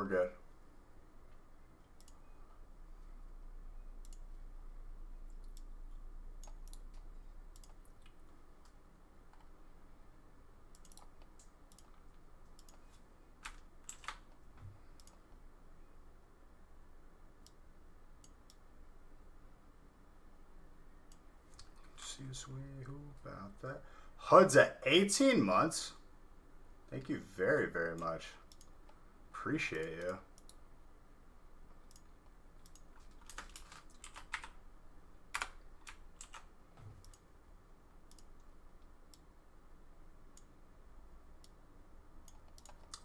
we're good. Who about that? HUD's at 18 months. Thank you very, very much. Appreciate you.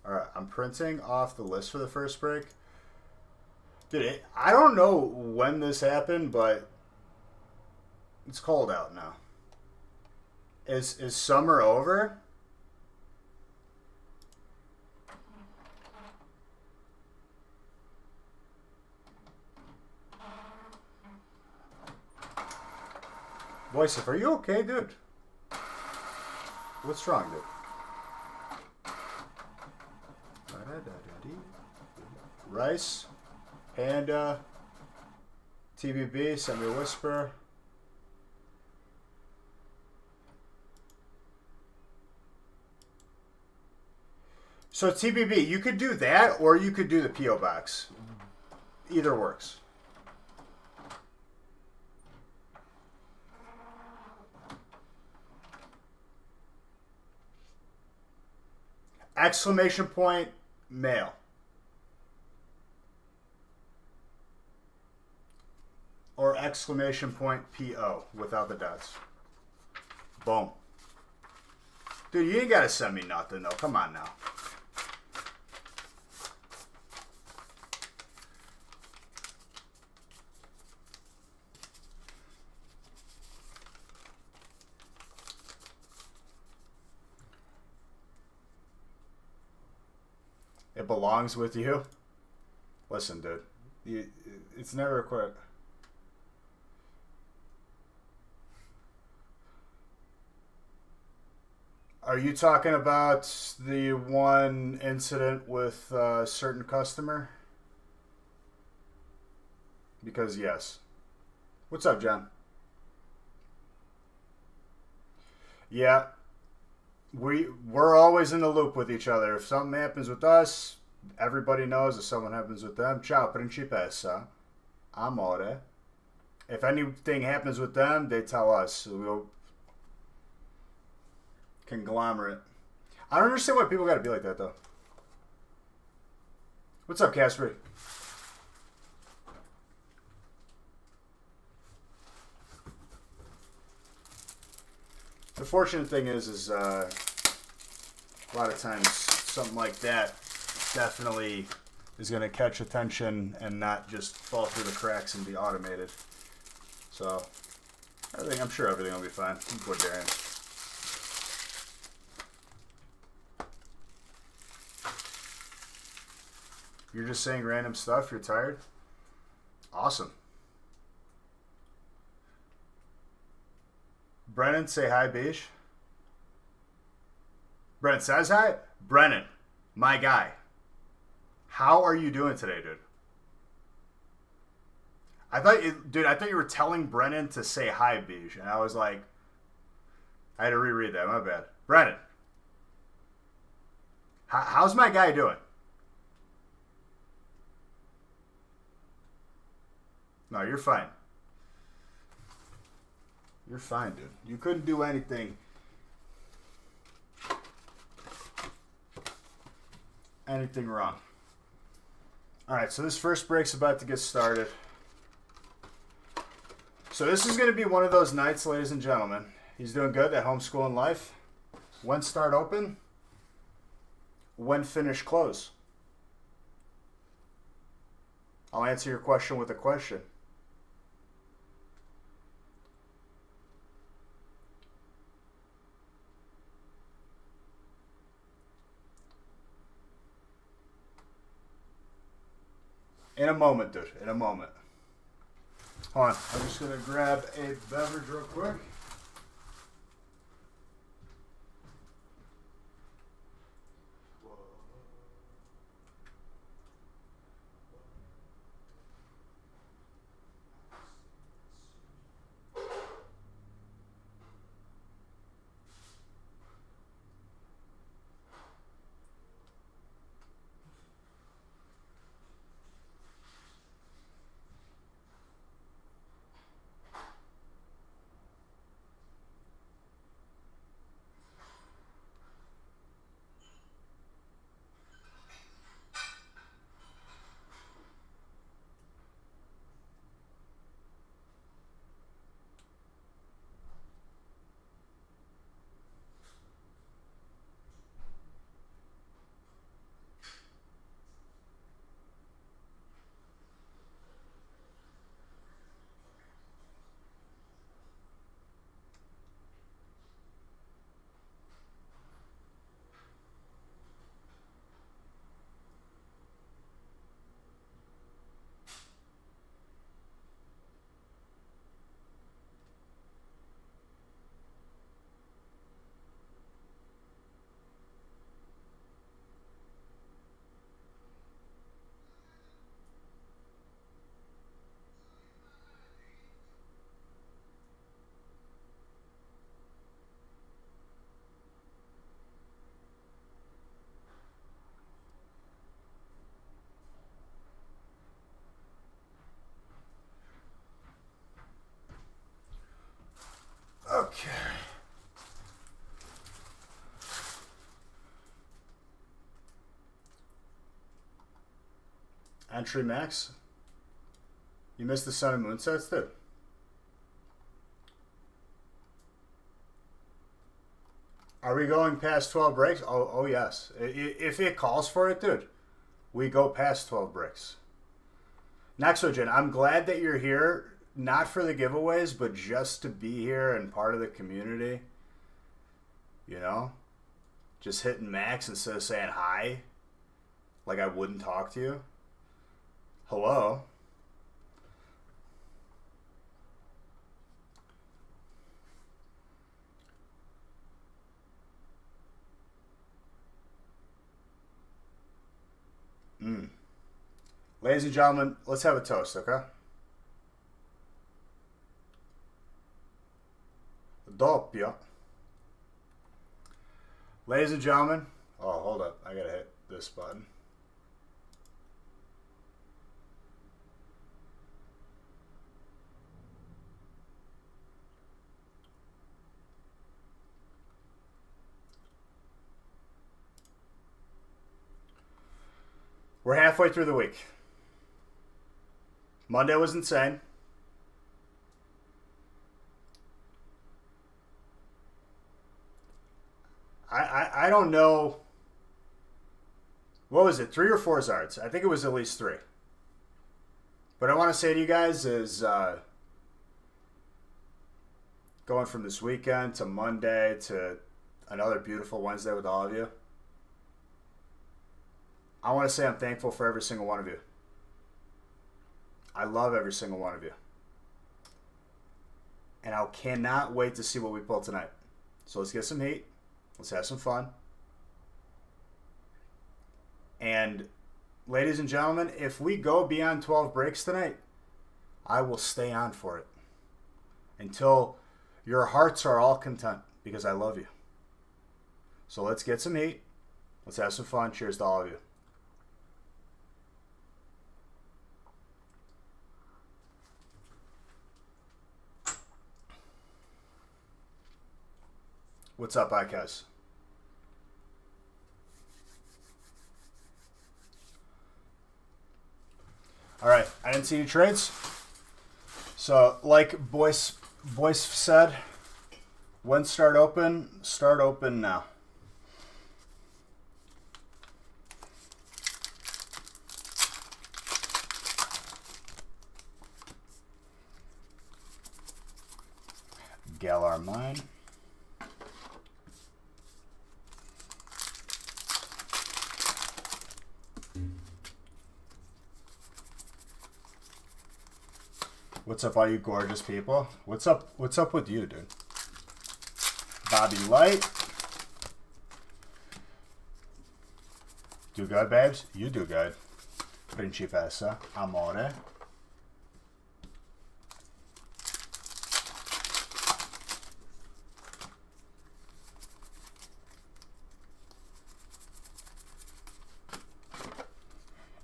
Alright, I'm printing off the list for the first break. Dude, I don't know when this happened, but it's cold out now. Is summer over? Voice, are you okay, dude? What's wrong, dude? Rice, Panda, TBB, send me a whisper. So TBB, you could do that, or you could do the P.O. Box. Either works. Exclamation point, mail. Or exclamation point, P.O. without the dots. Boom. Dude, you ain't got to send me nothing, though. Come on now. It belongs with you. Listen, dude. It's never quit. Are you talking about the one incident with a certain customer? Because yes. What's up, John? Yeah. We're always in the loop with each other. If something happens with us, everybody knows. If something happens with them, ciao principessa, amore. If anything happens with them, they tell us. We'll conglomerate. I don't understand why people got to be like that, though. What's up, Casper? The fortunate thing is a lot of times something like that definitely is going to catch attention and not just fall through the cracks and be automated. So, I'm sure everything will be fine. Poor Darian. You're just saying random stuff? You're tired? Awesome. Brennan, say hi, Beige. Brennan says hi? Brennan, my guy. How are you doing today, dude? I thought you were telling Brennan to say hi, Beige. And I was like, I had to reread that. My bad. Brennan. How's my guy doing? No, you're fine. You're fine, dude. You couldn't do anything wrong. Alright, so this first break's about to get started. So this is going to be one of those nights, ladies and gentlemen. He's doing good at homeschooling life. When start open? When finish close? I'll answer your question with a question. In a moment, dude. In a moment. Hold on. I'm just going to grab a beverage real quick. Entry max. You missed the sun and moon sets, dude. Are we going past 12 breaks? Oh yes. If it calls for it, dude, we go past 12 breaks. Nexogen, I'm glad that you're here, not for the giveaways, but just to be here and part of the community. You know? Just hitting max instead of saying hi. Like I wouldn't talk to you. Hello? Ladies and gentlemen, let's have a toast, okay? Doppio. Ladies and gentlemen, oh, hold up. I gotta hit this button. We're halfway through the week. Monday was insane. I don't know. What was it? 3 or 4 Zards? I think it was at least 3. But I want to say to you guys is going from this weekend to Monday to another beautiful Wednesday with all of you. I want to say I'm thankful for every single one of you. I love every single one of you. And I cannot wait to see what we pull tonight. So let's get some heat. Let's have some fun. And ladies and gentlemen, if we go beyond 12 breaks tonight, I will stay on for it until your hearts are all content because I love you. So let's get some heat. Let's have some fun. Cheers to all of you. What's up, Icaz? All right, I didn't see any trades. So, like Boyce said, when start open now. Galar Mine. What's up, all you gorgeous people? What's up with you, dude? Bobby Light. Do good, babes? You do good. Principessa. Amore.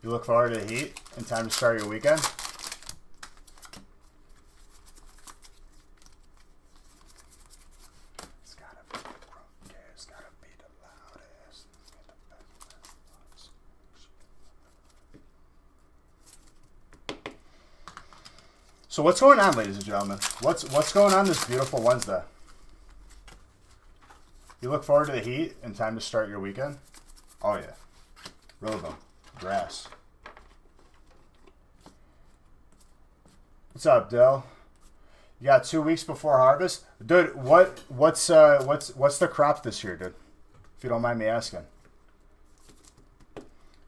You look forward to the heat in time to start your weekend? So what's going on, ladies and gentlemen? What's going on this beautiful Wednesday? You look forward to the heat in time to start your weekend? Oh yeah. Robo. Grass. What's up, Dell? You got 2 weeks before harvest? Dude, what's the crop this year, dude? If you don't mind me asking.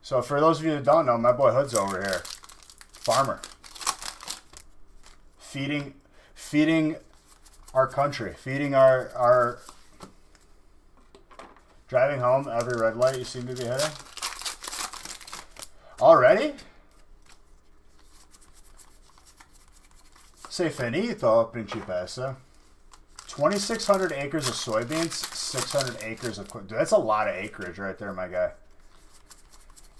So for those of you that don't know, my boy Hood's over here. Farmer. Feeding our country, feeding our driving home every red light you seem to be hitting. Already? Sei finito, principessa. 2,600 acres of soybeans, 600 acres of... Dude, that's a lot of acreage right there, my guy.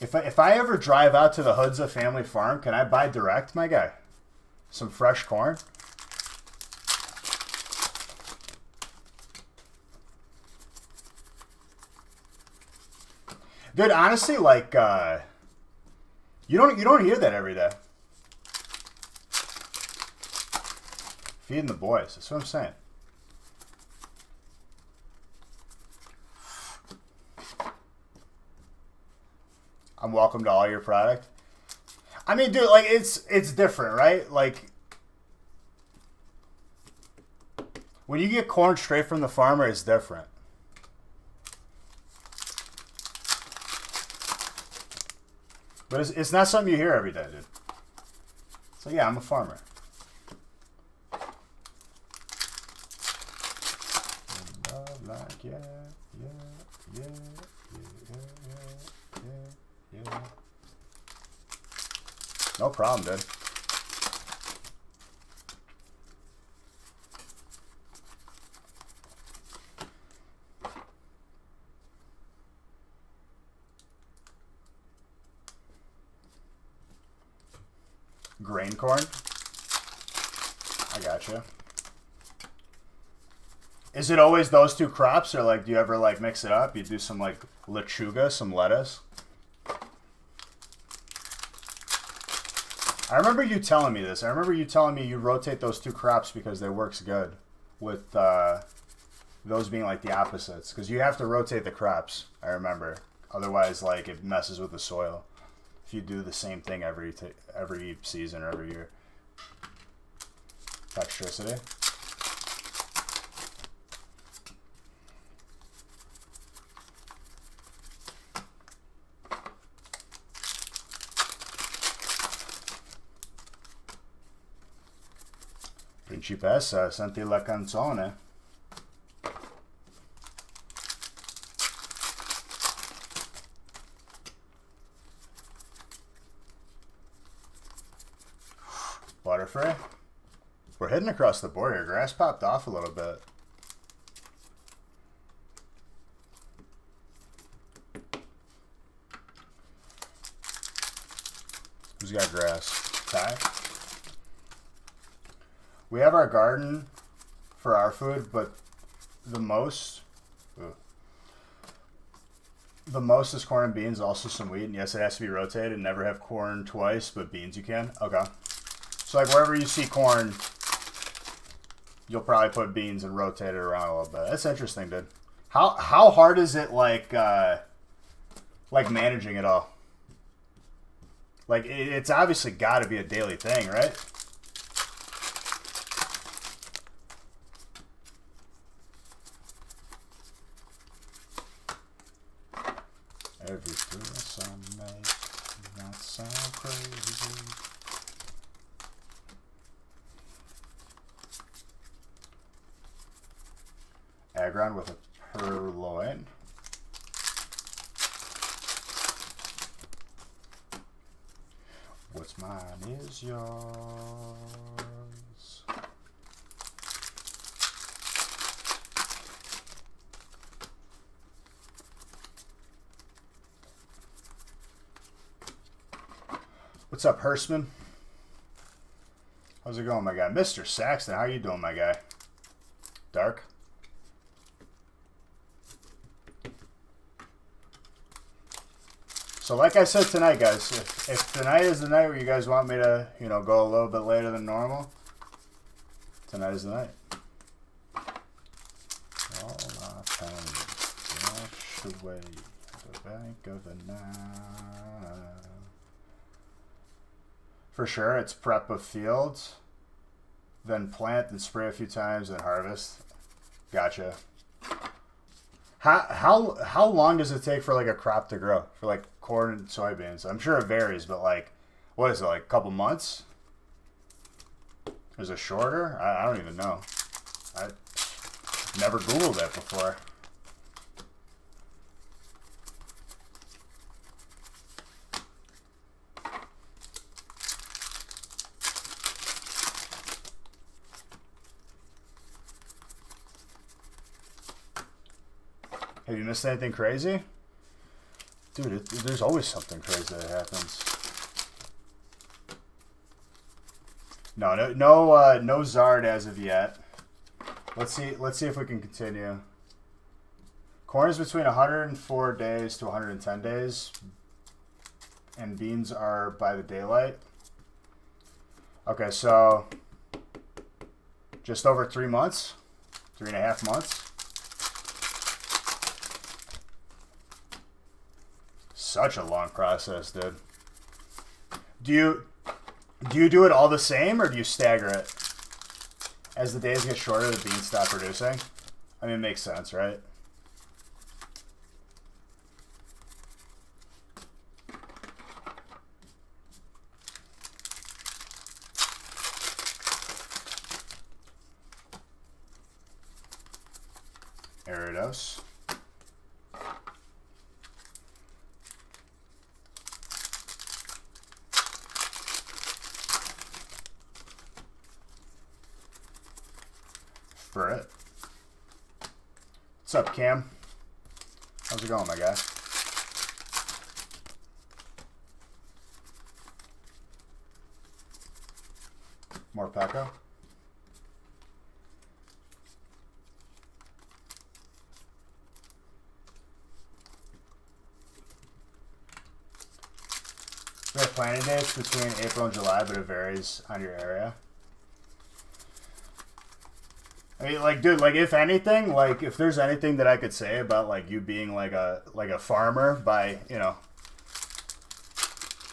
If I ever drive out to the Hoodza family farm, can I buy direct, my guy? Some fresh corn. Dude, honestly, like, You don't hear that every day. Feeding the boys. That's what I'm saying. I'm welcome to all your product. I mean, dude, like it's different, right? Like when you get corn straight from the farmer, it's different. But it's not something you hear every day, dude. So yeah, I'm a farmer. Like, yeah. No problem, dude. Grain corn? I gotcha. Is it always those two crops, or like do you ever like mix it up? You do some like lechuga, some lettuce? I remember you telling me this. I remember you telling me you rotate those two crops because they works good with those being like the opposites. Because you have to rotate the crops, I remember. Otherwise, like it messes with the soil if you do the same thing every season or every year. Electricity. Principessa, senti la canzone. Butterfree. We're heading across the border. Grass popped off a little bit. Who's got grass? Ty? We have our garden for our food, but the most is corn and beans, also some wheat. And yes, it has to be rotated. Never have corn twice, but beans you can. Okay. So like wherever you see corn, you'll probably put beans and rotate it around a little bit. That's interesting, dude. How hard is it like managing it all? Like it's obviously got to be a daily thing, right? Every choice I make not sound crazy. Agron with a purloin. What's mine is yours. What's up, Hurstman? How's it going, my guy? Mr. Saxton, how are you doing, my guy? Dark? So like I said tonight, guys, if tonight is the night where you guys want me to, you know, go a little bit later than normal, tonight is the night. All my time wash away the bank of the night. For sure, it's prep of fields, then plant and spray a few times, then harvest. Gotcha. How long does it take for like a crop to grow for like corn and soybeans? I'm sure it varies, but like, what is it, like a couple months? Is it shorter? I don't even know. I never Googled that before. Have you missed anything crazy? Dude, there's always something crazy that happens. No Zard as of yet. Let's see if we can continue. Corn is between 104 days to 110 days. and beans are by the daylight. Okay, so just over 3 months, 3.5 months. Such a long process, dude. Do you do it all the same, or do you stagger it? As the days get shorter, the beans stop producing. I mean, it makes sense, right? Aridos. For it. What's up, Cam? How's it going, my guy? More Pecco. We have planting dates between April and July, but it varies on your area. I mean, like, dude, like, if anything, like, if there's anything that I could say about, like, you being like a farmer by, you know,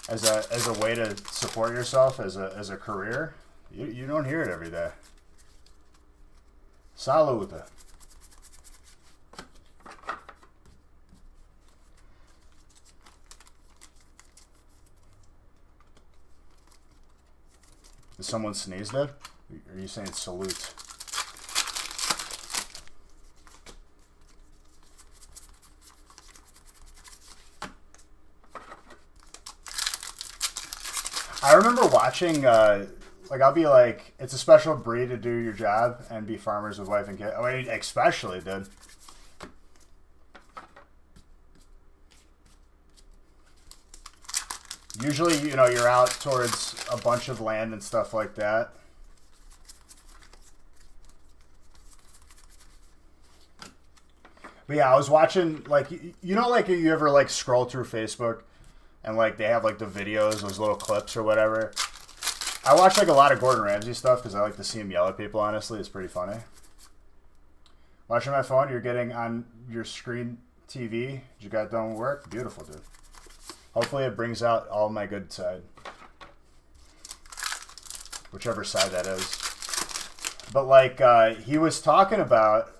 as a way to support yourself as a career, you don't hear it every day. Salute. Did someone sneeze there? Or are you saying salute? I remember watching, like, I'll be like, it's a special breed to do your job and be farmers with wife and kid. I mean, especially, dude. Usually, you know, you're out towards a bunch of land and stuff like that. But yeah, I was watching, like, you know, like, you ever, like, scroll through Facebook and, like, they have, like, the videos, those little clips or whatever. I watch, like, a lot of Gordon Ramsay stuff because I like to see him yell at people, honestly. It's pretty funny. Watching my phone, you're getting on your screen TV. You got done with work? Beautiful, dude. Hopefully it brings out all my good side. Whichever side that is. But, like, he was talking about...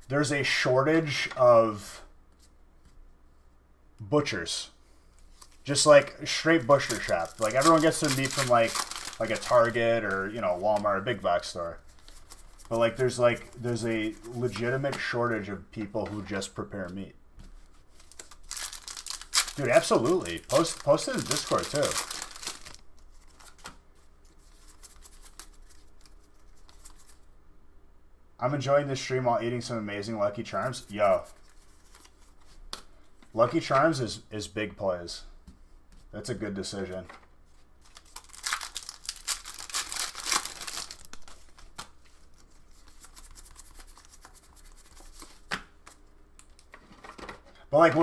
there's a shortage of butchers. Just like straight butcher shop. Like everyone gets their meat from like a Target or, you know, Walmart, a big box store. But like there's a legitimate shortage of people who just prepare meat. Dude, absolutely. Post it in Discord too. I'm enjoying this stream while eating some amazing Lucky Charms. Yo. Lucky Charms is big plays. That's a good decision. But like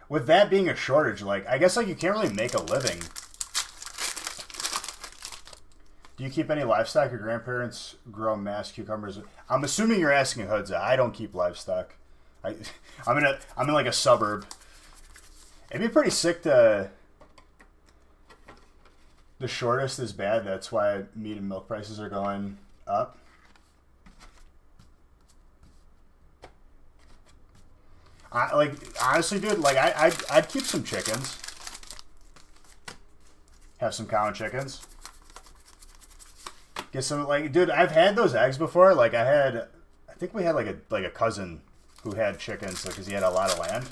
with that being a shortage, like I guess like you can't really make a living. Do you keep any livestock? Your grandparents grow mass cucumbers. I'm assuming you're asking Hudza. I don't keep livestock. I'm in like a suburb. It'd be pretty sick to. The shortest is bad. That's why meat and milk prices are going up. Like honestly, dude. Like I'd keep some chickens. Have some cow and chickens. Get some, like, dude, I've had those eggs before. Like, I think we had, like a cousin who had chickens because he had a lot of land.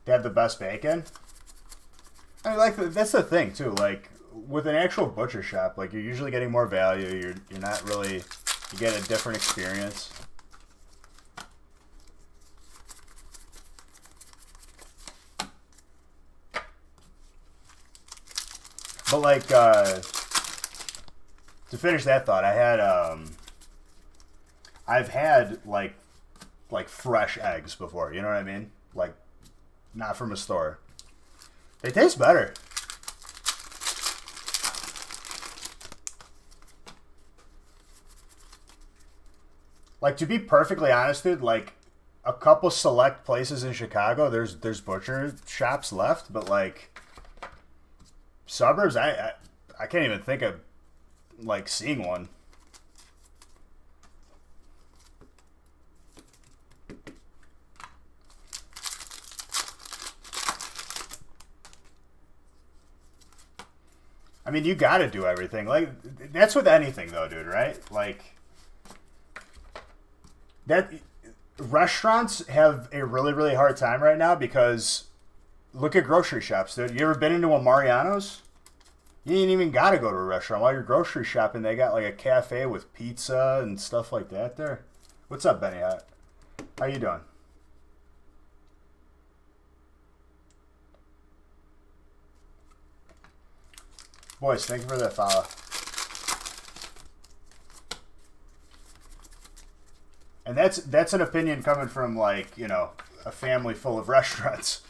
They have the best bacon. I mean, like, that's the thing, too. Like, with an actual butcher shop, like, you're usually getting more value. You're not really, you get a different experience. But like, to finish that thought, I've had like like fresh eggs before. You know what I mean? Like, not from a store. They taste better. Like, to be perfectly honest, dude, like, a couple select places in Chicago, there's butcher shops left, but, like, suburbs, I can't even think of, like, seeing one. I mean, you gotta do everything. Like, that's with anything, though, dude, right? Like, that restaurants have a really, really hard time right now because look at grocery shops, dude. You ever been into a Mariano's? You ain't even got to go to a restaurant. While you're grocery shopping, they got like a cafe with pizza and stuff like that there. What's up, Benny? How you doing? Boys, thank you for that follow. And that's an opinion coming from, like, you know, a family full of restaurants.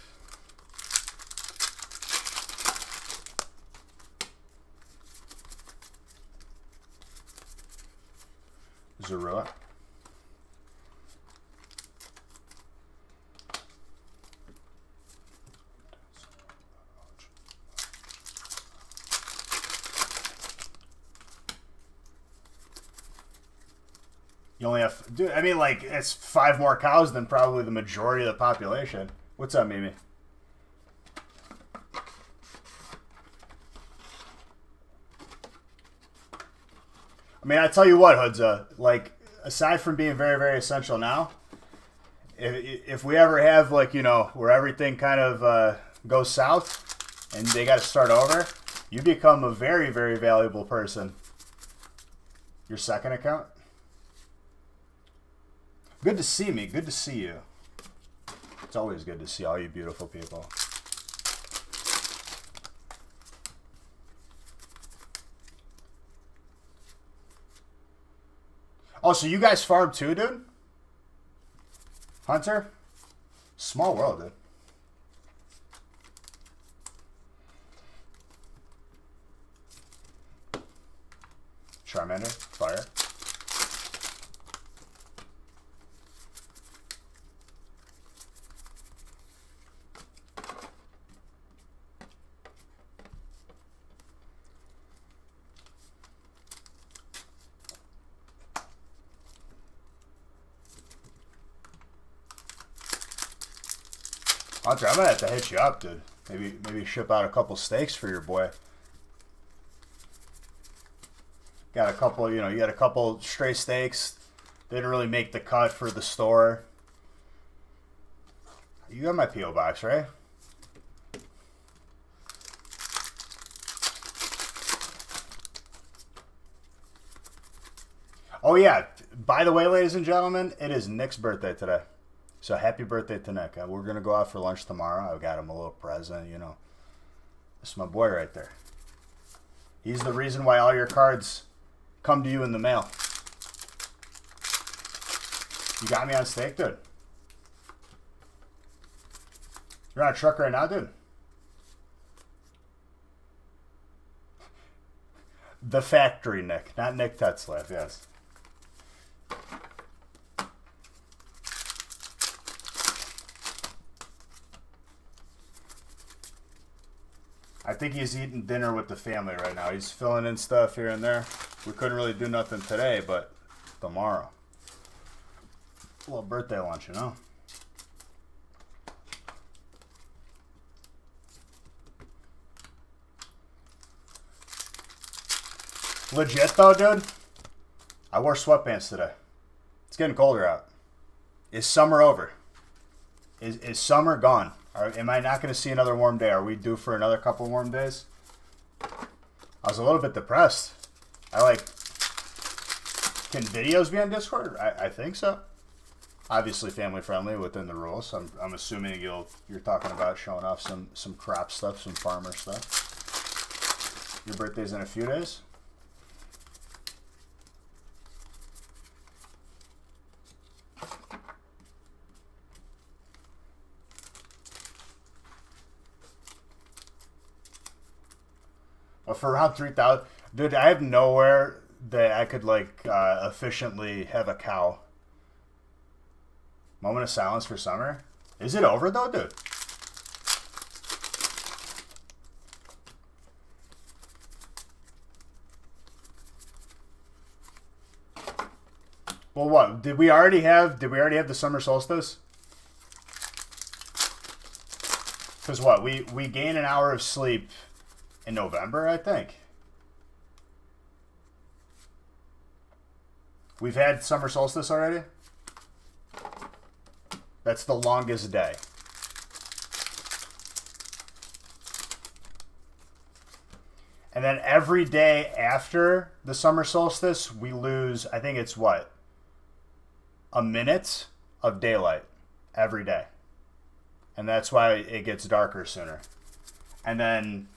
Zorua. You only have, dude, I mean, like, it's 5 more cows than probably the majority of the population. What's up, Mimi? I mean, I tell you what, Hudza, like, aside from being very, very essential now, if we ever have, like, you know, where everything kind of goes south and they got to start over, you become a very, very valuable person. Your second account? Good to see me. Good to see you. It's always good to see all you beautiful people. Oh, so you guys farm too, dude? Hunter? Small world, dude. Charmander? Fire? Hunter, I'm gonna have to hit you up, dude. Maybe ship out a couple steaks for your boy. Got a couple, you know, you got a couple stray steaks. Didn't really make the cut for the store. You got my P.O. box, right? Oh yeah, by the way, ladies and gentlemen, it is Nick's birthday today. So happy birthday to Nick. We're going to go out for lunch tomorrow. I've got him a little present, you know. This is my boy right there. He's the reason why all your cards come to you in the mail. You got me on steak, dude. You're on a truck right now, dude? The factory, Nick. Not Nick Tetzlaff, yes. I think he's eating dinner with the family right now. He's filling in stuff here and there. We couldn't really do nothing today, but tomorrow. A little birthday lunch, you know? Legit though, dude, I wore sweatpants today. It's getting colder out. Is summer over? Is summer gone? Am I not going to see another warm day? Are we due for another couple warm days? I was a little bit depressed. Can videos be on Discord? I think so. Obviously family friendly within the rules. I'm assuming you're talking about showing off some crop stuff, some farmer stuff. Your birthday's in a few days? But for around 3,000, dude, I have nowhere that I could like efficiently have a cow. Moment of silence for summer. Is it over though, dude? Well, what did we already have? Did we already have the summer solstice? Because what we gain an hour of sleep in November, I think. We've had summer solstice already. That's the longest day. And then every day after the summer solstice, we lose, I think it's what? A minute of daylight every day. And that's why it gets darker sooner. And then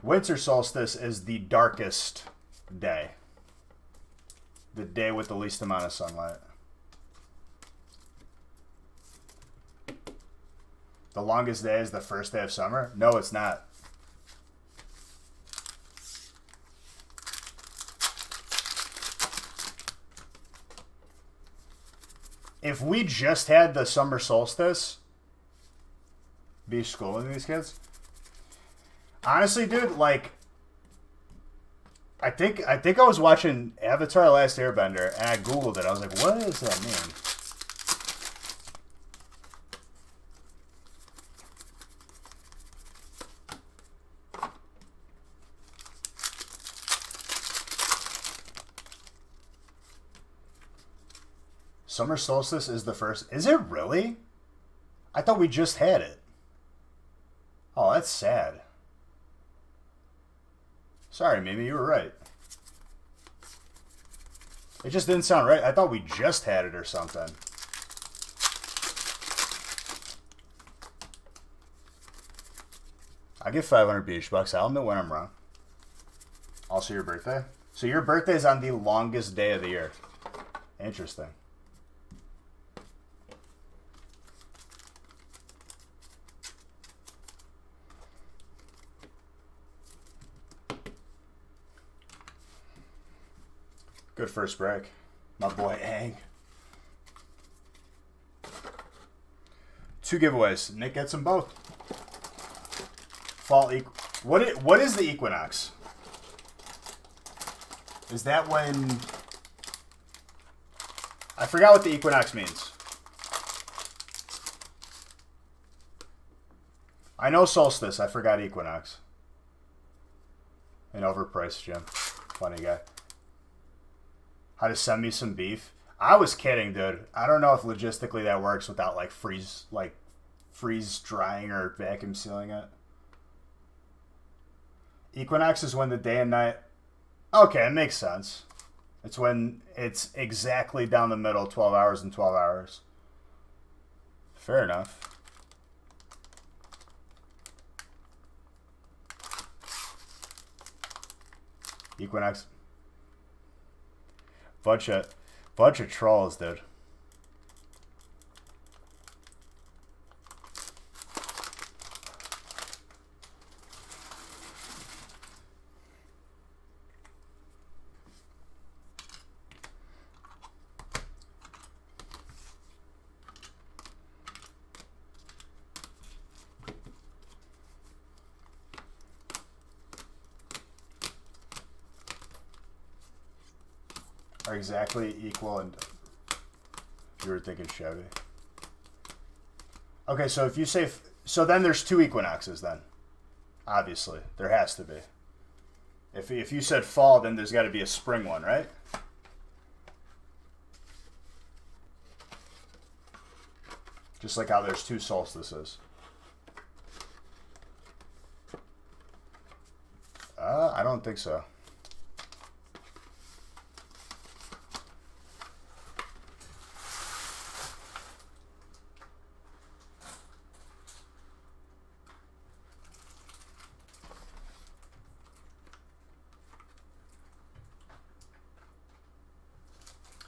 winter solstice is the darkest day. The day with the least amount of sunlight. The longest day is the first day of summer? No, it's not. If we just had the summer solstice, be schooling these kids. Honestly, dude, like, I think I was watching Avatar: Last Airbender, and I googled it. I was like, what does that mean? Summer solstice is the first. Is it really? I thought we just had it. Oh, that's sad. Sorry, Mimi, you were right. It just didn't sound right. I thought we just had it or something. I give 500 beach bucks. I'll admit when I'm wrong. Also your birthday? So your birthday is on the longest day of the year. Interesting. Good first break. My boy Ang. 2 giveaways. Nick gets them both. Fall what is the equinox? Is that when... I forgot what the equinox means. I know solstice. I forgot equinox. An overpriced gym. Funny guy. How to send me some beef? I was kidding, dude. I don't know if logistically that works without like freeze drying or vacuum sealing it. Equinox is when the day and night. Okay, it makes sense. It's when it's exactly down the middle, 12 hours and 12 hours. Fair enough. Equinox. Bunch of trolls, dude. Are exactly equal, and you were thinking Chevy. Okay, so if you say so, then there's 2 equinoxes. Then, obviously, there has to be. If you said fall, then there's got to be a spring one, right? Just like how there's 2 solstices. I don't think so.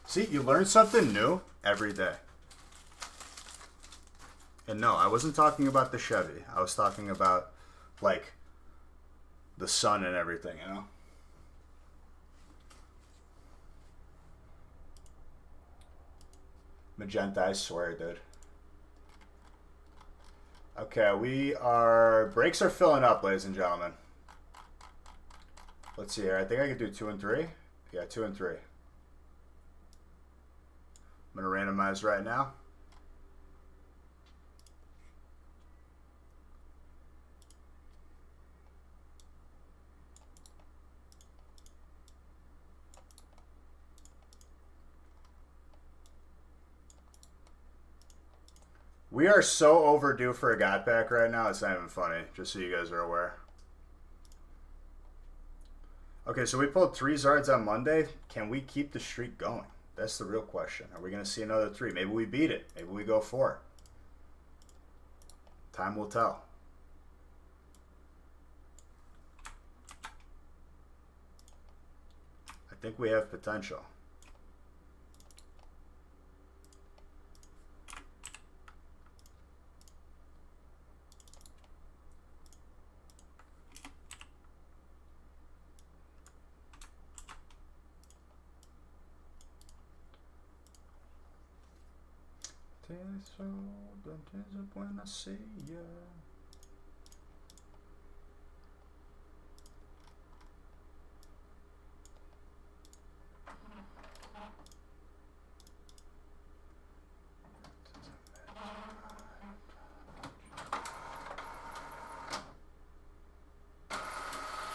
See, you learn something new every day. And no, I wasn't talking about the Chevy. I was talking about, like, the sun and everything, you know? Magenta, I swear, dude. Okay, brakes are filling up, ladies and gentlemen. Let's see here. I think I can do 2 and 3. Yeah, 2 and 3. I'm going to randomize right now. We are so overdue for a God Pack right now, it's not even funny, just so you guys are aware. Okay, so we pulled 3 Zards on Monday. Can we keep the streak going? That's the real question. Are we going to see another 3? Maybe we beat it. Maybe we go 4. Time will tell. I think we have potential. When I see ya.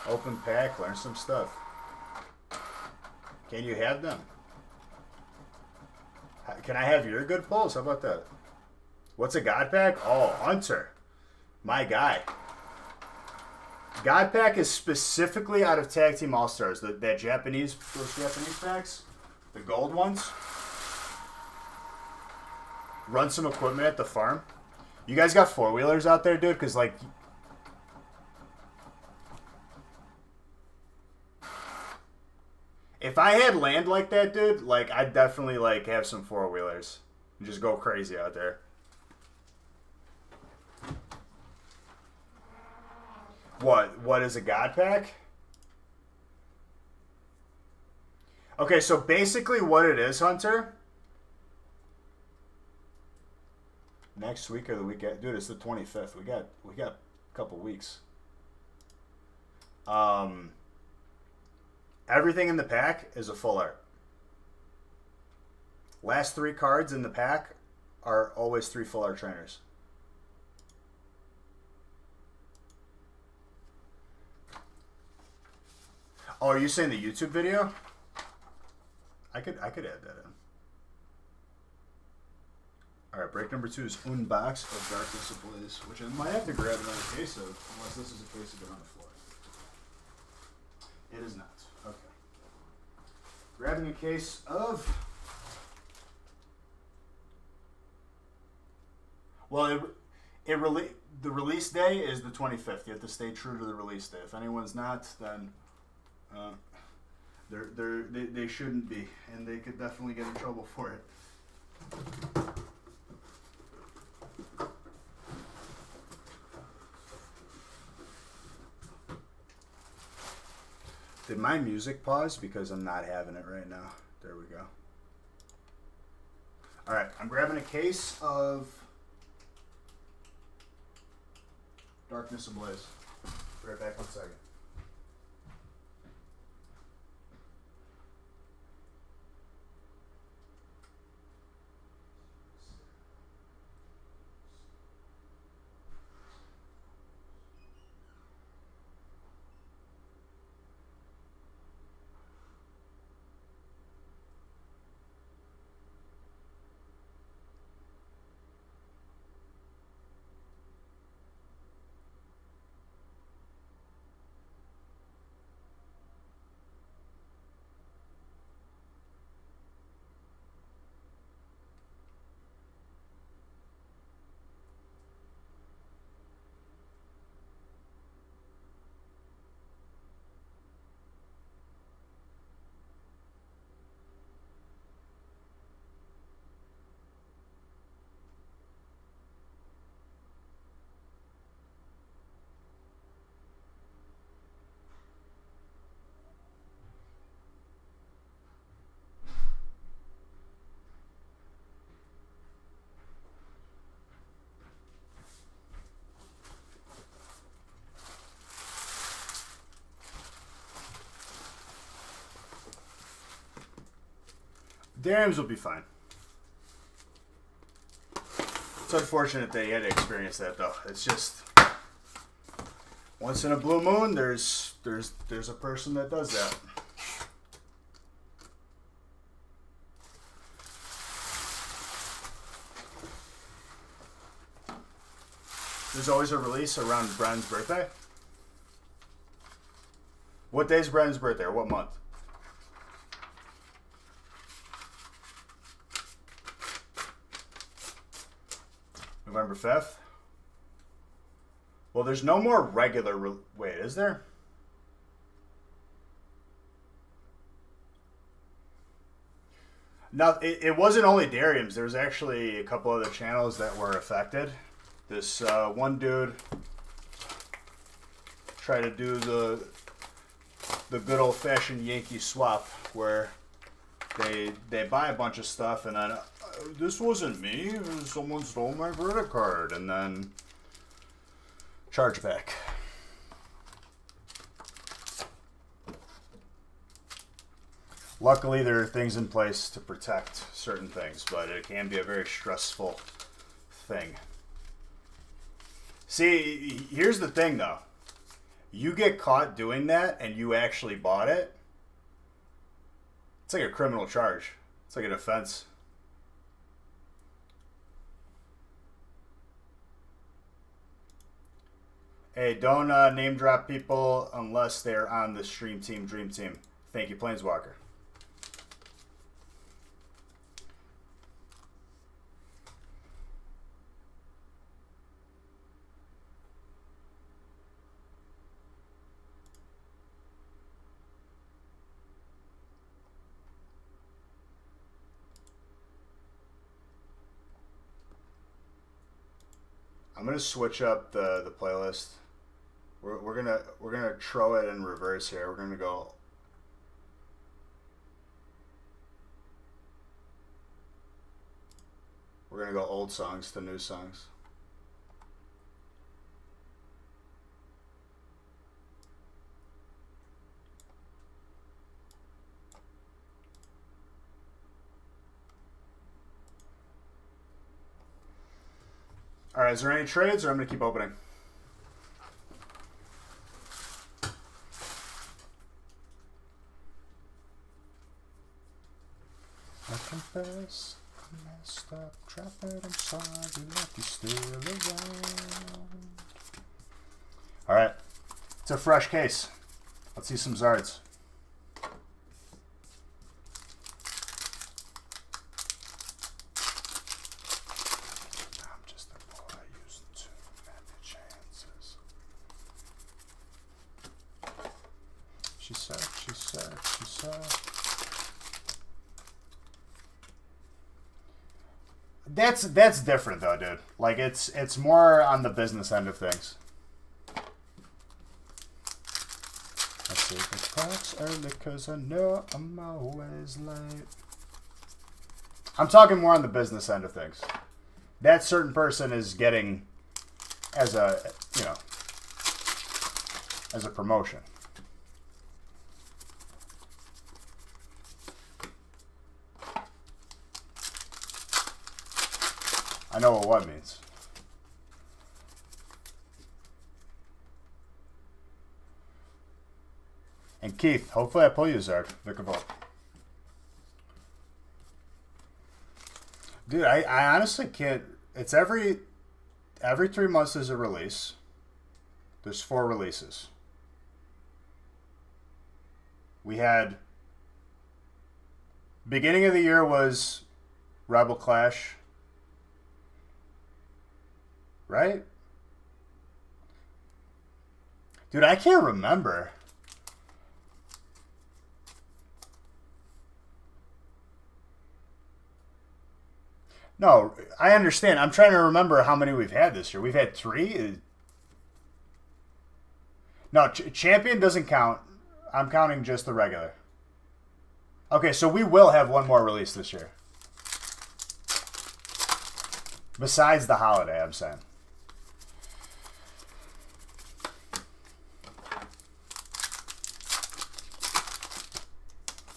Open pack, learn some stuff. Can you have them? Can I have your good pulls? How about that? What's a God Pack? Oh, Hunter. My guy. God Pack is specifically out of Tag Team All-Stars. Those Japanese packs. The gold ones. Run some equipment at the farm. You guys got 4-wheelers out there, dude? Because, like... If I had land like that, dude, like, I'd definitely, like, have some 4-wheelers. And just go crazy out there. What is a God Pack? Okay, so basically what it is, Hunter. Next week or the weekend, dude, it's the 25th. We got a couple weeks. Everything in the pack is a full art. Last 3 cards in the pack are always 3 full art trainers. Oh, are you saying the YouTube video? I could add that in. Alright, break number 2 is Unbox of Darkness Ablaze, which I might have to grab another case of, unless this is a case of it on the floor. It is not. Okay. Grabbing a case of... Well, the release day is the 25th. You have to stay true to the release day. If anyone's not, then... they shouldn't be, and they could definitely get in trouble for it. Did my music pause? Because I'm not having it right now. There we go. Alright, I'm grabbing a case of Darkness Ablaze. Be right back 1 second. Dariums will be fine. It's unfortunate that you had to experience that, though. It's just once in a blue moon, there's a person that does that. There's always a release around Bren's birthday. What day's Bren's birthday, or what month? November 5th? Well, there's no more regular... Wait, is there? No, it wasn't only Darium's. There was actually a couple other channels that were affected. This one dude tried to do the good old-fashioned Yankee swap, where they buy a bunch of stuff and then this wasn't me, someone stole my credit card, and then charge back. Luckily, there are things in place to protect certain things, but it can be a very stressful thing. See, here's the thing, though. You get caught doing that and you actually bought it, it's like a criminal charge. It's like an offense. Hey, don't name drop people unless they're on the stream team, dream team. Thank you, Planeswalker. I'm gonna switch up the playlist. We're gonna throw it in reverse here. We're gonna go. We're gonna go old songs to new songs. All right, is there any trades, or I'm going to keep opening? I confess, I messed up, trapping, I'm sorry, lucky still around. All right, it's a fresh case. Let's see some Zards. She said. That's different though, dude. Like it's more on the business end of things. Let's see if it talks early because I know I'm always late. I'm talking more on the business end of things. That certain person is getting as a, you know, as a promotion. I know what means. And Keith, hopefully I pull you, Zard. Vicavolt. Dude, I honestly can't. It's every 3 months there's a release. There's 4 releases. We had beginning of the year was Rebel Clash. Right? Dude, I can't remember. No, I understand. I'm trying to remember how many we've had this year. We've had 3? No, Champion doesn't count. I'm counting just the regular. Okay, so we will have one more release this year. Besides the holiday, I'm saying.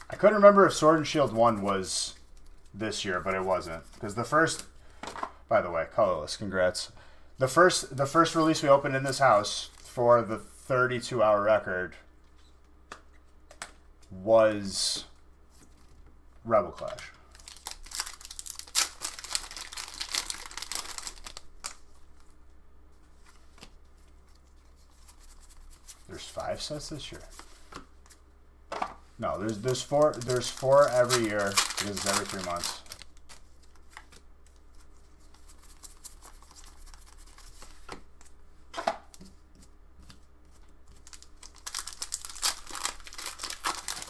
I couldn't remember if Sword and Shield 1 was this year, but it wasn't. Because the first, by the way, colorless, congrats. The first release we opened in this house for the 32-hour record was Rebel Clash. There's 5 sets this year. No, there's four every year because it's every 3 months.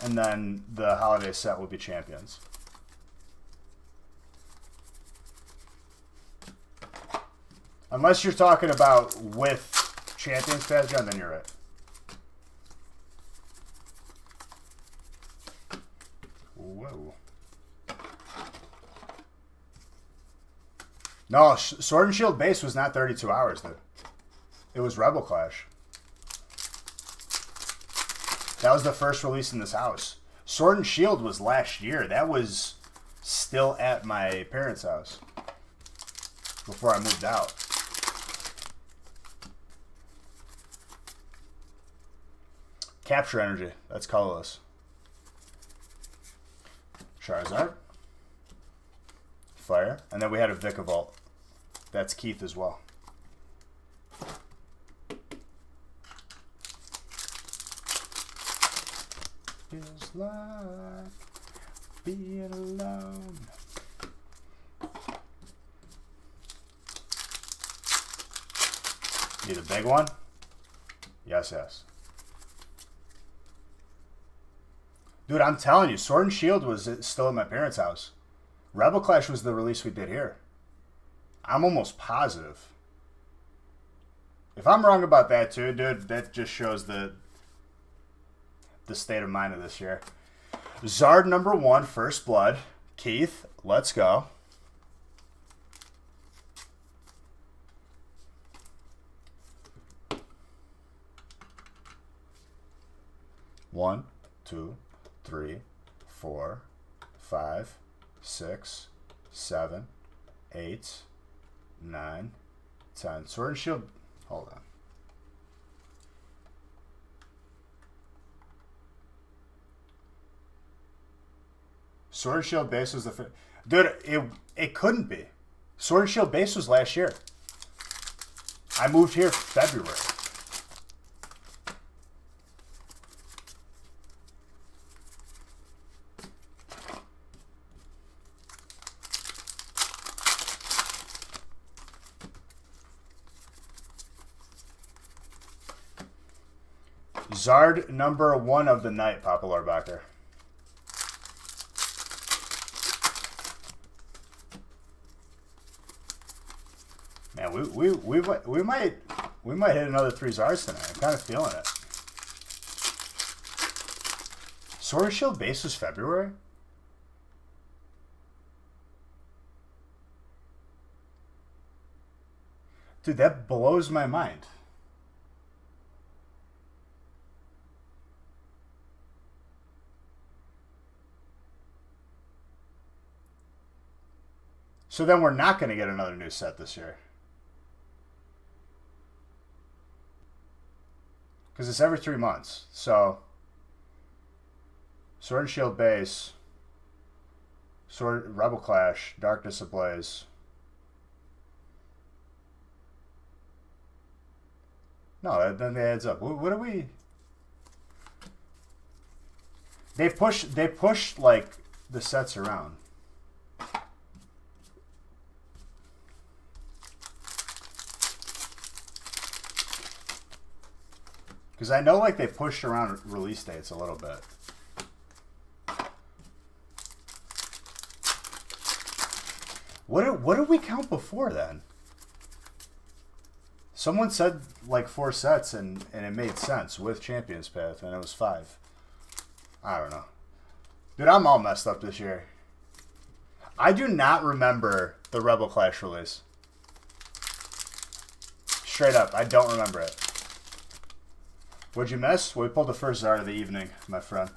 And then the holiday set will be Champions. Unless you're talking about with Champions Pass, John, then you're right. Whoa. No, Sword and Shield base was not 32 hours, though. It was Rebel Clash. That was the first release in this house. Sword and Shield was last year. That was still at my parents' house before I moved out. Capture Energy. That's colorless. Charizard. Fire. And then we had a Vikavolt. That's Keith as well. Feels like being alone. Need a big one? Yes, yes. Dude, I'm telling you, Sword and Shield was still at my parents' house. Rebel Clash was the release we did here. I'm almost positive. If I'm wrong about that too, dude, that just shows the state of mind of this year. Zard #1, First Blood. Keith, let's go. One, 2, 3, 4, 5, 6, 7, 8, 9, 10. Sword and Shield. Hold on. Sword and Shield base was the... Dude, it couldn't be. Sword and Shield base was last year. I moved here February. Zard #1 of the night, Papa Lorbacher. Man, we might hit another 3 Zards tonight. I'm kind of feeling it. Sword and Shield base was February? Dude, that blows my mind. So then we're not going to get another new set this year. Because it's every 3 months. So, Sword and Shield base, Rebel Clash, Darkness Ablaze. No, then it adds up. What do we... They push like the sets around. Because I know, like, they pushed around release dates a little bit. What did we count before then? Someone said, like, 4 sets, and it made sense with Champions Path, and it was 5. I don't know. Dude, I'm all messed up this year. I do not remember the Rebel Clash release. Straight up, I don't remember it. What'd you miss? Well, we pulled the first Zard of the evening, my friend.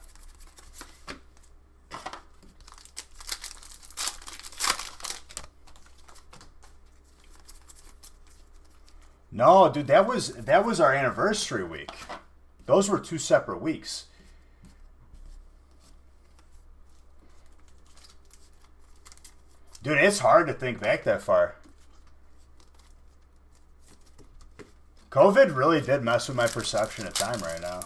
No, dude, that was our anniversary week. Those were two separate weeks. Dude, it's hard to think back that far. COVID really did mess with my perception of time right now.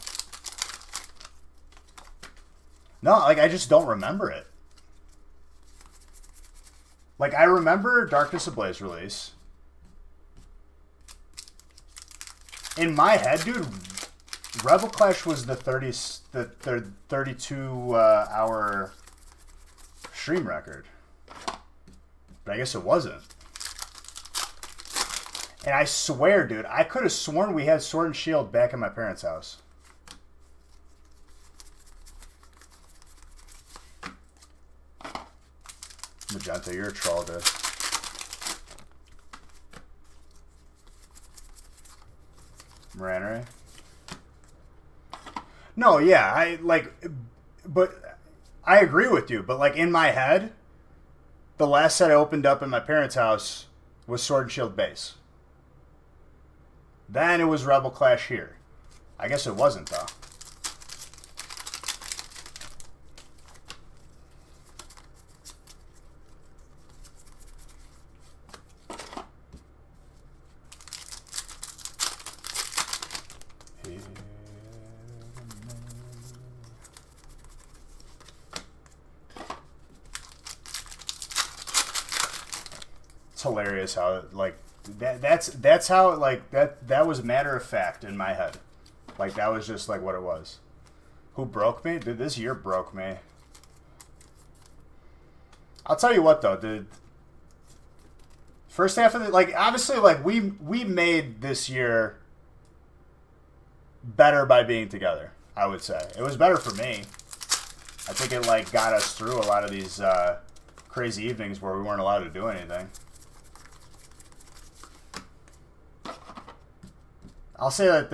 No, like, I just don't remember it. Like, I remember Darkness Ablaze release. In my head, dude, Rebel Clash was the 32 hour stream record. But I guess it wasn't. And I swear, dude, I could have sworn we had Sword and Shield back at my parents' house. Magenta, you're a troll, dude. Moranery? No, yeah, but I agree with you. But, like, in my head, the last set I opened up at my parents' house was Sword and Shield base. Then it was Rebel Clash here. I guess it wasn't, though. It's hilarious how, like, that's how, like, that was matter of fact in my head. Like, that was just like what it was. Who broke me? Dude, this year broke me. I'll tell you what, though, dude. First half of the, like, obviously, like, we made this year better by being together, I would say. It was better for me. I think it, like, got us through a lot of these crazy evenings where we weren't allowed to do anything. I'll say that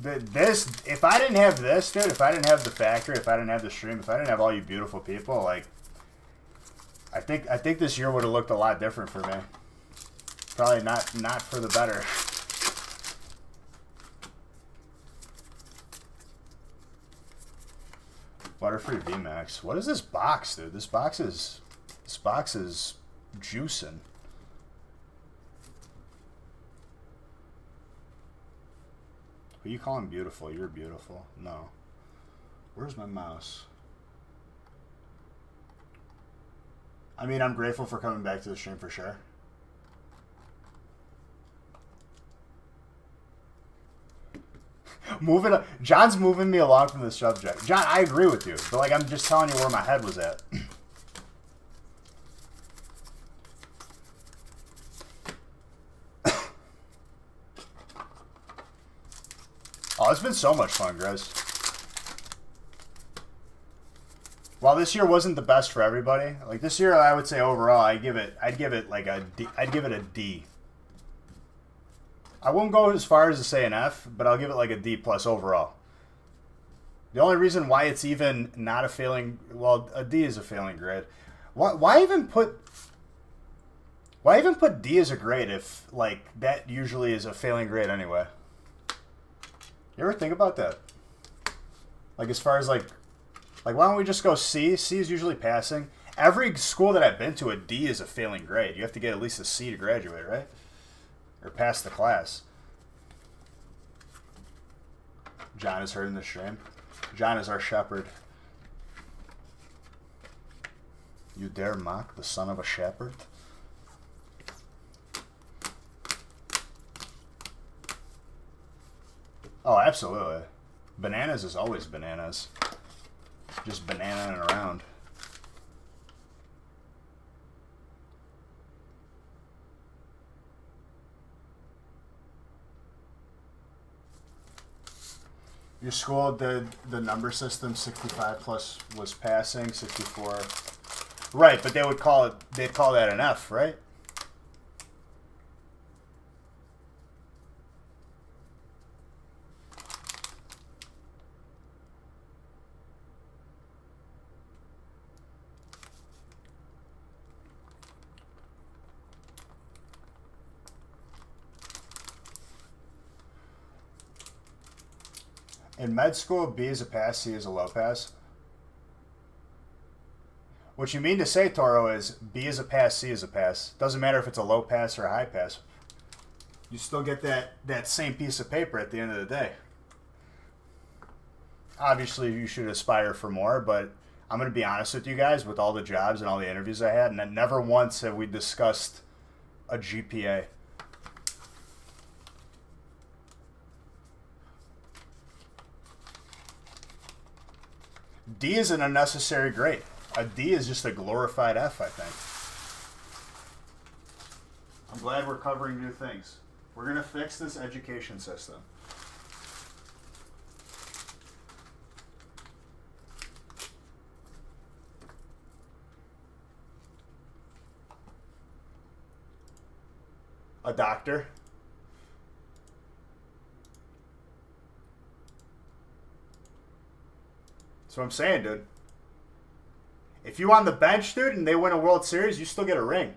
this, if I didn't have this, dude, if I didn't have the factory, if I didn't have the stream, if I didn't have all you beautiful people, like, I think this year would have looked a lot different for me. Probably not for the better. Butterfree VMAX. What is this box, dude? This box is juicing. Who you calling beautiful? You're beautiful. No. Where's my mouse? I mean, I'm grateful for coming back to the stream for sure. Moving up. John's moving me along from the subject. John, I agree with you, but, like, I'm just telling you where my head was at. Oh, it's been so much fun, guys. While this year wasn't the best for everybody, like, this year, I would say overall, I'd give it like a D. I'd give it a D. I won't go as far as to say an F, but I'll give it like a D plus overall. The only reason why it's even not a failing, well, a D is a failing grade. Why even put D as a grade if, like, that usually is a failing grade anyway? You ever think about that? Like, as far as, like, why don't we just go C? C is usually passing. Every school that I've been to, a D is a failing grade. You have to get at least a C to graduate, right? Or pass the class. John is heard in the stream. John is our shepherd. You dare mock the son of a shepherd? Oh, absolutely. Bananas is always bananas. Just bananaing around. Your school did the number system, 65 plus was passing, 64. Right, but they'd call that an F, right? In med school, B is a pass, C is a low pass. What you mean to say, Toro, is B is a pass, C is a pass. Doesn't matter if it's a low pass or a high pass. You still get that same piece of paper at the end of the day. Obviously, you should aspire for more, but I'm going to be honest with you guys, with all the jobs and all the interviews I had, and never once have we discussed a GPA. D is an unnecessary grade. A D is just a glorified F, I think. I'm glad we're covering new things. We're going to fix this education system. A doctor. That's what I'm saying, dude. If you on the bench, dude, and they win a World Series, you still get a ring.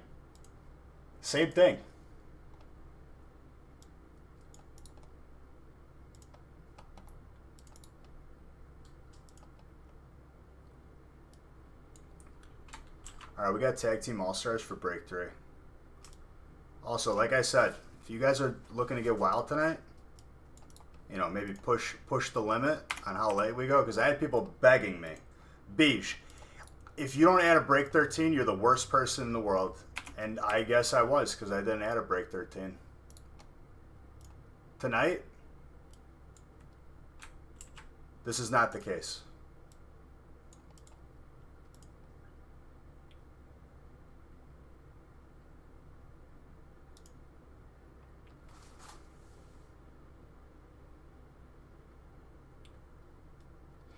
Same thing. All right, we got Tag Team All-Stars for break 3. Also, like I said, if you guys are looking to get wild tonight, you know, maybe push the limit on how late we go, because I had people begging me, Beej, if you don't add a break 13, you're the worst person in the world. And I guess I was, because I didn't add a break 13. Tonight, this is not the case.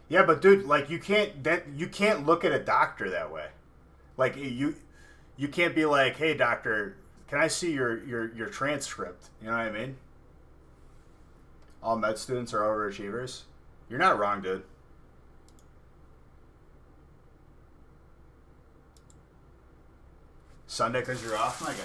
Yeah, but dude, like you can't look at a doctor that way. Like you can't be like, "Hey doctor, can I see your transcript?" You know what I mean? All med students are overachievers. You're not wrong, dude. Sunday because you're off, my guy.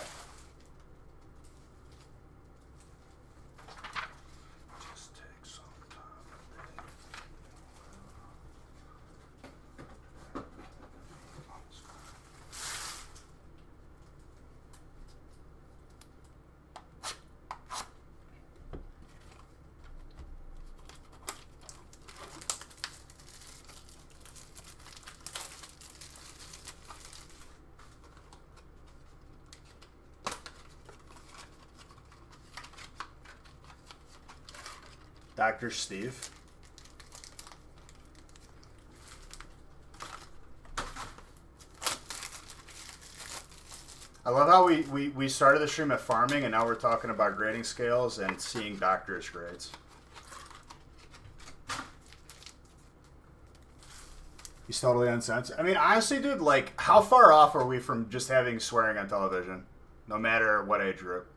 Dr. Steve. I love how we started the stream at farming and now we're talking about grading scales and seeing doctors' grades. He's totally uncensored. I mean, honestly, dude, like, how far off are we from just having swearing on television? No matter what age group.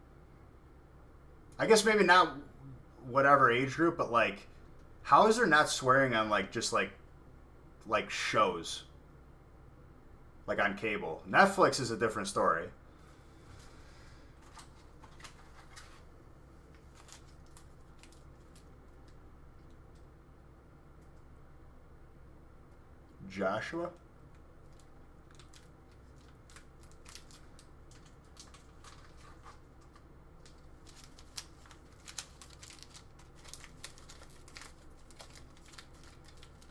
I guess maybe not whatever age group, but like, how is there not swearing on like just like shows, like on cable? Netflix is a different story. Joshua.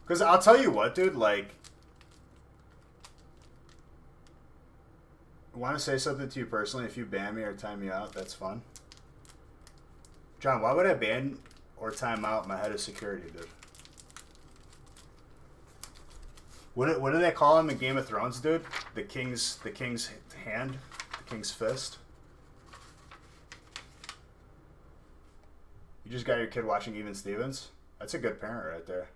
Because I'll tell you what, dude, like, I want to say something to you personally. If you ban me or time me out, that's fun. John, why would I ban or time out my head of security, dude? What do they call him in Game of Thrones, dude? The king's hand, the king's fist. You just got your kid watching Even Stevens? That's a good parent right there.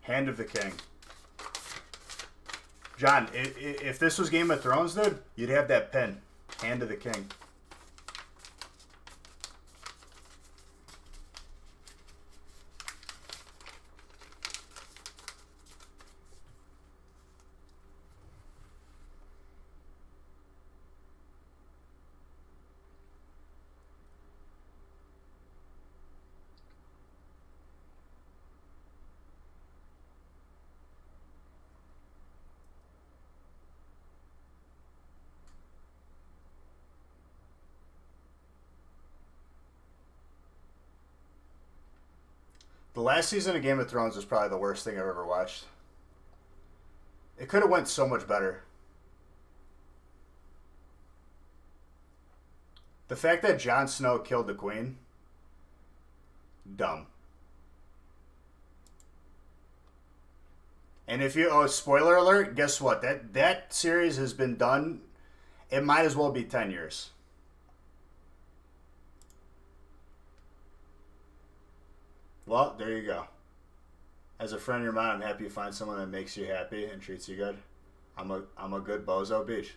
Hand of the King. John, if this was Game of Thrones, dude, you'd have that pin. Hand to the king. The last season of Game of Thrones was probably the worst thing I've ever watched. It could have went so much better. The fact that Jon Snow killed the queen, dumb. And if you, oh, spoiler alert, guess what? That series has been done. It might as well be 10 years. Well, there you go. As a friend of your mind, I'm happy you find someone that makes you happy and treats you good. I'm a good bozo beach.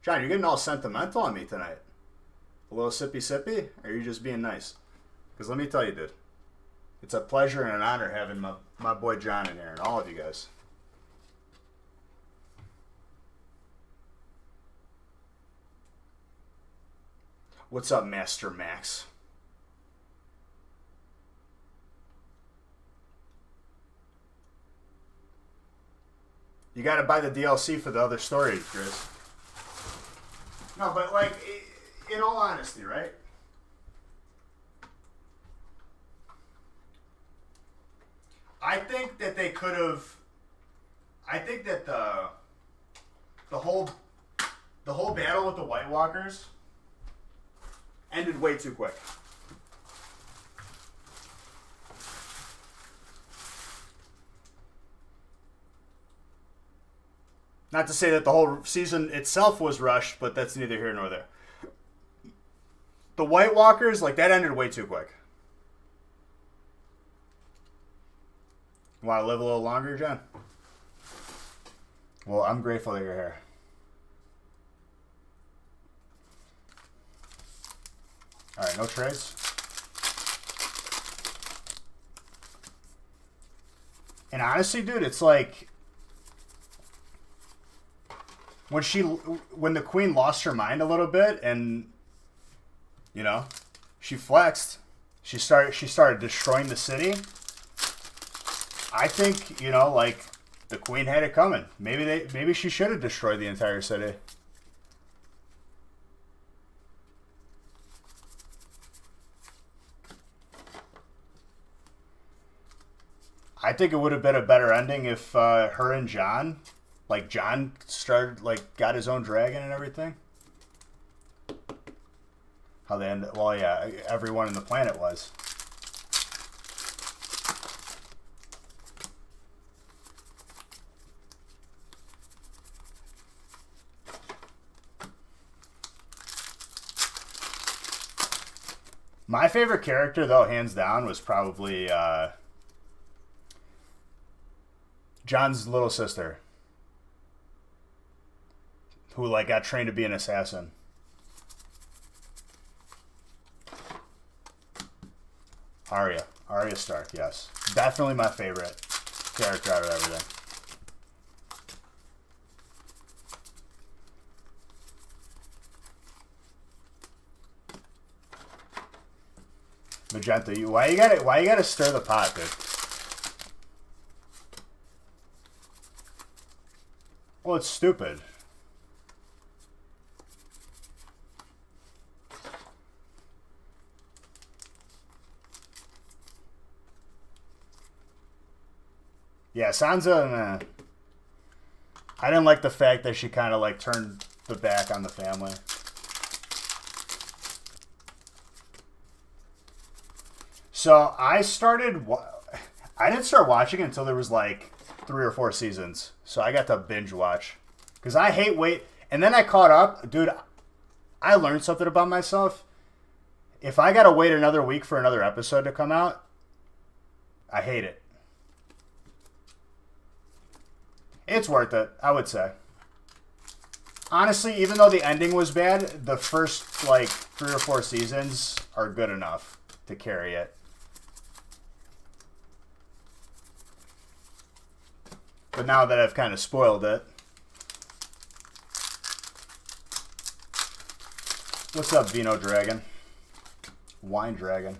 John, you're getting all sentimental on me tonight. A little sippy sippy? Or are you just being nice? Because let me tell you, dude. It's a pleasure and an honor having my boy John in here and all of you guys. What's up, Master Max? You gotta buy the DLC for the other story, Chris. No, but like, in all honesty, right? I think that they could have. I think that the whole battle with the White Walkers ended way too quick. Not to say that the whole season itself was rushed, but that's neither here nor there. The White Walkers, like, that ended way too quick. You want to live a little longer, John? Well, I'm grateful that you're here. All right, no trades. And honestly, dude, it's like when the queen lost her mind a little bit, and you know, she flexed. She started destroying the city. I think, you know, like, the queen had it coming. Maybe she should have destroyed the entire city. I think it would have been a better ending if her and Jon, like, Jon started, like, got his own dragon and everything. How they ended, well, yeah, everyone on the planet was. My favorite character, though, hands down, was probably Jon's little sister, who, like, got trained to be an assassin. Arya Stark, yes. Definitely my favorite character out of everything. Magenta, why you gotta stir the pot, dude? Well, it's stupid. Yeah, Sansa, I didn't like the fact that she kind of, like, turned the back on the family. So I didn't start watching until there was, like, 3 or 4 seasons. So I got to binge watch. Because I hate wait. And then I caught up. Dude, I learned something about myself. If I got to wait another week for another episode to come out, I hate it. It's worth it, I would say. Honestly, even though the ending was bad, the first, like, 3 or 4 seasons are good enough to carry it. But now that I've kind of spoiled it. What's up, Vino Dragon? Wine Dragon.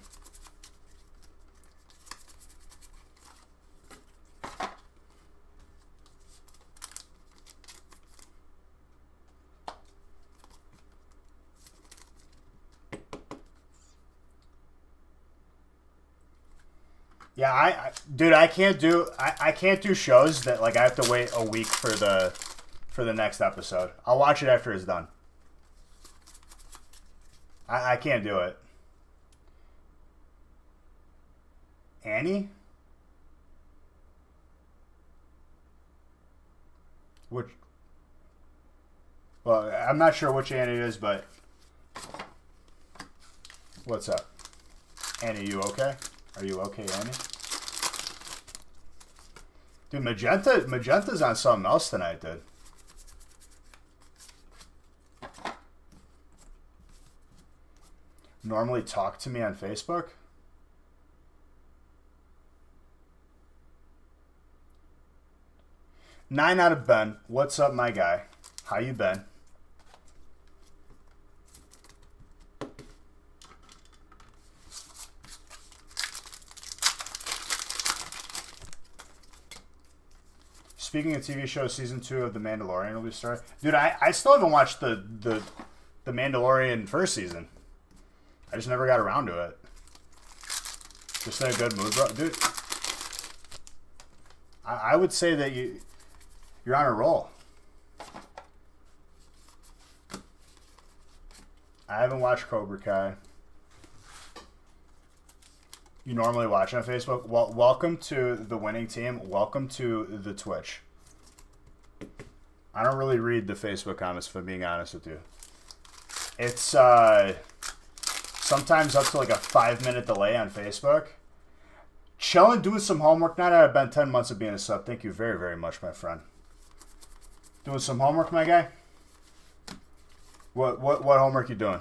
Yeah, dude, I can't do shows that like I have to wait a week for the next episode. I'll watch it after it's done. I can't do it. Annie? Which? Well, I'm not sure which Annie it is, but what's up, Annie? You okay? Are you okay, Annie? Dude, Magenta's on something else tonight, dude. Normally talk to me on Facebook? Nine out of Ben. What's up, my guy? How you been? Speaking of TV shows, season 2 of The Mandalorian will be starting. Dude, I still haven't watched the Mandalorian first season. I just never got around to it. Just in a good mood, bro. Dude, I would say that you're on a roll. I haven't watched Cobra Kai. You normally watch on Facebook? Well, welcome to the winning team. Welcome to the Twitch. I don't really read the Facebook comments, if I'm being honest with you. It's sometimes up to like a 5-minute delay on Facebook. Chilling, doing some homework. Not out of been 10 months of being a sub. Thank you very, very much, my friend. Doing some homework, my guy? What homework you doing?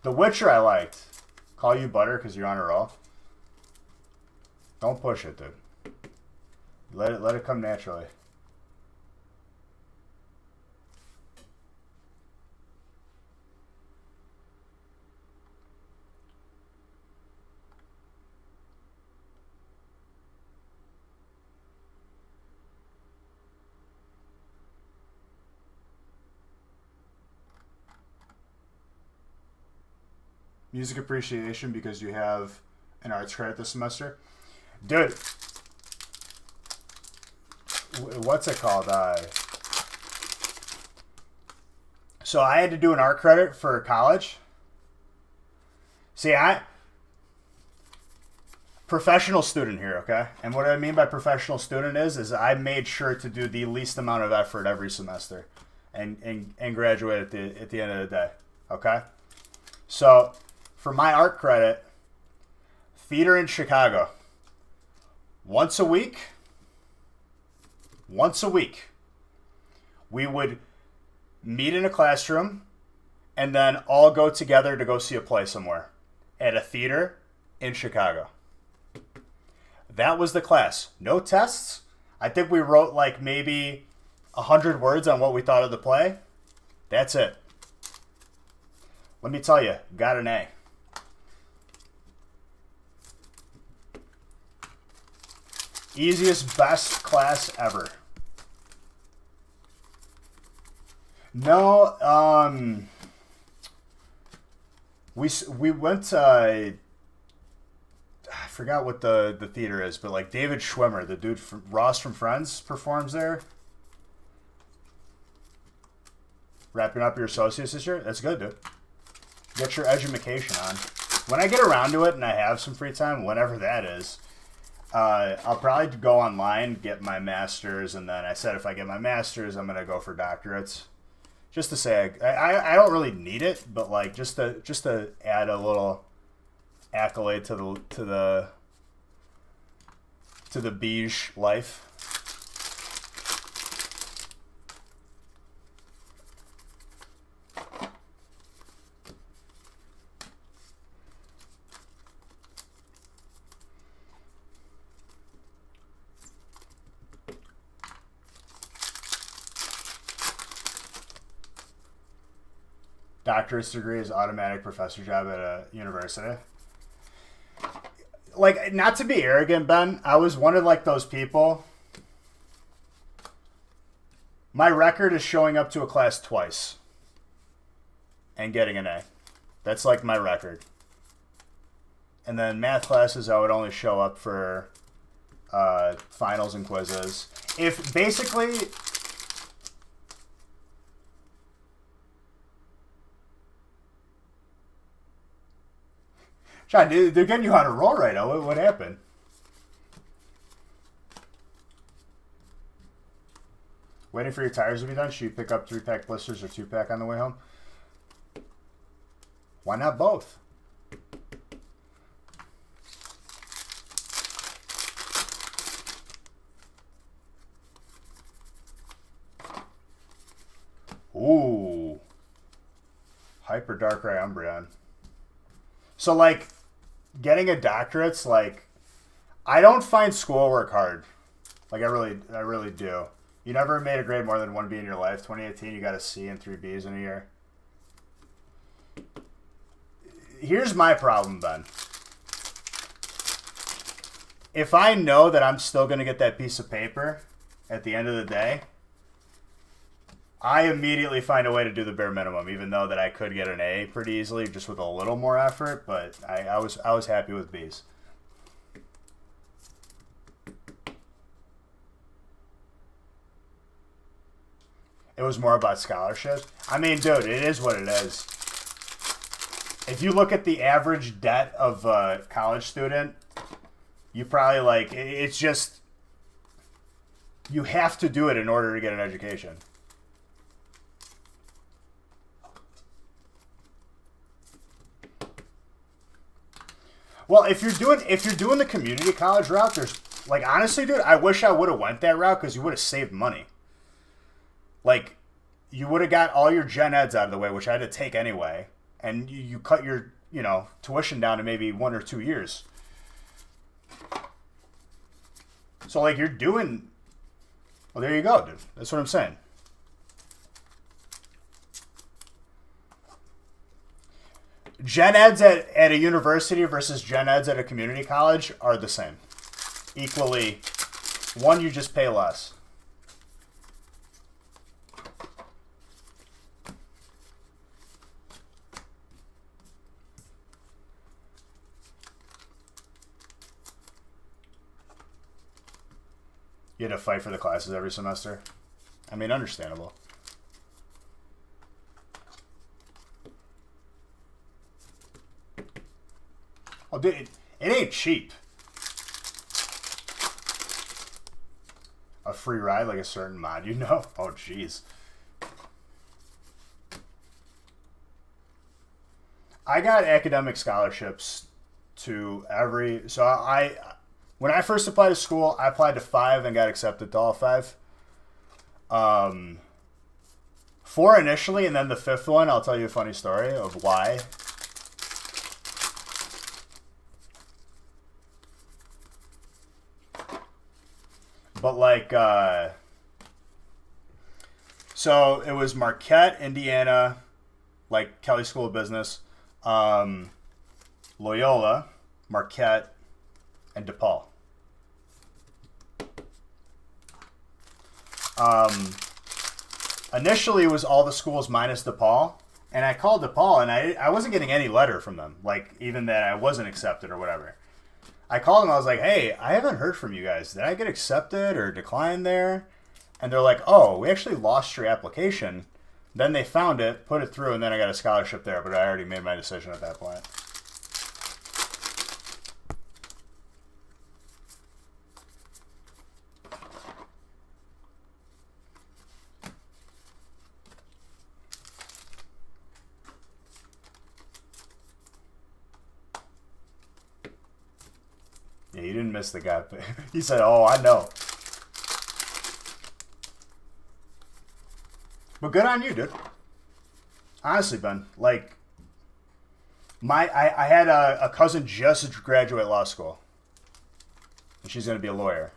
The Witcher I liked. Call you butter because you're on a roll. Don't push it, dude. Let it come naturally. Music appreciation because you have an arts credit this semester. Dude, what's it called? So I had to do an art credit for college. See, professional student here, okay? And what I mean by professional student is I made sure to do the least amount of effort every semester and graduate at the end of the day, okay? So for my art credit, theater in Chicago, once a week, we would meet in a classroom and then all go together to go see a play somewhere at a theater in Chicago. That was the class. No tests. I think we wrote like maybe 100 words on what we thought of the play. That's it. Let me tell you, got an A. Easiest, best class ever. No, we went to, I forgot what the theater is, but like David Schwimmer, the dude from Ross from Friends, performs there. Wrapping up your associates this year? That's good, dude. Get your edumacation on. When I get around to it and I have some free time, whenever that is, I'll probably go online, get my master's, and then I said if I get my master's, I'm gonna go for doctorates. Just to say, I don't really need it, but like just to add a little accolade to to the beige life. Doctorate degree is automatic professor job at a university. Like, not to be arrogant, Ben, I was one of like those people. My record is showing up to a class twice and getting an A. That's like my record. And then math classes, I would only show up for finals and quizzes. If basically... John, they're getting you on a roll right now. What happened? Waiting for your tires to be done? Should you pick up 3-pack blisters or 2-pack on the way home? Why not both? Ooh. Hyper Darkrai Umbreon. So, like, getting a doctorate's like, I don't find schoolwork hard. Like, I really do. You never made a grade more than 1B in your life. 2018, you got a C and 3 Bs in a year. Here's my problem, Ben. If I know that I'm still going to get that piece of paper at the end of the day, I immediately find a way to do the bare minimum, even though that I could get an A pretty easily, just with a little more effort. But I was happy with B's. It was more about scholarships. I mean, dude, it is what it is. If you look at the average debt of a college student, you probably like, it's just, you have to do it in order to get an education. Well, if you're doing the community college route, there's like, honestly, dude, I wish I would have went that route because you would have saved money. Like, you would have got all your gen eds out of the way, which I had to take anyway, and you cut your, tuition down to maybe 1 or 2 years. So, like, you're doing... Well, there you go, dude. That's what I'm saying. Gen eds at a university versus gen eds at a community college are the same. Equally. One, you just pay less. You had to fight for the classes every semester. I mean, understandable. Oh, dude, it ain't cheap. A free ride, like a certain mod, you know? Oh, jeez. I got academic scholarships to every... So when I first applied to school, I applied to 5 and got accepted to all 5. 4 initially, and then the 5th one, I'll tell you a funny story of why. But like, so it was Marquette, Indiana, like Kelly School of Business, Loyola, Marquette, and DePaul. Initially, it was all the schools minus DePaul, and I called DePaul, and I wasn't getting any letter from them, like even that I wasn't accepted or whatever. I called them, I was like, hey, I haven't heard from you guys. Did I get accepted or declined there? And they're like, oh, we actually lost your application. Then they found it, put it through, and then I got a scholarship there, but I already made my decision at that point. Yeah, you didn't miss the guy. He said, "Oh, I know." But good on you, dude. Honestly, Ben, like, I had a cousin just graduate law school, and she's gonna be a lawyer.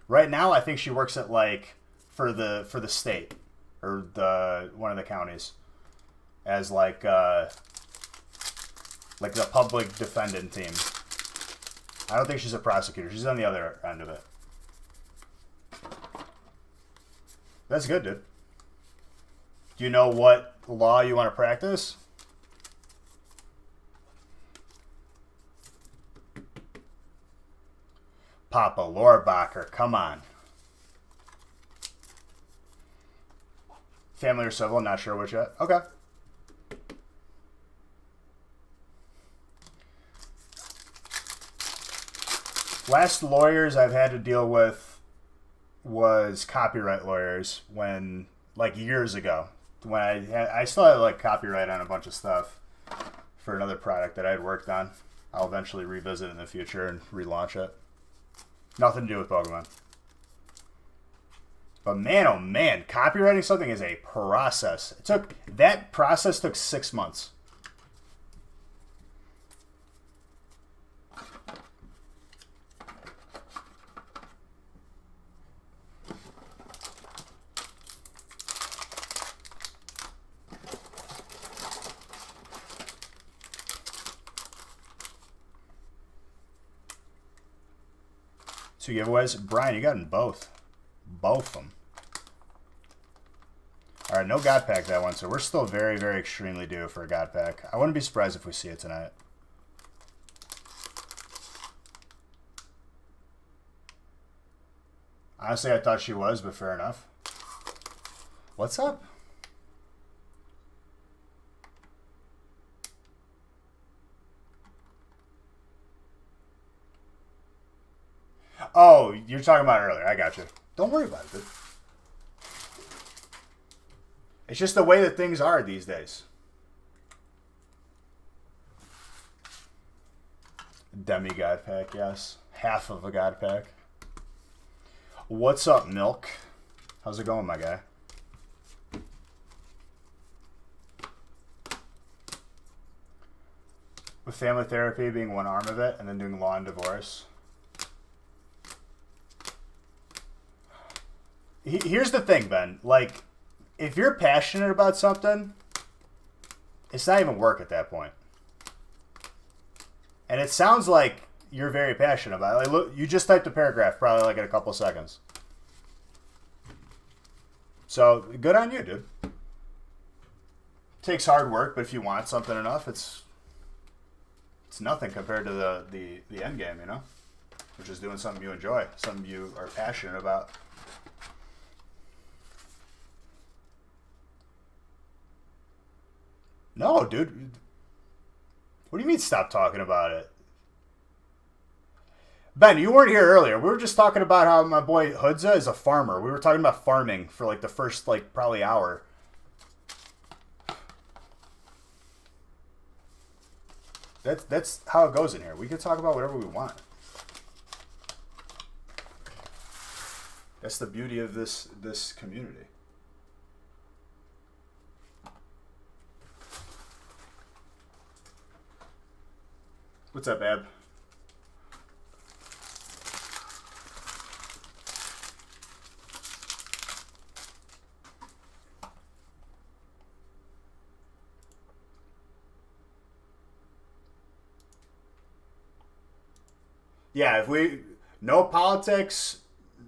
Right now, I think she works at like for the state or the one of the counties as like the public defendant team. I don't think she's a prosecutor. She's on the other end of it. That's good, dude. Do you know what law you want to practice? Papa Lorbacher, come on. Family or civil, not sure which yet. Okay. Last lawyers I've had to deal with was copyright lawyers when, like, years ago. When I still had, like, copyright on a bunch of stuff for another product that I had worked on. I'll eventually revisit in the future and relaunch it. Nothing to do with Pokemon. But man, oh man, copywriting something is a process. That process took 6 months. Two giveaways. Brian, you got in both. Both of them. Alright, no God Pack that one, so we're still very, very extremely due for a God Pack. I wouldn't be surprised if we see it tonight. Honestly, I thought she was, but fair enough. What's up? Oh, you're talking about earlier. I got you. Don't worry about it, dude. It's just the way that things are these days. Demi-God Pack, yes. Half of a God Pack. What's up, Milk? How's it going, my guy? With family therapy being one arm of it, and then doing law and divorce. Here's the thing, Ben. Like, if you're passionate about something, it's not even work at that point. And it sounds like you're very passionate about it. Like, look, you just typed a paragraph probably like in a couple seconds. So, good on you, dude. Takes hard work, but if you want something enough, it's nothing compared to the end game, you know? Which is doing something you enjoy, something you are passionate about. No, dude. What do you mean stop talking about it? Ben, you weren't here earlier. We were just talking about how my boy Hoodza is a farmer. We were talking about farming for like the first, like, probably hour. That's how it goes in here. We can talk about whatever we want. That's the beauty of this community. What's up, Ab? Yeah, if we no politics,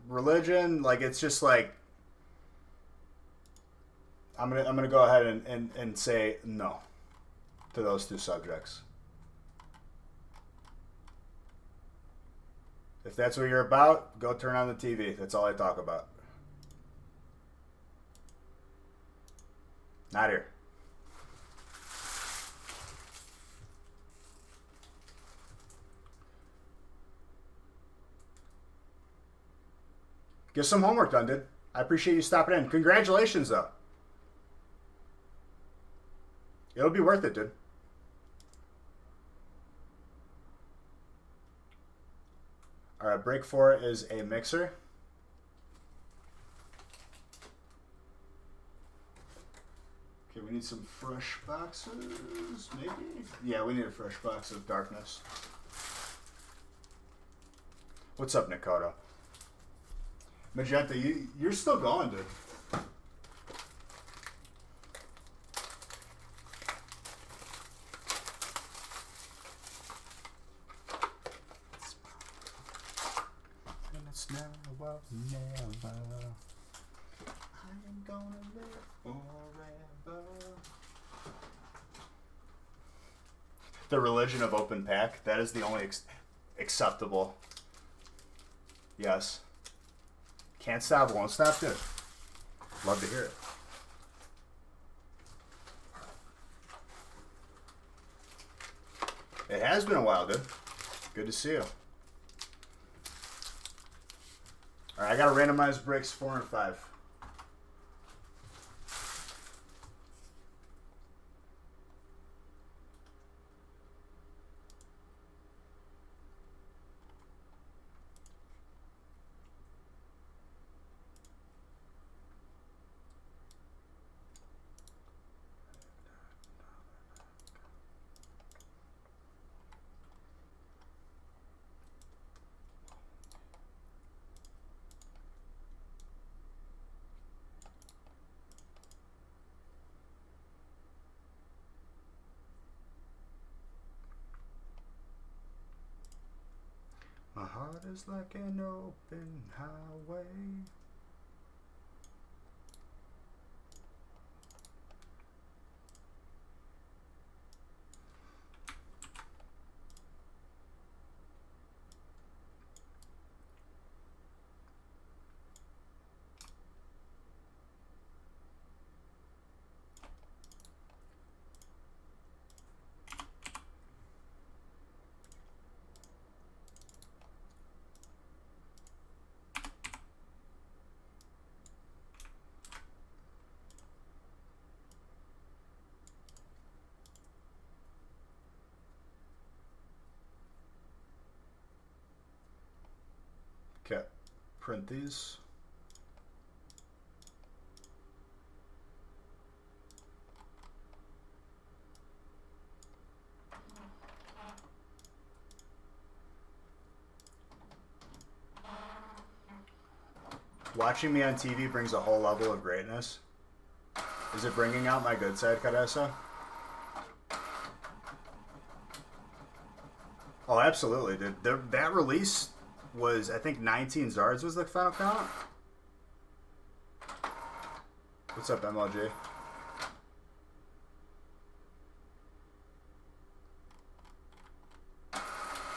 religion, like it's just like I'm gonna go ahead and say no to those two subjects. If that's what you're about, go turn on the TV. That's all I talk about. Not here. Get some homework done, dude. I appreciate you stopping in. Congratulations, though. It'll be worth it, dude. All right, break 4 is a mixer. Okay, we need some fresh boxes, maybe? Yeah, we need a fresh box of darkness. What's up, Nikoto? Magenta, you're still going, dude. And it's now or never. I am gonna live forever. The religion of open pack. That is the only acceptable. Yes. Can't stop, won't stop, good. Love to hear it. It has been a while, dude. Good to see you. Alright, I gotta randomize breaks 4 and 5. My heart is like an open highway. Okay, print these. Watching me on TV brings a whole level of greatness. Is it bringing out my good side, Caressa? Oh, absolutely, dude. That release was, I think, 19 Zards was the final count. What's up, MLG?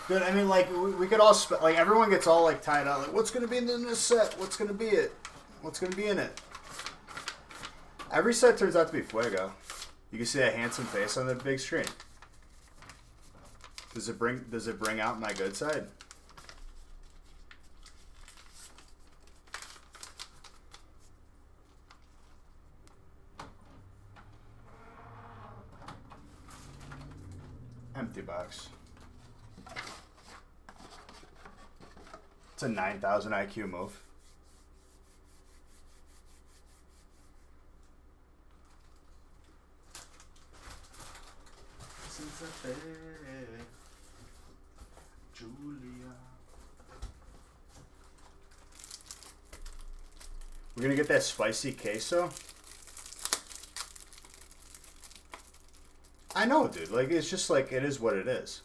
Dude, I mean, like, we could all, like, everyone gets all, like, tied up. Like, what's going to be in this set? What's going to be it? What's going to be in it? Every set turns out to be Fuego. You can see that handsome face on the big screen. Does it bring out my good side? Empty box. It's a 9,000 IQ move. Julia. We're gonna get that spicy queso. I know, dude. Like, it's just like, it is what it is.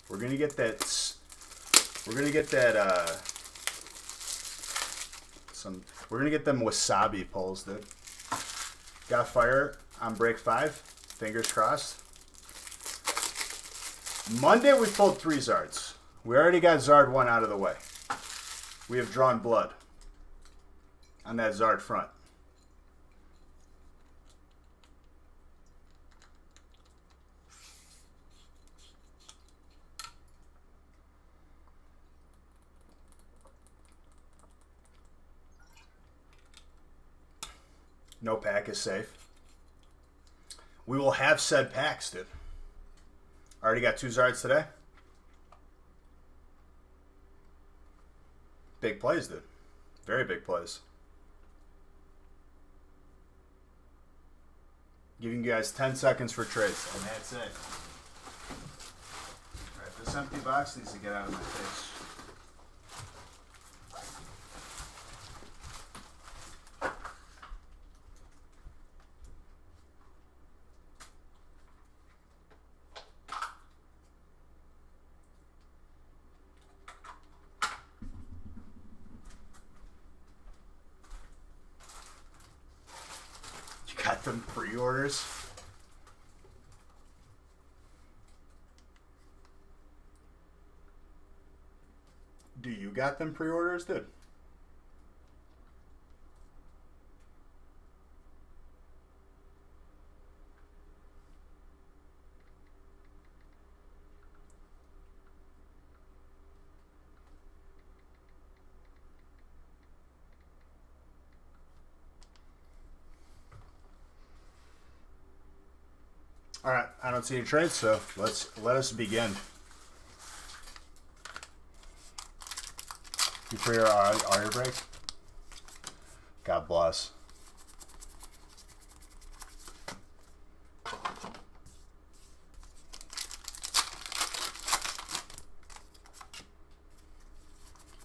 We're gonna get that. We're gonna get that. We're gonna get them wasabi pulls, dude. Got fire on break 5. Fingers crossed. Monday we pulled 3 Zards. We already got Zard 1 out of the way. We have drawn blood on that Zard front. No pack is safe. We will have said packs, dude. Already got 2 Zards today. Big plays, dude. Very big plays. Giving you guys 10 seconds for trades, and that's it. Alright, this empty box needs to get out of my face. Got them pre-orders. Do you got them pre-orders, dude? All right, I don't see any trades, so let us begin. You free all your breaks? God bless.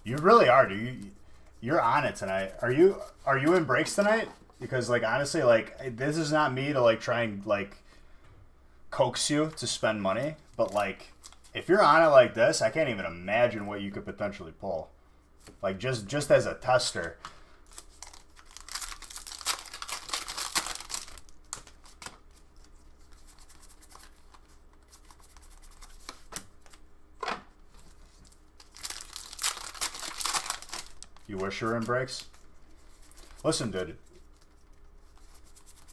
You really are, dude. You're on it tonight. Are you in breaks tonight? Because like honestly, like this is not me to like try and like coax you to spend money, but like if you're on it like this, I can't even imagine what you could potentially pull. Like just as a tester. You wish you were in breaks? Listen, dude.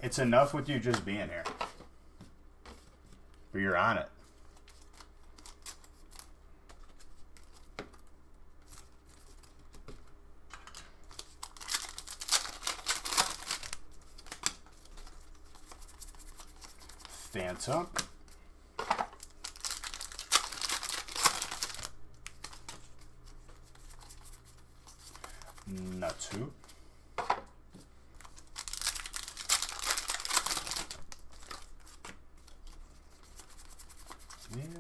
It's enough with you just being here. But you're on it. Phantom. Natsu.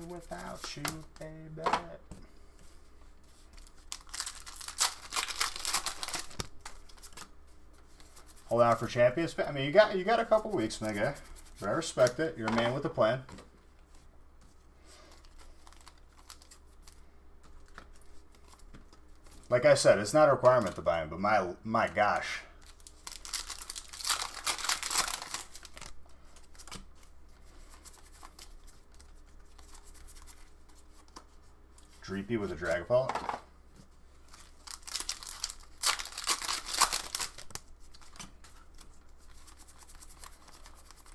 Without you, baby. Hold out for champions. I mean, you got a couple weeks, my guy. But I respect it. You're a man with a plan. Like I said, it's not a requirement to buy him, but my gosh. Dreepy with a Dragapult.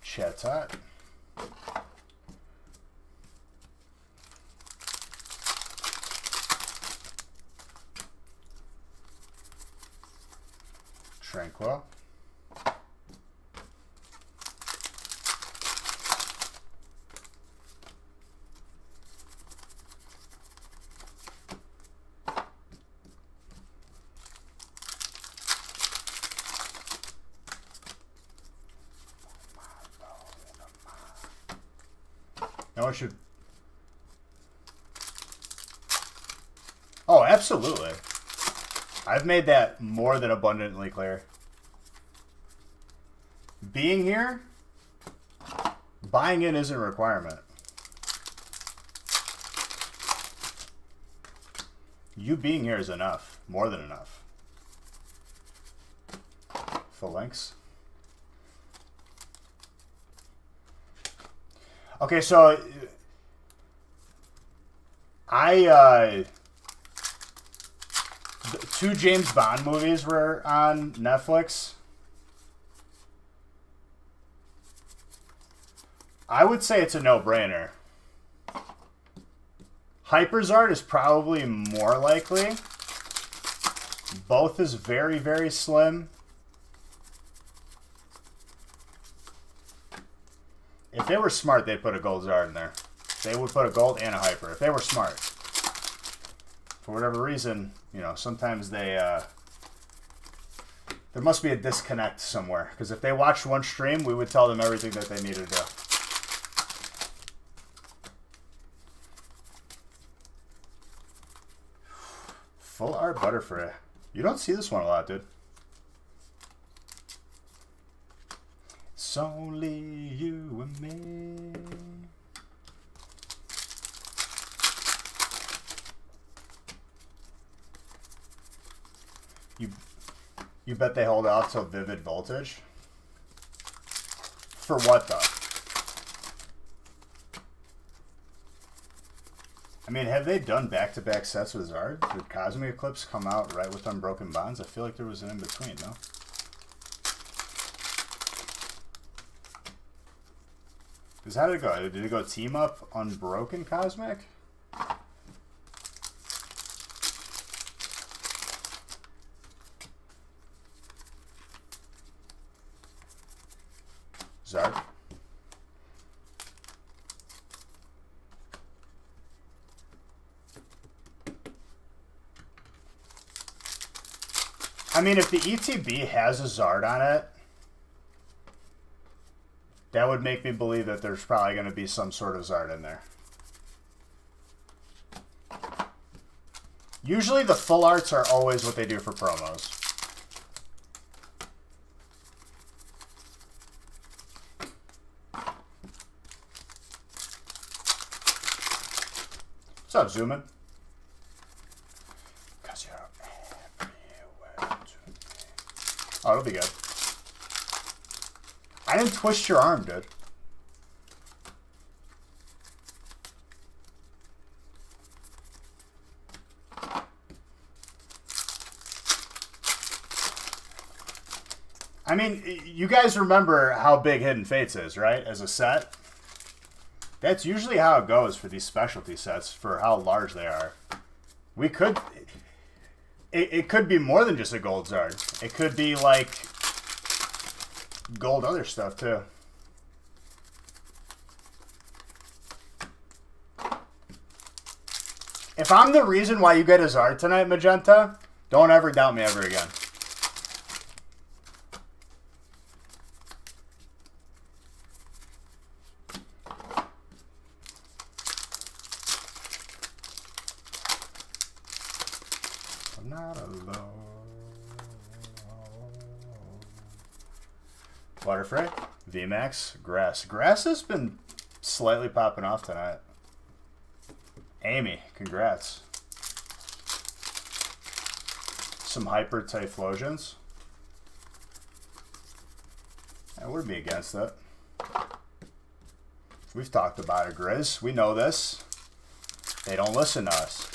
Chatot. Tranquil. Now I should... Oh, absolutely. I've made that more than abundantly clear. Being here, buying in isn't a requirement. You being here is enough. More than enough. Full links. Okay, so two James Bond movies were on Netflix. I would say it's a no-brainer. Hyperzard is probably more likely. Both is very, very slim. If they were smart, they'd put a gold Zard in there. They would put a gold and a hyper if they were smart. For whatever reason, you know, sometimes they there must be a disconnect somewhere. Because if they watched one stream, we would tell them everything that they needed to do. Full art Butterfree. You don't see this one a lot, dude. It's only you and me. You bet they hold out till Vivid Voltage? For what, though? I mean, have they done back-to-back sets with Zard? Did Cosmic Eclipse come out right with Unbroken Bonds? I feel like there was an in-between, no? Because how did it go? Did it go Team Up, Unbroken Cosmic? Zard? I mean, if the ETB has a Zard on it, that would make me believe that there's probably going to be some sort of Zard in there. Usually the full arts are always what they do for promos. What's up, Zoomin? Cause you're everywhere to me. Oh, it'll be good. I didn't twist your arm, dude. I mean, you guys remember how big Hidden Fates is, right? As a set. That's usually how it goes for these specialty sets, for how large they are. We could... It could be more than just a gold Zard. It could be, like, gold other stuff, too. If I'm the reason why you get a Zard tonight, Magenta, don't ever doubt me ever again. Not alone. Butterfree, VMAX, Grass. Grass has been slightly popping off tonight. Amy, congrats. Some Hyper Typhlosions. I would be against it. We've talked about it, Grizz. We know this. They don't listen to us.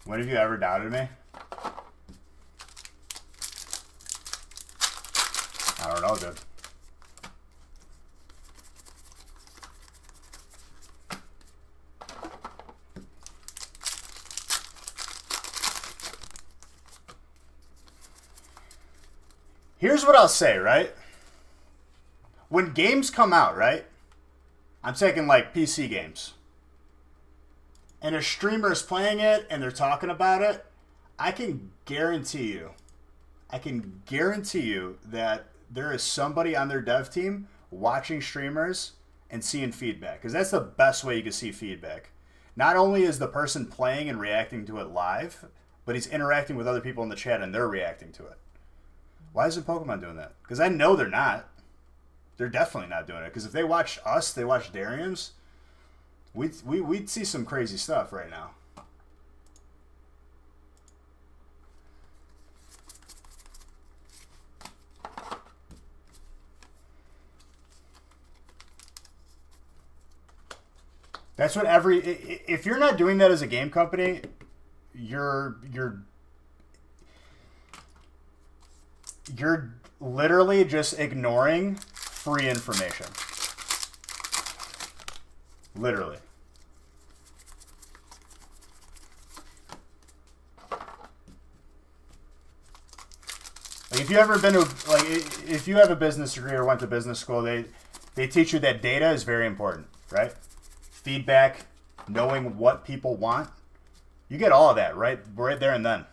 When have you ever doubted me? I don't know, dude. Here's what I'll say, right? When games come out, right? I'm taking like PC games. And a streamer is playing it and they're talking about it, I can guarantee you that there is somebody on their dev team watching streamers and seeing feedback. Because that's the best way you can see feedback. Not only is the person playing and reacting to it live, but he's interacting with other people in the chat and they're reacting to it. Why isn't Pokemon doing that? Because I know they're not. They're definitely not doing it. Because if they watch us, they watch Darium's, we'd see some crazy stuff right now. That's what if you're not doing that as a game company, you're literally just ignoring free information. Literally. Like if you ever been to if you have a business degree or went to business school, they teach you that data is very important, right? Feedback, knowing what people want. You get all of that right there and then.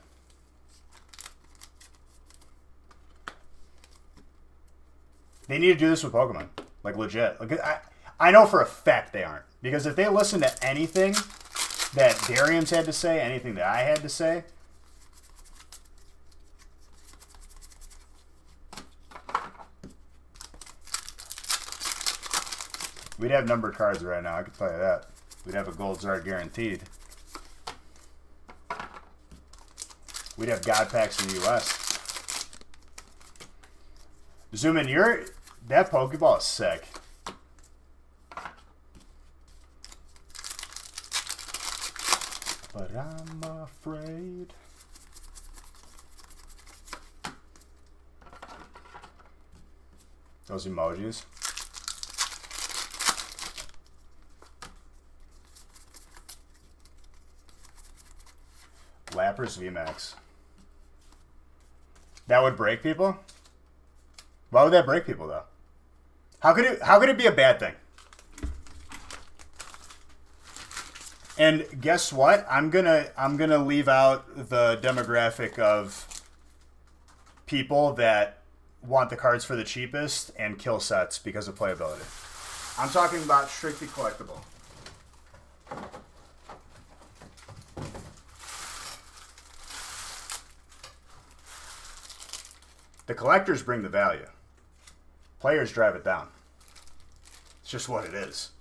They need to do this with Pokemon, like legit. Like I know for a fact they aren't, because if they listen to anything that Darium's had to say, anything that I had to say, we'd have numbered cards right now, I can tell you that. We'd have a Gold Zard guaranteed. We'd have God Packs in the US. Zoom in, that Pokeball is sick. But I'm afraid. Those emojis. Lapras VMAX. That would break people? Why would that break people though? How could it be a bad thing? And guess what? I'm gonna leave out the demographic of people that want the cards for the cheapest and kill sets because of playability. I'm talking about strictly collectible. The collectors bring the value. Players drive it down. It's just what it is.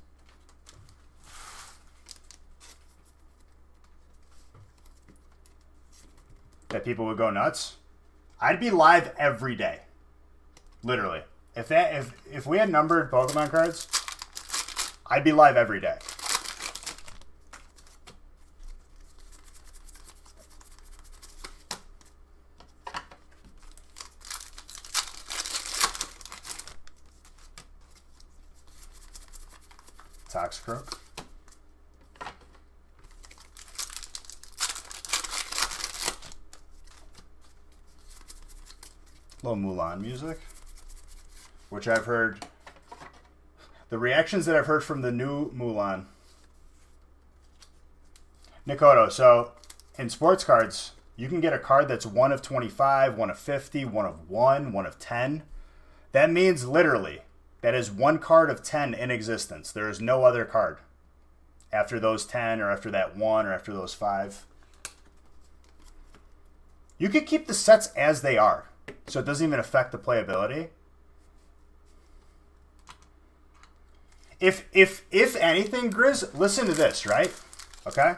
That people would go nuts. I'd be live every day. Literally. If we had numbered Pokemon cards, I'd be live every day. Toxicroak. Little Mulan music, which I've heard. The reactions that I've heard from the new Mulan. Nikoto, so in sports cards, you can get a card that's 1 of 25, 1 of 50, 1 of 1, 1 of 10. That means literally that is one card of 10 in existence. There is no other card after those 10 or after that 1 or after those 5. You could keep the sets as they are, so it doesn't even affect the playability. If anything, Grizz, listen to this, right? Okay?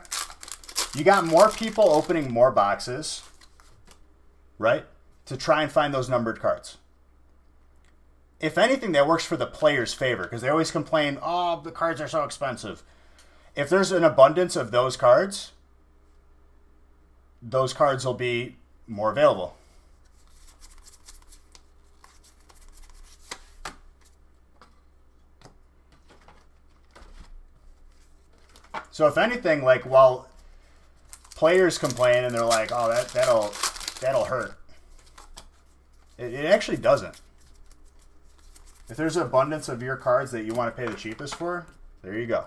You got more people opening more boxes, right? To try and find those numbered cards. If anything, that works for the player's favor, because they always complain, oh, the cards are so expensive. If there's an abundance of those cards will be more available. So if anything, like while players complain and they're like, oh, that'll hurt, it actually doesn't. If there's an abundance of your cards that you want to pay the cheapest for, there you go.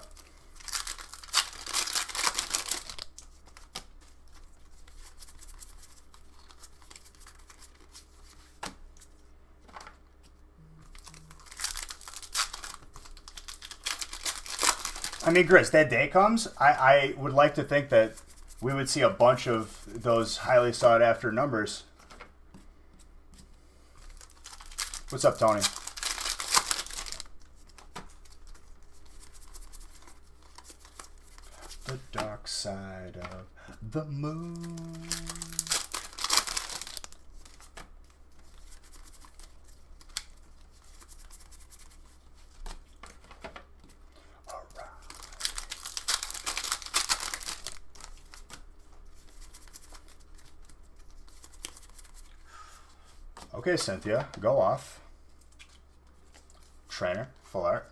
I mean, Grizz, that day comes, I would like to think that we would see a bunch of those highly sought after numbers. What's up, Tony? The dark side of the moon. All right. Okay, Cynthia, go off. Trainer, full art.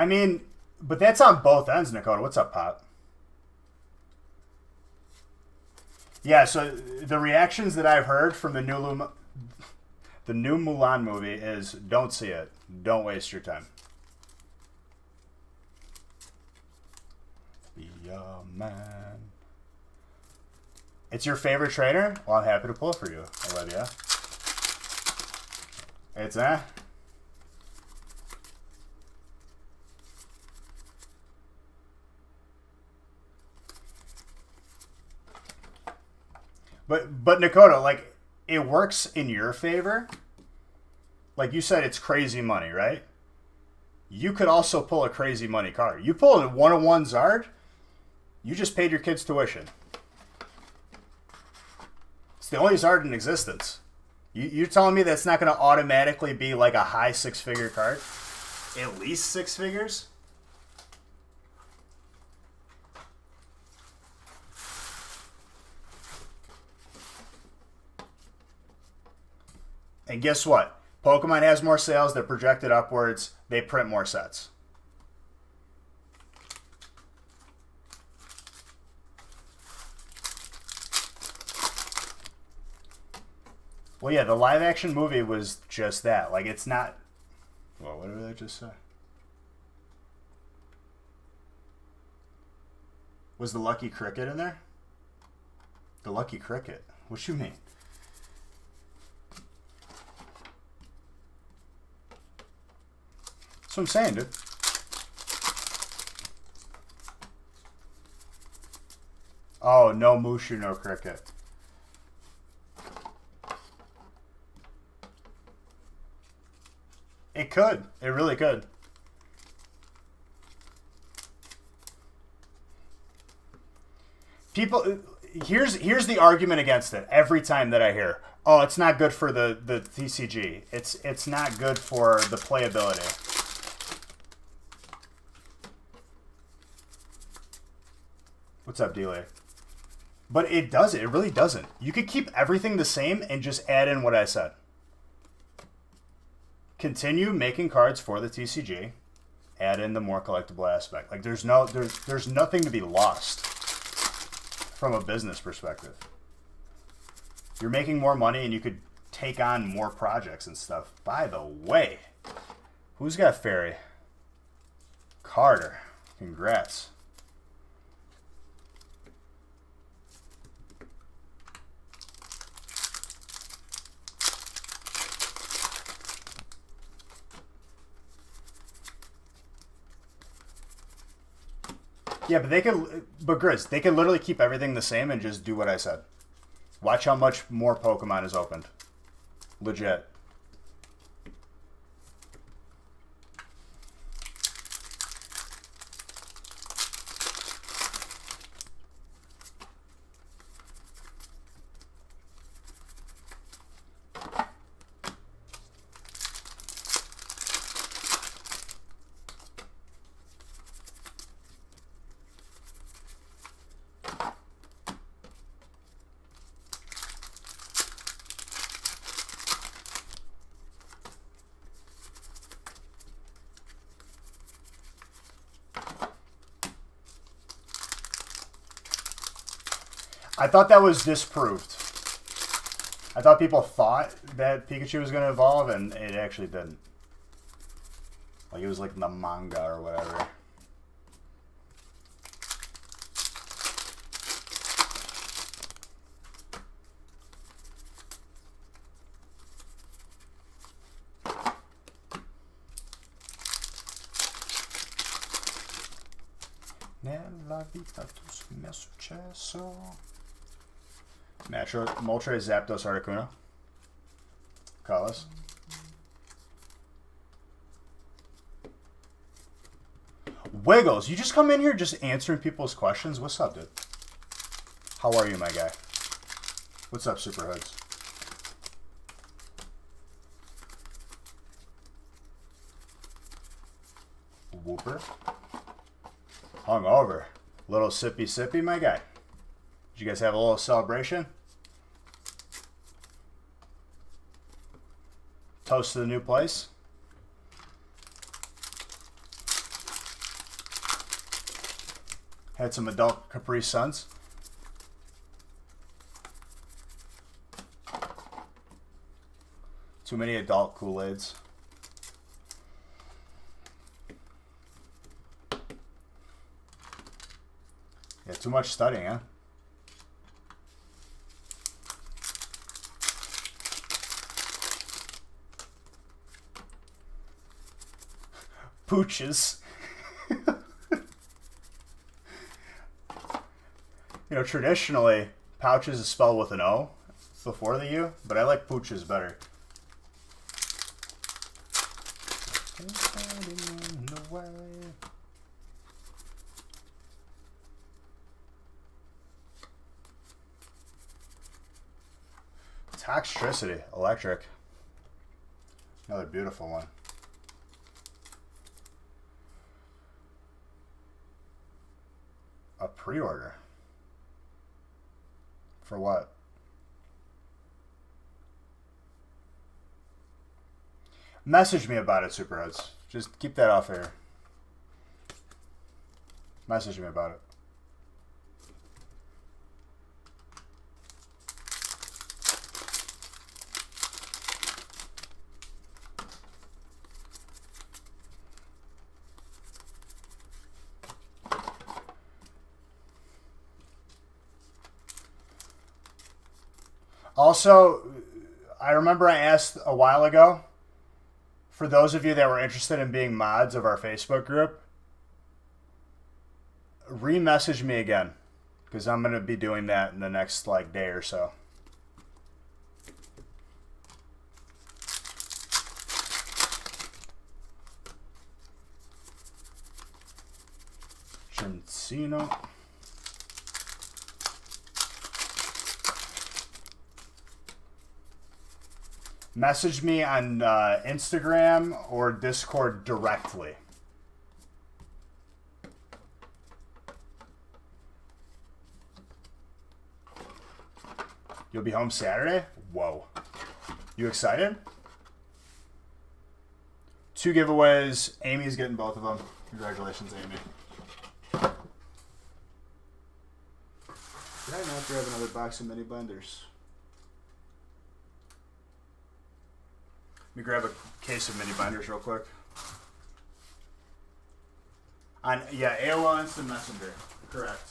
I mean, but that's on both ends, Dakota. What's up, Pop? Yeah, so the reactions that I've heard from the new Mulan movie is don't see it. Don't waste your time. Be a man. It's your favorite trainer? Well, I'm happy to pull it for you, Olivia. It's But Nakota, like, it works in your favor. Like you said, it's crazy money, right? You could also pull a crazy money card. You pull a 101 Zard, you just paid your kid's tuition. It's the only Zard in existence. You're telling me that's not going to automatically be like a high six-figure card? At least six figures? And guess what? Pokemon has more sales. They're projected upwards. They print more sets. Well, yeah, the live-action movie was just that. Like, it's not... Well, what did I just say? Was the Lucky Cricket in there? The Lucky Cricket? What you mean? That's what I'm saying, dude. Oh, no Mushu, no Cricket. It could. It really could. People, here's the argument against it every time that I hear, oh, it's not good for the TCG. It's not good for the playability. What's up, Delay? But it doesn't. It really doesn't. You could keep everything the same and just add in what I said. Continue making cards for the TCG. Add in the more collectible aspect. Like there's nothing to be lost from a business perspective. You're making more money and you could take on more projects and stuff. By the way, who's got Fairy? Carter. Congrats. Yeah, but Grizz, they could literally keep everything the same and just do what I said. Watch how much more Pokemon is opened. Legit. I thought that was disproved. I thought people thought that Pikachu was going to evolve, and it actually didn't. Like, it was like in the manga or whatever. Nella vita tu mi è successo. Natural, Moltres, Zapdos, Articuno. Collis. Wiggles, you just come in here just answering people's questions? What's up, dude? How are you, my guy? What's up, Super Hoods? Whooper. Hungover. Little sippy sippy, my guy. Did you guys have a little celebration? Toast to the new place. Had some adult Capri Suns. Too many adult Kool-Aids. Yeah, too much studying, huh? Pooches. You know, traditionally, pouches is spelled with an O before the U, but I like pooches better. Toxtricity, electric. Another beautiful one. A pre-order. For what? Message me about it, Superheads. Just keep that off air. Message me about it. Also, I remember I asked a while ago, for those of you that were interested in being mods of our Facebook group, re-message me again, because I'm going to be doing that in the next day or so. Chincino. Message me on Instagram or Discord directly. You'll be home Saturday? Whoa. You excited? 2 giveaways. Amy's getting both of them. Congratulations, Amy. Did I not grab another box of mini blenders? Let me grab a case of mini binders real quick. Yeah, AOL Instant Messenger. Correct.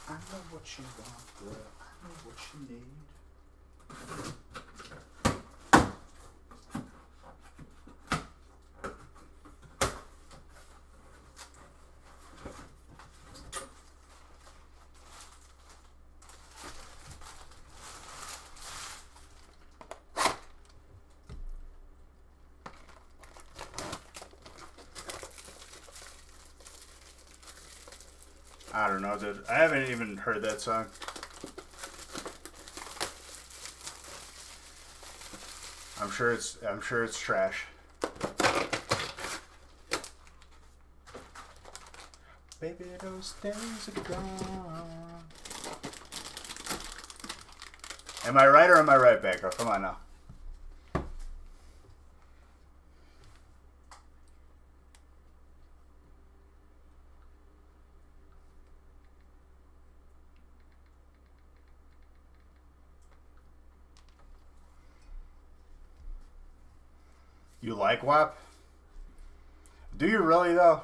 I know what you want, girl. I know what you need. I don't know, dude. I haven't even heard that song. I'm sure it's trash. Baby, those days are gone. Am I right or am I right, Baker? Come on now. You like WAP? Do you really, though?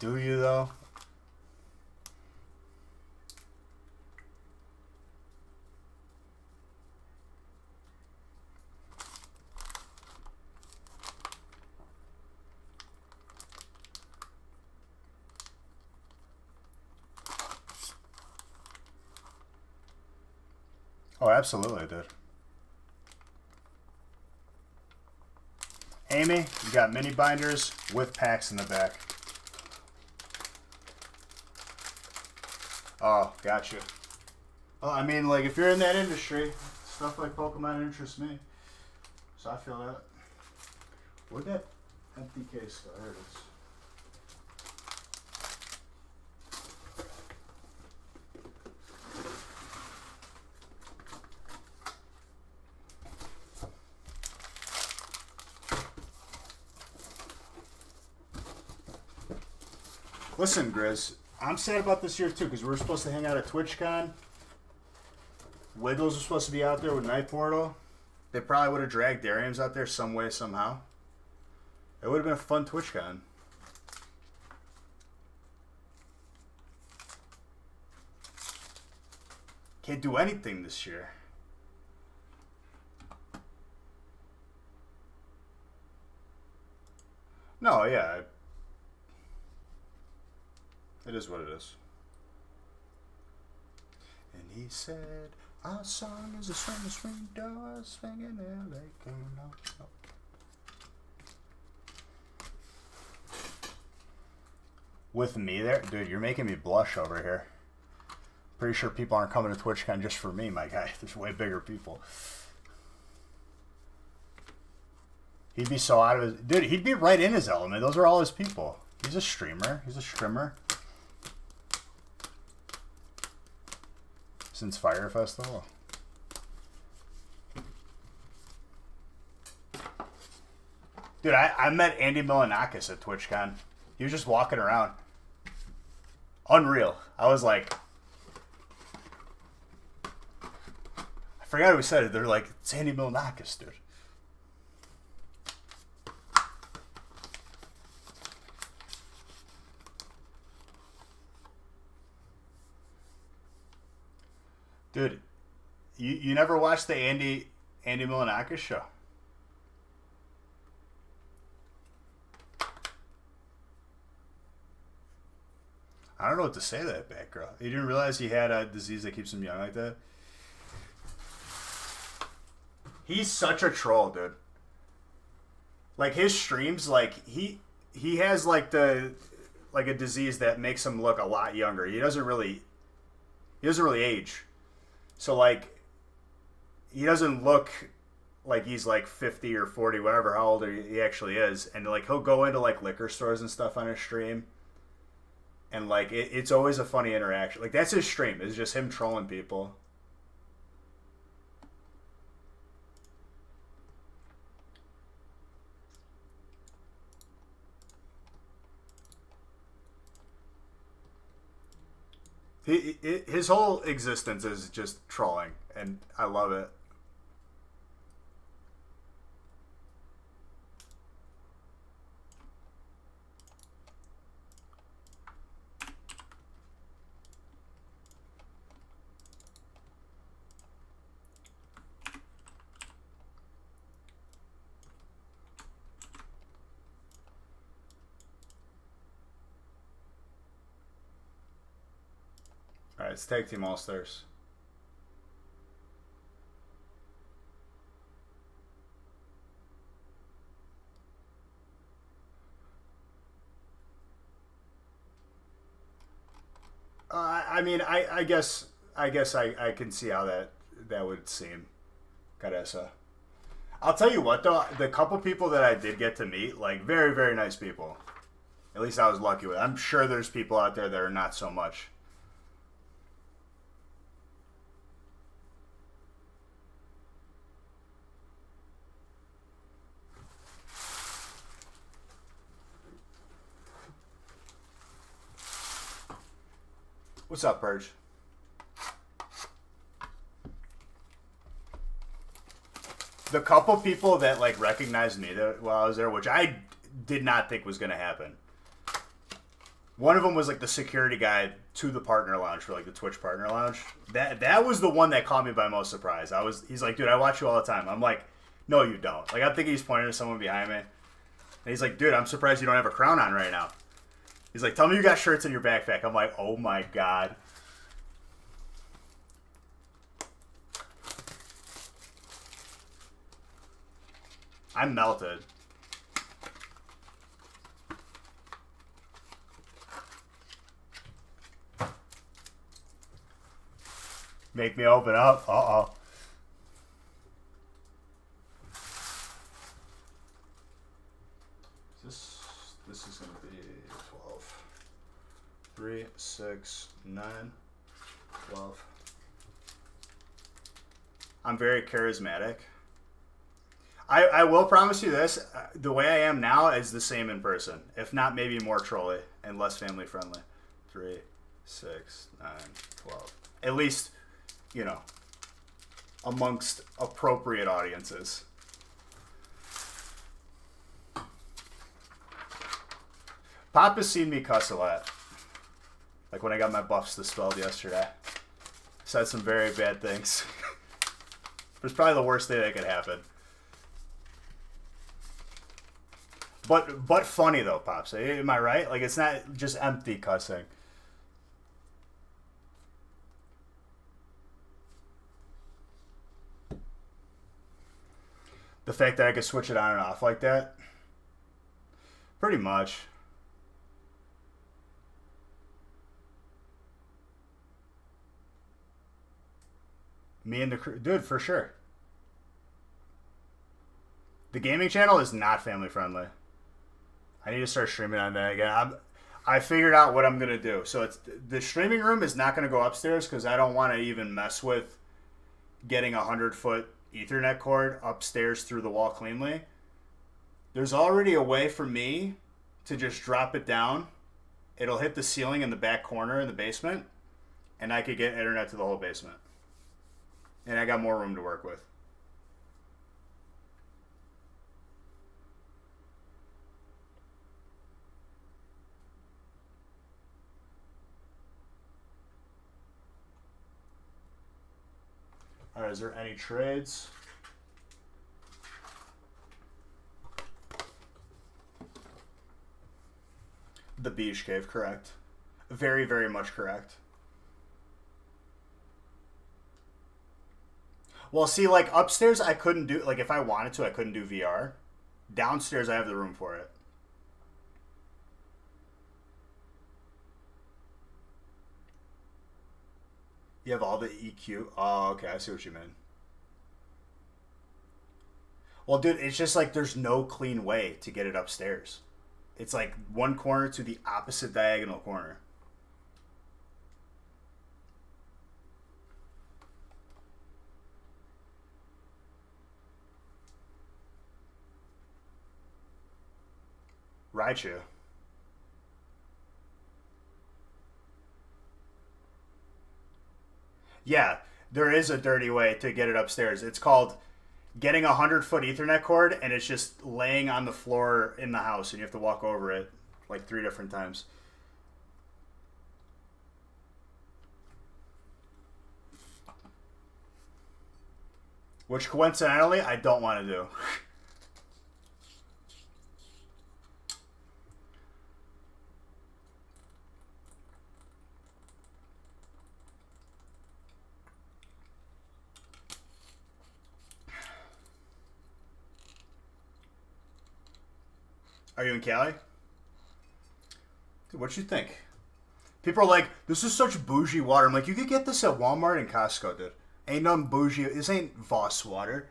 Do you, though? Oh, absolutely, dude. Amy, you got mini binders with packs in the back. Oh, gotcha. Well, I mean, like, if you're in that industry, stuff like Pokemon interests me. So I feel that. Where'd that empty case go? There it is. Listen, Grizz, I'm sad about this year too because we were supposed to hang out at TwitchCon. Wiggles was supposed to be out there with Night Portal. They probably would have dragged Darium's out there some way, somehow. It would have been a fun TwitchCon. Can't do anything this year. No, yeah. It is what it is. And he said, our song is a swing door, swinging LA. No. With me there? Dude, you're making me blush over here. Pretty sure people aren't coming to TwitchCon just for me, my guy. There's way bigger people. He'd be so out of his... Dude, he'd be right in his element. Those are all his people. He's a streamer. He's a strimmer. Since Fire Festival. Dude, I met Andy Milanakis at TwitchCon. He was just walking around. Unreal. I was like... I forgot who said it. They're like, it's Andy Milanakis, dude. Dude, you never watched the Andy Milanakis show? I don't know what to say to that back girl. You didn't realize he had a disease that keeps him young like that? He's such a troll, dude. Like his streams, like he has like a disease that makes him look a lot younger. He doesn't really age. So, like, he doesn't look like he's, like, 50 or 40, whatever, how old he actually is. And, like, he'll go into, like, liquor stores and stuff on his stream. And, like, it's always a funny interaction. Like, that's his stream. It's just him trolling people. His whole existence is just trolling, and I love it. Alright, it's Tag Team All-Stars. I mean, I guess I can see how that would seem. Caressa. I'll tell you what, though, the couple people that I did get to meet, like, very, very nice people. At least I was lucky with. I'm sure there's people out there that are not so much. What's up, Purge? The couple people that like recognized me while I was there, which I did not think was going to happen. One of them was like the security guy to the partner lounge for like the Twitch partner lounge. That was the one that caught me by most surprise. He's like, dude, I watch you all the time. I'm like, no, you don't. Like, I'm thinking he's pointing to someone behind me. And he's like, dude, I'm surprised you don't have a crown on right now. He's like, tell me you got shirts in your backpack. I'm like, oh my God. I'm melted. Make me open up. Uh-oh. This is going to be 12. 3, 6, 9, 12. I'm very charismatic. I will promise you this. The way I am now is the same in person. If not, maybe more trolly and less family friendly. 3, 6, 9, 12. At least, you know, amongst appropriate audiences. Pop has seen me cuss a lot. Like when I got my buffs dispelled yesterday. Said some very bad things. It was probably the worst thing that could happen. But funny though, Pops. Am I right? Like, it's not just empty cussing. The fact that I could switch it on and off like that? Pretty much. Me and the crew. Dude, for sure. The gaming channel is not family friendly. I need to start streaming on that again. I figured out what I'm going to do. So it's the streaming room is not going to go upstairs because I don't want to even mess with getting a 100-foot Ethernet cord upstairs through the wall cleanly. There's already a way for me to just drop it down. It'll hit the ceiling in the back corner in the basement, and I could get internet to the whole basement. And I got more room to work with. All right, is there any trades? The Beige Cave, correct. Very, very much correct. Well, see, like, upstairs I couldn't do, like, if I wanted to, I couldn't do VR. Downstairs I have the room for it. You have all the EQ? Oh, okay, I see what you mean. Well, dude, it's just like there's no clean way to get it upstairs. It's like one corner to the opposite diagonal corner. Raichu. Yeah, there is a dirty way to get it upstairs. It's called getting a 100-foot Ethernet cord, and it's just laying on the floor in the house, and you have to walk over it like 3 different times. Which, coincidentally, I don't want to do. Are you in Cali? Dude, what you think? People are like, this is such bougie water. I'm like, you could get this at Walmart and Costco, dude. Ain't none bougie. This ain't Voss water.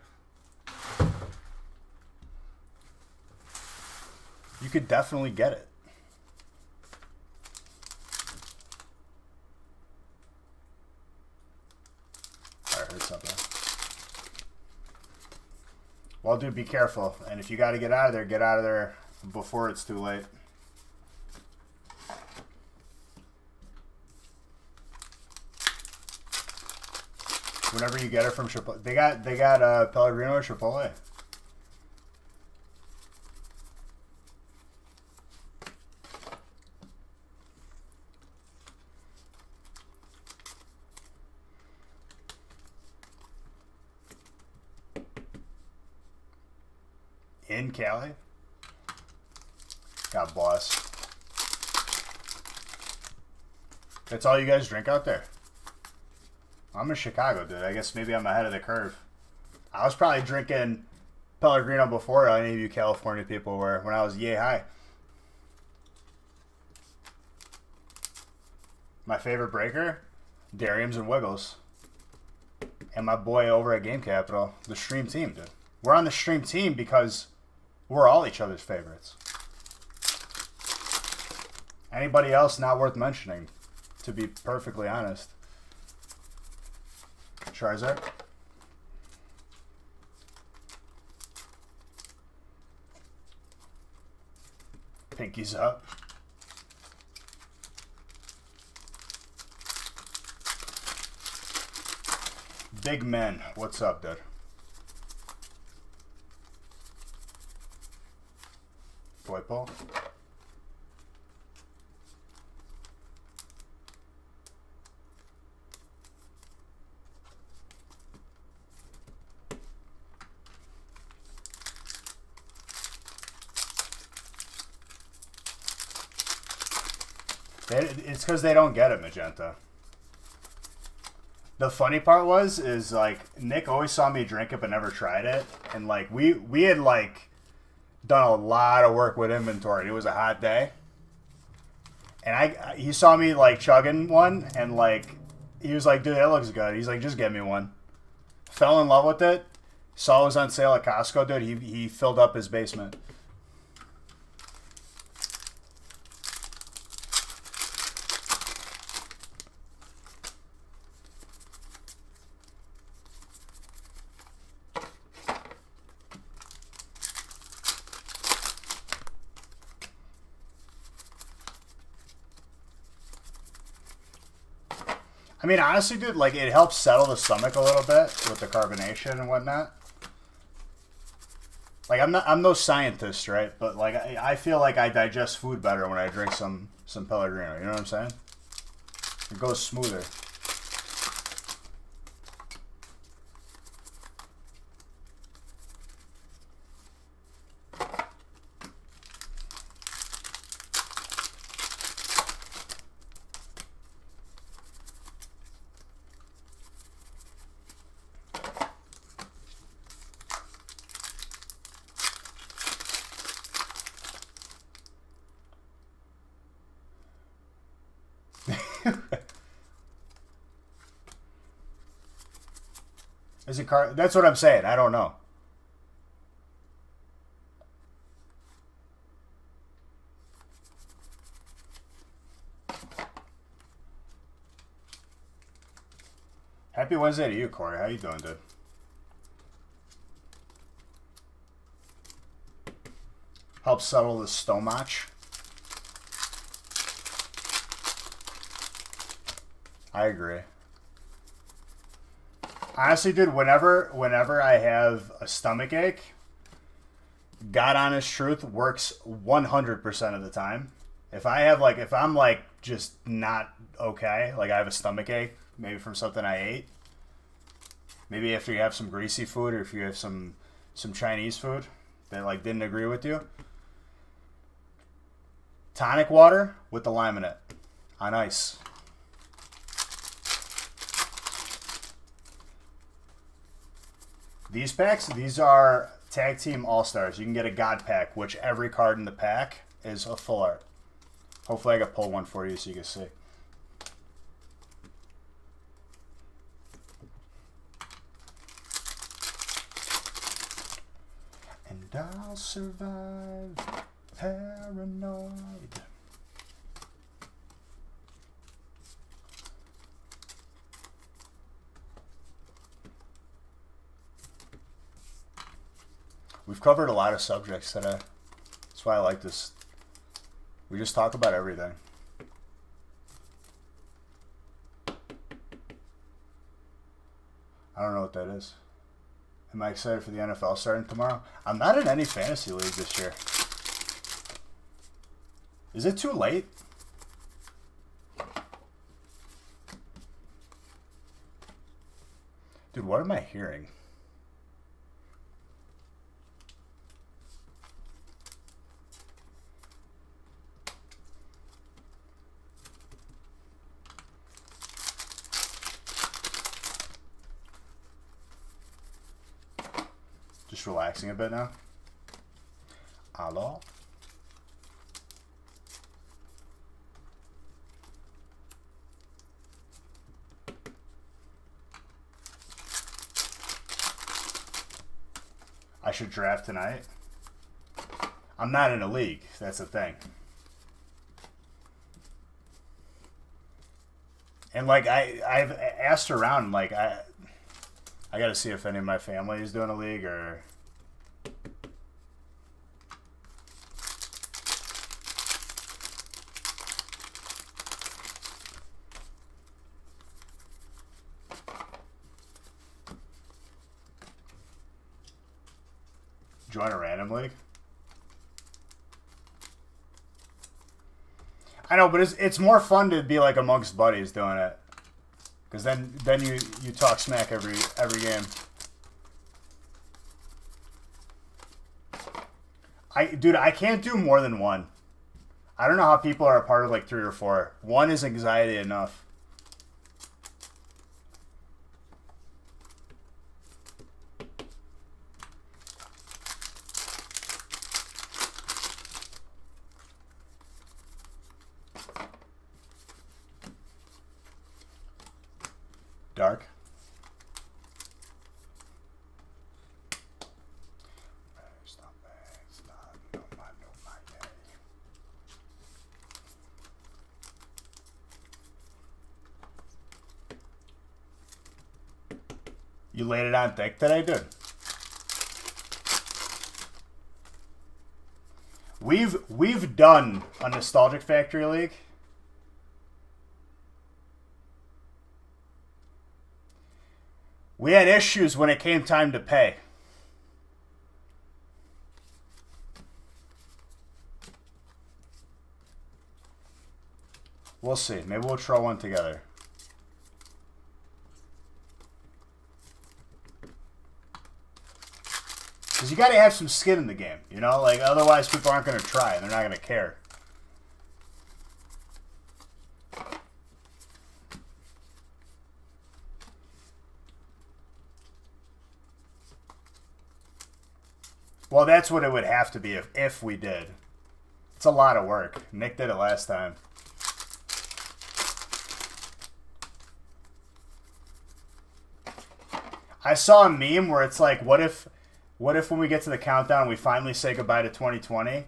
You could definitely get it. I heard something. Well, dude, be careful. And if you got to get out of there before it's too late. Whenever you get it from Chipotle, they got Pellegrino or Chipotle. In Cali? God bless. That's all you guys drink out there? I'm in Chicago, dude. I guess maybe I'm ahead of the curve. I was probably drinking Pellegrino before any of you California people were when I was yay high. My favorite breaker? Darium's and Wiggles. And my boy over at Game Capital, the Stream Team, dude. We're on the Stream Team because we're all each other's favorites. Anybody else not worth mentioning, to be perfectly honest. Charizard. Pinky's up. Big Men, what's up, dude? Boy Paul. It's because they don't get it, Magenta. The funny part is like Nick always saw me drink it but never tried it, and like we had like done a lot of work with inventory. It was a hot day, and he saw me like chugging one, and like he was like, "Dude, that looks good." He's like, "Just get me one." Fell in love with it. Saw it was on sale at Costco, dude. He filled up his basement. I mean, honestly, dude, like, it helps settle the stomach a little bit with the carbonation and whatnot. Like, I'm no scientist, right? But, like, I feel like I digest food better when I drink some Pellegrino. You know what I'm saying? It goes smoother. Is it car? That's what I'm saying. I don't know. Happy Wednesday to you, Corey. How you doing, dude? Helps settle the stomach. I agree. Honestly, dude, whenever I have a stomach ache, God honest truth works 100% of the time. If I'm like just not okay, like I have a stomach ache, maybe from something I ate, maybe after you have some greasy food or if you have some Chinese food that like didn't agree with you, tonic water with the lime in it on ice. These packs, these are Tag Team All-Stars. You can get a God pack, which every card in the pack is a full art. Hopefully I can pull one for you so you can see. And I'll survive paranoid. We've covered a lot of subjects today. That's why I like this. We just talk about everything. I don't know what that is. Am I excited for the NFL starting tomorrow? I'm not in any fantasy league this year. Is it too late? Dude, what am I hearing? Just relaxing a bit now. Hello? I should draft tonight. I'm not in a league. That's the thing. And like I've asked around. Like I got to see if any of my family is doing a league or. Join a random league. I know, but it's more fun to be like amongst buddies doing it, because then you talk smack every game. Dude, I can't do more than one. I don't know how people are a part of like 3 or 4. One is anxiety enough. Dark. You laid it on thick today, dude. We've done a Nostalgic Factory League. We had issues when it came time to pay. We'll see. Maybe we'll throw one together. Because you got to have some skin in the game, you know? Like, otherwise people aren't going to try and they're not going to care. Well, that's what it would have to be if we did. It's a lot of work. Nick did it last time. I saw a meme where it's like, what if when we get to the countdown we finally say goodbye to 2020?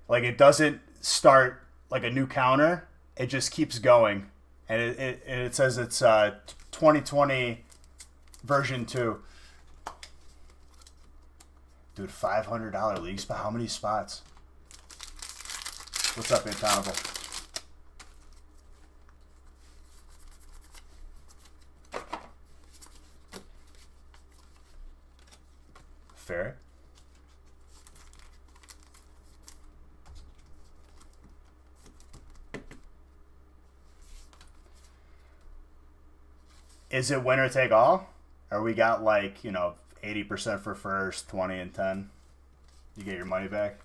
Like, it doesn't start like a new counter. It just keeps going. And it says it's 2020 version 2. Dude, $500 league spot. How many spots? What's up, Intownable? Fair. Is it winner take all? Or we got like, 80% for first, 20 and 10. You get your money back.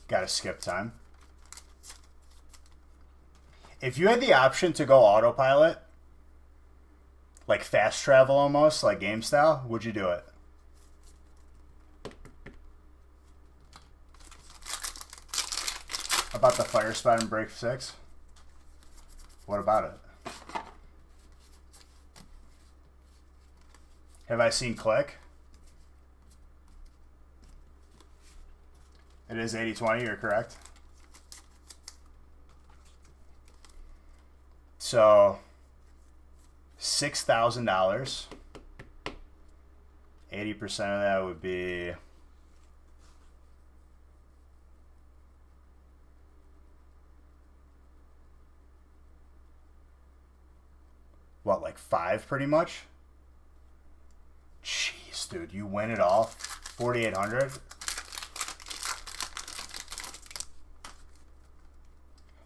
Gotta skip time. If you had the option to go autopilot, like fast travel almost, like game style, would you do it? About the fire spot in break 6? What about it? Have I seen click? It is 80-20, you're correct. So $6,000. 80% of that would be what, like 5 pretty much? Jeez, dude, you win it all? 4,800?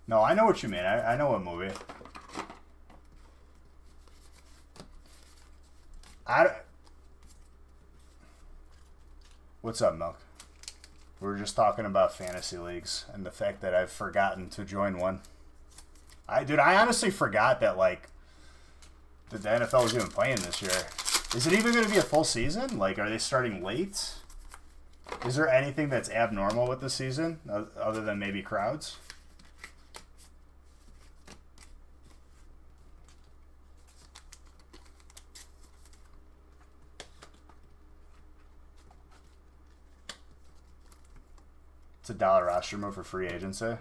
No, I know what you mean. I know what movie. What's up, Milk? We were just talking about fantasy leagues and the fact that I've forgotten to join one. Dude, I honestly forgot that, like, that the NFL was even playing this year. Is it even going to be a full season? Like, are they starting late? Is there anything that's abnormal with the season other than maybe crowds? It's a dollar roster move for free agency.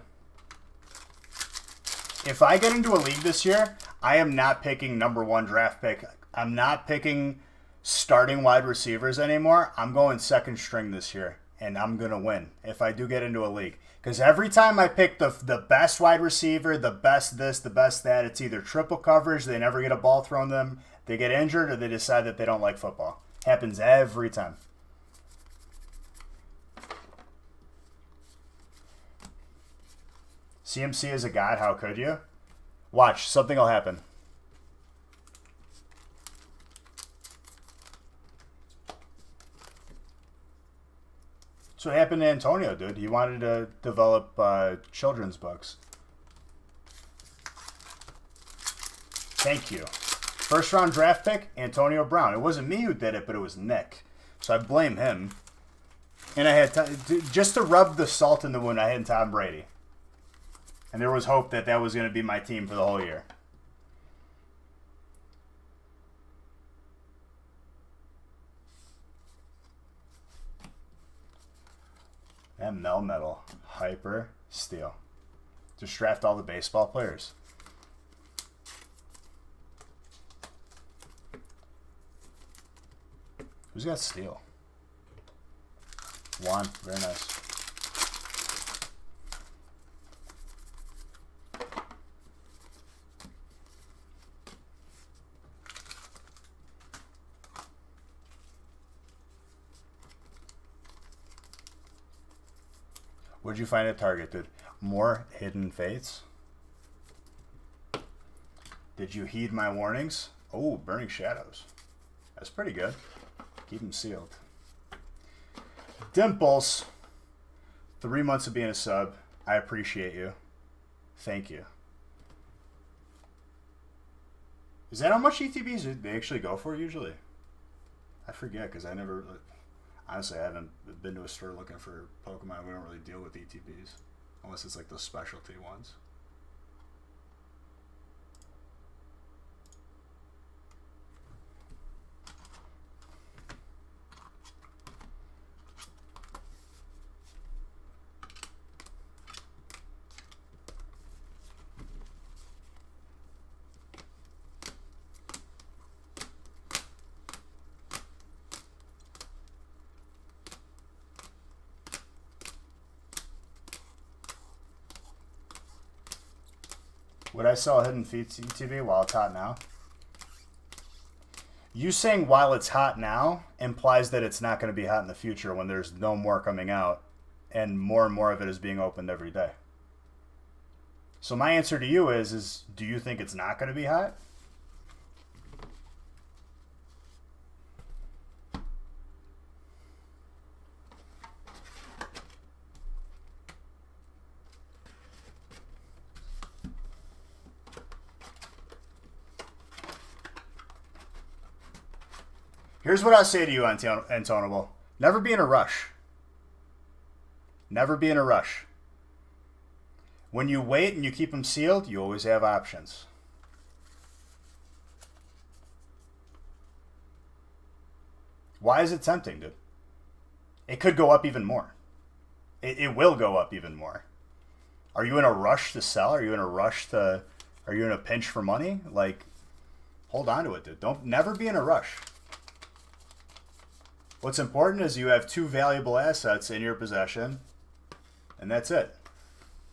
If I get into a league this year, I am not picking #1 draft pick. I'm not picking starting wide receivers anymore. I'm going second string this year, and I'm going to win if I do get into a league. Because every time I pick the best wide receiver, the best this, the best that, it's either triple coverage, they never get a ball thrown them, they get injured, or they decide that they don't like football. Happens every time. CMC is a god, how could you? Watch, something will happen. That's what happened to Antonio, dude. He wanted to develop children's books. Thank you. First round draft pick, Antonio Brown. It wasn't me who did it, but it was Nick. So I blame him. And I had just to rub the salt in the wound, I had Tom Brady. And there was hope that that was going to be my team for the whole year. And Melmetal, Hyper, Steel. Just draft all the baseball players. Who's got Steel? 1, very nice. What'd you find at Target, dude? More Hidden Fates? Did you heed my warnings? Oh, Burning Shadows. That's pretty good. Keep them sealed. Dimples. 3 months of being a sub. I appreciate you. Thank you. Is that how much ETBs they actually go for usually? I forget because I never... Honestly, I haven't been to a store looking for Pokemon. We don't really deal with ETBs. Unless it's like the specialty ones. Would I sell Hidden Feats ETB while it's hot now? You saying while it's hot now implies that it's not going to be hot in the future when there's no more coming out and more of it is being opened every day. So my answer to you is do you think it's not going to be hot? Here's what I'll say to you, Antonable. Never be in a rush. Never be in a rush. When you wait and you keep them sealed, you always have options. Why is it tempting, dude? It could go up even more. It will go up even more. Are you in a rush to sell? Are you in a rush to... Are you in a pinch for money? Like, hold on to it, dude. Don't never be in a rush. What's important is you have 2 valuable assets in your possession, and that's it.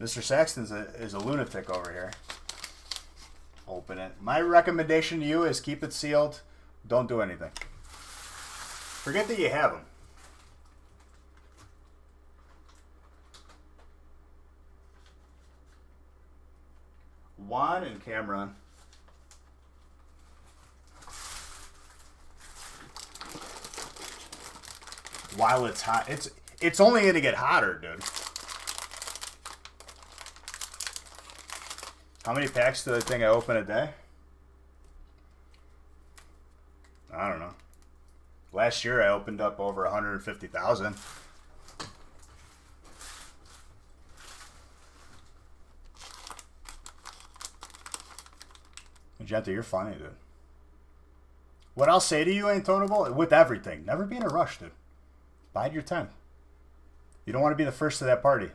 Mr. Saxton is a lunatic over here. Open it. My recommendation to you is keep it sealed. Don't do anything. Forget that you have them. Juan and Cameron. While it's hot, it's only gonna get hotter, dude. How many packs do I think I open a day? I don't know. Last year I opened up over 150,000. Magenta, you're funny, dude. What I'll say to you, Antonable, with everything, never be in a rush, dude. Bide your time. You don't want to be the first to that party.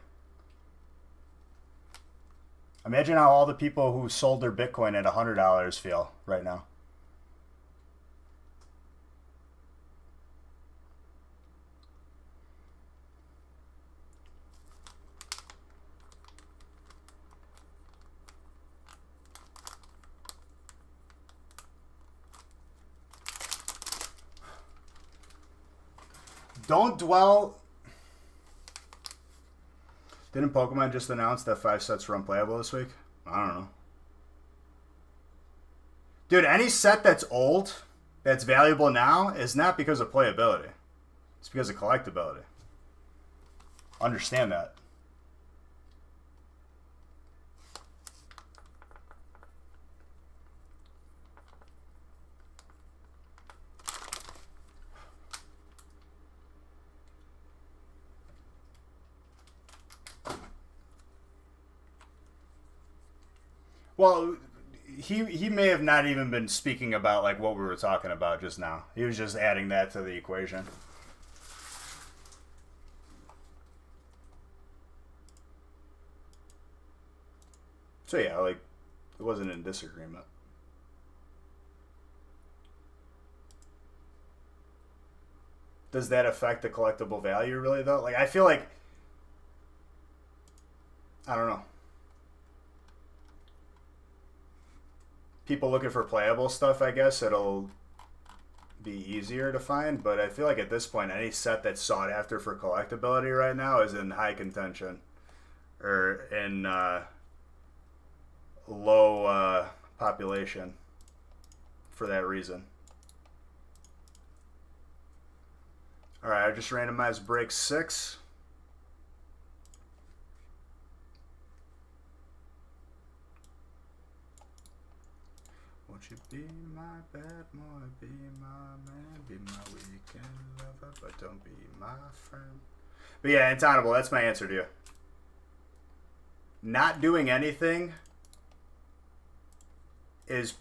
Imagine how all the people who sold their Bitcoin at $100 feel right now. Don't dwell. Didn't Pokemon just announce that 5 sets were unplayable this week? I don't know. Dude, any set that's old, that's valuable now, is not because of playability. It's because of collectability. Understand that. Well, he may have not even been speaking about like what we were talking about just now. He was just adding that to the equation. So yeah, like it wasn't in disagreement. Does that affect the collectible value really though? Like I feel like I don't know. People looking for playable stuff, I guess it'll be easier to find, but I feel like at this point any set that's sought after for collectability right now is in high contention or in low population for that reason. Alright, I just randomized break 6. Won't you be my bad boy, be my man, be my weekend lover, but don't be my friend. But yeah, Intolerable, that's my answer to you. Not doing anything is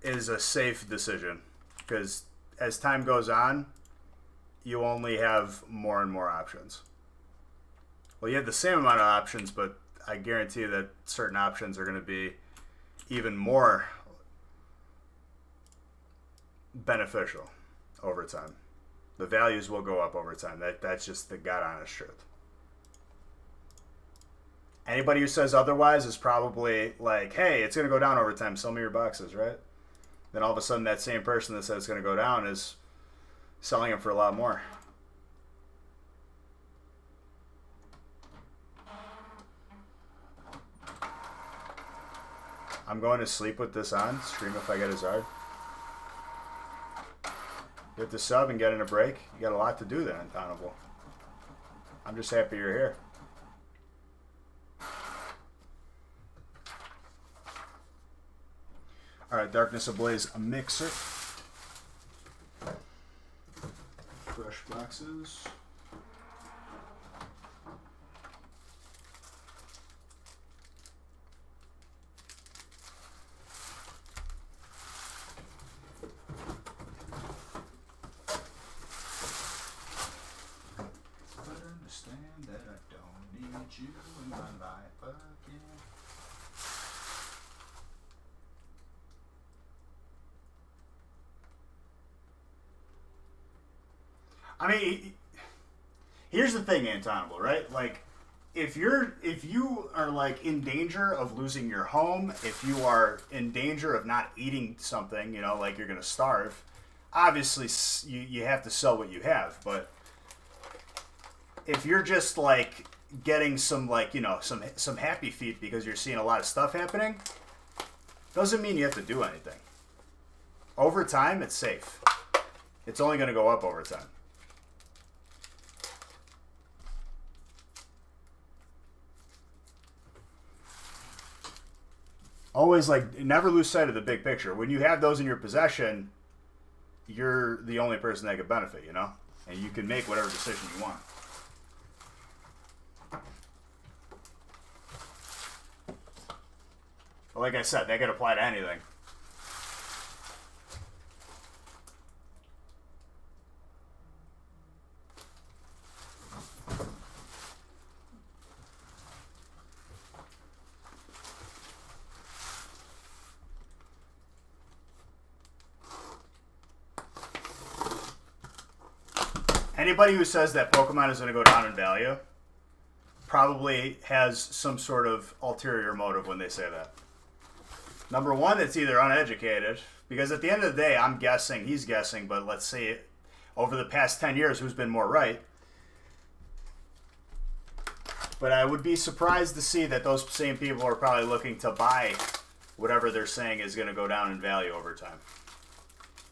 a safe decision because as time goes on, you only have more and more options. Well, you have the same amount of options, but I guarantee you that certain options are going to be even more beneficial over time. The values will go up over time. That's just the God honest truth. Anybody who says otherwise is probably like, hey, it's going to go down over time. Sell me your boxes, right? Then all of a sudden that same person that says it's going to go down is selling them for a lot more. I'm going to sleep with this on. Stream if I get a Zard. Get the sub and get in a break. You got a lot to do then, Intolerable. I'm just happy you're here. Alright, Darkness Ablaze, a mixer. Fresh boxes. You in my life again. I mean, here's the thing, Antonable, right? Like, if you are like in danger of losing your home, if you are in danger of not eating something, you know, like you're gonna starve, obviously you have to sell what you have. But if you're just like getting some, like, you know, some happy feet because you're seeing a lot of stuff happening, doesn't mean you have to do anything. Over time, it's safe. It's only going to go up over time. Always, like, never lose sight of the big picture. When you have those in your possession, you're the only person that could benefit, you know? And you can make whatever decision you want. But like I said, that could apply to anything. Anybody who says that Pokemon is going to go down in value probably has some sort of ulterior motive when they say that. Number one, it's either uneducated, because at the end of the day, I'm guessing, he's guessing, but let's say over the past 10 years, who's been more right? But I would be surprised to see that those same people are probably looking to buy whatever they're saying is going to go down in value over time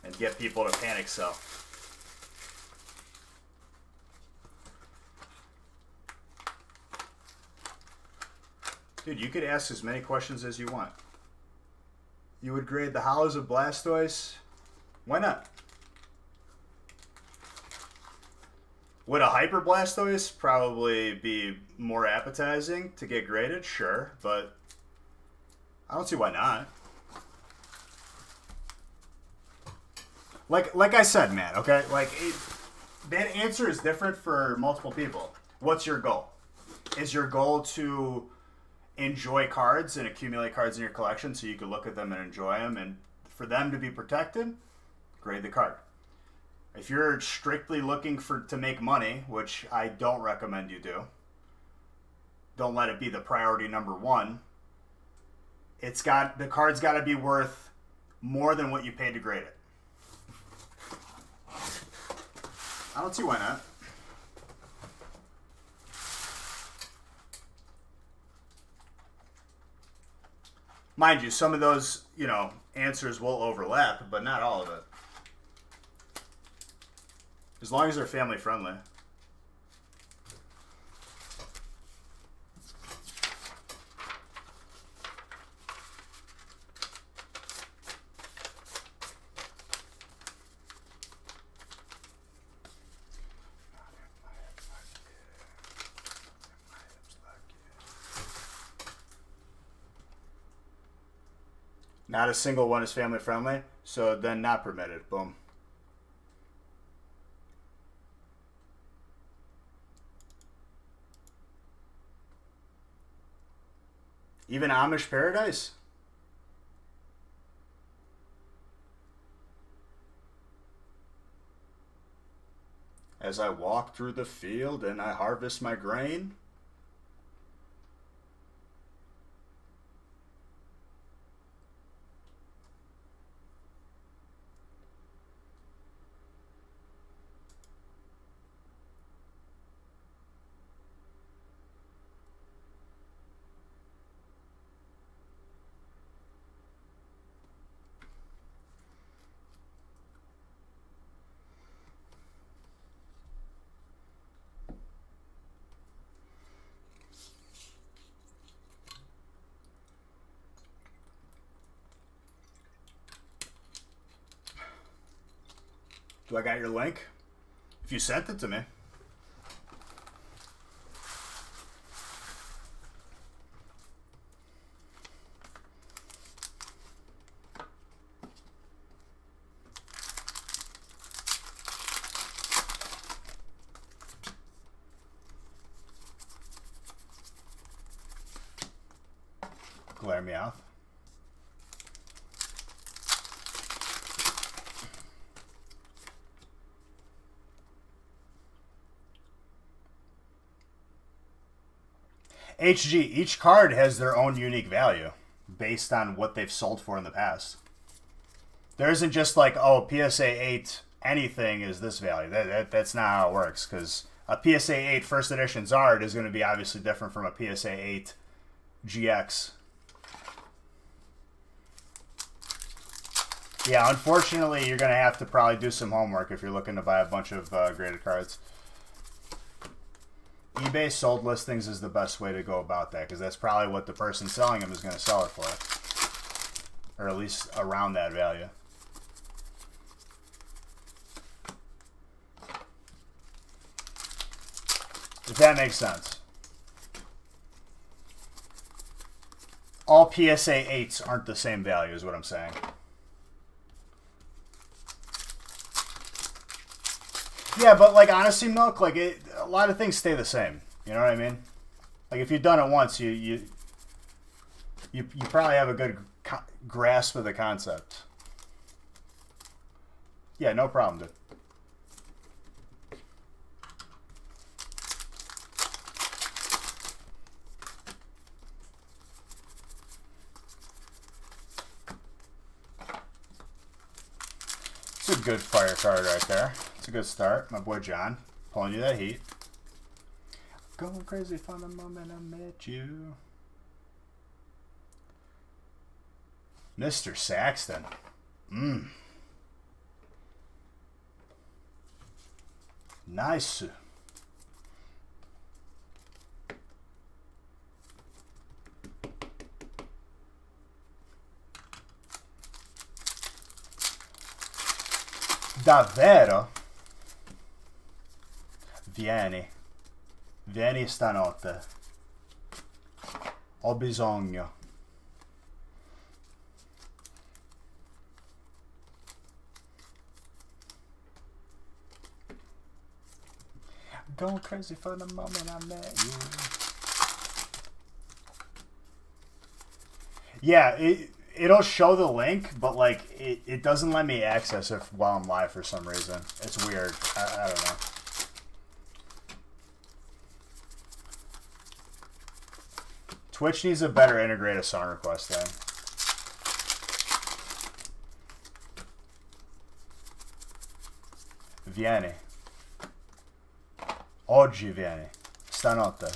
and get people to panic sell. Dude, you could ask as many questions as you want. You would grade the hollows of Blastoise? Why not? Would a Hyper Blastoise probably be more appetizing to get graded? Sure, but I don't see why not. Like I said, man, okay? Like, that answer is different for multiple people. What's your goal? Is your goal to enjoy cards and accumulate cards in your collection so you can look at them and enjoy them, and for them to be protected, grade the card. If you're strictly looking to make money, which I don't recommend you do, don't let it be the priority number one. The card's got to be worth more than what you paid to grade it. I don't see why not. Mind you, some of those, you know, answers will overlap, but not all of it. As long as they're family friendly. Not a single one is family friendly, so then not permitted. Boom. Even Amish Paradise? As I walk through the field and I harvest my grain. Do I got your link? If you sent it to me. Glare me out. HG, each card has their own unique value based on what they've sold for in the past. There isn't just like, oh, PSA 8 anything is this value. That's not how it works, because a PSA 8 first edition Zard is going to be obviously different from a PSA 8 GX. Yeah, unfortunately, you're going to have to probably do some homework if you're looking to buy a bunch of graded cards. eBay sold listings is the best way to go about that, because that's probably what the person selling them is going to sell it for. Or at least around that value. If that makes sense. All PSA 8s aren't the same value is what I'm saying. Yeah, but like honestly, Milk, like a lot of things stay the same. You know what I mean? Like if you've done it once, you probably have a good grasp of the concept. Yeah, no problem, dude. It's a good fire card right there. It's a good start. My boy John pulling you that heat. Going crazy from the moment I met you. Mr. Saxton. Nice. Davvero? Vieni stanotte. Ho bisogno. Going crazy for the moment I met you. Yeah, it'll show the link, but like it doesn't let me access it while I'm live for some reason. It's weird. I don't know. Twitch needs a better integrated song request thing. Vieni. Oggi vieni. Stanotte.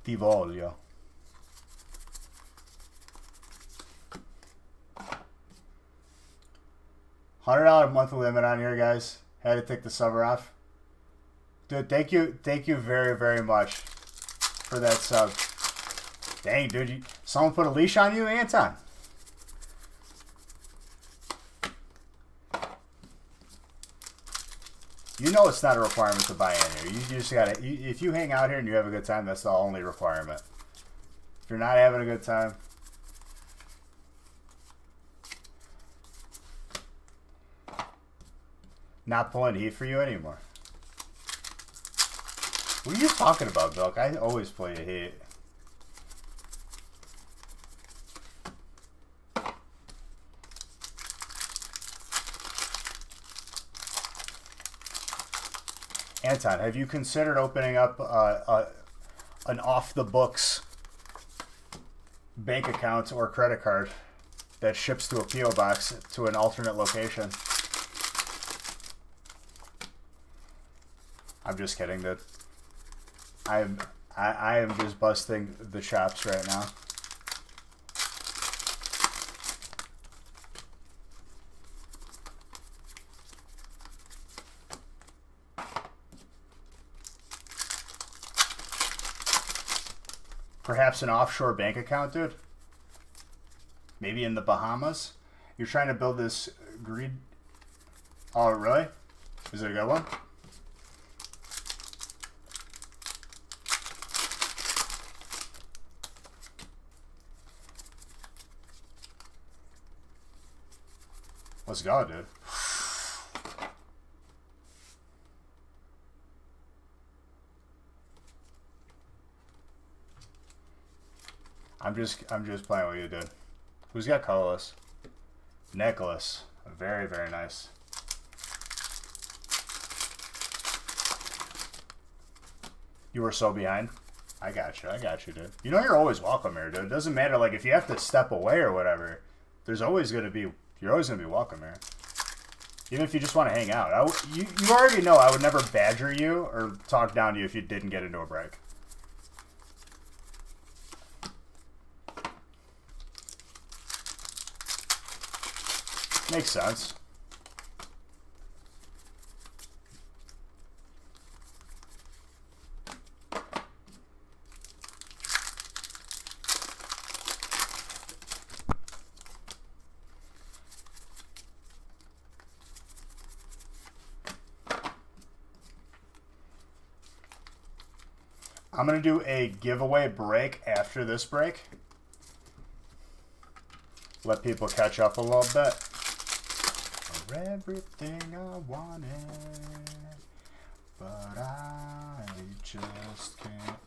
Ti voglio. $100 monthly limit on here, guys. Had to take the summer off. Dude, thank you very, very much for that sub. Dang, dude, someone put a leash on you, Anton? You know it's not a requirement to buy in here. You just gotta, if you hang out here and you have a good time, that's the only requirement. If you're not having a good time, not pulling heat for you anymore. What are you talking about, Bilk? I always play a heat. Anton, have you considered opening up an off-the-books bank account or credit card that ships to a P.O. box to an alternate location? I'm just kidding, dude. I am just busting the chops right now. Perhaps an offshore bank account, dude? Maybe in the Bahamas? You're trying to build this greed... Oh, really? Is it a good one? Let's go, dude. I'm just playing with you, dude. Who's got colorless? Nicholas. Very, very nice. You were so behind. I got you, dude. You know you're always welcome here, dude. It doesn't matter, like, if you have to step away or whatever, there's always going to be, you're always going to be welcome here. Even if you just want to hang out. You already know I would never badger you or talk down to you if you didn't get into a break. Makes sense. I'm going to do a giveaway break after this break. Let people catch up a little bit. For everything I wanted, but I just can't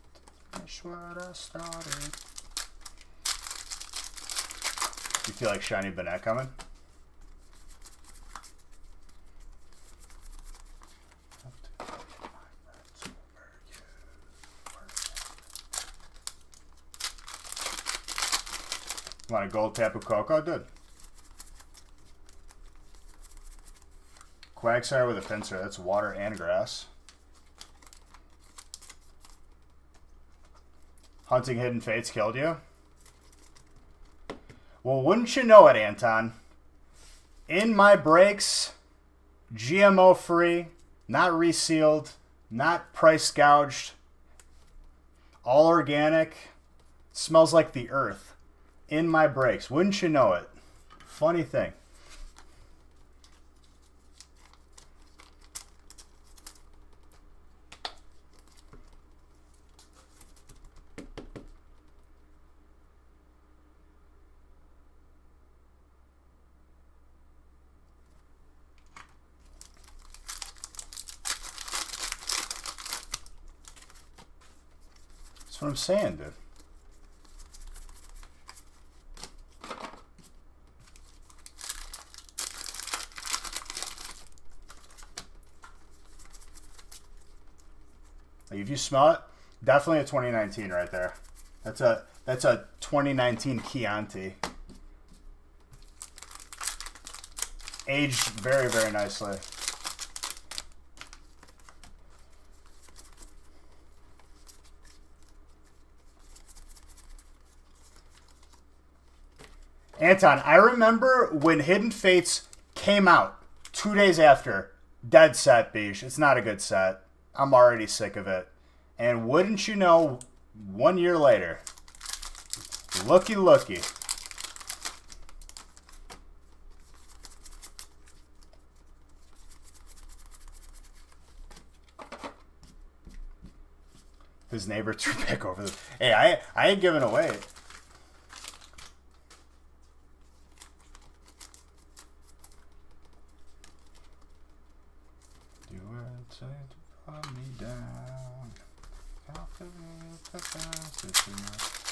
finish what I started. You feel like Shiny Banette coming? Want a gold Tapu Koko? Good. Quagsire with a pincer. That's water and grass. Hunting Hidden Fates killed you? Well, wouldn't you know it, Anton? In my breaks, GMO free, not resealed, not price gouged, all organic, smells like the earth. In my breaks. Wouldn't you know it? Funny thing. That's what I'm saying, dude. If you smell it, definitely a 2019 right there. That's a 2019 Chianti. Aged very, very nicely. Anton, I remember when Hidden Fates came out 2 days after. Dead set, Beige. It's not a good set. I'm already sick of it. And wouldn't you know, 1 year later, looky. His neighbor threw back over the... Hey, I ain't giving away. You were trying to put me down.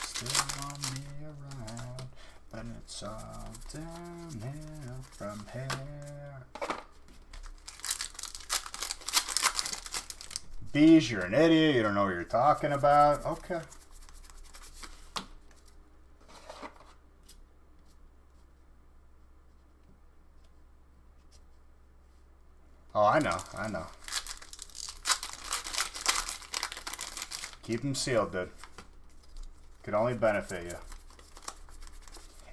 Still want me around, but it's all downhill from here. Bees, you're an idiot. You don't know what you're talking about. Okay. Oh, I know. Keep them sealed, dude. Could only benefit you.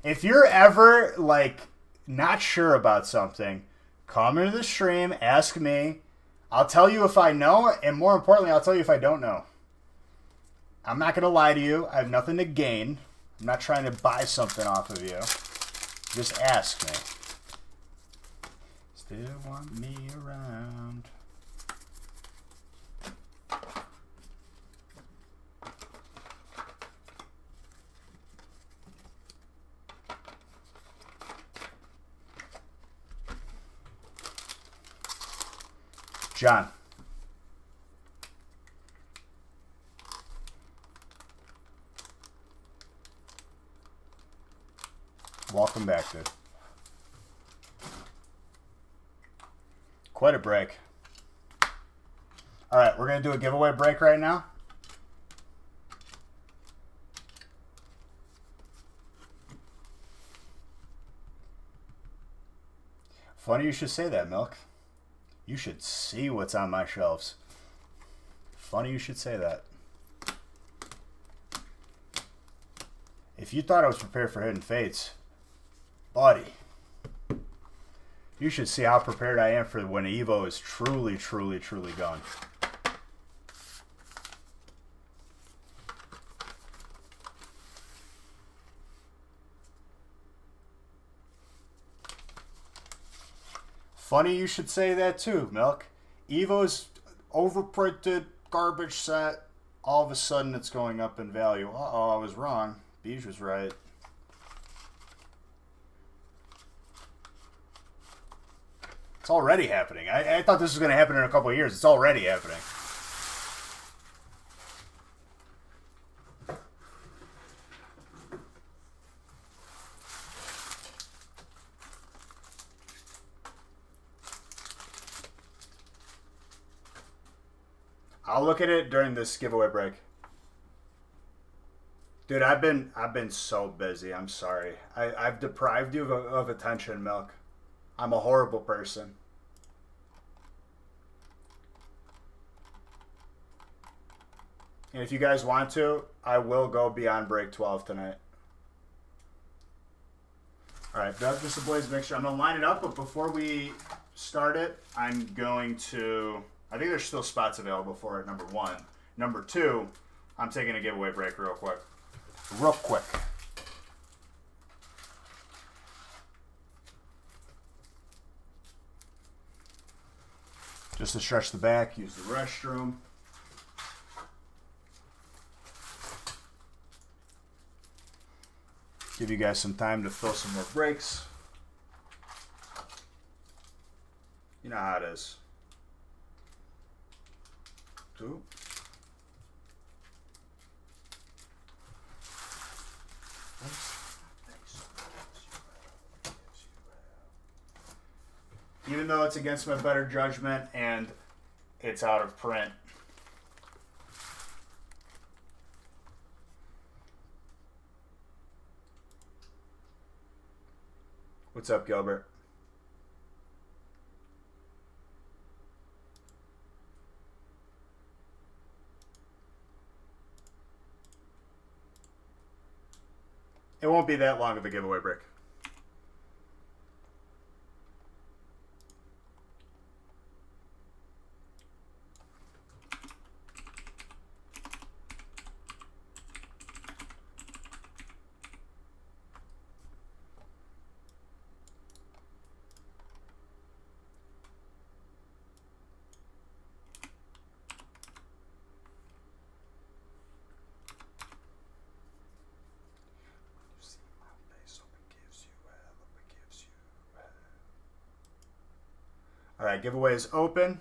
If you're ever, like, not sure about something, come into the stream, ask me. I'll tell you if I know, and more importantly, I'll tell you if I don't know. I'm not going to lie to you. I have nothing to gain. I'm not trying to buy something off of you. Just ask me. Still want me around. John. Welcome back, dude. Quite a break. All right, we're going to do a giveaway break right now. Funny you should say that, Milk. You should see what's on my shelves. Funny you should say that. If you thought I was prepared for Hidden Fates, buddy, you should see how prepared I am for when Evo is truly, truly, truly gone. Funny you should say that too, Milk. Evo's overprinted garbage set. All of a sudden it's going up in value. Uh-oh, I was wrong. Beige was right. It's already happening. I thought this was going to happen in a couple of years. It's already happening. I'll look at it during this giveaway break. Dude, I've been so busy. I'm sorry. I've deprived you of attention, Milk. I'm a horrible person. And if you guys want to, I will go beyond break 12 tonight. Alright, that's just a Blaze mixture. I'm going to line it up, but before we start it, I'm going to... I think there's still spots available for it, number one. Number two, I'm taking a giveaway break real quick. Real quick. Just to stretch the back, use the restroom. Give you guys some time to fill some more breaks. You know how it is. Two. Even though it's against my better judgment and it's out of print. What's up, Gilbert? It won't be that long of a giveaway break. All right, giveaway is open.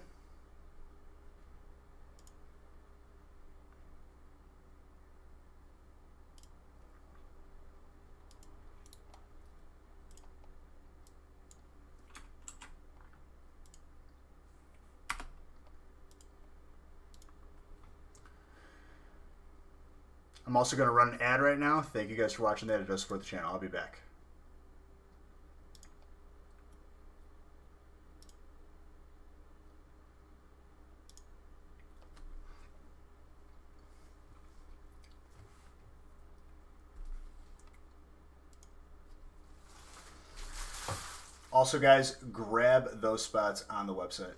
I'm also going to run an ad right now. Thank you guys for watching that. It does support the channel. I'll be back. Also, guys, grab those spots on the website.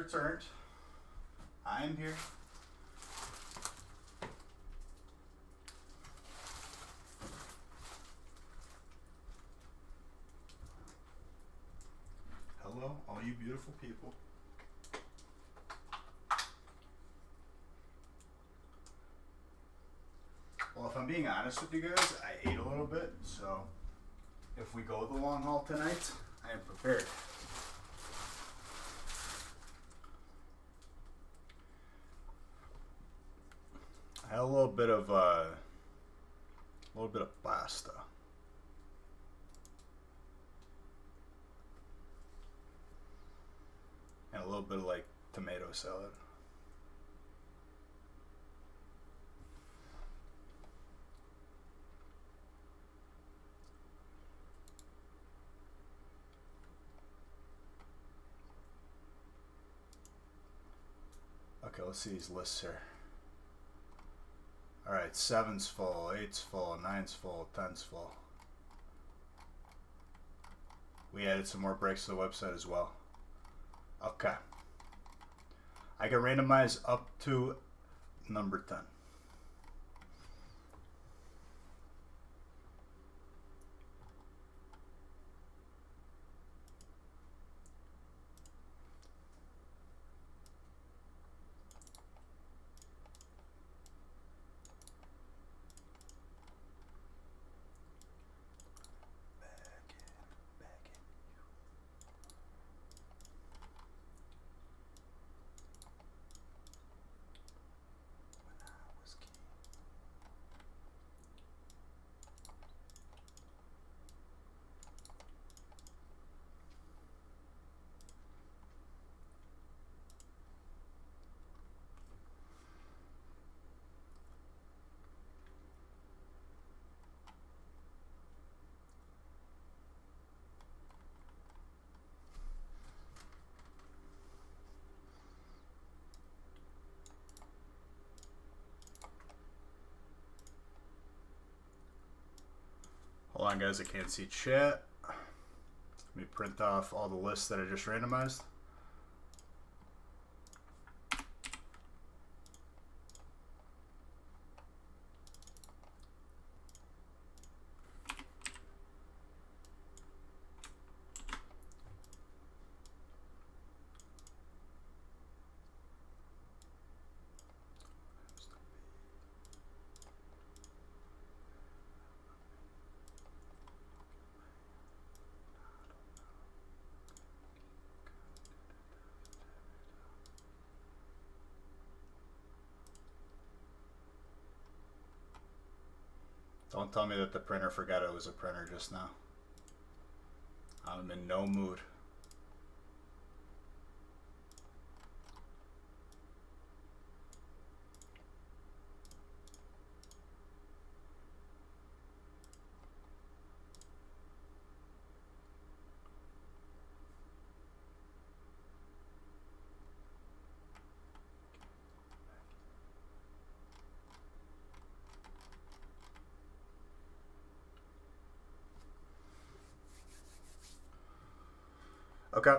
returned. I'm here. Hello, all you beautiful people. Well, if I'm being honest with you guys, I ate a little bit, so if we go the long haul tonight, I am prepared. I had a little bit of pasta. And a little bit of like tomato salad. Okay, let's see these lists here. Alright, 7's full, 8's full, 9's full, 10's full. We added some more breaks to the website as well. Okay. I can randomize up to number 10. Hold on, guys, I can't see chat. Let me print off all the lists that I just randomized. Don't tell me that the printer forgot it was a printer just now. I'm in no mood. Okay.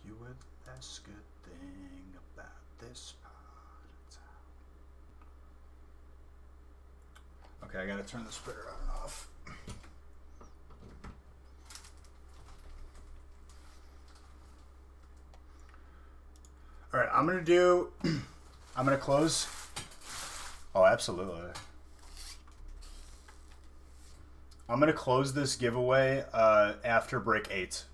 You were the last good thing about this part of town. Okay, I gotta turn the splitter on and off. I'm going to do... I'm going to close... Oh, absolutely. I'm going to close this giveaway after break 8.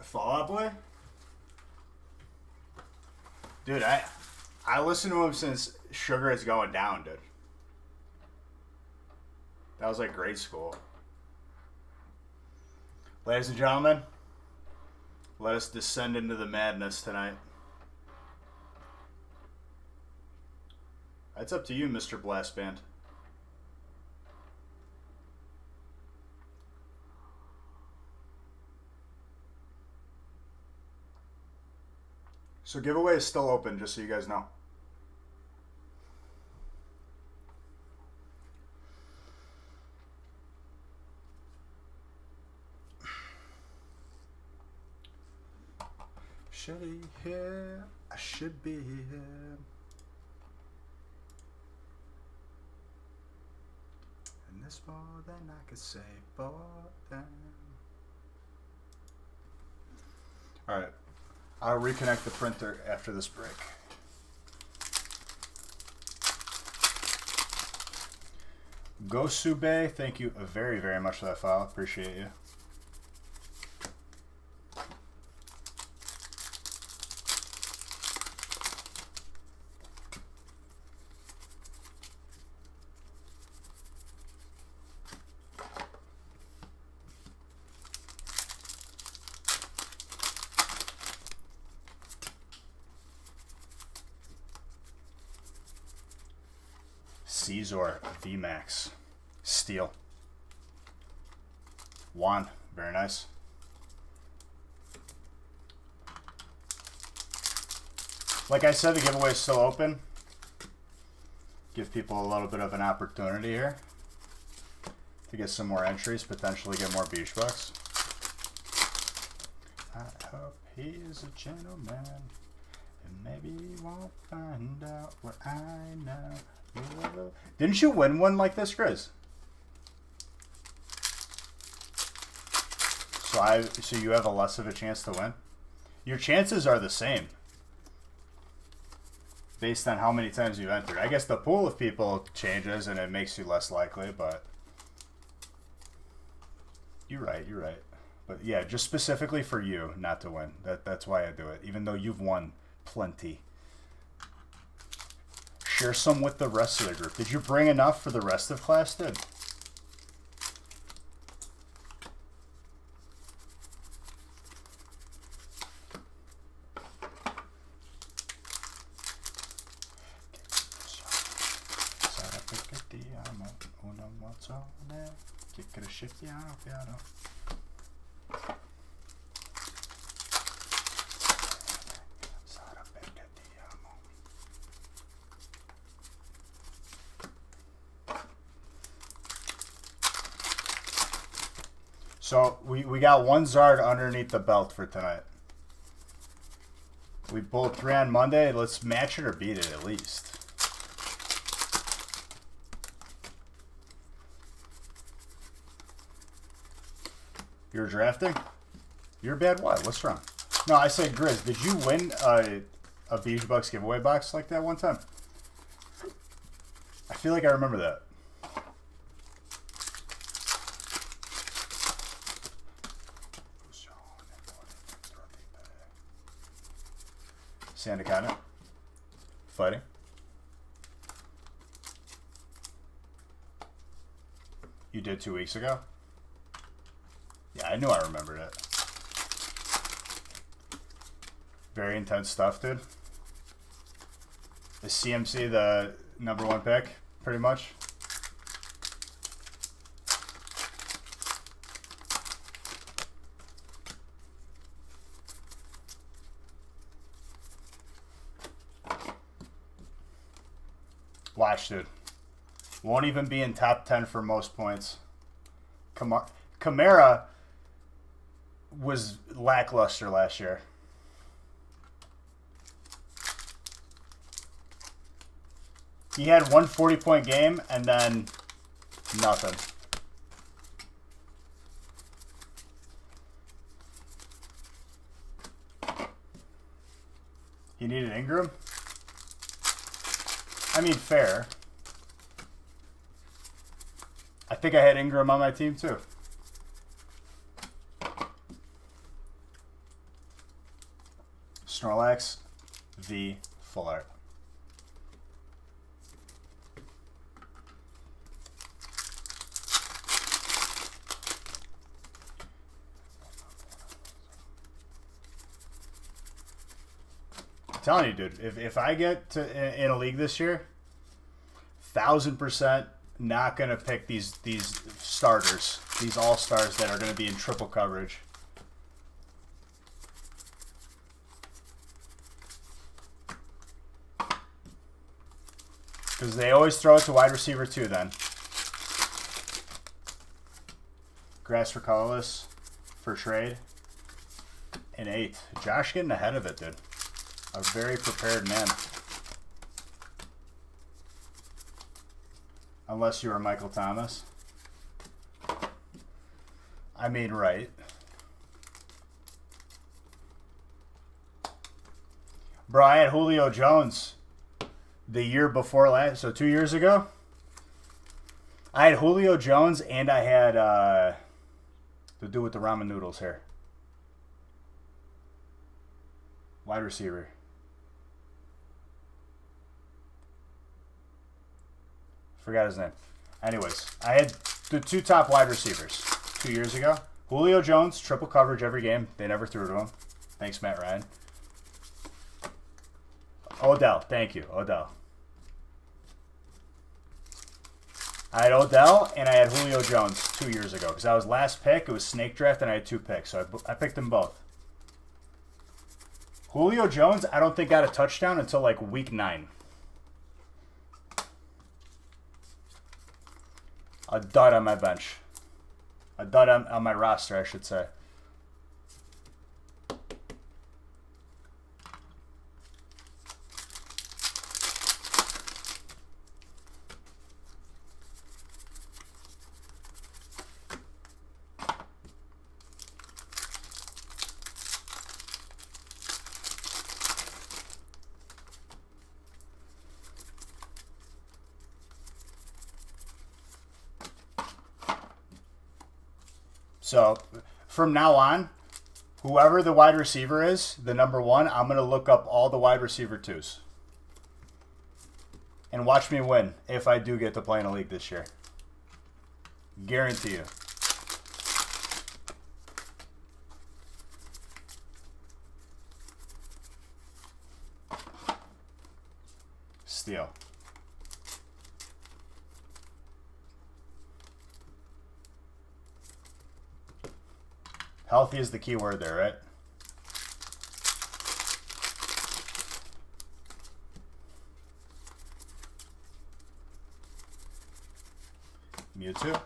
Fallout Boy? Dude, I listened to him since Sugar is Going Down, dude. That was like grade school. Ladies and gentlemen, let us descend into the madness tonight. It's up to you, Mr. Blast Band. So giveaway is still open, just so you guys know. Should be here, I should be here. And this more than I could say for them. Alright. I'll reconnect the printer after this break. Gosube, thank you very, very much for that file. Appreciate you. Caesar VMAX Steel. Juan, very nice. Like I said, the giveaway is still open. Give people a little bit of an opportunity here to get some more entries, potentially get more beach bucks. I hope he is a gentleman, and maybe he won't find out what I know. Didn't you win one like this, Grizz? So you have a less of a chance to win? Your chances are the same based on how many times you've entered. I guess the pool of people changes and it makes you less likely, but you're right. But yeah, just specifically for you not to win. That's why I do it, even though you've won plenty. Share some with the rest of the group. Did you bring enough for the rest of class, dude? So we got one Zard underneath the belt for tonight. We pulled 3 on Monday. Let's match it or beat it at least. You're drafting? You're a bad what? What's wrong? No, I said Grizz. Did you win a Beach Bucks giveaway box like that one time? I feel like I remember that. Sandacana. Fighting. You did 2 weeks ago? Yeah, I knew I remembered it. Very intense stuff, dude. Is CMC the #1 pick, pretty much? Watch, dude. Won't even be in top 10 for most points. Kamara was lackluster last year. He had one 40-point game and then nothing. You needed Ingram? I mean, fair. I think I had Ingram on my team, too. Snorlax v. Full Art. I'm telling you, dude, if I get to in a league this year, 1000% not gonna pick these starters, these all-stars that are gonna be in triple coverage. Because they always throw it to wide receiver too then. Grass for colorless for trade. An 8. Josh getting ahead of it, dude. A very prepared man. Unless you are Michael Thomas. I mean, right. Bro, I had Julio Jones the year before last, so 2 years ago. I had Julio Jones and I had the dude with the ramen noodles here. Wide receiver. Forgot his name. Anyways, I had the 2 top wide receivers 2 years ago. Julio Jones, triple coverage every game. They never threw to him. Thanks, Matt Ryan. Odell. Thank you, Odell. I had Odell and I had Julio Jones 2 years ago because I was last pick. It was snake draft and I had 2 picks, so I picked them both. Julio Jones, I don't think got a touchdown until like week 9. A dud on my bench. A dud on my roster, I should say. So, from now on, whoever the wide receiver is, the number 1, I'm going to look up all the wide receiver 2s. And watch me win if I do get to play in a league this year. Guarantee you. Steal. Healthy is the key word there, right? Mewtwo.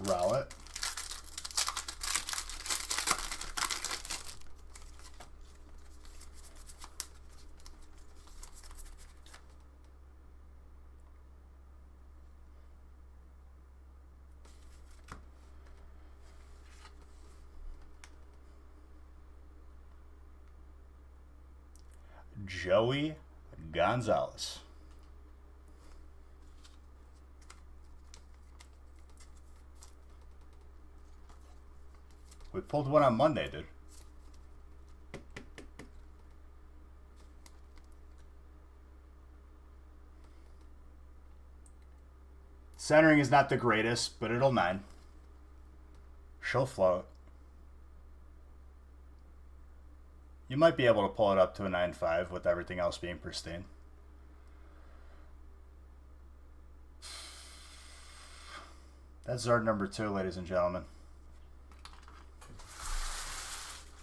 Rowlet. Joey Gonzalez. We pulled one on Monday, dude. Centering is not the greatest, but it'll 9. She'll float. You might be able to pull it up to a 9.5 with everything else being pristine. That's Zard number 2, ladies and gentlemen.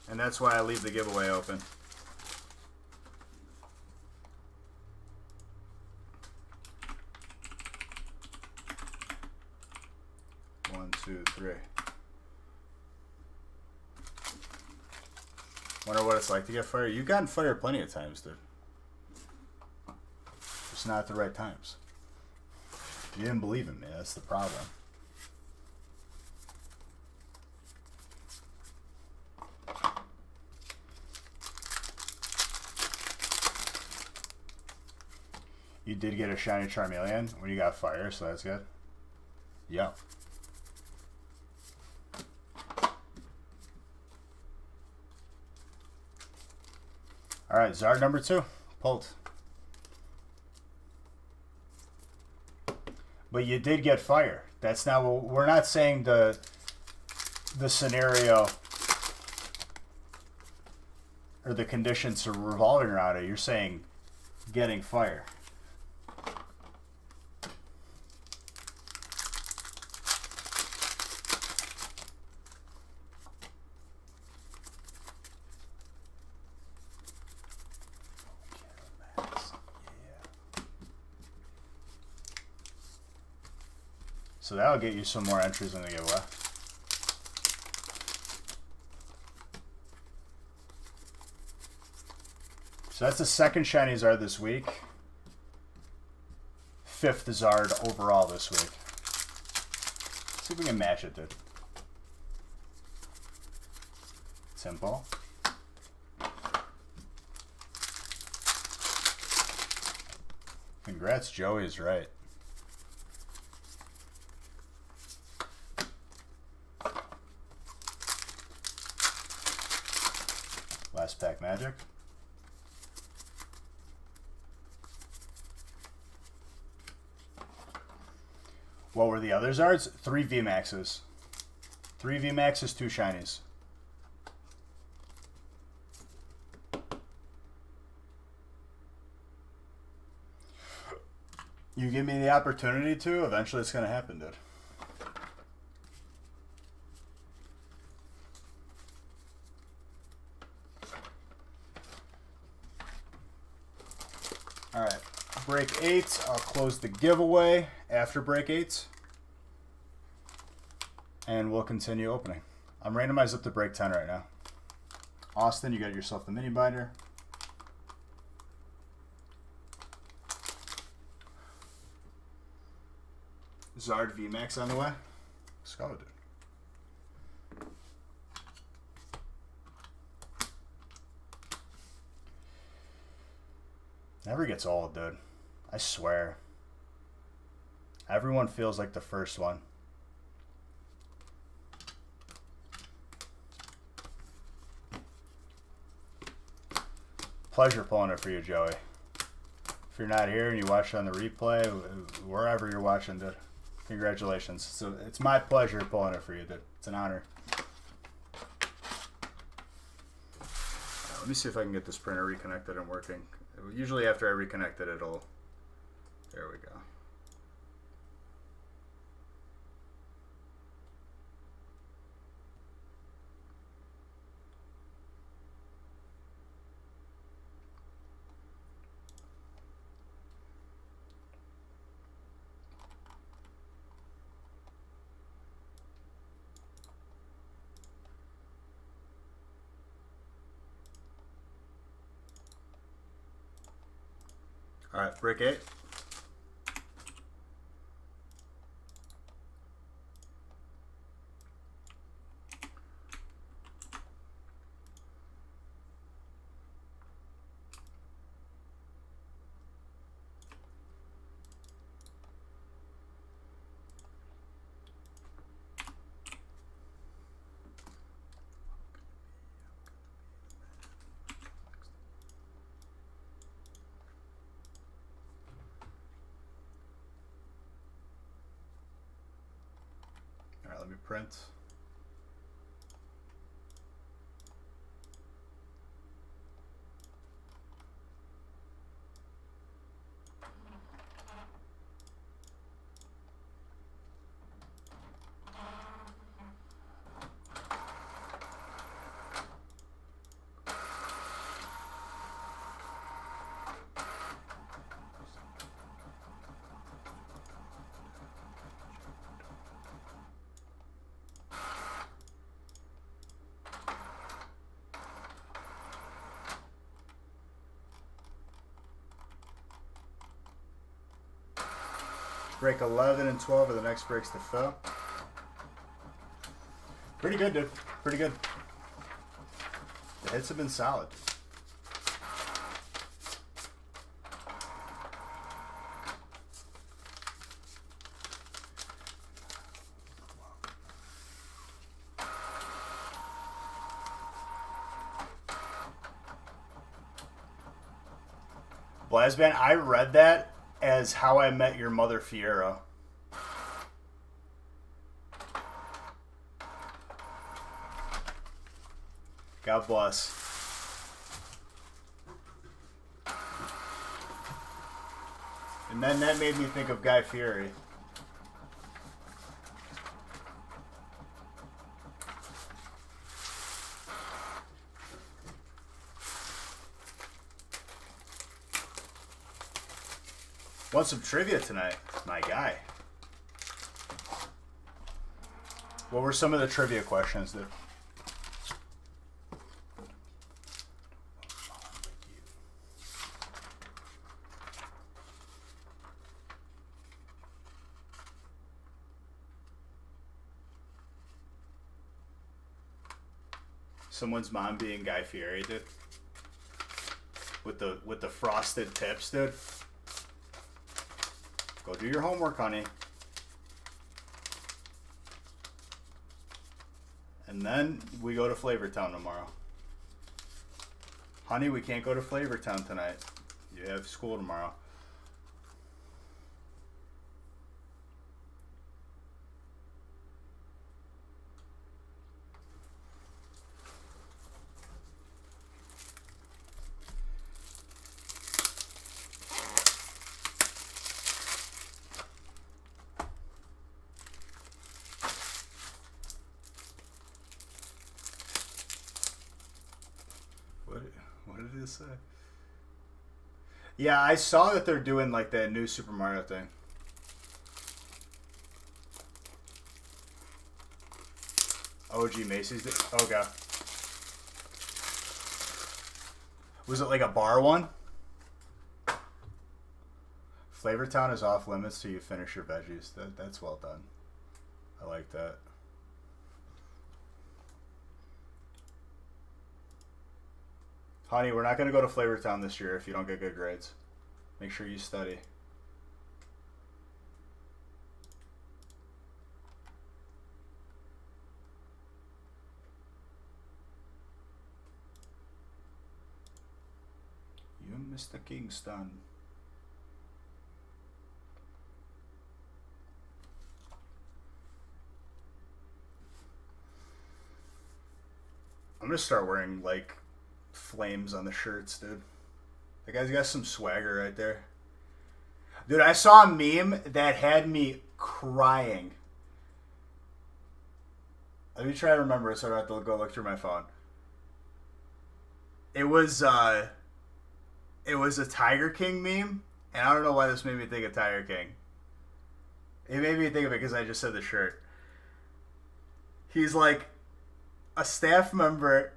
And that's why I leave the giveaway open. 2, 3. Wonder what it's like to get fired. You've gotten fired plenty of times, dude. Just not at the right times. You didn't believe in me. That's the problem. You did get a shiny Charmeleon when you got fire, so that's good. Yep. All right, Zard number 2 pulled. But you did get fire. That's not what we're not saying. The scenario or the conditions are revolving around it. You're saying getting fire. So that'll get you some more entries in the giveaway. So that's the second shiny Zard this week. 5th Zard overall this week. Let's see if we can match it, dude. Simple. Congrats, Joey's right. Last pack magic. What were the other Zards? 3 VMAXs. 3 VMAXs, 2 shinies. You give me the opportunity to, eventually it's going to happen, dude. All right, break 8. I'll close the giveaway after break 8. And we'll continue opening. I'm randomized up to break 10 right now. Austin, you got yourself the mini binder. Zard VMAX on the way. Let's go, dude. Never gets old, dude. I swear. Everyone feels like the first one. Pleasure pulling it for you, Joey. If you're not here and you watch it on the replay, wherever you're watching, dude, congratulations. So it's my pleasure pulling it for you, dude. It's an honor. Let me see if I can get this printer reconnected and working. Usually after I reconnect it, it'll... There we go. All right, break 8. All right, let me print. Break 11 and 12 are the next breaks to fill. Pretty good, dude. Pretty good. The hits have been solid. Blasban, I read that as How I Met Your Mother Fiero. God bless. And then that made me think of Guy Fieri. Want some trivia tonight, my guy? What were some of the trivia questions, dude? Someone's mom being Guy Fieri, dude. With the frosted tips, dude. Go do your homework, honey. And then we go to Flavortown tomorrow. Honey, we can't go to Flavortown tonight. You have school tomorrow. What did it say? Yeah, I saw that they're doing like that new Super Mario thing. OG Macy's. Okay. Was it like a bar one? Flavortown is off limits till you finish your veggies. That's well done. I like that. Honey, we're not going to go to Flavortown this year if you don't get good grades. Make sure you study. You Mr. Kingston. I'm going to start wearing, like, flames on the shirts, dude. That guy's got some swagger right there. Dude, I saw a meme that had me crying. Let me try to remember it so I don't have to go look through my phone. It was a Tiger King meme, and I don't know why this made me think of Tiger King. It made me think of it because I just said the shirt. He's like a staff member.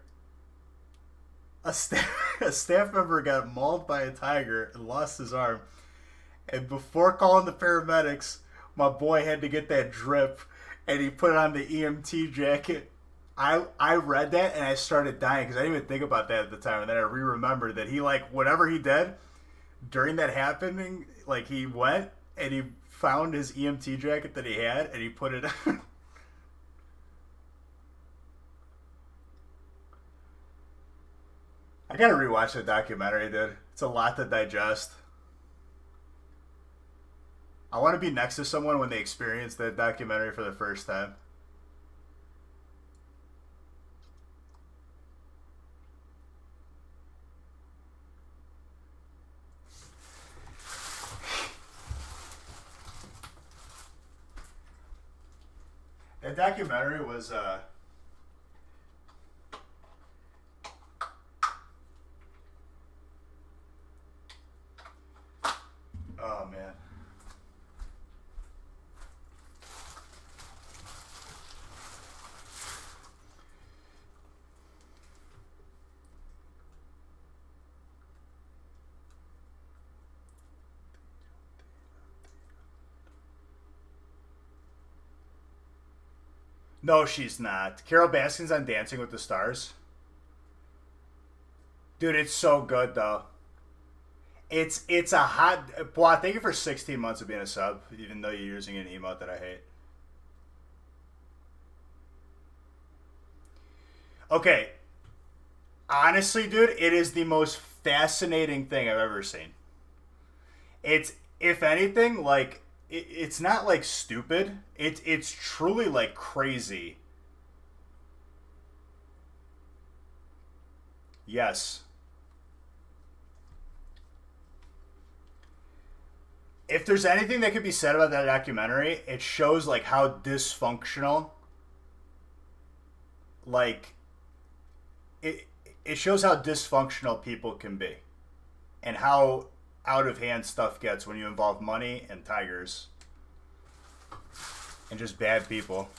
A staff member got mauled by a tiger and lost his arm. And before calling the paramedics, my boy had to get that drip, and he put on the EMT jacket. I read that and I started dying because I didn't even think about that at the time. And then I remembered that he, like, whatever he did during that happening, like, he went and he found his EMT jacket that he had and he put it on. I gotta rewatch the documentary, dude. It's a lot to digest. I want to be next to someone when they experience the documentary for the first time. That documentary was oh man. No, she's not. Carol Baskin's on Dancing with the Stars. Dude, it's so good though. It's a hot. Boy, thank you for 16 months of being a sub, even though you're using an emote that I hate. Okay, honestly, dude, it is the most fascinating thing I've ever seen. It's, if anything, like it's not like stupid. It's truly like crazy. Yes. If there's anything that could be said about that documentary, it shows like how dysfunctional, like it it shows how dysfunctional people can be, and how out of hand stuff gets when you involve money and tigers and just bad people.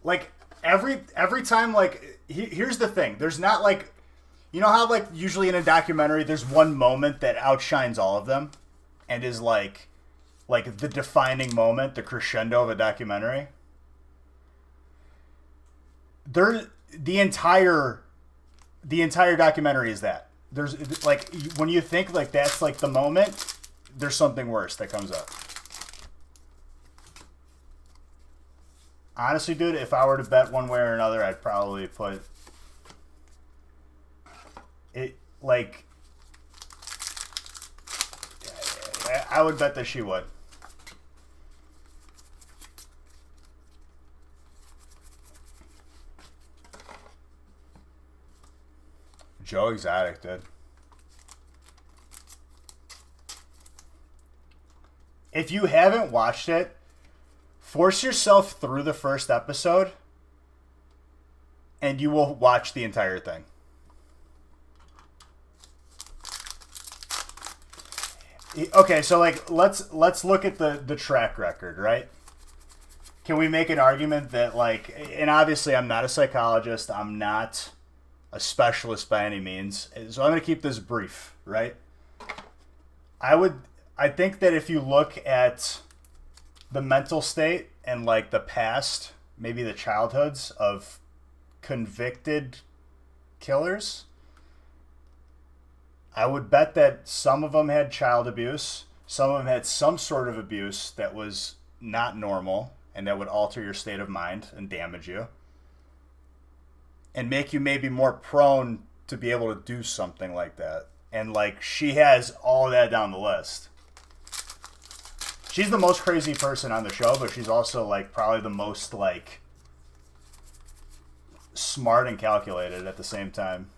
Like every time, like here's the thing, there's not like, you know how like usually in a documentary there's one moment that outshines all of them and is like the defining moment, the crescendo of a documentary. There, the entire documentary is that. There's like, when you think like that's like the moment, there's something worse that comes up. Honestly, dude, if I were to bet one way or another, I'd probably put it like, I would bet that she would. Joe Exotic, dude. If you haven't watched it, force yourself through the first episode and you will watch the entire thing. Okay, so like let's look at the track record, right? Can we make an argument that like, and obviously I'm not a psychologist, I'm not a specialist by any means, so I'm going to keep this brief, right? I think that if you look at the mental state and like the past, maybe the childhoods of convicted killers, I would bet that some of them had child abuse, some of them had some sort of abuse that was not normal and that would alter your state of mind and damage you and make you maybe more prone to be able to do something like that. And like, she has all of that down the list. She's the most crazy person on the show, but she's also like probably the most like smart and calculated at the same time.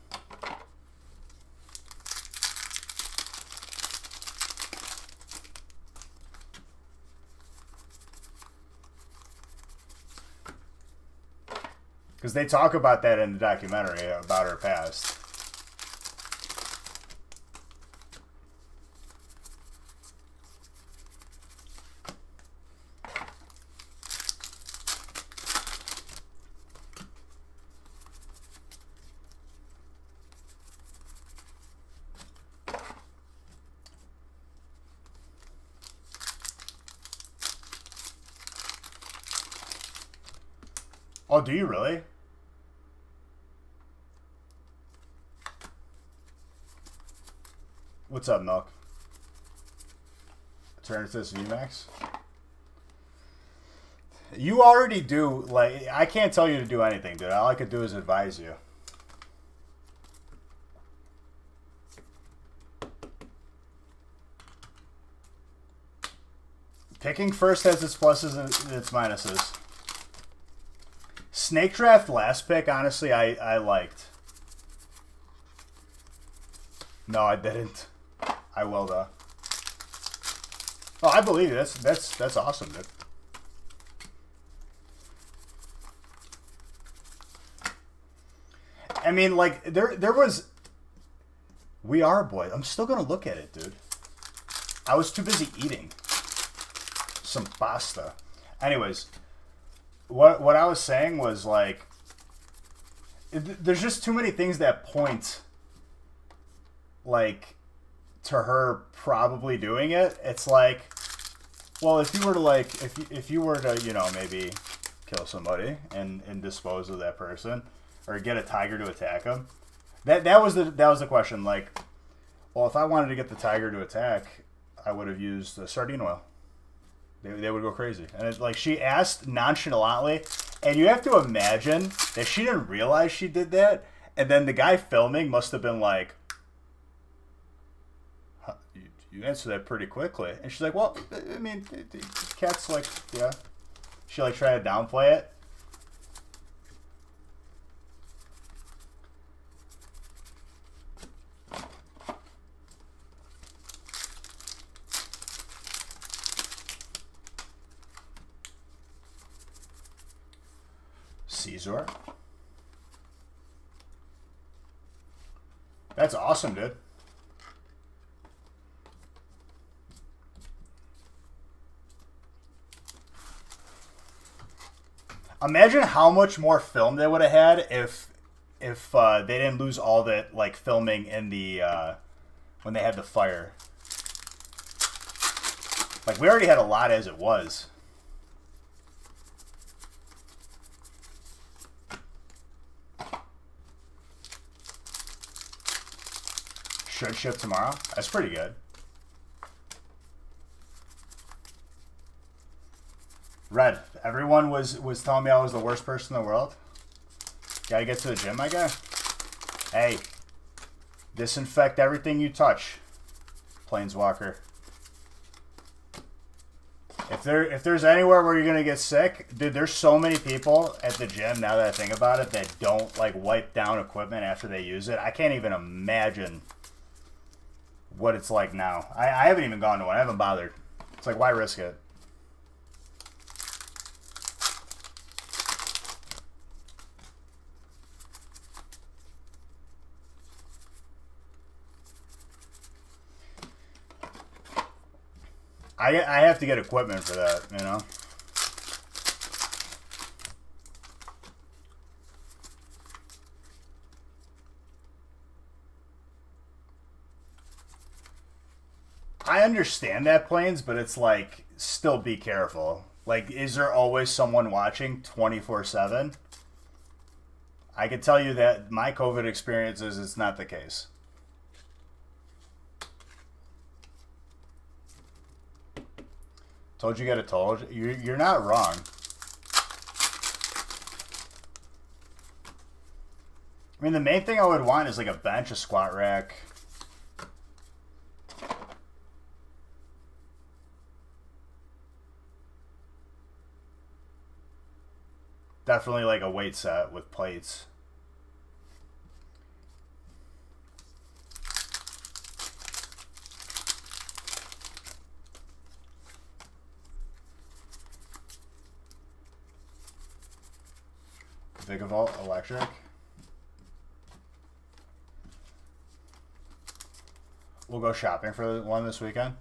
Because they talk about that in the documentary about her past. Oh, do you really? What's up, Milk? Turn it to this VMAX? You already do, like, I can't tell you to do anything, dude. All I could do is advise you. Picking first has its pluses and its minuses. Snake Draft last pick, honestly, I liked. No, I didn't. I will though. Oh, I believe you. That's awesome, dude. I mean, like there was. We Are Boy. I'm still gonna look at it, dude. I was too busy eating some pasta. Anyways, what I was saying was like, there's just too many things that point, like, to her probably doing it. It's like, well, if you were to, like, if you were to, you know, maybe kill somebody and dispose of that person, or get a tiger to attack them, that was the question. Like, well, if I wanted to get the tiger to attack, I would have used sardine oil. They would go crazy. And it's like, she asked nonchalantly, and you have to imagine that she didn't realize she did that, and then the guy filming must have been like, you answer that pretty quickly. And she's like, well, I mean, the cat's like, yeah. She like tried to downplay it. Caesar. That's awesome, dude. Imagine how much more film they would have had if they didn't lose all that, like, filming in the when they had the fire. Like, we already had a lot as it was. Should ship tomorrow. That's pretty good. Red, everyone was telling me I was the worst person in the world. Gotta get to the gym, my guy. Hey, disinfect everything you touch, Planeswalker. If there's anywhere where you're gonna get sick, dude, there's so many people at the gym, now that I think about it, that don't, like, wipe down equipment after they use it. I can't even imagine what it's like now. I haven't even gone to one. I haven't bothered. It's like, why risk it? I have to get equipment for that, you know? I understand that, Planes, but it's like, still be careful. Like, is there always someone watching 24/7? I can tell you that my COVID experiences, it's not the case. Told you get a told. You're not wrong. I mean, the main thing I would want is like a bench, a squat rack. Definitely like a weight set with plates. Vigavolt electric. We'll go shopping for one this weekend.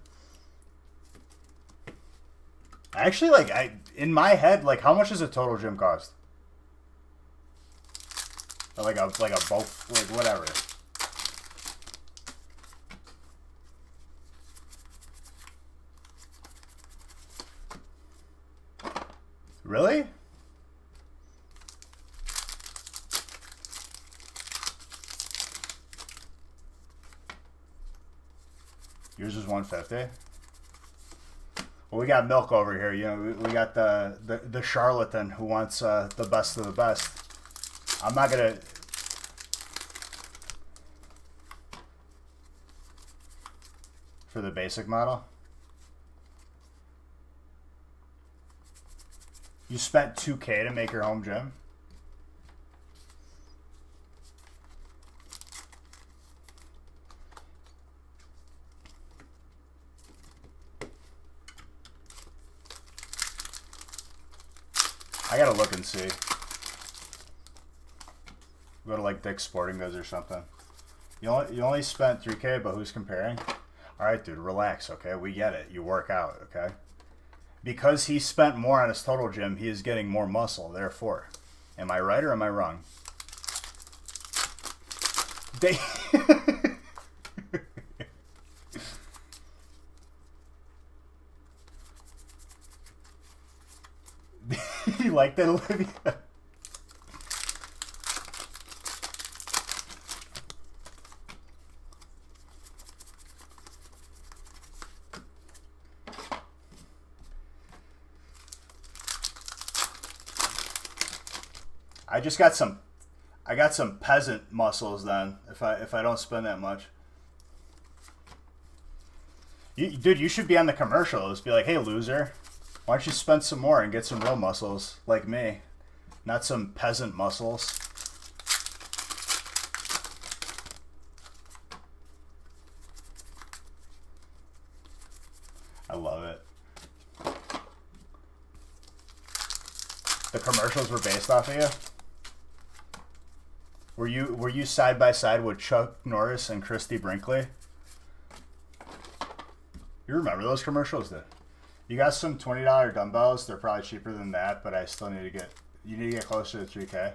Actually, like, in my head, like, how much does a total gym cost? Or like a both, like, whatever. Really? Yours is 150. Well, we got milk over here. You know, we got the charlatan who wants the best of the best. I'm not gonna. For the basic model. You spent $2K to make your home gym? I gotta look and see. Go to like Dick's Sporting Goods or something. You only spent $3K, but who's comparing? All right, dude, relax, okay? We get it. You work out, okay? Because he spent more on his total gym, he is getting more muscle, therefore. Am I right or am I wrong? They You like that, Olivia? I got some peasant muscles then if I don't spend that much. Dude, you should be on the commercials. Be like, hey loser, why don't you spend some more and get some real muscles like me, not some peasant muscles. I love it. The commercials were based off of you? Were you side by side with Chuck Norris and Christy Brinkley? You remember those commercials, dude? You got some $20 dumbbells. They're probably cheaper than that, but I still need to get. You need to get closer to 3K.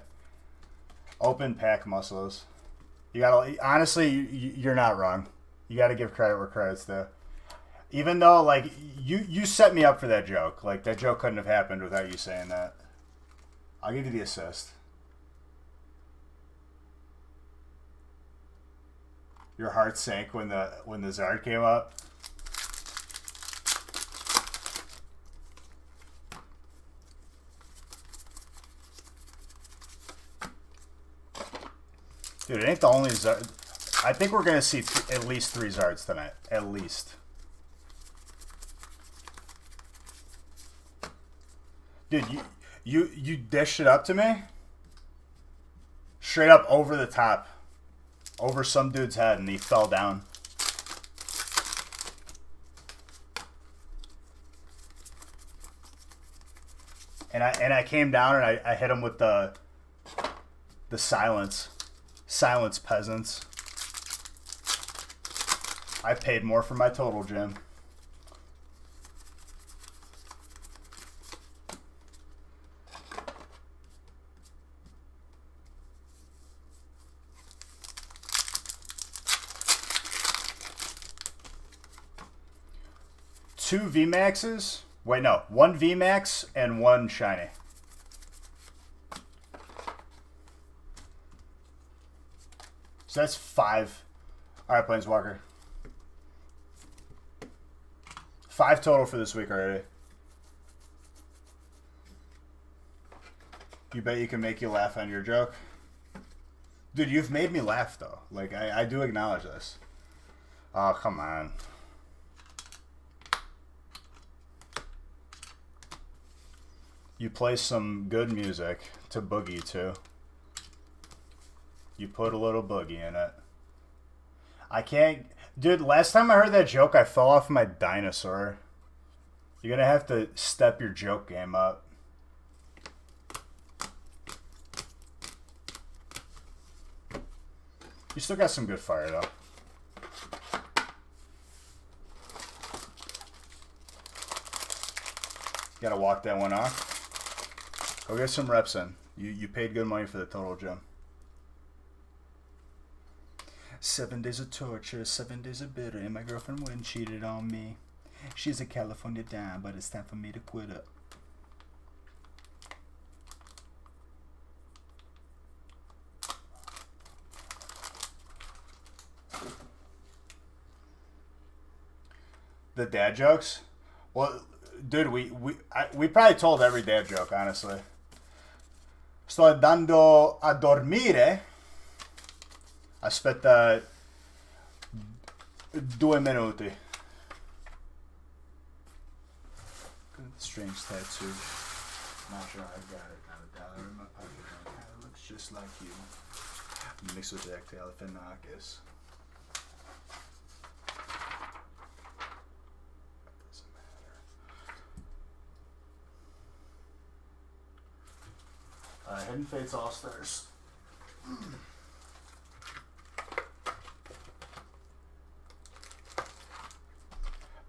Open pack muscles. You gotta honestly, you're not wrong. You got to give credit where credit's due. Even though like you set me up for that joke. Like that joke couldn't have happened without you saying that. I'll give you the assist. Your heart sank when the Zard came up. Dude, it ain't the only Zard. I think we're gonna see at least 3 Zards tonight. At least. Dude, you dished it up to me? Straight up over the top. Over some dude's head, and he fell down. And I came down and I hit him with the silence. Silence, peasants. I paid more for my total gym. Two VMAXs? Wait, no. 1 VMAX and 1 shiny. So that's 5. Alright, Planeswalker. 5 total for this week already. You bet you can make you laugh on your joke? Dude, you've made me laugh, though. Like, I do acknowledge this. Oh, come on. You play some good music to boogie to. You put a little boogie in it. I can't... Dude, last time I heard that joke, I fell off my dinosaur. You're gonna have to step your joke game up. You still got some good fire, though. Gotta walk that one off. Go get some reps in. You paid good money for the total gym. 7 days of torture, 7 days of bitter, and my girlfriend wouldn't cheated on me. She's a California dime, but it's time for me to quit her. The dad jokes? Well, dude, we probably told every dad joke, honestly. Sto andando a dormire. Aspetta 2 minuti. Strange tattoo. Not sure I got it. Not a dollar in my pocket. It looks just like you. Mixodactyl-phenakis. Doesn't matter. Hidden Fates All-Stars.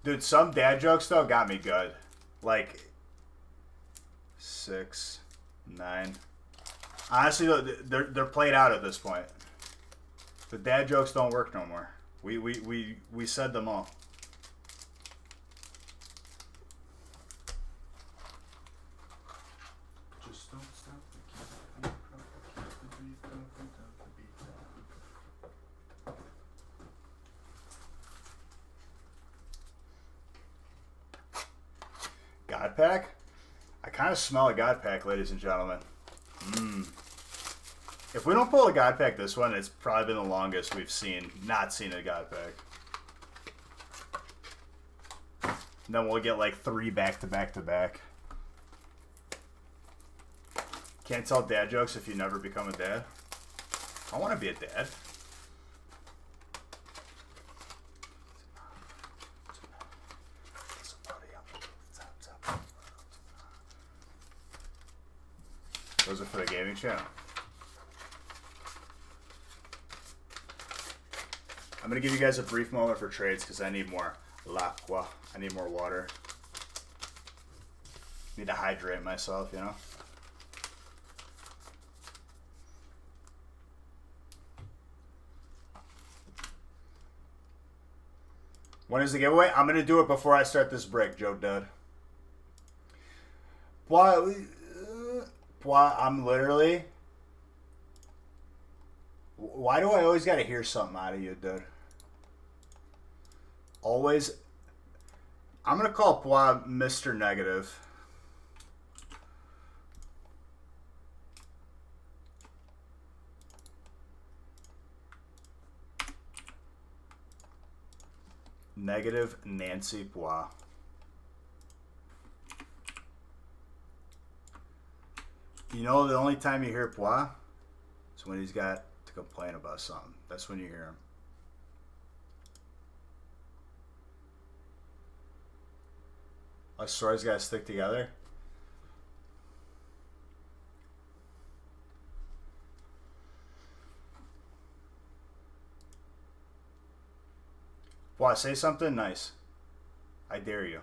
Dude, some dad jokes, though, got me good. Like, 6, 9. Honestly, though, they're played out at this point. The dad jokes don't work no more. We said them all. Just don't stop the beat, don't the beat down. God pack? I kind of smell a God pack, ladies and gentlemen. If we don't pull a God pack this one, it's probably been the longest we've not seen a God pack. And then we'll get like 3 back to back to back. Can't tell dad jokes if you never become a dad. I want to be a dad. Those are for the gaming channel. I'm going to give you guys a brief moment for trades because I need more l'aqua. I need more water. Need to hydrate myself, you know? When is the giveaway? I'm going to do it before I start this break, Joe Dud. Why? I'm literally... Why do I always got to hear something out of you, dude? Always. I'm going to call Poi Mr. Negative. Negative Nancy Poi. You know, the only time you hear Poi is when he's got to complain about something. That's when you hear him. Our stories got to stick together. Poi, say something nice. I dare you.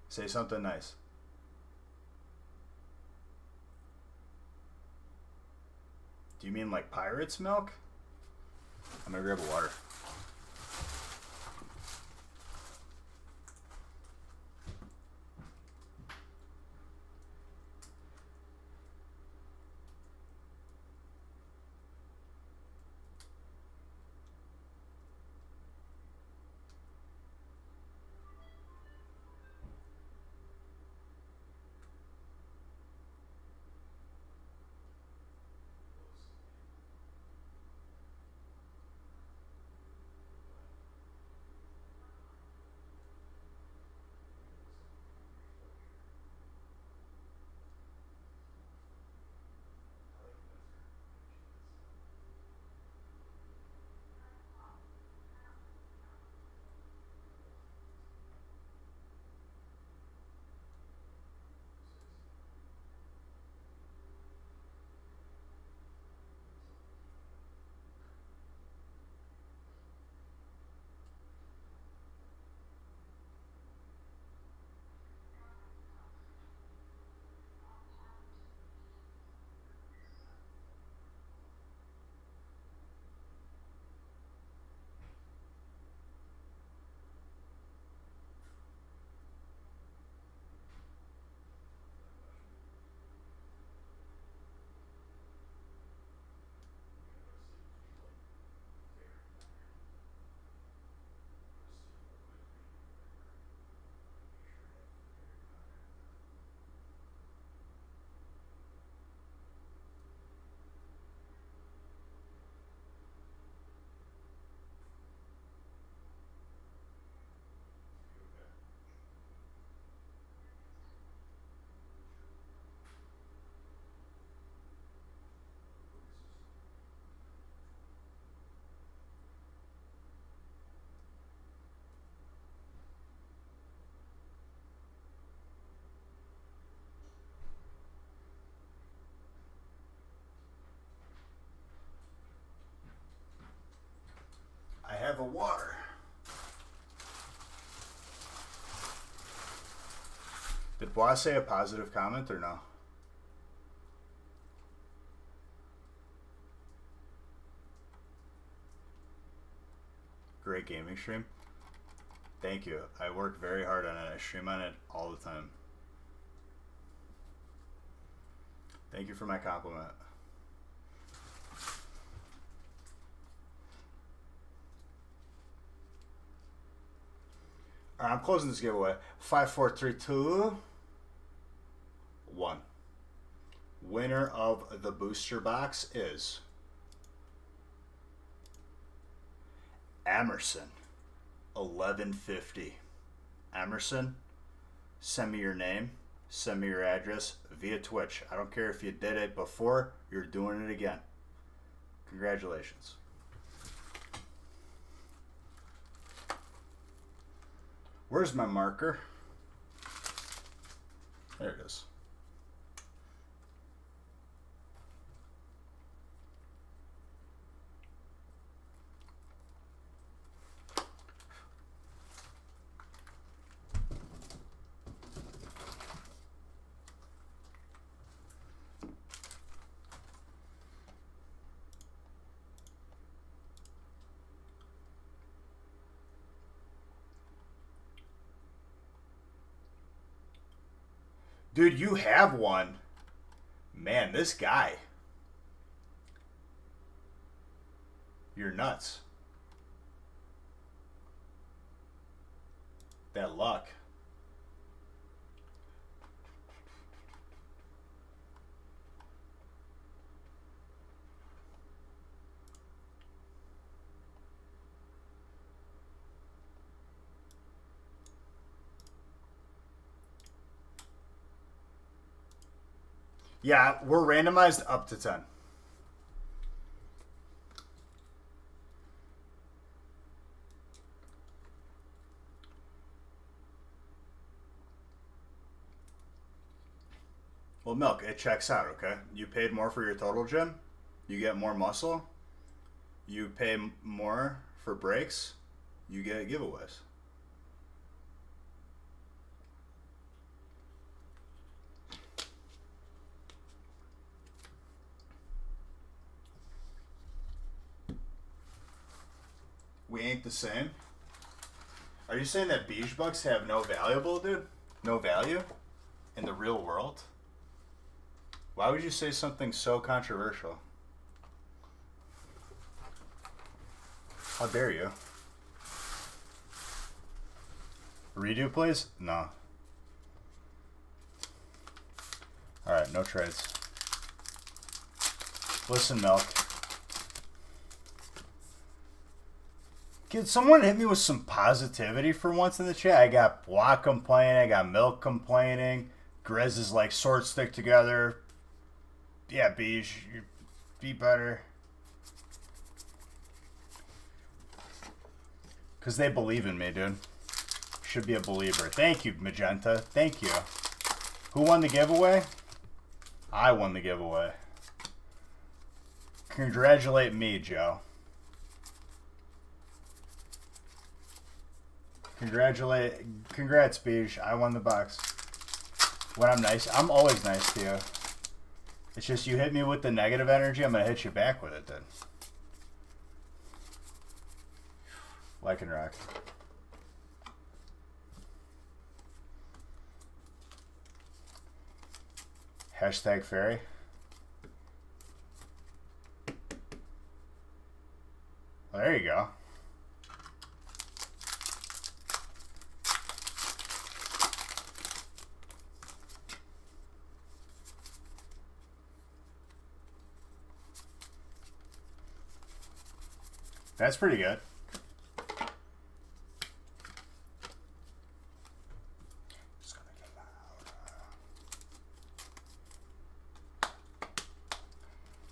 Say something nice. Do you mean like pirate's milk? I'm gonna grab a water. I have a water. Did Poi say a positive comment or no? great gaming stream. Thank you. I work very hard on it. I stream on it all the time. Thank you for my compliment. All right, I'm closing this giveaway. 5, 4, 3, 2, 1. Winner of the booster box is Emerson, 1150. Emerson, send me your name, send me your address via Twitch. I don't care if you did it before, you're doing it again. Congratulations. Where's my marker? There it is. Dude, you have one. Man, this guy. You're nuts. That luck. Yeah, we're randomized up to 10. Well, Milk, it checks out, okay? You paid more for your total gym. You get more muscle. You pay more for breaks. You get giveaways. We ain't the same. Are you saying that beige bucks have no valuable, dude? No value in the real world? Why would you say something so controversial? How dare you? Redo, please? No. Alright, no trades. Listen, Milk. Can someone hit me with some positivity for once in the chat? I got Block complaining, I got Milk complaining. Grizz is like, swords stick together. Yeah, Beige, you be better. Because they believe in me, dude. Should be a believer. Thank you, Magenta. Thank you. Who won the giveaway? I won the giveaway. Congratulate me, Joe. Congrats, Beige. I won the box. When I'm nice, I'm always nice to you. It's just you hit me with the negative energy, I'm gonna hit you back with it then. Like and rock. Hashtag fairy. Well, there you go. That's pretty good. It's gonna get loud.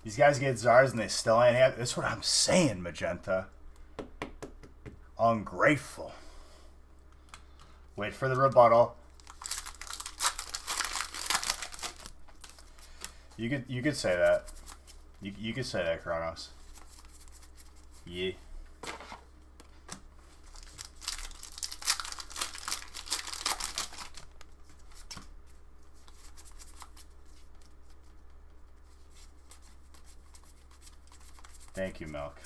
These guys get Zars and they still ain't happy. That's what I'm saying, Magenta. Ungrateful. Wait for the rebuttal. You could say that. You could say that, Kronos. Yeah. Thank you, Milk.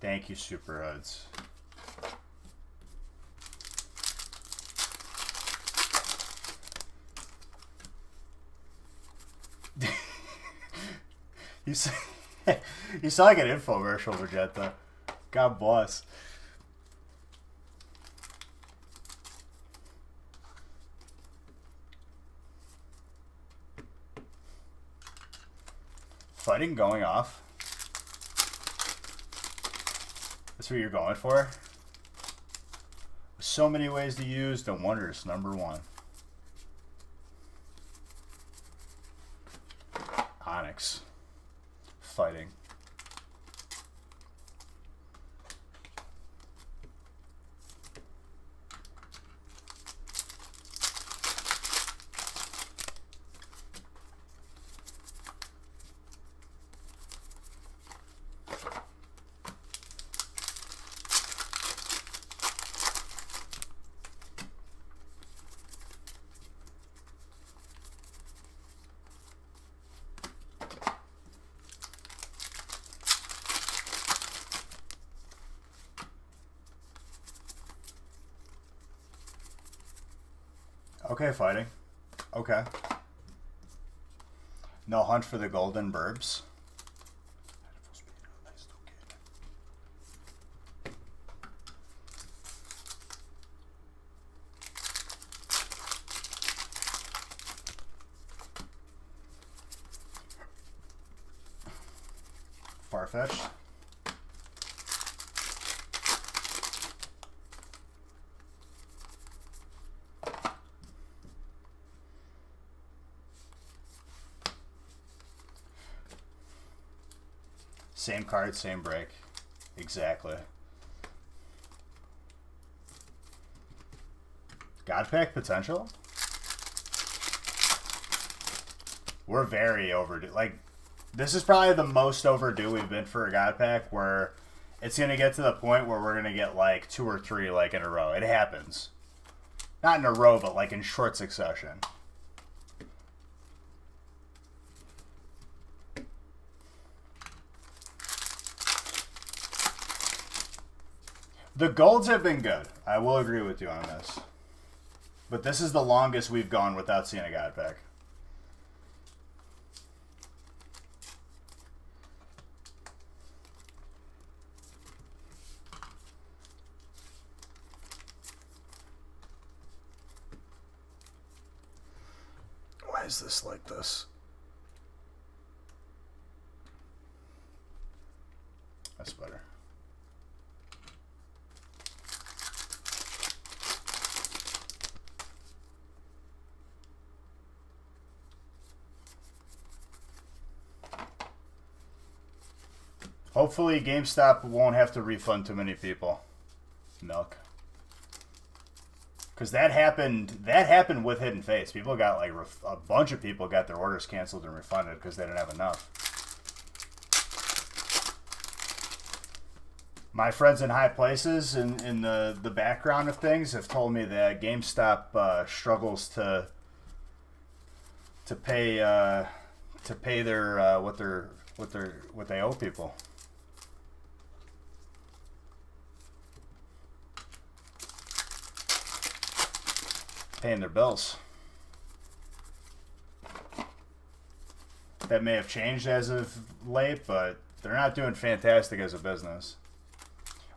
Thank you, Super Hoods. You sound, you sound like an infomercial, Vegeta. God bless. Fighting going off. That's what you're going for? So many ways to use, no wonder it's #1. Onyx. Fighting. Okay, fighting. Okay. No hunt for the golden burbs. Farfetched. Same card, same break. Exactly. God pack potential? We're very overdue. Like, this is probably the most overdue we've been for a God pack, where it's going to get to the point where we're going to get like 2 or 3 like in a row. It happens. Not in a row, but like in short succession. The golds have been good. I will agree with you on this. But this is the longest we've gone without seeing a God pack. Why is this like this? That's better. Hopefully GameStop won't have to refund too many people. Milk. Because that happened with Hidden Fates. People got like a bunch of people got their orders canceled and refunded because they didn't have enough. My friends in high places in the background of things have told me that GameStop struggles to pay their what they owe people. Paying their bills. That may have changed as of late, but they're not doing fantastic as a business.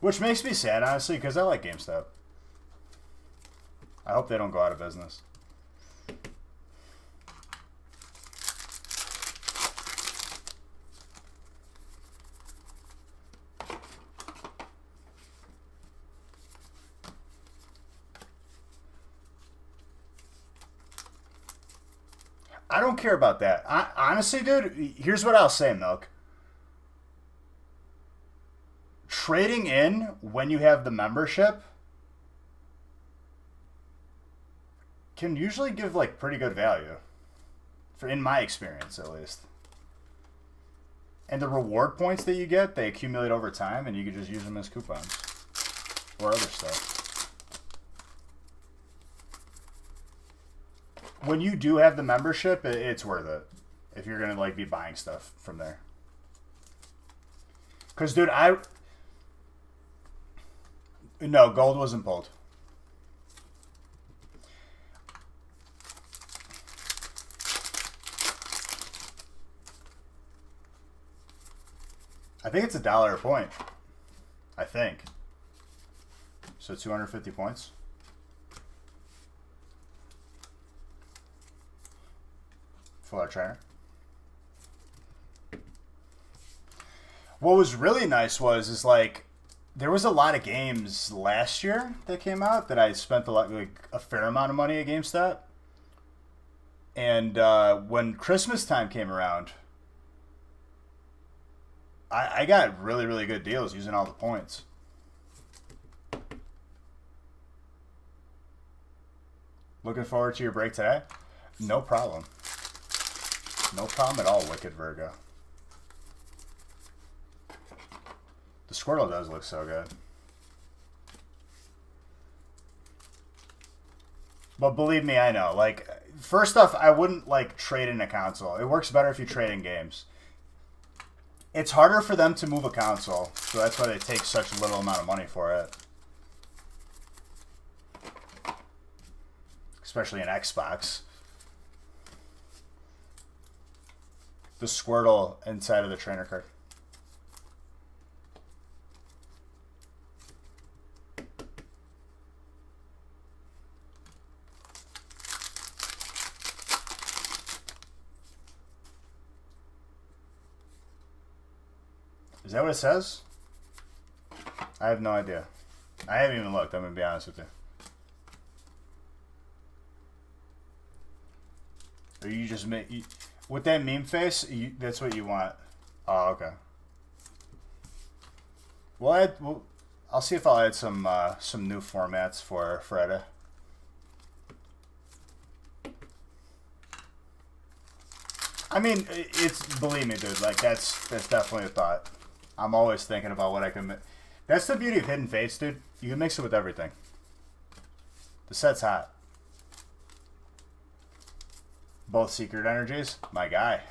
Which makes me sad, honestly, because I like GameStop. I hope they don't go out of business. I don't care about that. Honestly, dude, here's what I'll say, Milk. Trading in when you have the membership can usually give like pretty good value, in my experience at least. And the reward points that you get, they accumulate over time, and you can just use them as coupons or other stuff. When you do have the membership, it's worth it if you're gonna like be buying stuff from there. Cause dude, no, gold wasn't pulled. I think it's $1 a point. I think. So 250 points. Full art trainer. What was really nice is like there was a lot of games last year that came out that I spent a fair amount of money at GameStop. And when Christmas time came around, I got really, really good deals using all the points. Looking forward to your break today? No problem. No problem at all, Wicked Virgo. The Squirtle does look so good. But believe me, I know. Like, first off, I wouldn't, like, trade in a console. It works better if you trade in games. It's harder for them to move a console, so that's why they take such little amount of money for it. Especially an Xbox. The Squirtle inside of the trainer card. Is that what it says? I have no idea. I haven't even looked, I'm going to be honest with you. Or you just make... with that meme face, that's what you want. Oh, okay. Well, I'll see if I'll add some new formats for Friday. I mean, believe me, dude. Like that's definitely a thought. I'm always thinking about what I can. That's the beauty of Hidden Fates, dude. You can mix it with everything. The set's hot. Both Secret Energies, my guy.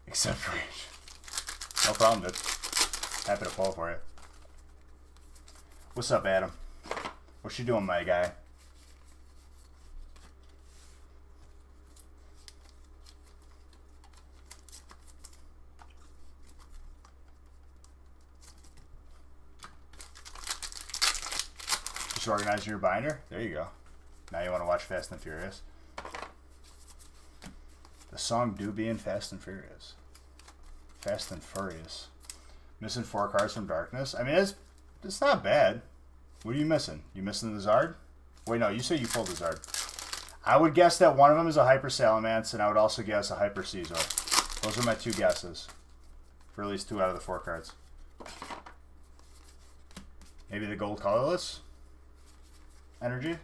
Except for each. No problem, dude. Happy to pull for you. What's up, Adam? What you doing, my guy? Just organizing your binder? There you go. Now you want to watch Fast and Furious. The song do be in Fast and Furious. Fast and Furious. Missing 4 cards from Darkness. I mean, it's not bad. What are you missing? You missing the Zard? Wait, no, you say you pulled the Zard. I would guess that one of them is a Hyper Salamence, and I would also guess a Hyper Caesar. Those are my 2 guesses. For at least 2 out of the 4 cards. Maybe the gold colorless energy?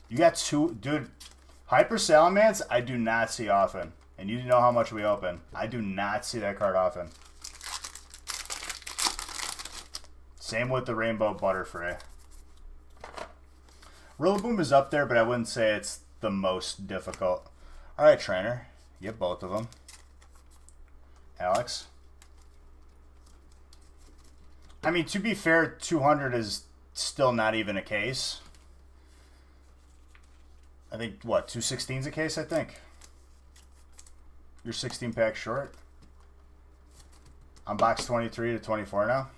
You got 2... Dude, Hyper Salamence, I do not see often. And you know how much we open. I do not see that card often. Same with the Rainbow Butterfree. Rillaboom is up there, but I wouldn't say it's the most difficult. Alright, trainer. Get both of them. Alex. I mean, to be fair, 200 is still not even a case. I think, what, 216's a case, I think? You're 16 packs short. I'm box 23 to 24 now.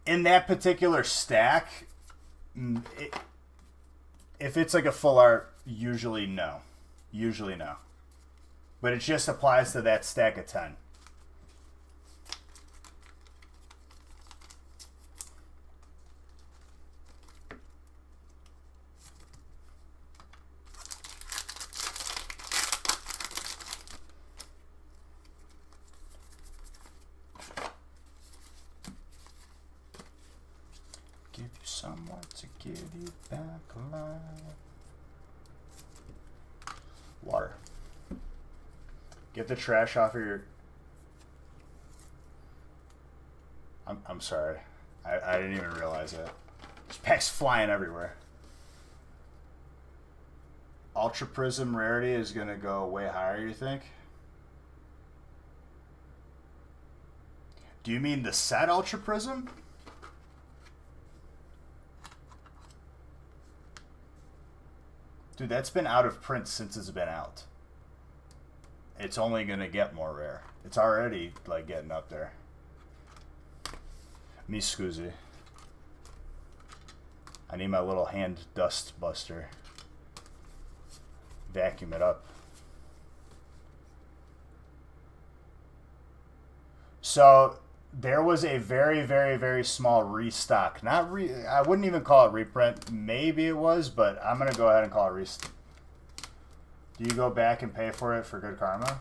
In that particular stack, if it's like a full art, usually no. Usually no. But it just applies to that stack of 10. Give you someone to give you back alive. Water. Get the trash off of your... I'm sorry. I didn't even realize it. There's packs flying everywhere. Ultra Prism rarity is going to go way higher, you think? Do you mean the set Ultra Prism? Dude, that's been out of print since it's been out. It's only going to get more rare. It's already, like, getting up there. Me scusi. I need my little hand dust buster. Vacuum it up. So there was a very, very, very small restock. I wouldn't even call it reprint. Maybe it was, but I'm gonna go ahead and call it restock. Do you go back and pay for it for good karma?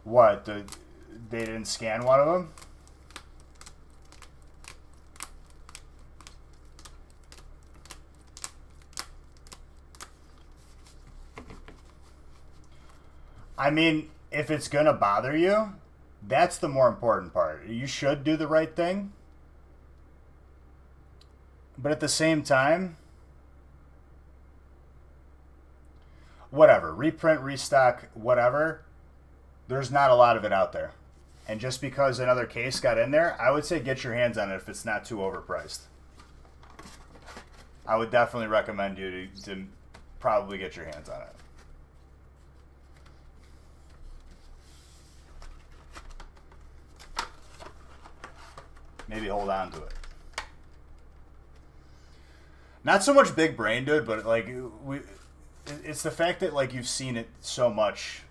What? They didn't scan one of them? I mean, if it's going to bother you, that's the more important part. You should do the right thing. But at the same time, whatever. Reprint, restock, whatever. There's not a lot of it out there. And just because another case got in there, I would say get your hands on it if it's not too overpriced. I would definitely recommend you to probably get your hands on it. Maybe hold on to it. Not so much big brain, dude, but like it's the fact that like you've seen it so much.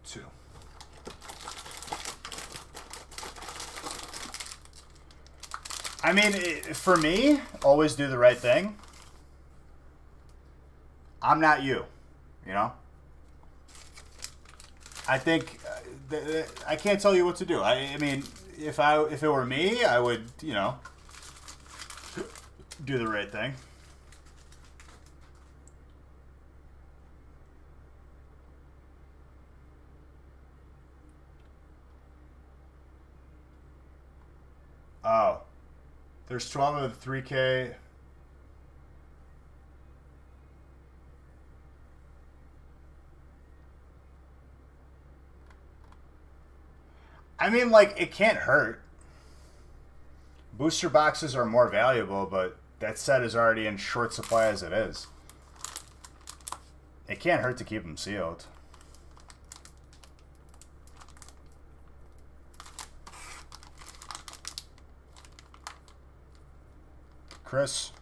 Two. I mean, for me, always do the right thing. I'm not you, you know? I think I can't tell you what to do. I mean, if it were me, I would, you know, do the right thing. Oh. There's 12 of the 3K. I mean, like, it can't hurt. Booster boxes are more valuable, but that set is already in short supply as it is. It can't hurt to keep them sealed. Chris.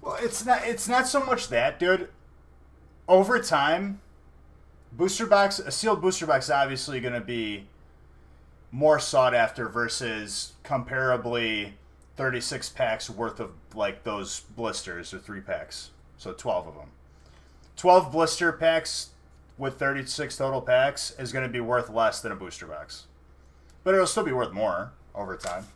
Well, it's not so much that, dude. Over time, a sealed booster box is obviously going to be more sought after versus comparably 36 packs worth of like those blisters or 3 packs. So 12 of them. 12 blister packs with 36 total packs is going to be worth less than a booster box. But it'll still be worth more over time.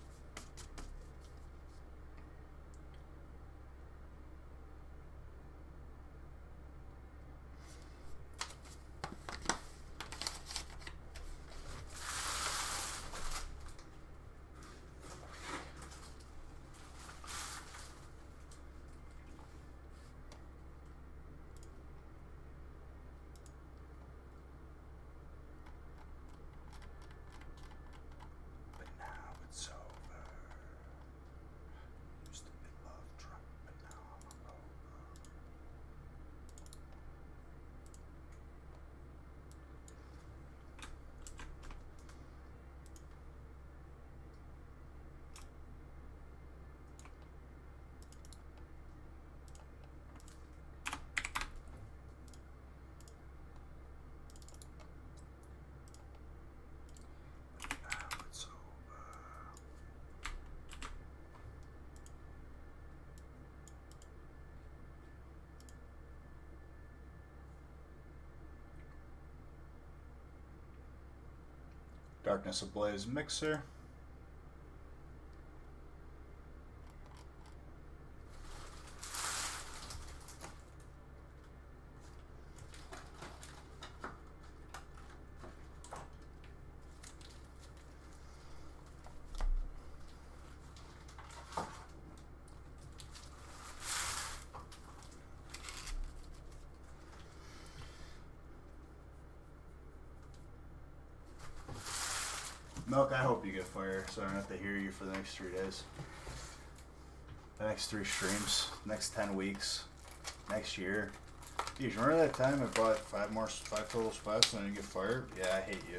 But now it's over. Darkness Ablaze Mixer. Milk, I hope you get fire so I don't have to hear you for the next 3 days. The next 3 streams, next 10 weeks, next year. Geez, remember that time I bought 5 total spots and I didn't get fired? Yeah, I hate you.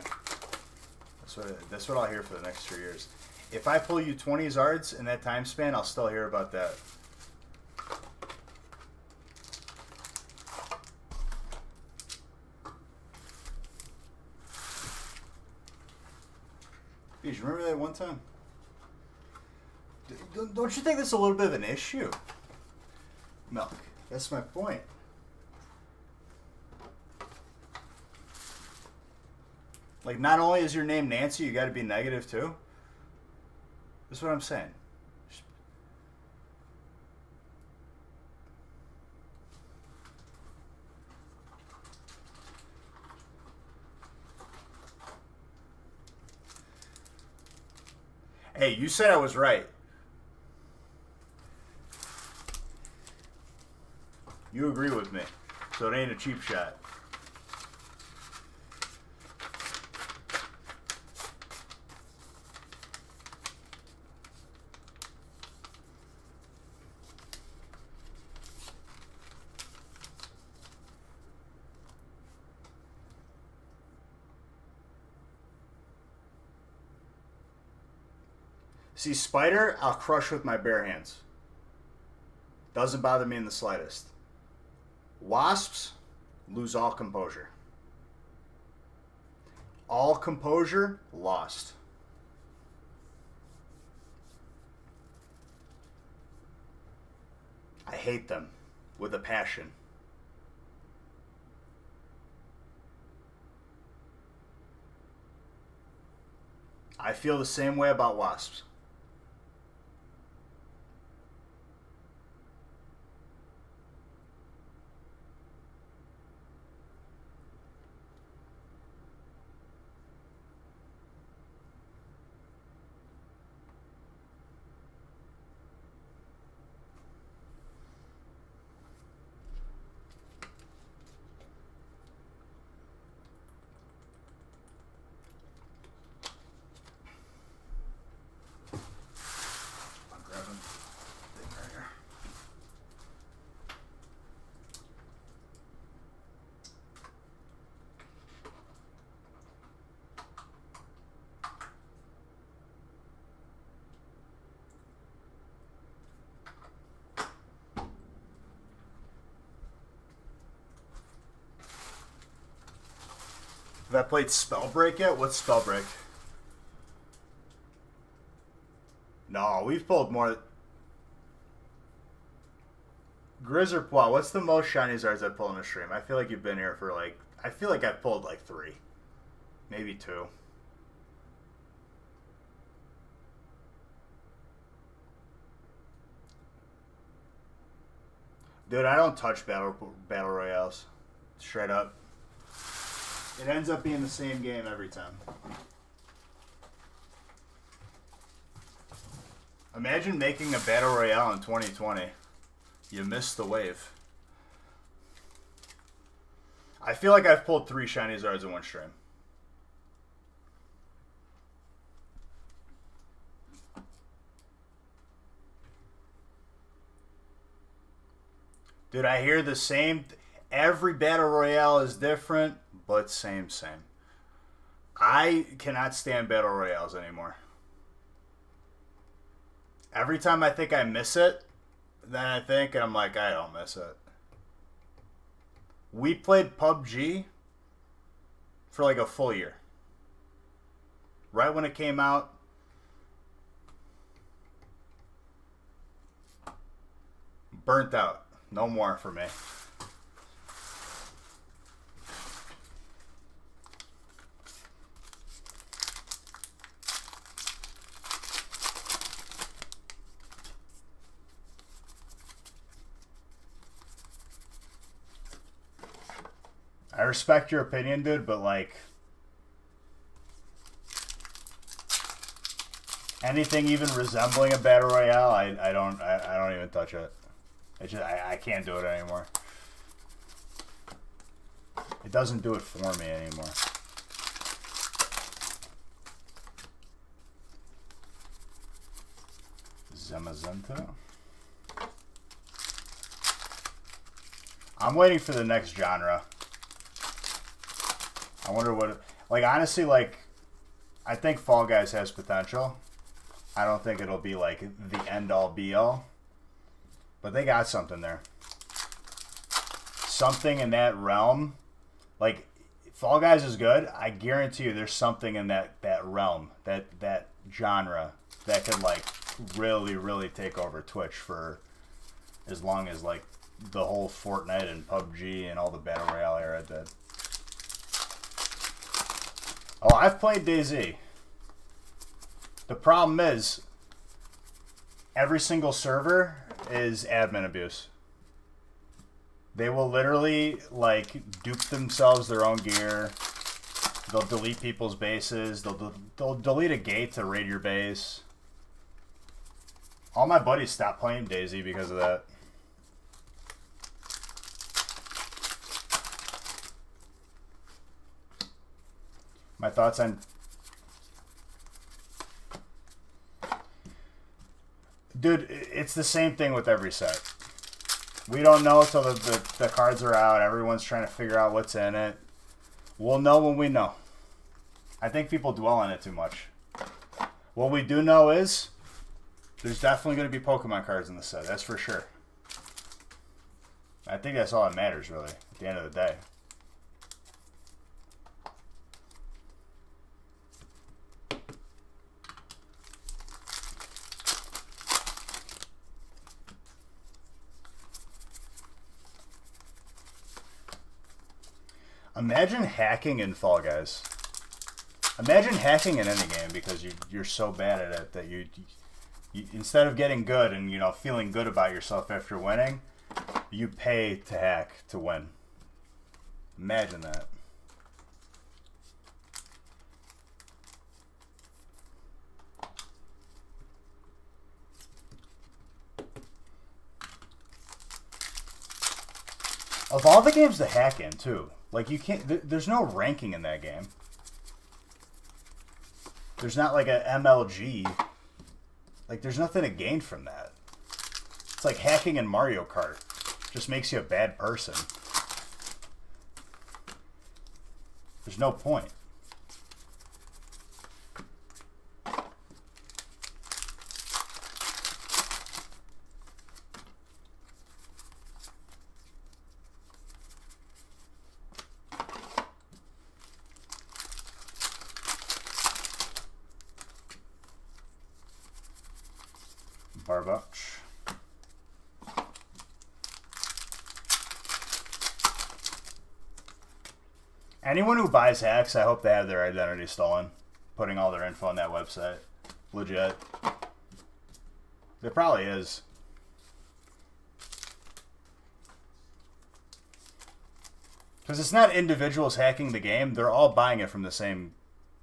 That's what I'll hear for the next 3 years. If I pull you 20 Zards in that time span, I'll still hear about that. Geez, remember that one time? Don't you think that's a little bit of an issue? Milk. That's my point. Like, not only is your name Nancy, you got to be negative too. That's what I'm saying. Hey, you said I was right. You agree with me, so it ain't a cheap shot. See, Spider, I'll crush with my bare hands. Doesn't bother me in the slightest. Wasps, lose all composure. All composure, lost. I hate them with a passion. I feel the same way about wasps. Have I played Spellbreak yet? What's Spellbreak? No, we've pulled more. Grizzer, wow, what's the most shiny Zards I pull in a stream? I feel like you've been here for like, I feel like I've pulled like 3. Maybe 2. Dude, I don't touch battle royales. Straight up. It ends up being the same game every time. Imagine making a battle royale in 2020. You missed the wave. I feel like I've pulled 3 shiny Zards in one stream. Dude, I hear the same. Every battle royale is different, but same. I cannot stand battle royales anymore. Every time I think I miss it, then I think, and I'm like, I don't miss it. We played PUBG for like a full year. Right when it came out. Burnt out. No more for me. I respect your opinion, dude, but like anything even resembling a battle royale, I don't even touch it. It's just I can't do it anymore. It doesn't do it for me anymore. Zamazenta. I'm waiting for the next genre. I wonder what... Like, honestly, like, I think Fall Guys has potential. I don't think it'll be, like, the end-all, be-all. But they got something there. Something in that realm. Like, Fall Guys is good. I guarantee you there's something in that realm, that genre, that could, like, really, really take over Twitch for as long as, like, the whole Fortnite and PUBG and all the Battle Royale era did. Oh, I've played DayZ. The problem is, every single server is admin abuse. They will literally, like, dupe themselves their own gear. They'll delete people's bases. They'll delete a gate to raid your base. All my buddies stopped playing DayZ because of that. My thoughts on... Dude, it's the same thing with every set. We don't know until the cards are out. Everyone's trying to figure out what's in it. We'll know when we know. I think people dwell on it too much. What we do know is there's definitely going to be Pokemon cards in the set. That's for sure. I think that's all that matters, really, at the end of the day. Imagine hacking in Fall Guys. Imagine hacking in any game because you're so bad at it that you instead of getting good and, you know, feeling good about yourself after winning, you pay to hack to win. Imagine that. Of all the games to hack in, too. Like, you can't... There's no ranking in that game. There's not, like, a MLG. Like, there's nothing to gain from that. It's like hacking in Mario Kart. Just makes you a bad person. There's no point. Barbuch. Anyone who buys hacks, I hope they have their identity stolen. Putting all their info on that website. Legit. There probably is. Because it's not individuals hacking the game. They're all buying it from the same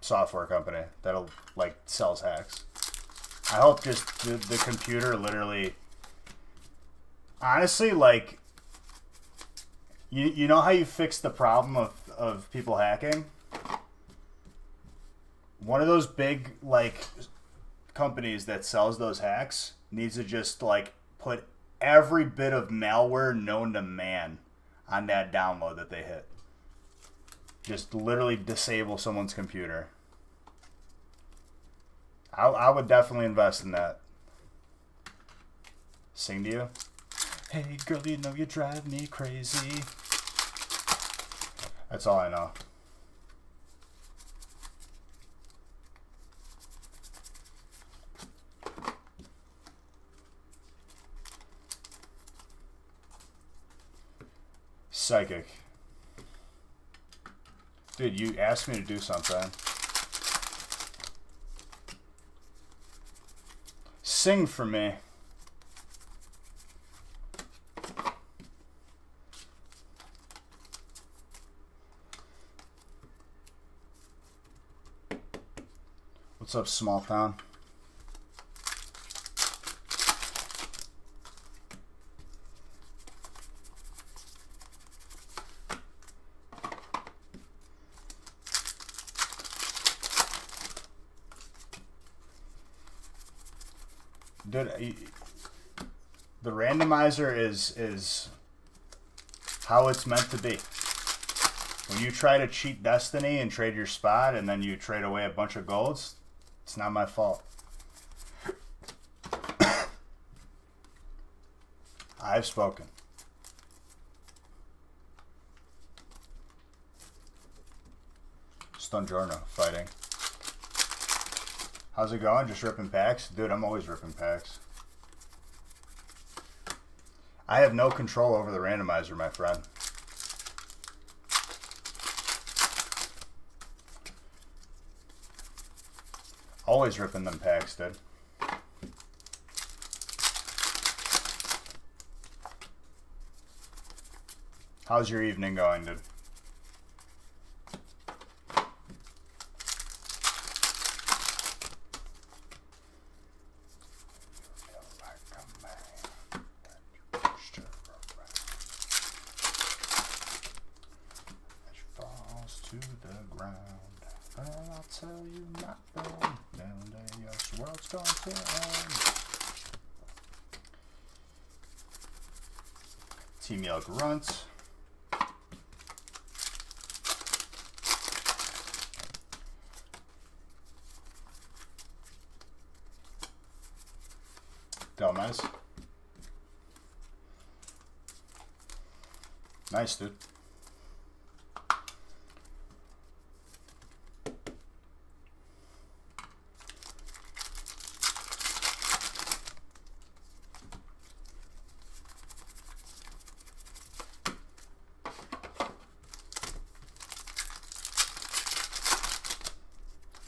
software company that'll, like, sells hacks. I hope just the computer literally... Honestly, like... You know how you fix the problem of people hacking? One of those big, like, companies that sells those hacks needs to just, like, put every bit of malware known to man on that download that they hit. Just literally disable someone's computer. I would definitely invest in that. Sing to you? Hey girl, you know you drive me crazy. That's all I know. Psychic. Dude, you asked me to do something. Sing for me. What's up, small town? Dude, the randomizer is how it's meant to be. When you try to cheat Destiny and trade your spot and then you trade away a bunch of golds, it's not my fault. I've spoken. Stunjorno fighting. How's it going? Just ripping packs? Dude, I'm always ripping packs. I have no control over the randomizer, my friend. Always ripping them packs, dude. How's your evening going, dude? To the ground, I'll tell you nothing. One day this world's going to end. Team Yell grunts. Delmez. Nice, dude.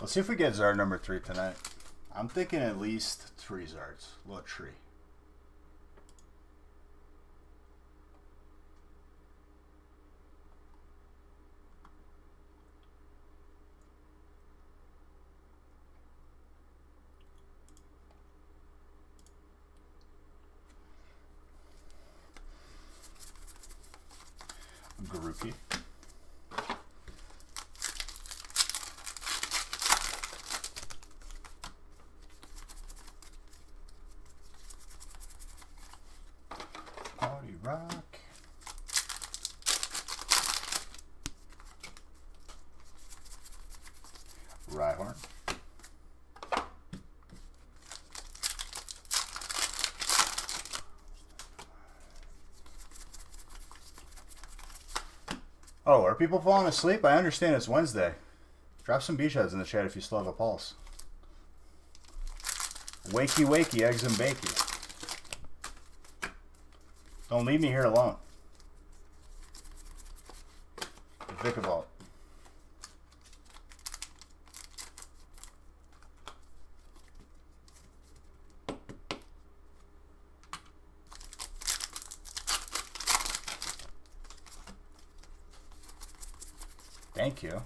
Let's see if we get Zard number 3 tonight. I'm thinking at least 3 Zards. Little tree. Garuki. Rock. Rhyhorn. Oh, are people falling asleep? I understand it's Wednesday. Drop some beach heads in the chat if you still have a pulse. Wakey, wakey, eggs and bakey. Don't leave me here alone. Vicavolt. Thank you.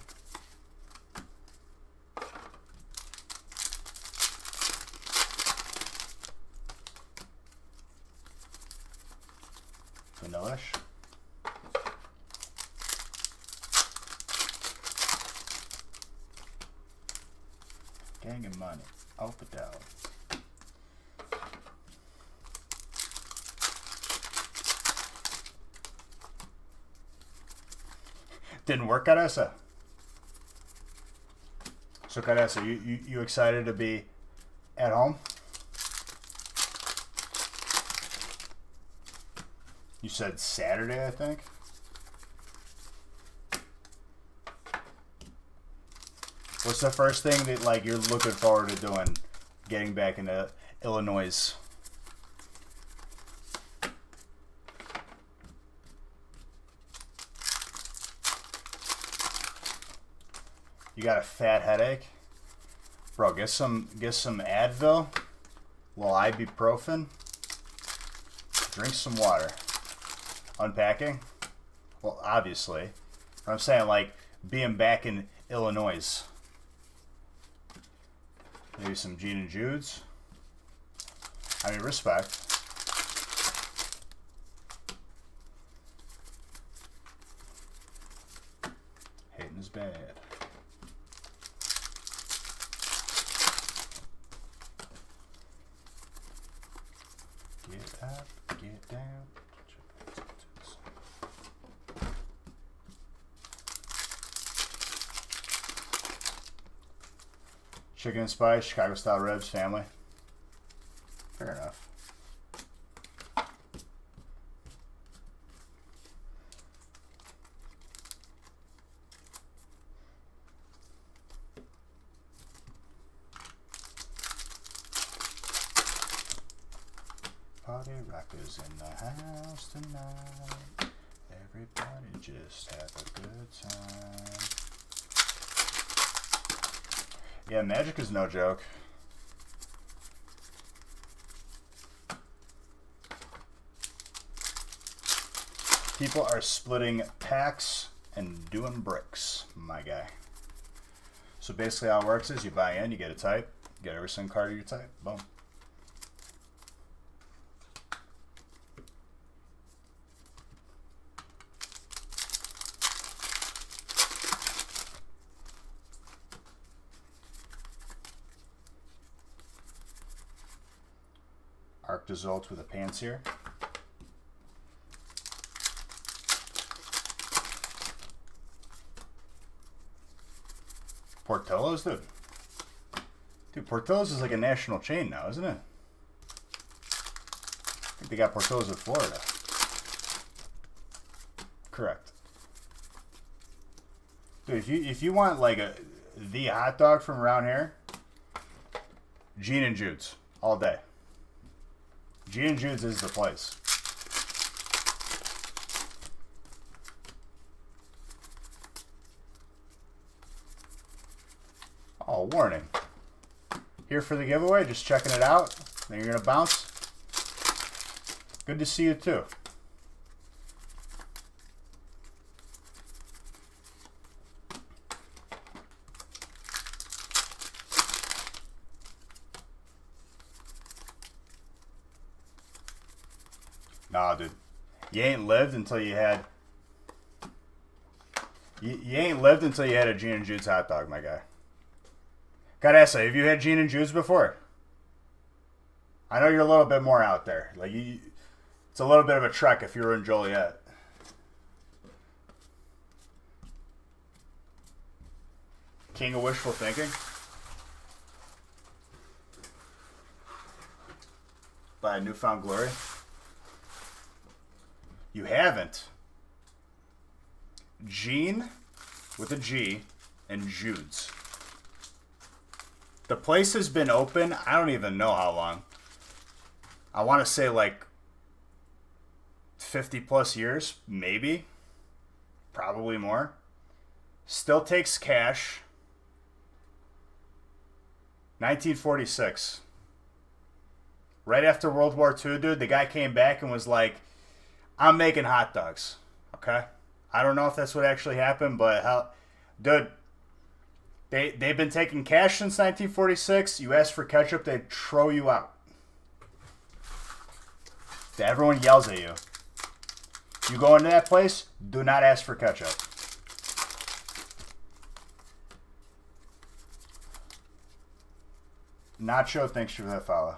Vanillish. Gang of money. Alpha Dow. Didn't work, Caressa. So Caressa, you excited to be at home? You said Saturday, I think. What's the first thing that like you're looking forward to doing? Getting back into Illinois. You got a fat headache? Bro, get some Advil, a little ibuprofen, drink some water. Unpacking? Well, obviously. But I'm saying, like, being back in Illinois. Maybe some Gene and Jude's. I mean, respect. Hating is bad. Get up, get down. Chicken and spice, Chicago style ribs, family. Fair enough. Party rockers in the house tonight. Everybody just have a good time. Yeah, Magic is no joke. People are splitting packs and doing bricks, my guy. So basically how it works is you buy in, you get a type, get every single card of your type, boom. Arc Dissolved with a pants here. Portillo's, dude. Dude, Portillo's is like a national chain now, isn't it? I think they got Portillo's in Florida. Correct. Dude, if you want like the hot dog from around here, Gene and Jude's all day. Gene and Jude's is the place. Oh, warning. Here for the giveaway, just checking it out. Then you're going to bounce. Good to see you too. Nah, dude. You ain't lived until you had... You ain't lived until you had a Gene and Jude's hot dog, my guy. Gotta ask you, have you had Gene and Jude's before? I know you're a little bit more out there. Like it's a little bit of a trek if you're in Joliet. King of wishful thinking. By Newfound Glory. You haven't. Gene with a G and Jude's. The place has been open, I don't even know how long. I want to say like 50 plus years, maybe. Probably more. Still takes cash. 1946. Right after World War II, dude, the guy came back and was like, I'm making hot dogs. Okay? I don't know if that's what actually happened, but how... Dude... They've been taking cash since 1946. You ask for ketchup, they throw you out. Everyone yells at you. You go into that place, do not ask for ketchup. Nacho, thanks for that follow.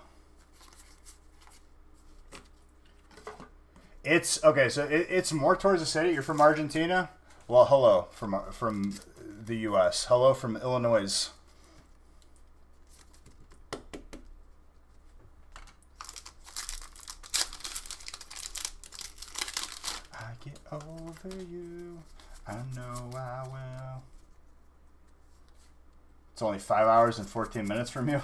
It's okay. So it's more towards the city. You're from Argentina. Well, hello from the U.S. Hello from Illinois. I get over you. I know I will. It's only 5 hours and 14 minutes from you.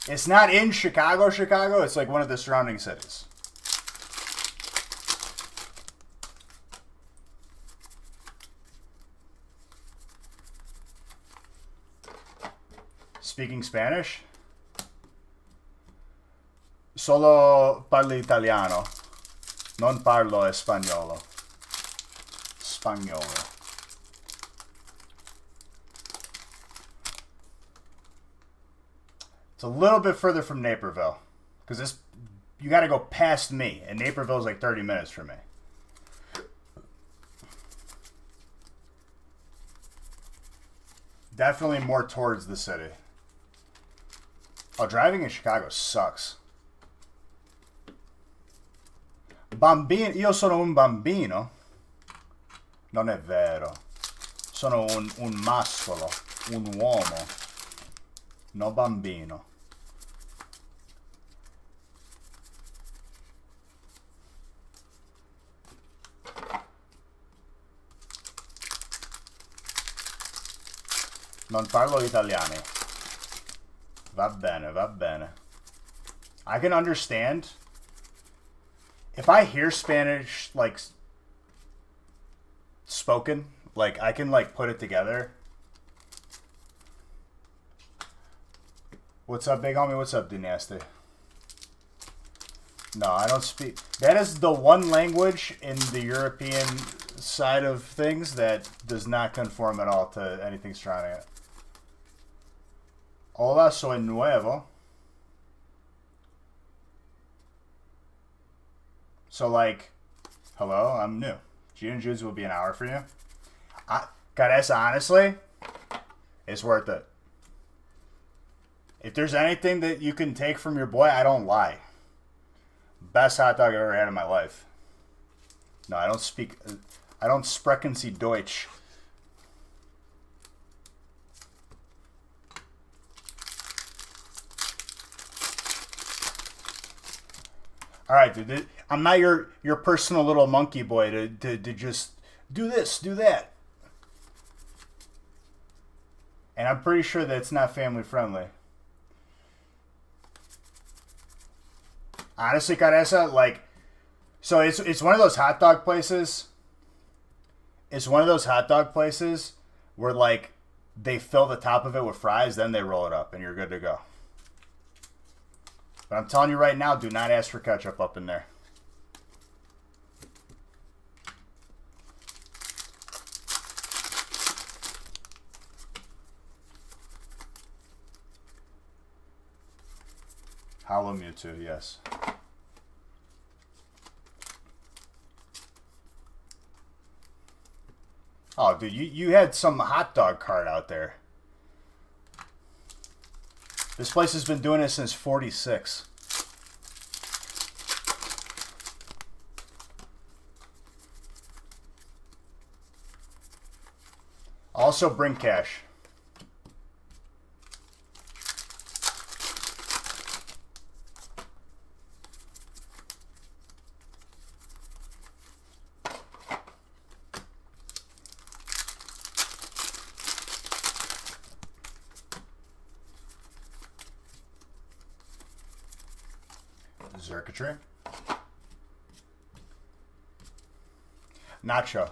It's not in Chicago. It's like one of the surrounding cities. Speaking Spanish? Solo parlo italiano. Non parlo espagnolo. Spagnolo. It's a little bit further from Naperville. Because this, you got to go past me. And Naperville is like 30 minutes from me. Definitely more towards the city. Oh, driving in Chicago sucks. Bambino, io sono un bambino. Non è vero. Sono un mascolo, un uomo. No bambino. Non parlo italiano. Va bene, va bene. I can understand. If I hear Spanish, like, spoken, like, I can, like, put it together. What's up, big homie? What's up, Dynasty? No, I don't speak. That is the one language in the European side of things that does not conform at all to anything Stranian. Hola, soy nuevo. So, like, hello, I'm new. G and Judes will be an hour for you. Caressa, honestly, it's worth it. If there's anything that you can take from your boy, I don't lie. Best hot dog I've ever had in my life. No, I don't speak. I don't sprechen Sie Deutsch. All right, dude. I'm not your personal little monkey boy to just do this, do that. And I'm pretty sure that it's not family friendly. Honestly, Caressa, like, so it's one of those hot dog places. It's one of those hot dog places where, like, they fill the top of it with fries, then they roll it up, and you're good to go. But I'm telling you right now, do not ask for ketchup up in there. Hollow Mewtwo, yes. Oh, dude, you had some hot dog cart out there. This place has been doing it since 46. Also, bring cash. Circuitry. Nacho.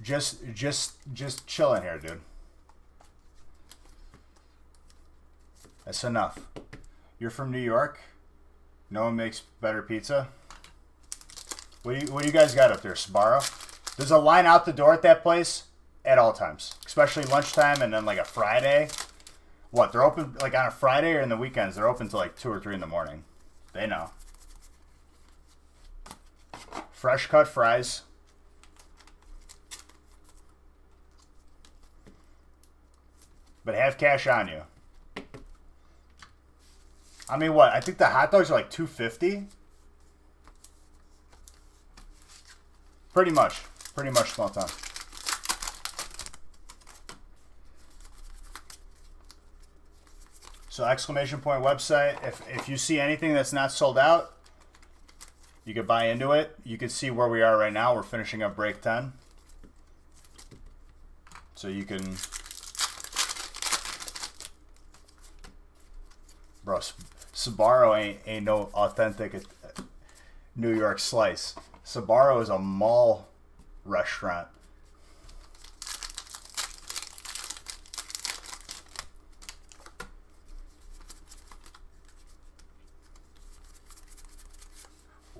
Just chilling here, dude. That's enough. You're from New York? No one makes better pizza? What do you guys got up there, Sbarro? There's a line out the door at that place at all times. Especially lunchtime and then like a Friday. What, they're open like on a Friday or in the weekends? They're open till like 2 or 3 in the morning. They know. Fresh cut fries. But have cash on you. I mean, what? I think the hot dogs are like $2.50. Pretty much small time. So exclamation point website. If you see anything that's not sold out, you could buy into it. You can see where we are right now. We're finishing up break 10. So you can... Bro, Sbarro ain't no authentic New York slice. Sbarro is a mall restaurant.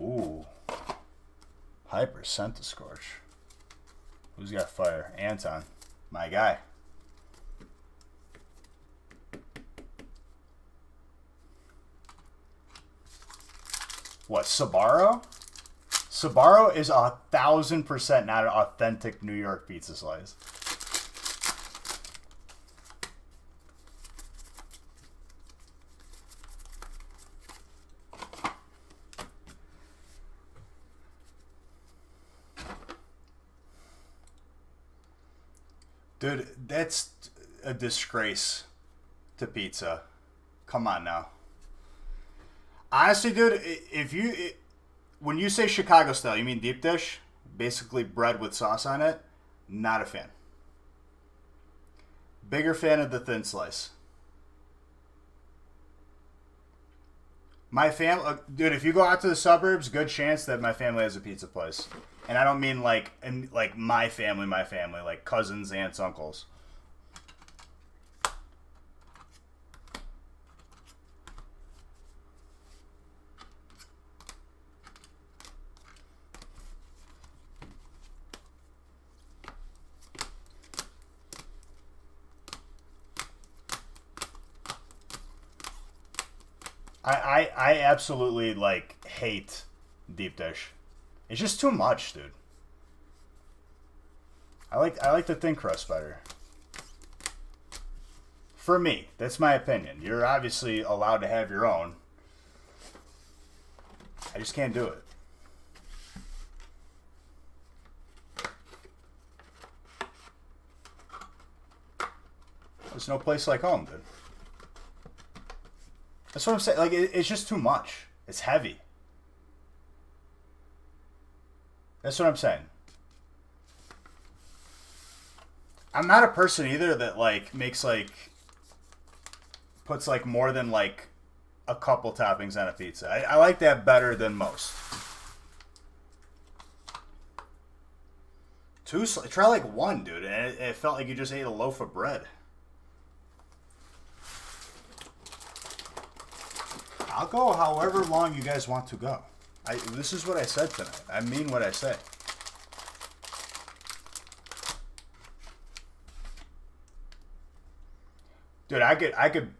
Ooh. Hyper Centiscorch. Who's got fire? Anton. My guy. What, Sbarro? Sbarro is 1,000% not an authentic New York pizza slice. Dude, that's a disgrace to pizza. Come on now. Honestly, dude, when you say Chicago style, you mean deep dish? Basically bread with sauce on it? Not a fan. Bigger fan of the thin slice. My family, dude, if you go out to the suburbs, good chance that my family has a pizza place. And I don't mean like my family, like cousins, aunts, uncles. I absolutely like hate deep dish. It's just too much, dude. I like the thin crust better. For me, that's my opinion. You're obviously allowed to have your own. I just can't do it. There's no place like home, dude. That's what I'm saying. Like, it's just too much. It's heavy. That's what I'm saying. I'm not a person either that, like, puts, like, more than, like, a couple toppings on a pizza. I like that better than most. Try, like, one, dude, and it felt like you just ate a loaf of bread. I'll go however long you guys want to go. This is what I said tonight. I mean what I say. Dude, I could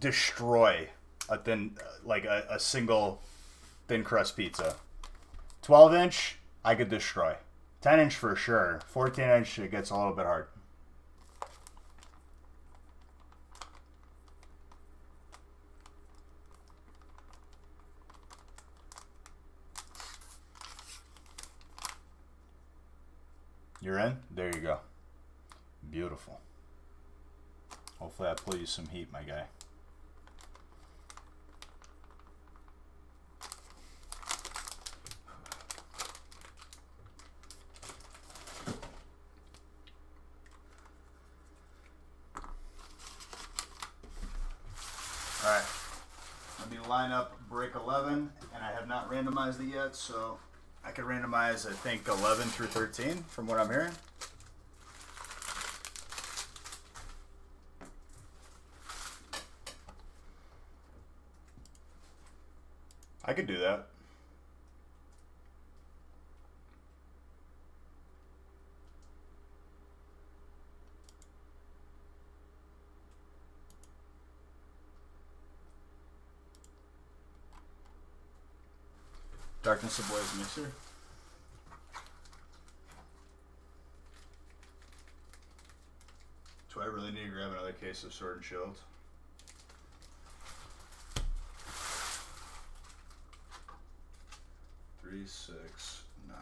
destroy a thin, like a single thin crust pizza. 12-inch, I could destroy. 10-inch for sure. 14-inch, it gets a little bit hard. You're in? There you go. Beautiful. Hopefully I pull you some heat, my guy. Alright. Let me line up break 11, and I have not randomized it yet, so I could randomize, I think, 11 through 13 from what I'm hearing. I could do that. Darkness Ablaze mixer. Do I really need to grab another case of Sword and Shield? Three, 6, 9.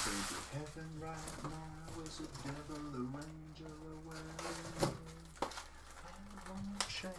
Baby, heaven right now is a devil, a angel away. I won't change.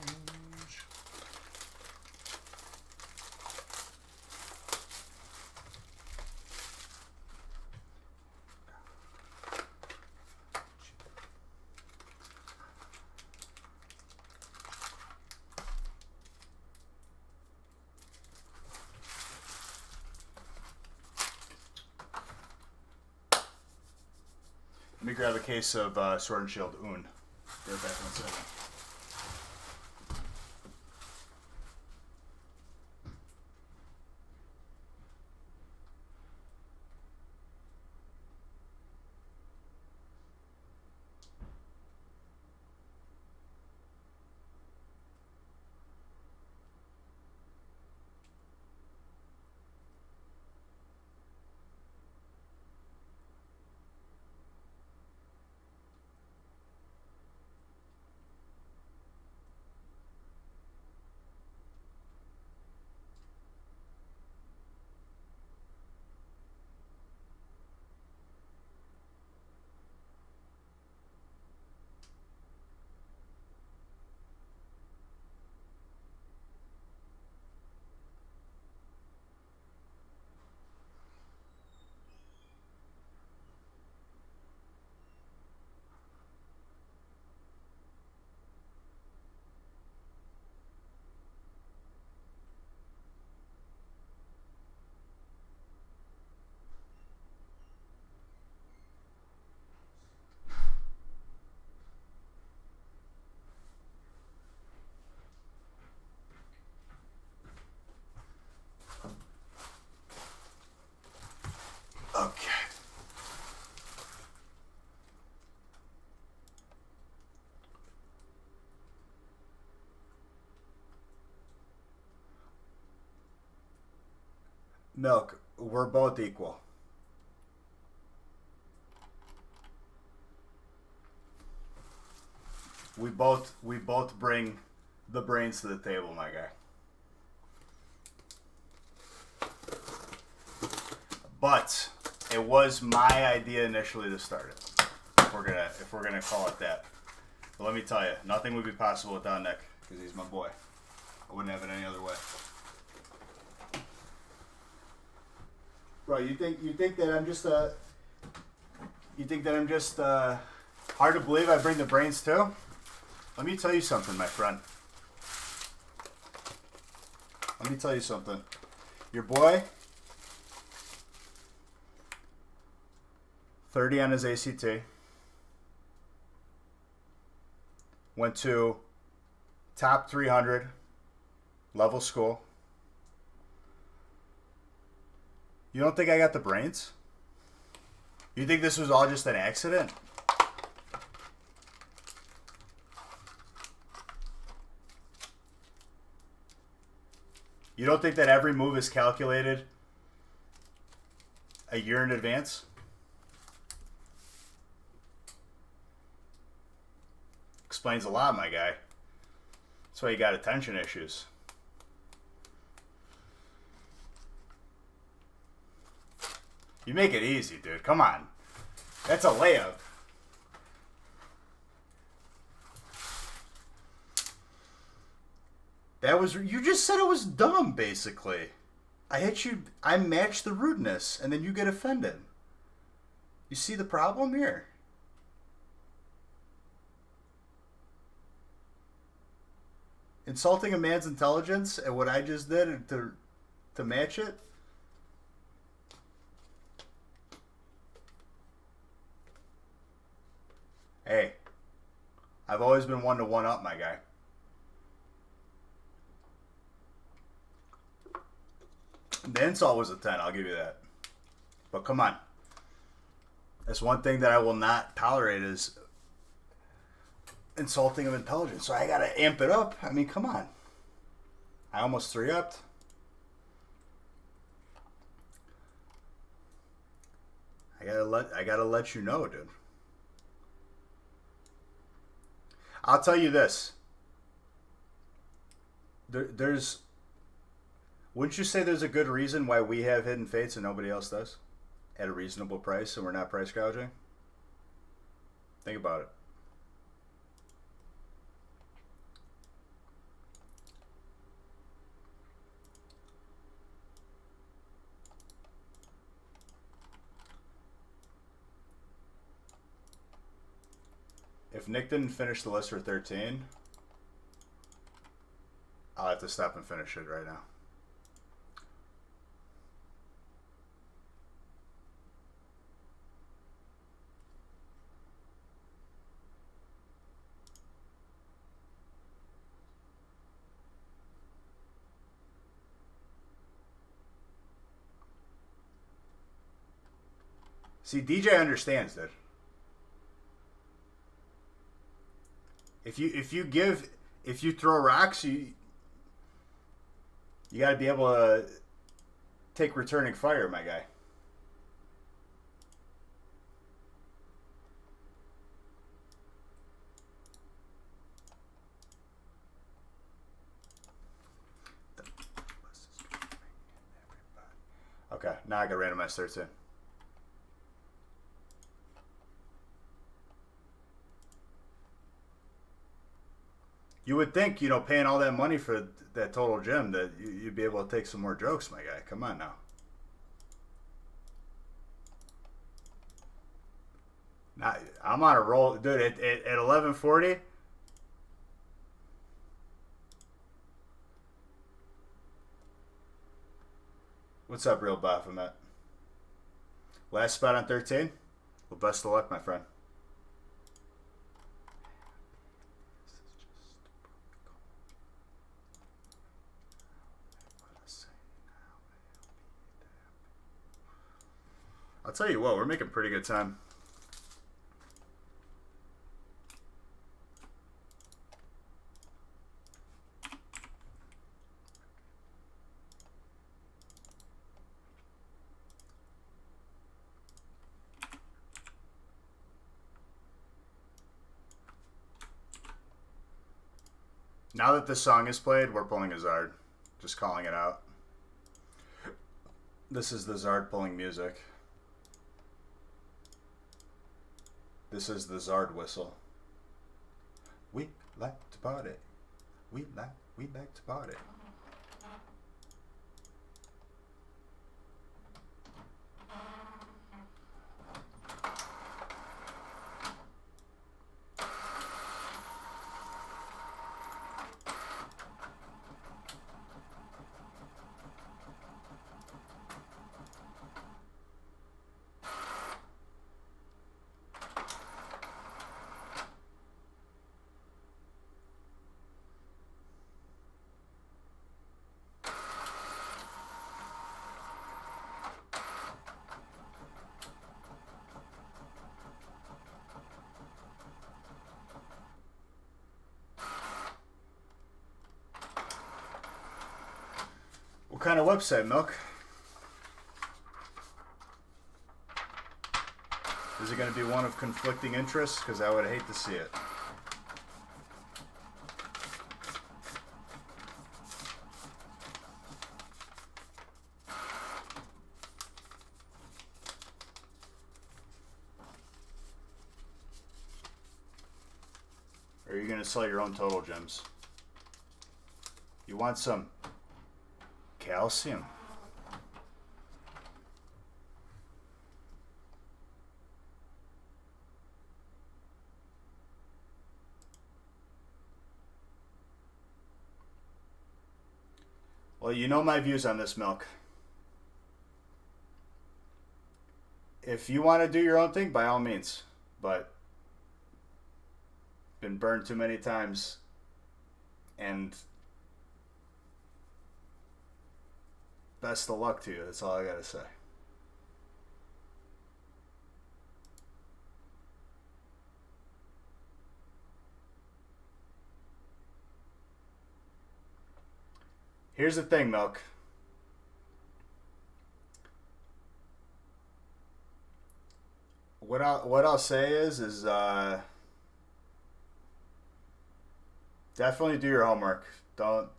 Let me grab a case of Sword and Shield Un. Be right back in 1 second. Milk, we're both equal. We both bring the brains to the table, my guy. But it was my idea initially to start it. If we're gonna call it that. But let me tell you, nothing would be possible without Nick, because he's my boy. I wouldn't have it any other way. Bro, you think that I'm just hard to believe I bring the brains too? Let me tell you something, my friend. Let me tell you something. Your boy, 30 on his ACT, went to top 300 level school. You don't think I got the brains? You think this was all just an accident? You don't think that every move is calculated a year in advance? Explains a lot, my guy. That's why you got attention issues. You make it easy, dude. Come on. That's a layup. That was... You just said it was dumb, basically. I hit you... I matched the rudeness, and then you get offended. You see the problem here? Insulting a man's intelligence and what I just did to match it? Hey, I've always been one to one up, my guy. The insult was a 10, I'll give you that. But come on. That's one thing that I will not tolerate is insulting of intelligence. So I gotta amp it up. I mean, come on. I almost 3-upped. I gotta let you know, dude. I'll tell you this. There's... Wouldn't you say there's a good reason why we have Hidden Fates and nobody else does? At a reasonable price and we're not price gouging? Think about it. If Nick didn't finish the list for 13, I'll have to stop and finish it right now. See, DJ understands that. If you throw rocks, you got to be able to take returning fire, my guy. Okay, now I got randomized 13. You would think, you know, paying all that money for that total gym that you'd be able to take some more jokes, my guy. Come on now. Now I'm on a roll. Dude, at 11:40... What's up, Real Baphomet? Last spot on 13? Well, best of luck, my friend. I'll tell you what, we're making pretty good time. Now that this song is played, we're pulling a Zard. Just calling it out. This is the Zard pulling music. This is the Zard whistle. We like to party. We like to party. What kind of website, Milk? Is it going to be one of conflicting interests? Because I would hate to see it. Or are you going to sell your own total gems? You want some calcium? Well, you know my views on this, Milk. If you want to do your own thing, by all means. But been burned too many times, and best of luck to you. That's all I gotta say. Here's the thing, Milk. What I'll say is definitely do your homework. Don't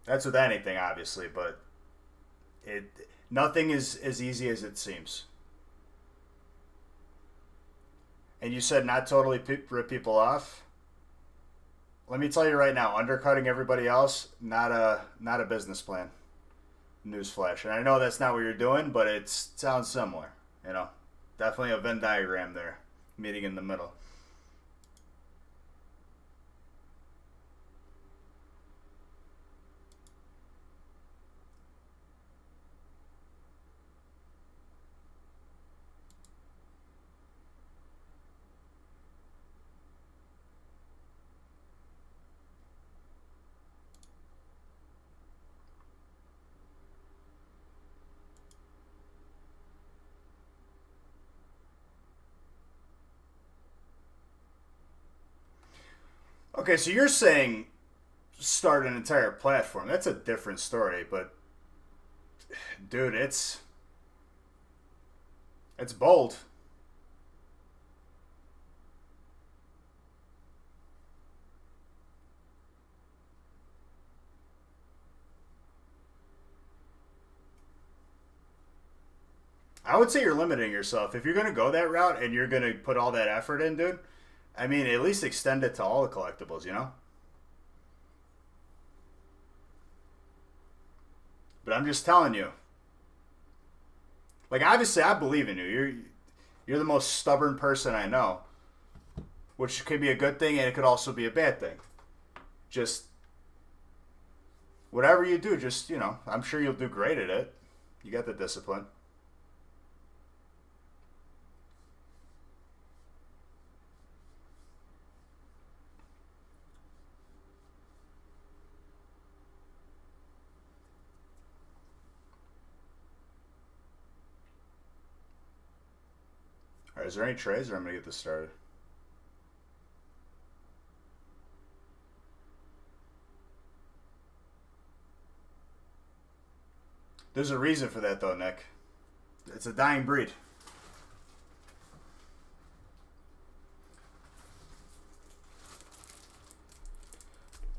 that's with anything, obviously, but nothing is as easy as it seems. And you said not totally rip people off. Let me tell you right now, undercutting everybody else, not a business plan. Newsflash. And I know that's not what you're doing, but it sounds similar. You know, definitely a Venn diagram there, meeting in the middle. Okay, so you're saying start an entire platform. That's a different story, but dude, it's bold. I would say you're limiting yourself. If you're going to go that route and you're going to put all that effort in, dude, I mean, at least extend it to all the collectibles, you know? But I'm just telling you. Like, obviously, I believe in you. You're the most stubborn person I know, which could be a good thing and it could also be a bad thing. Just whatever you do, just, you know, I'm sure you'll do great at it. You got the discipline. All right, is there any trays or I'm going to get this started? There's a reason for that, though, Nick. It's a dying breed.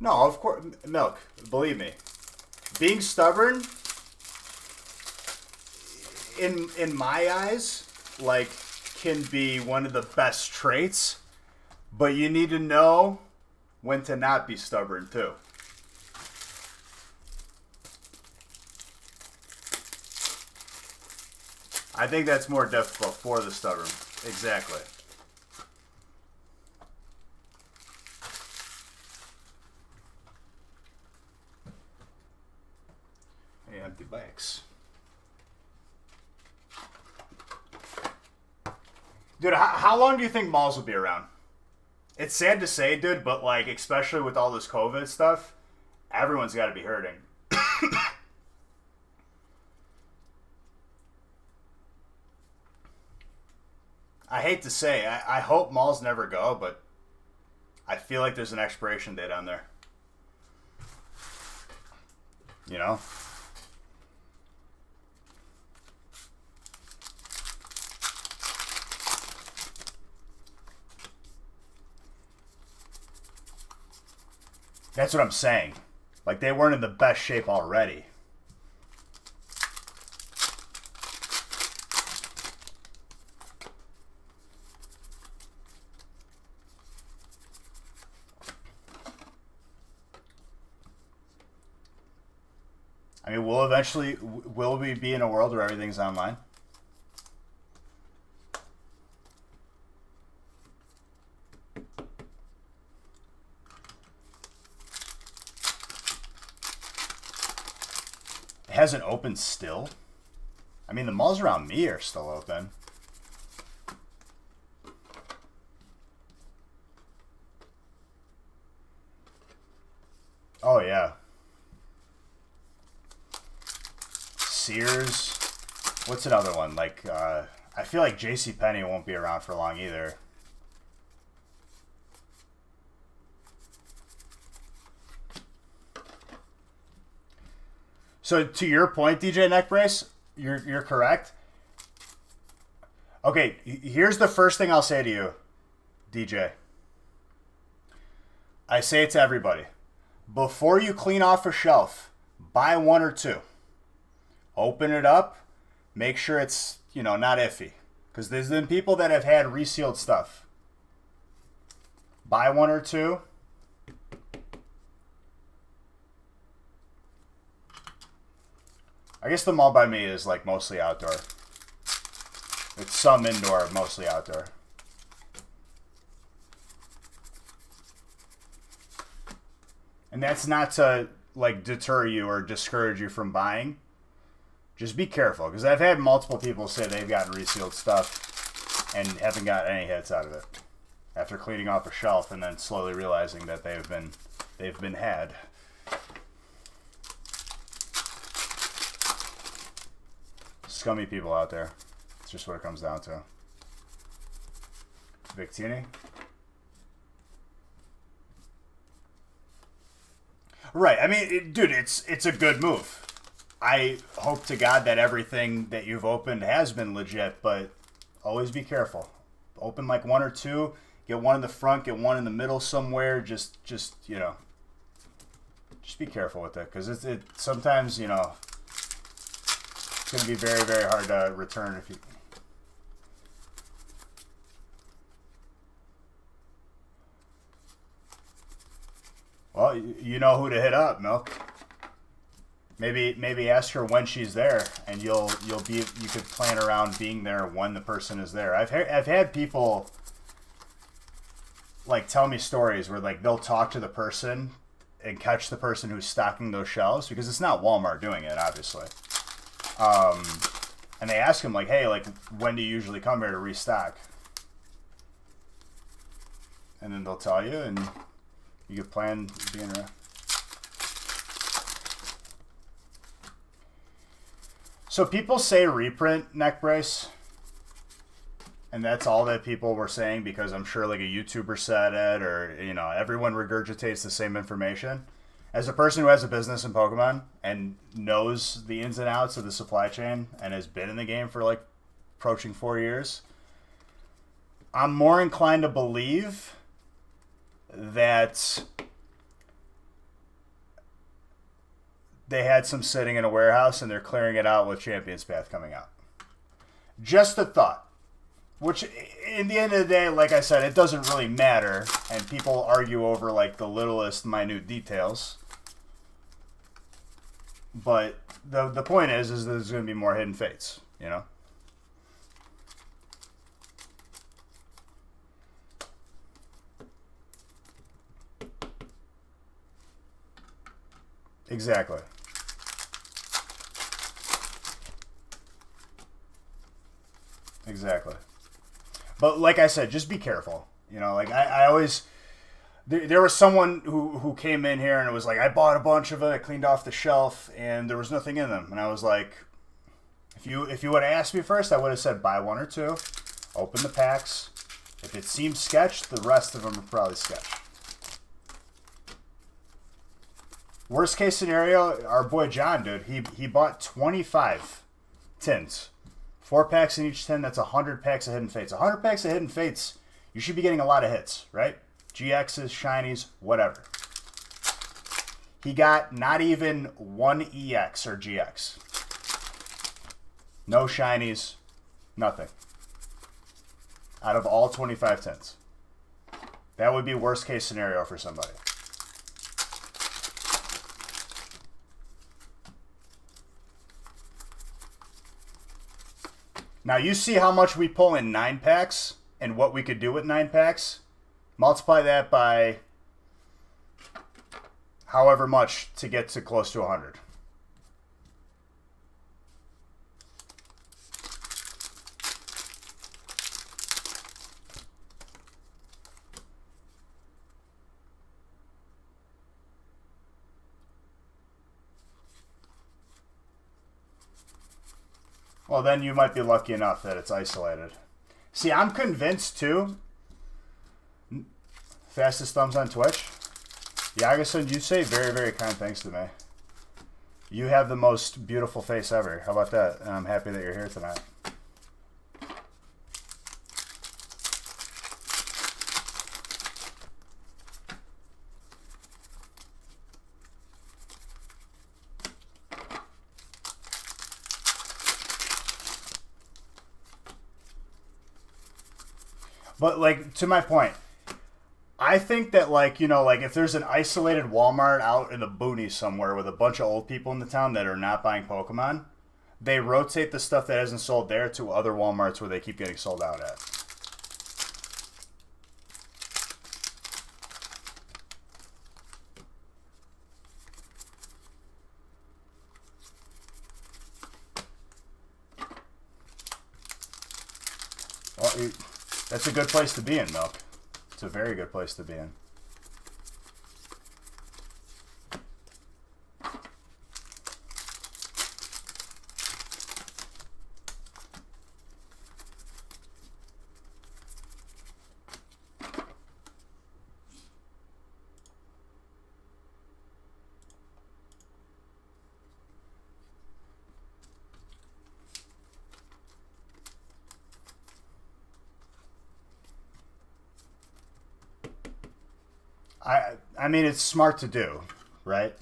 No, of course, Milk. Believe me, being stubborn, in my eyes, like, can be one of the best traits. But you need to know when to not be stubborn too. I think that's more difficult for the stubborn. Exactly. Hey, empty bags. Dude, how long do you think malls will be around? It's sad to say, dude, but, like, especially with all this COVID stuff, everyone's got to be hurting. I hate to say, I hope malls never go, but I feel like there's an expiration date on there. You know? That's what I'm saying. Like, they weren't in the best shape already. I mean, will we be in a world where everything's online? It hasn't opened still? I mean, the malls around me are still open. Oh, yeah. Sears. What's another one? Like, I feel like JCPenney won't be around for long either. So, to your point, DJ Neckbrace, you're correct. Okay, here's the first thing I'll say to you, DJ. I say it to everybody. Before you clean off a shelf, buy one or two. Open it up. Make sure it's, not iffy. Because there's been people that have had resealed stuff. Buy one or two. I guess the mall by me is, like, mostly outdoor. It's some indoor, mostly outdoor. And that's not to, like, deter you or discourage you from buying. Just be careful, because I've had multiple people say they've gotten resealed stuff and haven't got any hits out of it after cleaning off a shelf and then slowly realizing that they've been had. Scummy people out there. It's just what it comes down to. Victini. Right. I mean, dude, it's a good move. I hope to God that everything that you've opened has been legit, but always be careful. Open like one or two. Get one in the front. Get one in the middle somewhere. Just be careful with it, because it sometimes it's going to be very, very hard to return if you. Well, you know who to hit up, Milk. Maybe ask her when she's there, and you could plan around being there when the person is there. I've had people like tell me stories where, like, they'll talk to the person and catch the person who's stocking those shelves, because it's not Walmart doing it, obviously. And they ask him, like, hey, like, when do you usually come here to restock? And then they'll tell you, and you could plan being around. So people say reprint, neck brace, and that's all that people were saying, because I'm sure, like, a YouTuber said it, or, everyone regurgitates the same information. As a person who has a business in Pokemon and knows the ins and outs of the supply chain and has been in the game for, like, approaching 4 years, I'm more inclined to believe that they had some sitting in a warehouse and they're clearing it out with Champion's Path coming out. Just a thought. Which, in the end of the day, like I said, it doesn't really matter. And people argue over, like, the littlest minute details. But the point is there's going to be more hidden fates, you know? Exactly. Exactly. But like I said, just be careful. You know, like I always... There was someone who came in here and it was like, I bought a bunch of it, I cleaned off the shelf, and there was nothing in them. And I was like, if you would have asked me first, I would have said buy one or two, open the packs. If it seems sketched, the rest of them are probably sketched. Worst case scenario, our boy John, dude, he bought 25 tins. 4 packs in each tin, that's 100 packs of Hidden Fates. 100 packs of Hidden Fates, you should be getting a lot of hits, right? GXs, shinies, whatever. He got not even one EX or GX. No shinies, nothing. Out of all 25 tins. That would be worst case scenario for somebody. Now you see how much we pull in 9 packs and what we could do with 9 packs. Multiply that by however much to get to close to 100. Well, then you might be lucky enough that it's isolated. See, I'm convinced too. Fastest thumbs on Twitch. Yagason, you say very, very kind things to me. You have the most beautiful face ever. How about that? And I'm happy that you're here tonight. But, like, to my point, I think that, like, you know, like, if there's an isolated Walmart out in the boonies somewhere with a bunch of old people in the town that are not buying Pokemon, they rotate the stuff that hasn't sold there to other Walmarts where they keep getting sold out at. Well, that's a good place to be in, Milk. It's a very good place to be in. I mean, it's smart to do, right?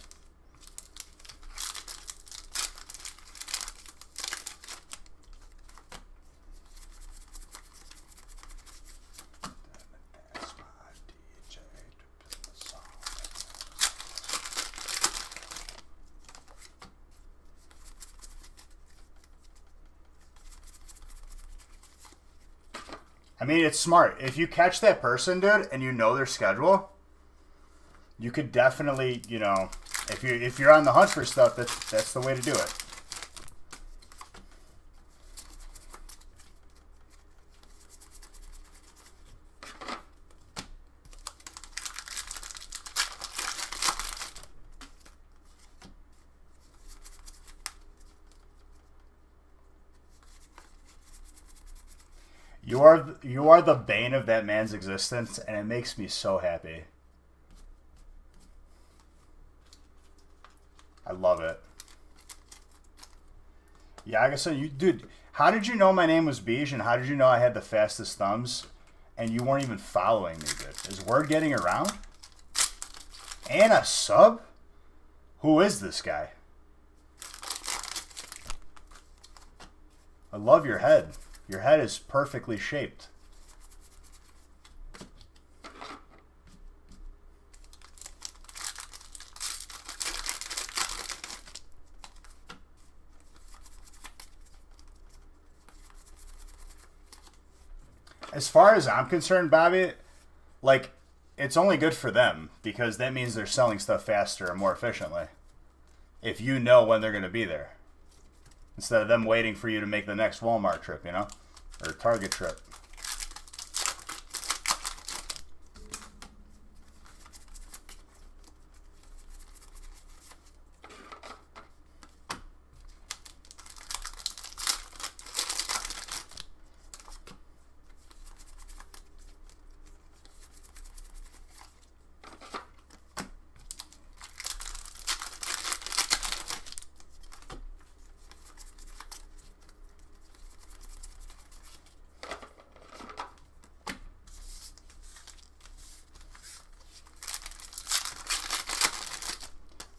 I mean, it's smart. If you catch that person, dude, and you know their schedule, you could definitely, you know, if you're on the hunt for stuff, that's the way to do it. You are the bane of that man's existence, and it makes me so happy. I love it. Yagason, dude, how did you know my name was Beige, and how did you know I had the fastest thumbs, and you weren't even following me, dude? Is word getting around? And a sub? Who is this guy? I love your head. Your head is perfectly shaped. As far as I'm concerned, Bobby, like, it's only good for them because that means they're selling stuff faster and more efficiently. If you know when they're going to be there. Instead of them waiting for you to make the next Walmart trip, you know? Or Target trip.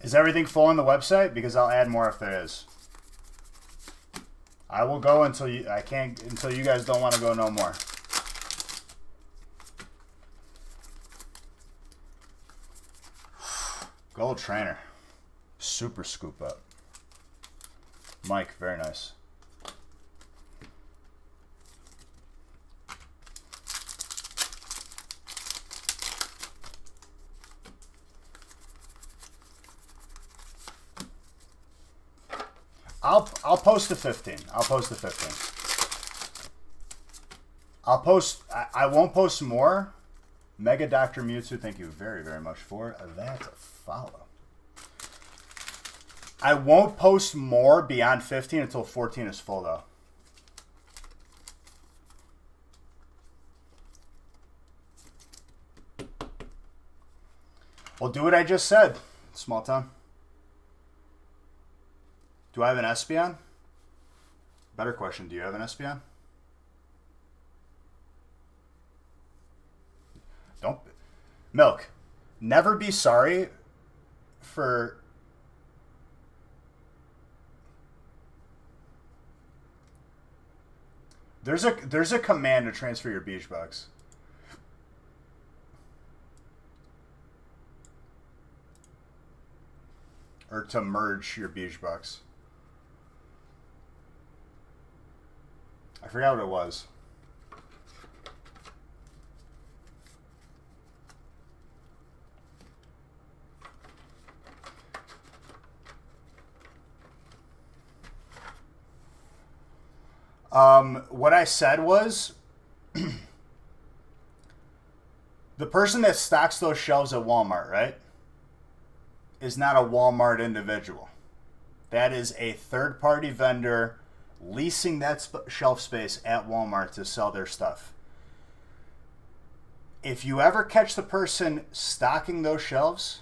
Is everything full on the website? Because I'll add more if there is. I will go until you guys don't want to go no more. Gold trainer. Super scoop up. Mike, very nice. I'll post the 15. I'll post the 15. I won't post more. Mega Dr. Mewtwo, thank you very, very much for that follow. I won't post more beyond 15 until 14 is full, though. Well, do what I just said, small town. Do I have an Espeon? Better question, do you have an Espeon? Don't. Milk, never be sorry for... There's a command to transfer your beach box. Or to merge your beach box. I forgot what it was. What I said was the person that stocks those shelves at Walmart, right, is not a Walmart individual. That is a third-party vendor leasing that shelf space at Walmart to sell their stuff. If you ever catch the person stocking those shelves,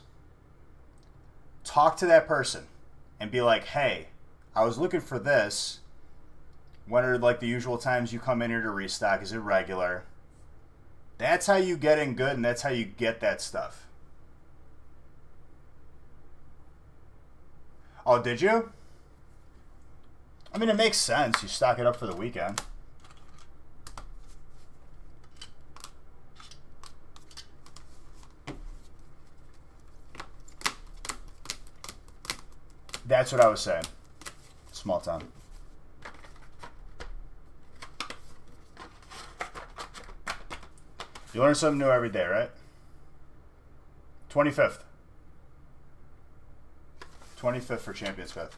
talk to that person and be like, hey, I was looking for this. When are like the usual times you come in here to restock? Is it regular? That's how you get in good, and that's how you get that stuff. Oh, did you? I mean, it makes sense. You stock it up for the weekend. That's what I was saying. Small town. You learn something new every day, right? 25th. 25th for Champions Fifth.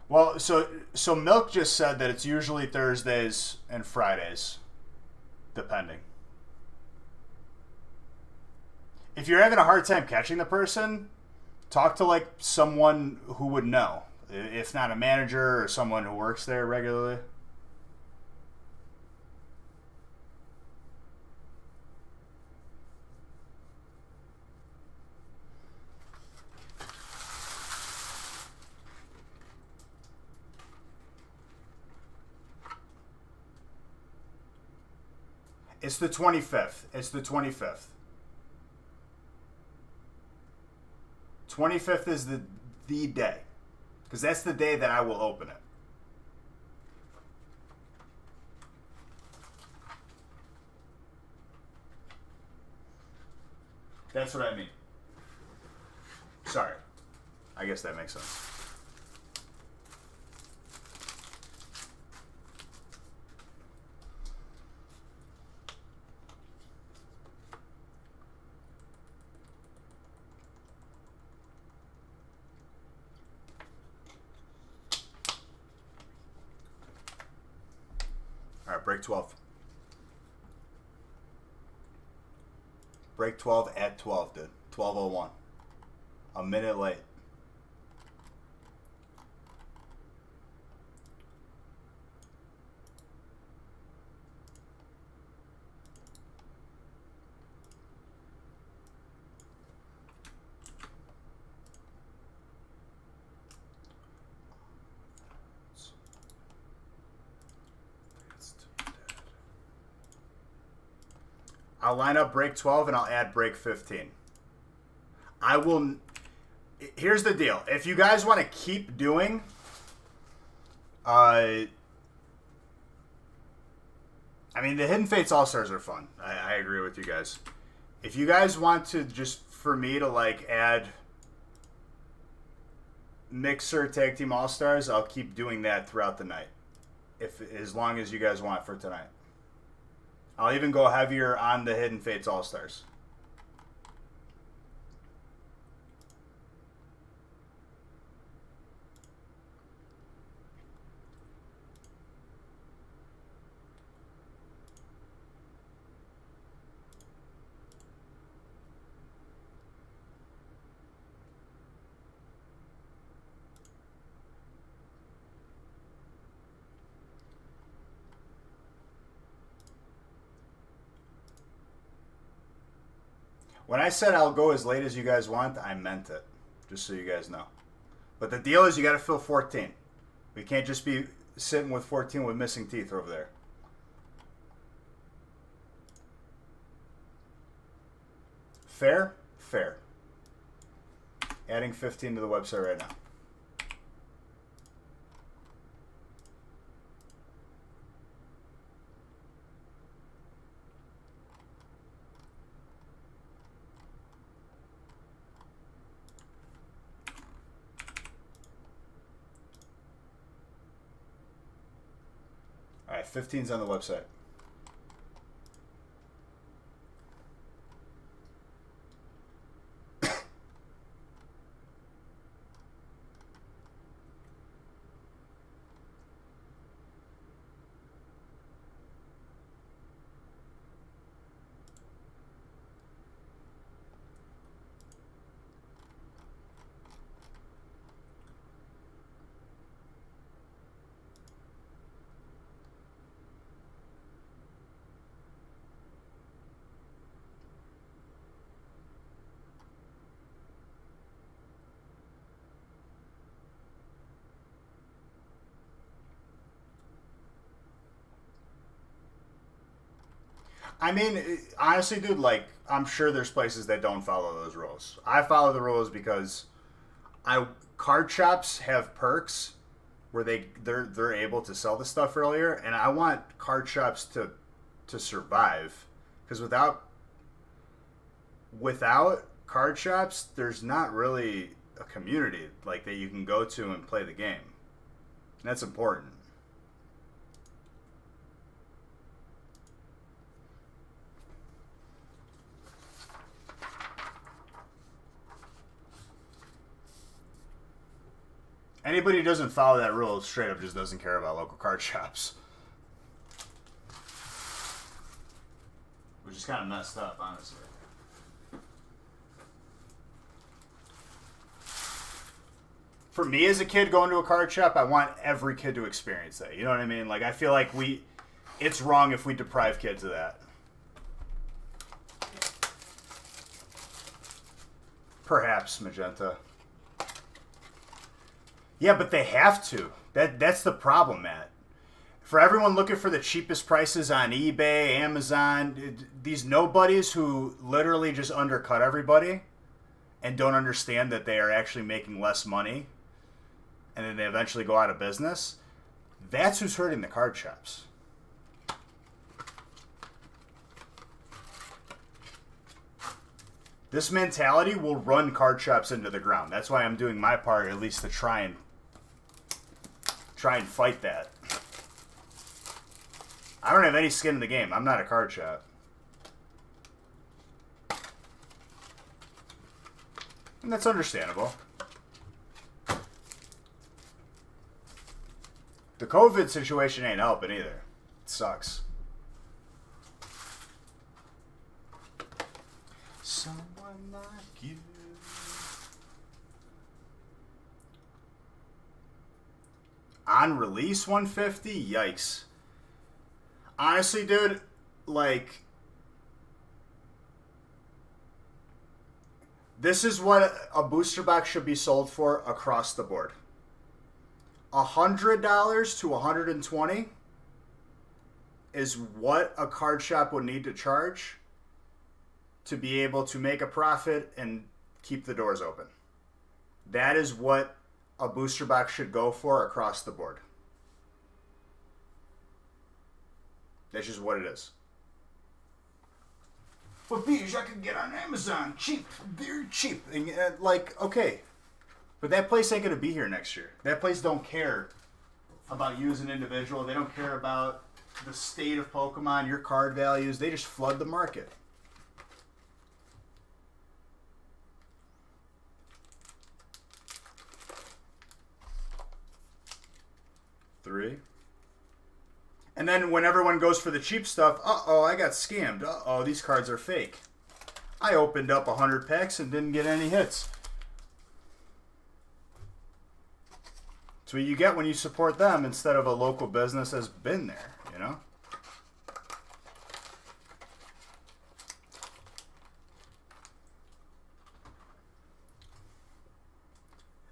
Well, so Milk just said that it's usually Thursdays and Fridays, depending. If you're having a hard time catching the person, talk to like someone who would know, if not a manager or someone who works there regularly. It's the 25th. It's the 25th. 25th is the day. Because that's the day that I will open it. That's what I mean. Sorry. I guess that makes sense. All right, break 12. Break 12 at 12, dude. 12:01. A minute late. I'll line up break 12 and I'll add break 15. I will. Here's the deal. If you guys want to keep doing, I mean, the Hidden Fates All-Stars are fun. I agree with you guys. If you guys want to just, for me to like add Mixer Tag Team All-Stars, I'll keep doing that throughout the night. As long as you guys want for tonight. I'll even go heavier on the Hidden Fates All-Stars. When I said I'll go as late as you guys want, I meant it. Just so you guys know. But the deal is you got to fill 14. We can't just be sitting with 14 with missing teeth over there. Fair? Fair. Adding 15 to the website right now. All right, 15's on the website. I mean, honestly, dude, like, I'm sure there's places that don't follow those rules. I follow the rules because card shops have perks where they're able to sell the stuff earlier, and I want card shops to survive, because without card shops, there's not really a community like that you can go to and play the game. And that's important. Anybody who doesn't follow that rule straight up just doesn't care about local card shops. Which is kind of messed up, honestly. For me as a kid going to a card shop, I want every kid to experience that. You know what I mean? Like, I feel like it's wrong if we deprive kids of that. Perhaps, Magenta. Yeah, but they have to. That's the problem, Matt. For everyone looking for the cheapest prices on eBay, Amazon, these nobodies who literally just undercut everybody and don't understand that they are actually making less money, and then they eventually go out of business, that's who's hurting the card shops. This mentality will run card shops into the ground. That's why I'm doing my part, at least to try and fight that. I don't have any skin in the game. I'm not a card shop. And that's understandable. The COVID situation ain't helping either. It sucks. Someone like you. On release 150? Yikes. Honestly, dude, like, this is what a booster box should be sold for across the board. $100 to $120 is what a card shop would need to charge to be able to make a profit and keep the doors open. That is what a booster box should go for across the board. That's just what it is. But these I can get on Amazon cheap, very cheap. And, like, okay, but that place ain't gonna be here next year. That place don't care about you as an individual. They don't care about the state of Pokemon, your card values. They just flood the market. Three. And then when everyone goes for the cheap stuff, uh-oh, I got scammed. Uh-oh, these cards are fake. I opened up 100 packs and didn't get any hits. It's what you get when you support them instead of a local business that's been there, you know?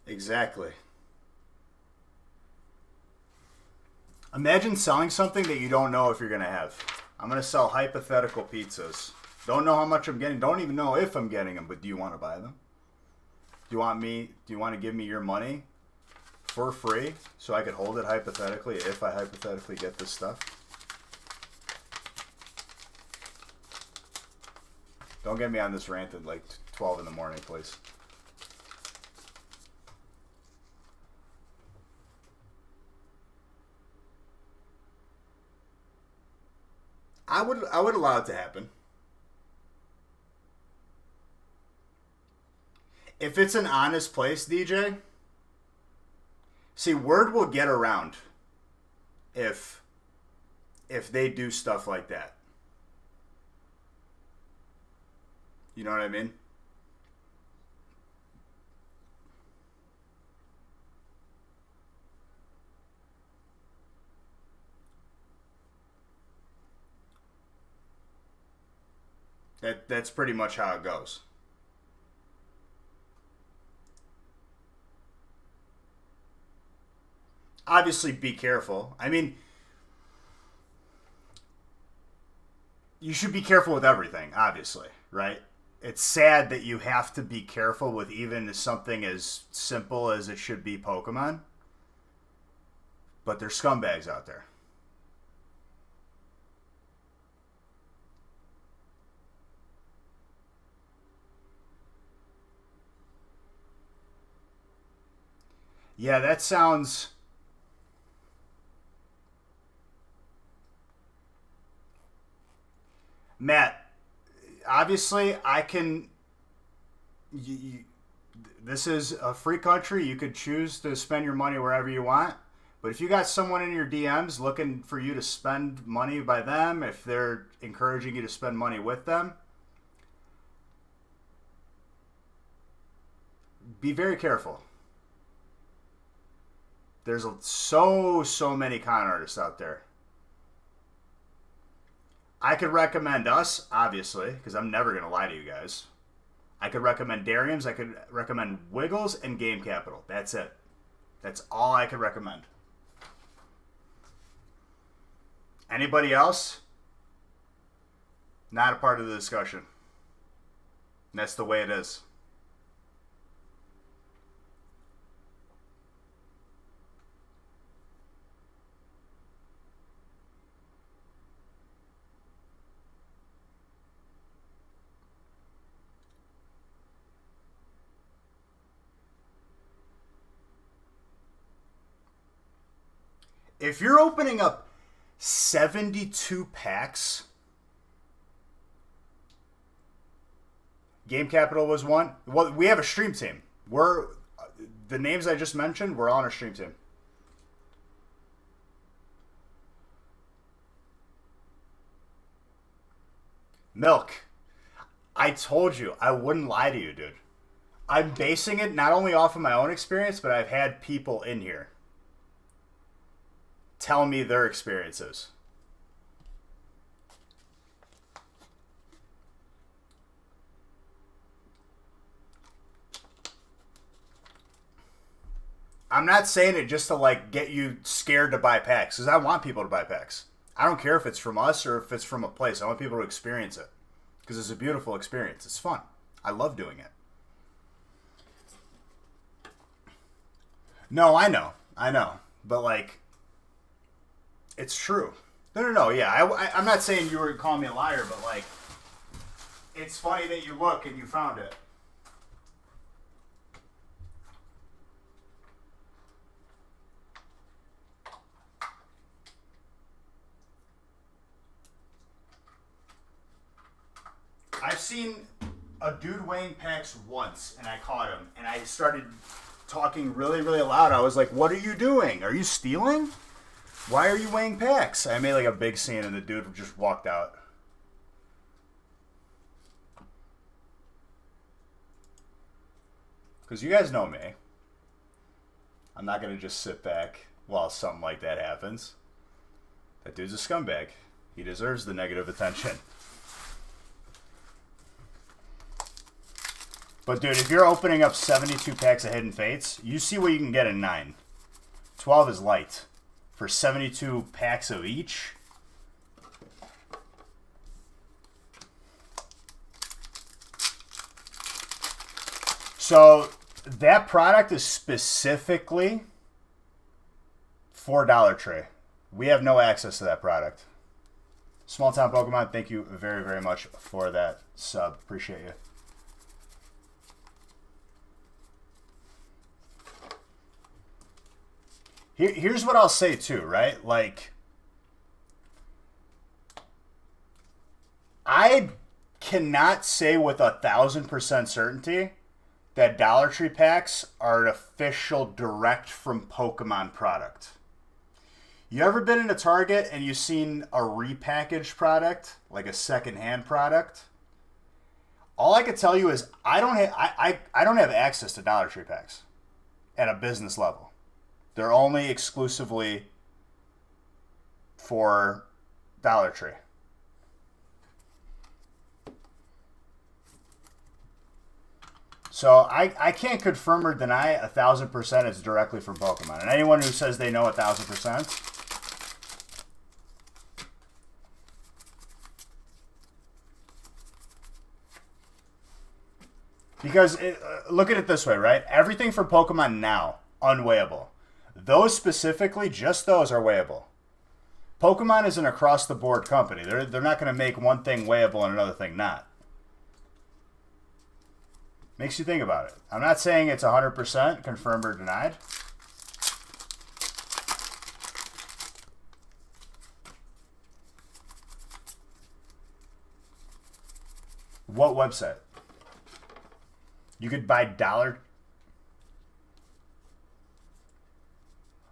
Exactly. Imagine selling something that you don't know if you're going to have. I'm going to sell hypothetical pizzas. Don't know how much I'm getting. Don't even know if I'm getting them, but do you want to buy them? Do you want to give me your money for free so I could hold it hypothetically if I hypothetically get this stuff? Don't get me on this rant at like 12 in the morning, please. I would allow it to happen. If it's an honest place, DJ, see, word will get around if they do stuff like that. You know what I mean? That's pretty much how it goes. Obviously, be careful. I mean, you should be careful with everything, obviously, right? It's sad that you have to be careful with even something as simple as it should be Pokemon. But there's scumbags out there. Yeah, that sounds... Matt, obviously, I can... this is a free country. You could choose to spend your money wherever you want. But if you got someone in your DMs looking for you to spend money by them, if they're encouraging you to spend money with them, be very careful. There's so many con artists out there. I could recommend us, obviously, because I'm never going to lie to you guys. I could recommend Darium's. I could recommend Wiggles and Game Capital. That's it. That's all I could recommend. Anybody else? Not a part of the discussion. And that's the way it is. If you're opening up 72 packs, Game Capital was one. Well, we have a stream team. The names I just mentioned, we're on our stream team. Milk. I told you, I wouldn't lie to you, dude. I'm basing it not only off of my own experience, but I've had people in here tell me their experiences. I'm not saying it just to like get you scared to buy packs, because I want people to buy packs. I don't care if it's from us or if it's from a place. I want people to experience it, because it's a beautiful experience. It's fun. I love doing it. No, I know. But like, it's true. No. Yeah, I'm not saying you were calling me a liar, but like, it's funny that you look and you found it. I've seen a dude weighing packs once, and I caught him, and I started talking really, really loud. I was like, "What are you doing? Are you stealing? Why are you weighing packs?" I made like a big scene, and the dude just walked out. Because you guys know me. I'm not going to just sit back while something like that happens. That dude's a scumbag. He deserves the negative attention. But dude, if you're opening up 72 packs of Hidden Fates, you see what you can get in 9. 12 is light. For 72 packs of each. So that product is specifically for Dollar Tree. We have no access to that product. Small Town Pokemon, thank you very, very much for that sub. Appreciate you. Here's what I'll say too, right? Like, I cannot say with 1,000% certainty that Dollar Tree packs are an official direct from Pokemon product. You ever been in a Target and you've seen a repackaged product, like a secondhand product? All I can tell you is I don't have access to Dollar Tree packs at a business level. They're only exclusively for Dollar Tree. So I can't confirm or deny 1,000% it's directly from Pokemon. And anyone who says they know 1,000%, because look at it this way, right? Everything from Pokemon now, unweighable. Those specifically, just those are weighable. Pokemon is an across-the-board company. They're not going to make one thing weighable and another thing not. Makes you think about it. I'm not saying it's 100% confirmed or denied. What website? You could buy dollar...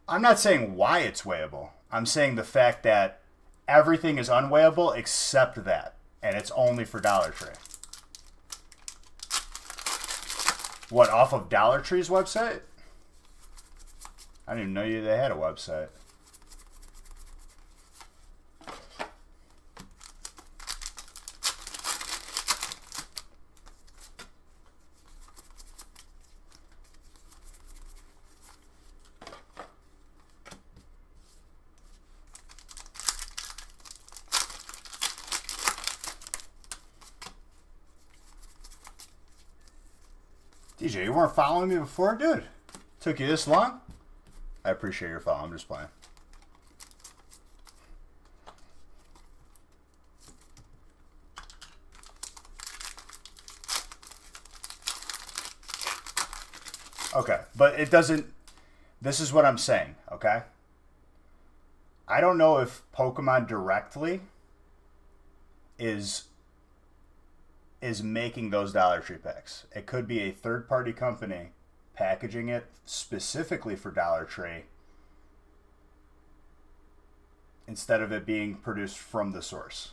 I'm not saying why it's weighable. I'm saying the fact that everything is unweighable except that. And it's only for Dollar Tree. What, off of Dollar Tree's website? I didn't even know they had a website. DJ, you weren't following me before, dude? Took you this long? I appreciate your follow. I'm just playing. Okay, but it doesn't... This is what I'm saying, okay? I don't know if Pokemon directly is making those Dollar Tree packs. It could be a third-party company packaging it specifically for Dollar Tree instead of it being produced from the source.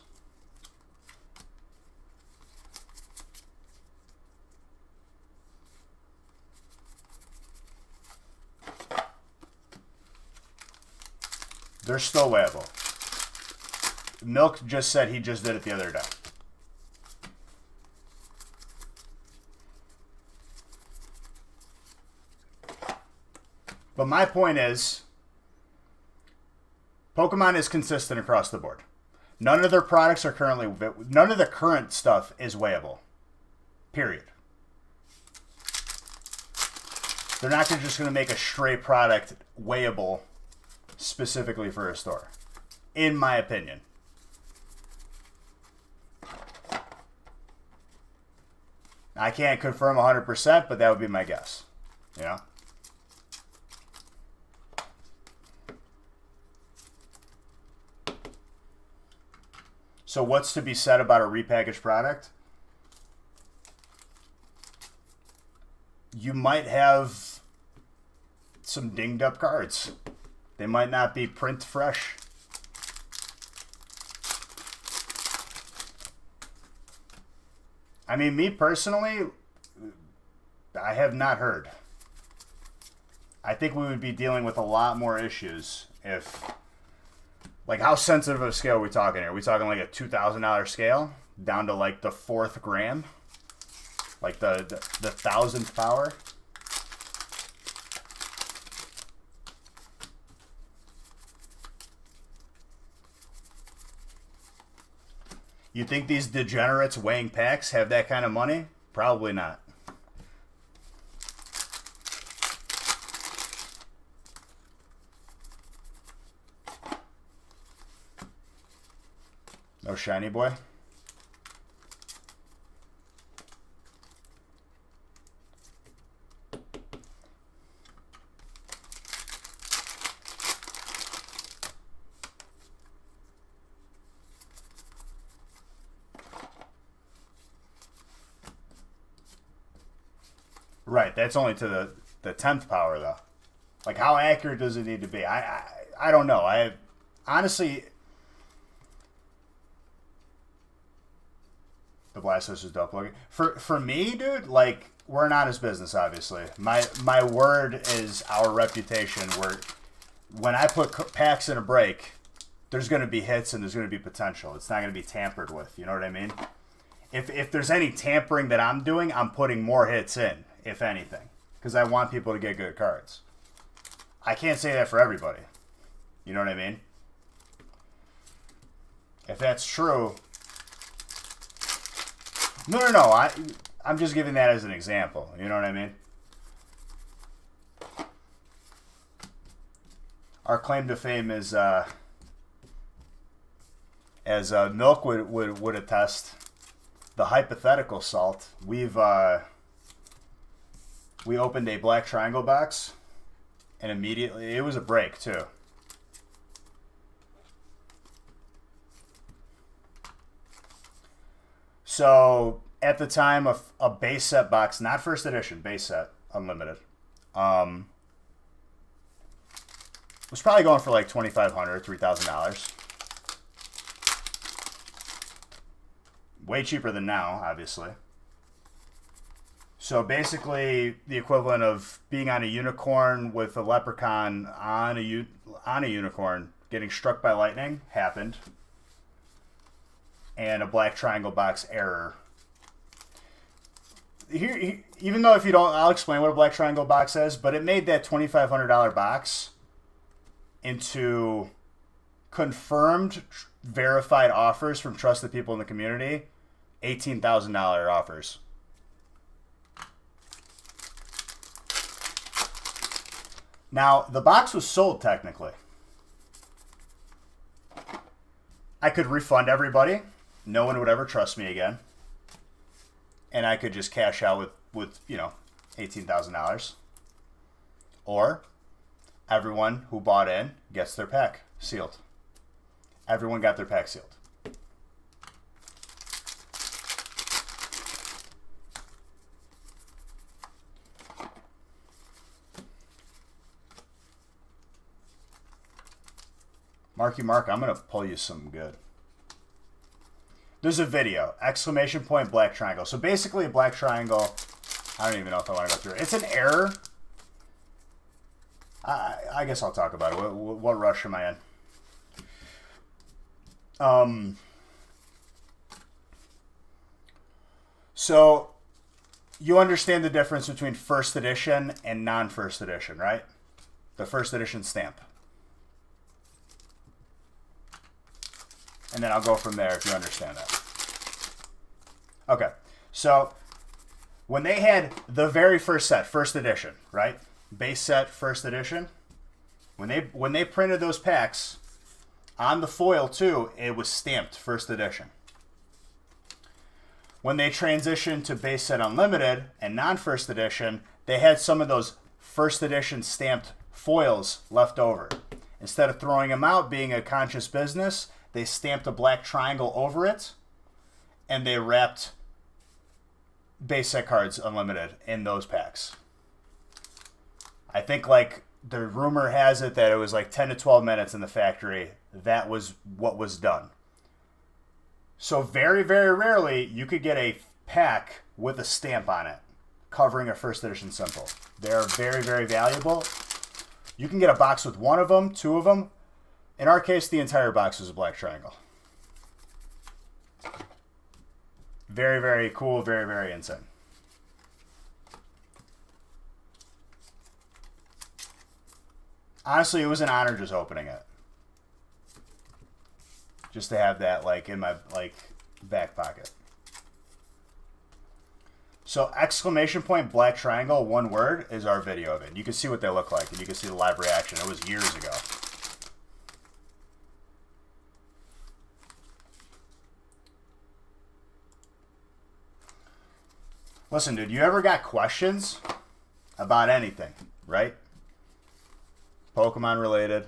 They're still weighable. Milk just said he just did it the other day. But my point is, Pokemon is consistent across the board. None of their products are currently, none of the current stuff is weighable. Period. They're not just going to make a stray product weighable specifically for a store, in my opinion. I can't confirm 100%, but that would be my guess. You know? So what's to be said about a repackaged product? You might have some dinged up cards. They might not be print fresh. I mean, me personally, I have not heard. I think we would be dealing with a lot more issues if... Like, how sensitive of a scale are we talking here? Are we talking like a $2,000 scale down to like the 4th gram? Like the 1,000th power? You think these degenerates weighing packs have that kind of money? Probably not. No shiny boy. Right, that's only to the 10th power though. Like, how accurate does it need to be? I don't know. I honestly, the Blastoise is dope looking. For me, dude, like, we're an honest business, obviously. My word is our reputation. When I put packs in a break, there's going to be hits and there's going to be potential. It's not going to be tampered with. You know what I mean? If there's any tampering that I'm doing, I'm putting more hits in, if anything, because I want people to get good cards. I can't say that for everybody. You know what I mean? If that's true... No. I'm just giving that as an example. You know what I mean? Our claim to fame is, as Milk would attest, the hypothetical salt. We opened a Black Triangle box, and immediately it was a break too. So at the time, a base set box, not first edition, base set, unlimited, was probably going for like $2,500, $3,000. Way cheaper than now, obviously. So basically, the equivalent of being on a unicorn with a leprechaun on a unicorn getting struck by lightning happened. And a Black Triangle box error. Here, even though if you don't, I'll explain what a Black Triangle box is, but it made that $2,500 box into confirmed, verified offers from trusted people in the community, $18,000 offers. Now, the box was sold technically. I could refund everybody. No one would ever trust me again. And I could just cash out with you know, $18,000. Or everyone who bought in gets their pack sealed. Everyone got their pack sealed. Marky Mark, I'm going to pull you some good. There's a video. Exclamation point, black triangle. So basically a black triangle. I don't even know if I want to go through it. It's an error. I guess I'll talk about it. What rush am I in? So you understand the difference between first edition and non-first edition, right? The first edition stamp. And then I'll go from there if you understand that. Okay, so when they had the very first set, first edition, right? Base set, first edition. When they printed those packs on the foil too, it was stamped first edition. When they transitioned to base set unlimited and non-first edition, they had some of those first edition stamped foils left over. Instead of throwing them out, being a conscious business, they stamped a black triangle over it, and they wrapped base set cards unlimited in those packs. I think like the rumor has it that it was like 10 to 12 minutes in the factory. That was what was done. So very, very rarely you could get a pack with a stamp on it covering a first edition symbol. They're very, very valuable. You can get a box with one of them, two of them. In our case, the entire box was a black triangle. Very, very cool. Very, very insane. Honestly, it was an honor just opening it. Just to have that like in my like back pocket. So exclamation point black triangle, one word, is our video of it. You can see what they look like, and you can see the live reaction. It was years ago. Listen, dude, you ever got questions about anything, right? Pokemon related.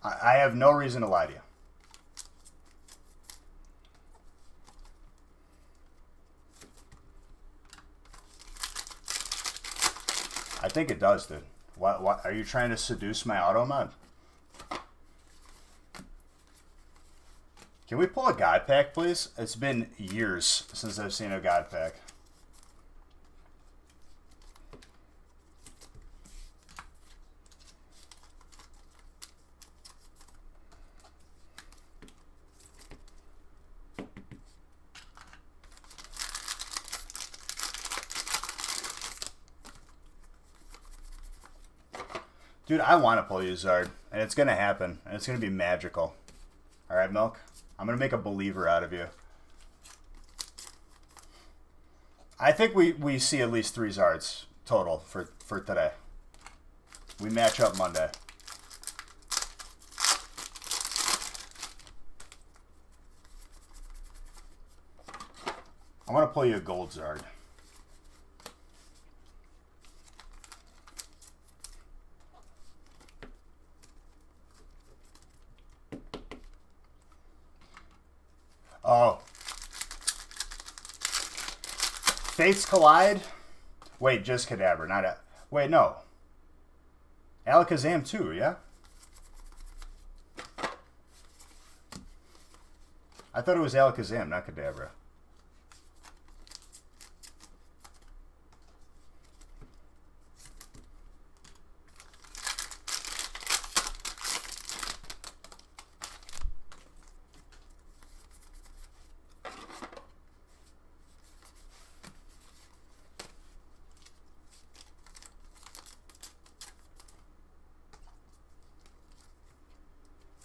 I have no reason to lie to you. I think it does, dude. What are you trying to seduce my auto mod? Can we pull a God Pack, please? It's been years since I've seen a God Pack. Dude, I want to pull you Zard, and it's going to happen, and it's going to be magical. All right, Milk? I'm going to make a believer out of you. I think we see at least 3 Zards total for today. We match up Monday. I want to pull you a gold Zard. Oh. Fates Collide? Wait, just Kadabra, not a... Wait, no. Alakazam too, yeah? I thought it was Alakazam, not Kadabra.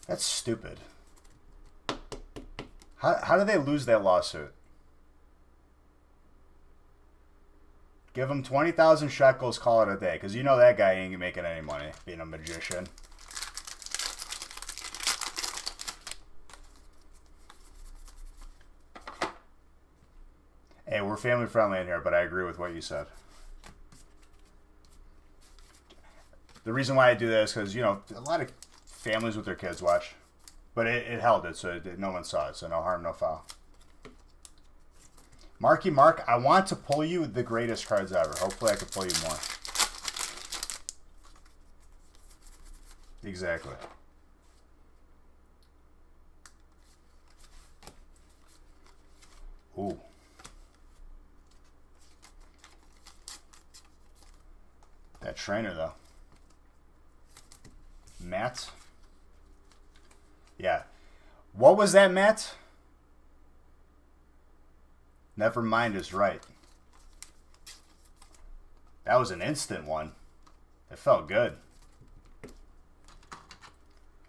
That's stupid. How do they lose that lawsuit? Give him 20,000 shekels, call it a day. Because you know that guy ain't making any money being a magician. Hey, we're family friendly in here, but I agree with what you said. The reason why I do that is because, you know, a lot of families with their kids watch. But it held it, so no one saw it, so no harm, no foul. Marky Mark, I want to pull you the greatest cards ever. Hopefully I can pull you more. Exactly. Ooh. That trainer, though. Matt? Yeah. What was that, Matt? Never mind is right. That was an instant one. It felt good.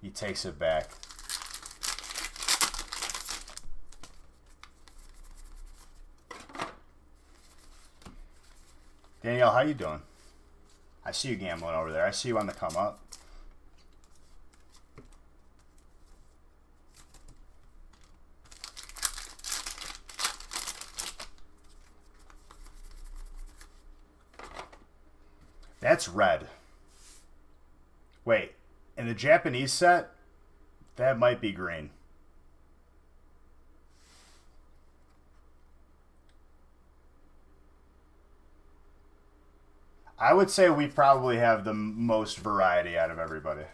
He takes it back. Danielle, how you doing? I see you gambling over there. I see you on the come up. That's red. Wait, in the Japanese set, that might be green. I would say we probably have the most variety out of everybody.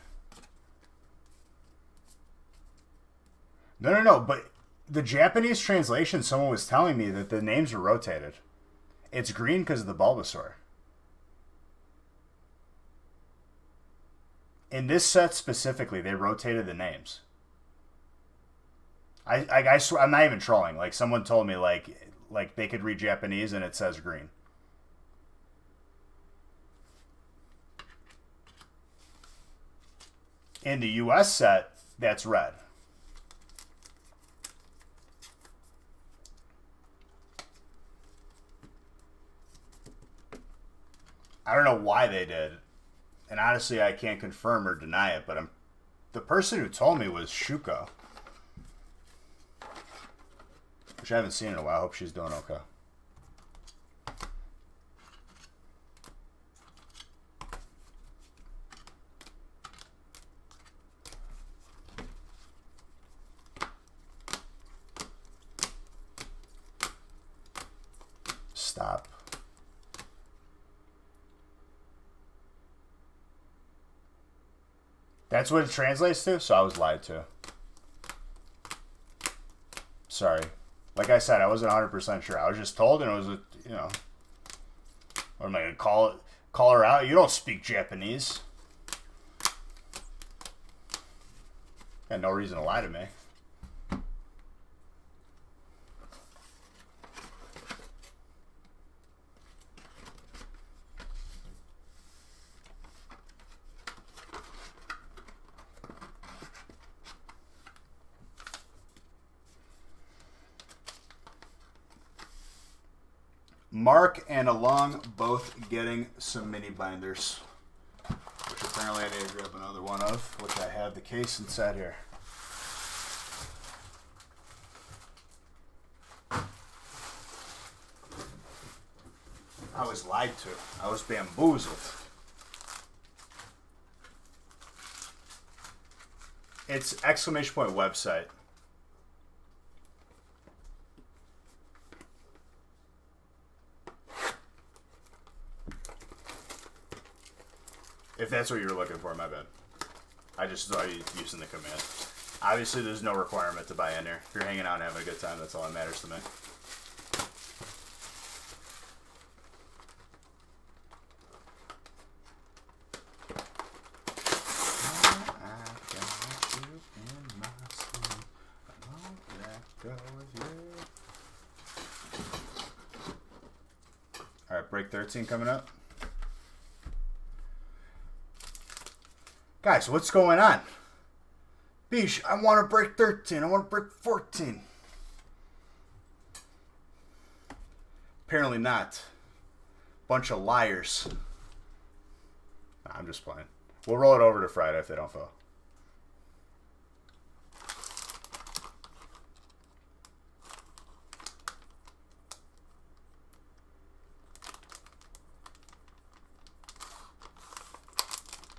No, but the Japanese translation, someone was telling me that the names are rotated. It's green because of the Bulbasaur. In this set specifically, they rotated the names. I swear, I'm not even trolling. Like, someone told me, like they could read Japanese and it says green. In the US set, that's red. I don't know why they did. And honestly, I can't confirm or deny it, but the person who told me was Shuko. Which I haven't seen in a while. I hope she's doing okay. Stop. That's what it translates to? So I was lied to. Sorry. Like I said, I wasn't 100% sure. I was just told, and it was, you know. What am I going to call her out? You don't speak Japanese. Got no reason to lie to me. Mark and Along both getting some mini binders, which apparently I need to grab another one of, which I have the case inside here. I was lied to. I was bamboozled. It's ! Website. If that's what you're looking for, my bad. I just saw you using the command. Obviously, there's no requirement to buy in here. If you're hanging out and having a good time, that's all that matters to me. All right, break 13 coming up. Guys, what's going on? Beesh, I want to break 13. I want to break 14. Apparently not. Bunch of liars. Nah, I'm just playing. We'll roll it over to Friday if they don't fall.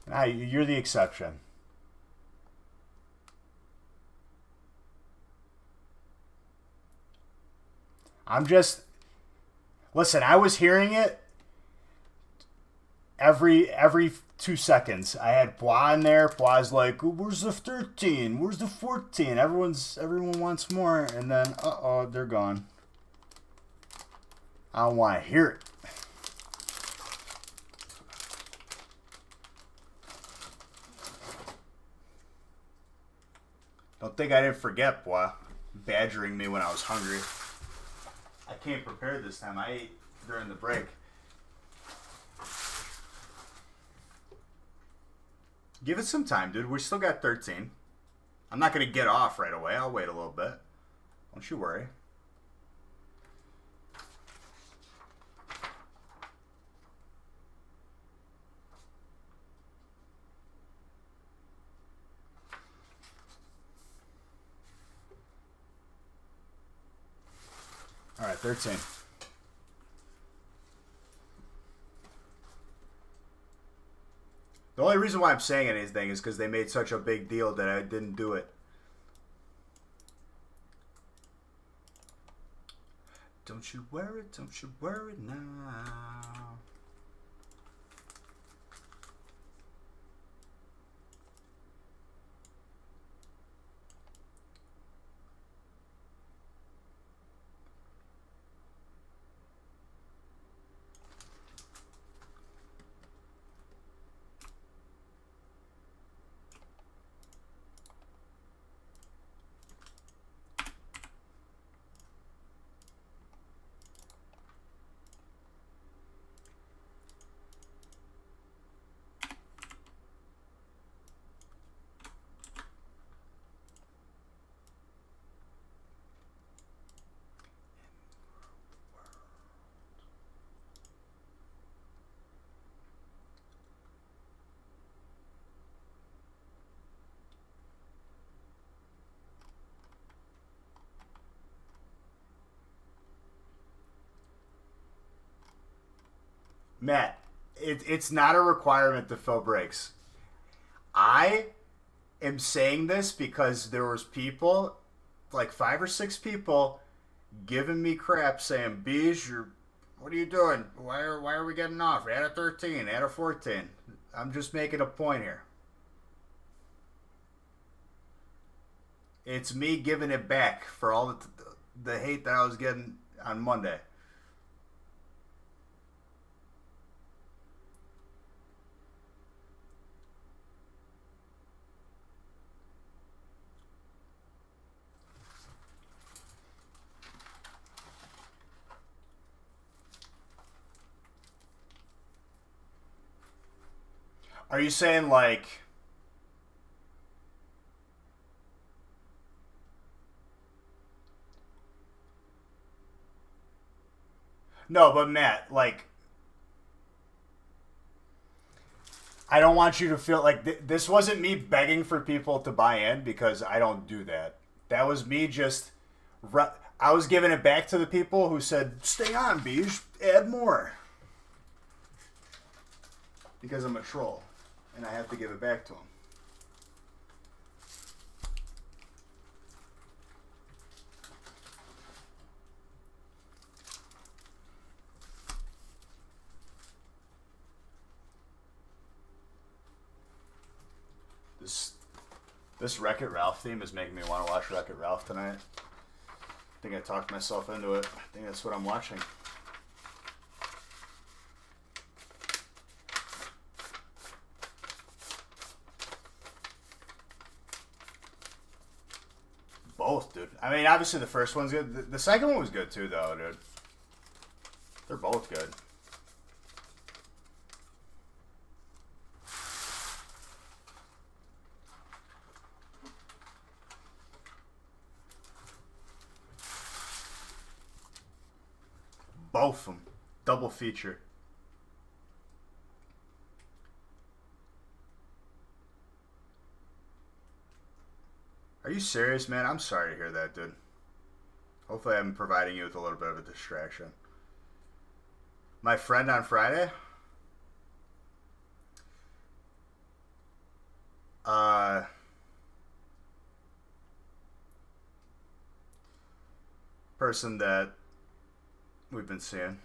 Nah, you're the exception. I'm just listen. I was hearing it every 2 seconds. I had Bois in there. Bois like, "Where's the 13? Where's the 14?" Everyone wants more, and then they're gone. I don't want to hear it. Don't think I didn't forget, boy. Badgering me when I was hungry. I came prepared this time. I ate during the break. Give it some time, dude. We still got 13. I'm not going to get off right away. I'll wait a little bit. Don't you worry. All right, 13. The only reason why I'm saying anything is because they made such a big deal that I didn't do it. Don't you worry now. Matt, it's not a requirement to fill breaks. I am saying this because there was people, like 5 or 6 people, giving me crap saying, "Beej, what are you doing? Why are we getting off? Add a 13, add a 14." I'm just making a point here. It's me giving it back for all the hate that I was getting on Monday. Are you saying like no, but Matt, like I don't want you to feel like this wasn't me begging for people to buy in because I don't do that. That was me just I was giving it back to the people who said, "Stay on, Beej, add more." Because I'm a troll and I have to give it back to them. This Wreck-It Ralph theme is making me want to watch Wreck-It Ralph tonight. I think I talked myself into it. I think that's what I'm watching. Both, dude. I mean, obviously the first one's good. The second one was good too, though, dude. They're both good. Both of them. Double feature. Are you serious, man? I'm sorry to hear that, dude. Hopefully I'm providing you with a little bit of a distraction. My friend on Friday? Person that we've been seeing.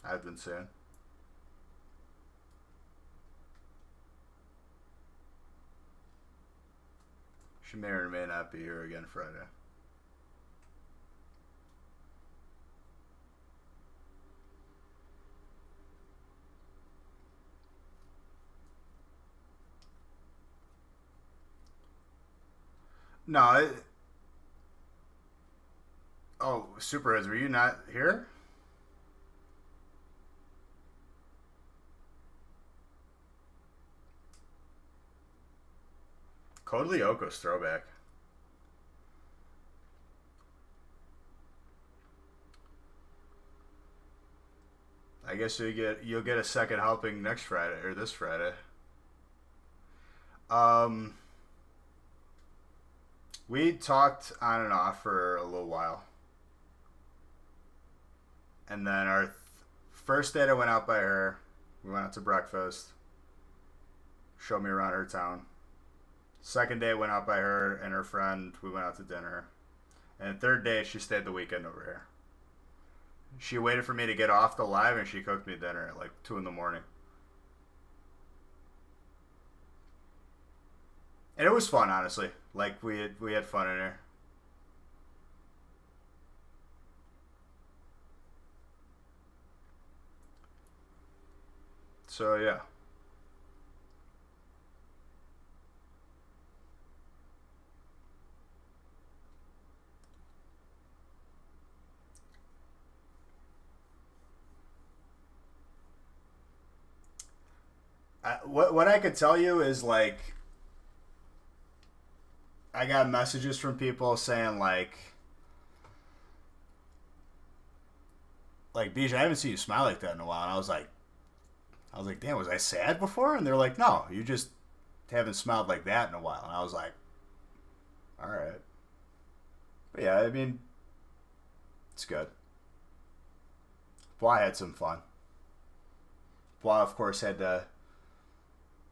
I've been seeing. She may or may not be here again Friday. No. Oh, Superheads, were you not here? Code Lyoko's throwback. I guess you'll get a second helping next Friday or this Friday. We talked on and off for a little while. And then our first date I went out by her. We went out to breakfast. Showed me around her town. Second day went out by her and her friend. We went out to dinner. And third day she stayed the weekend over here. She waited for me to get off the live and she cooked me dinner at like 2 in the morning. And it was fun, honestly. Like we had fun in there. So yeah. What I could tell you is like I got messages from people saying like Bijah, I haven't seen you smile like that in a while. And I was like, damn, was I sad before? And they're like, no, you just haven't smiled like that in a while. And I was like, all right. But yeah, I mean, it's good. Well, I had some fun. Well, of course, had to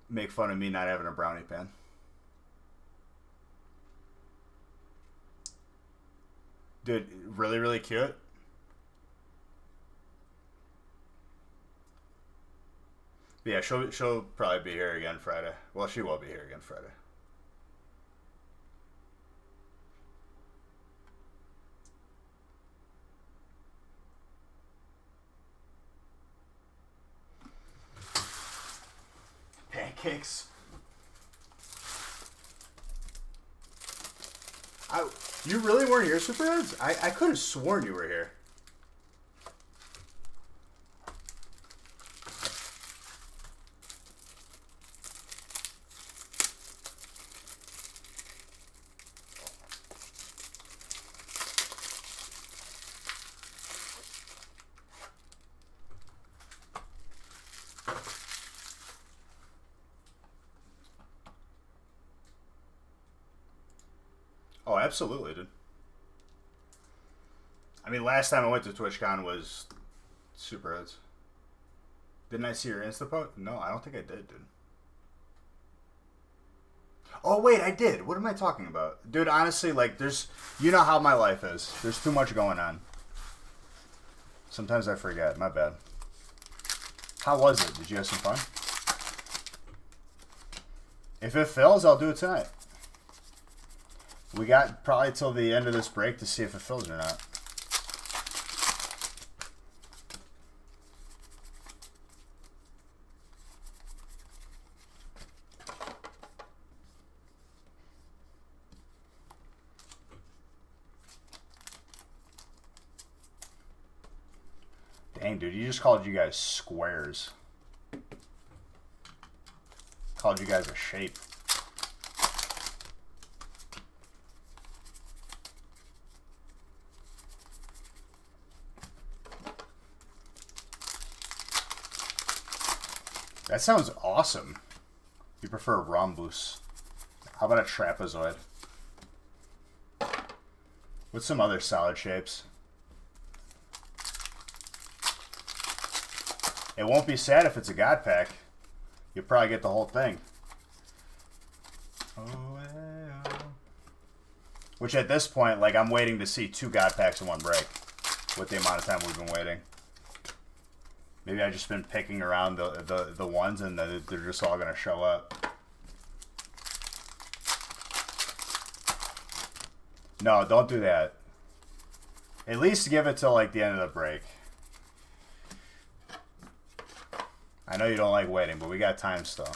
make fun of me not having a brownie pan. Dude, really, really cute. But yeah, she'll probably be here again Friday. Well, she will be here again Friday. Pancakes. You really weren't here, Superheads? I could have sworn you were here. Oh, absolutely, dude. I mean, last time I went to TwitchCon was Superheads. Didn't I see your Insta post? No, I don't think I did, dude. Oh, wait, I did. What am I talking about? Dude, honestly, like, you know how my life is. There's too much going on. Sometimes I forget. My bad. How was it? Did you have some fun? If it fills, I'll do it tonight. We got probably till the end of this break to see if it fills or not. Dang, dude, you just called you guys squares. Called you guys a shape. That sounds awesome. You prefer a rhombus. How about a trapezoid? What's some other solid shapes? It won't be sad if it's a God Pack. You'll probably get the whole thing. Which at this point, like, I'm waiting to see 2 God Packs in one break. with the amount of time we've been waiting. Maybe I've just been picking around the ones and they're just all going to show up. No, don't do that. At least give it till like the end of the break. I know you don't like waiting, but we got time still.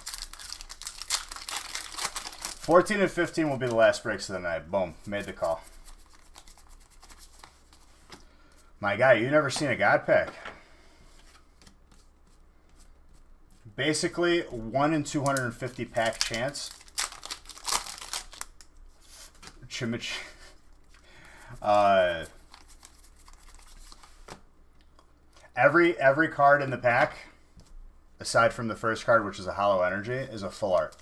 14 and 15 will be the last breaks of the night. Boom. Made the call. My guy, you never seen a God pack. Basically, 1 in 250 pack chance. Chimich. Every card in the pack, aside from the first card, which is a Hollow Energy, is a full art.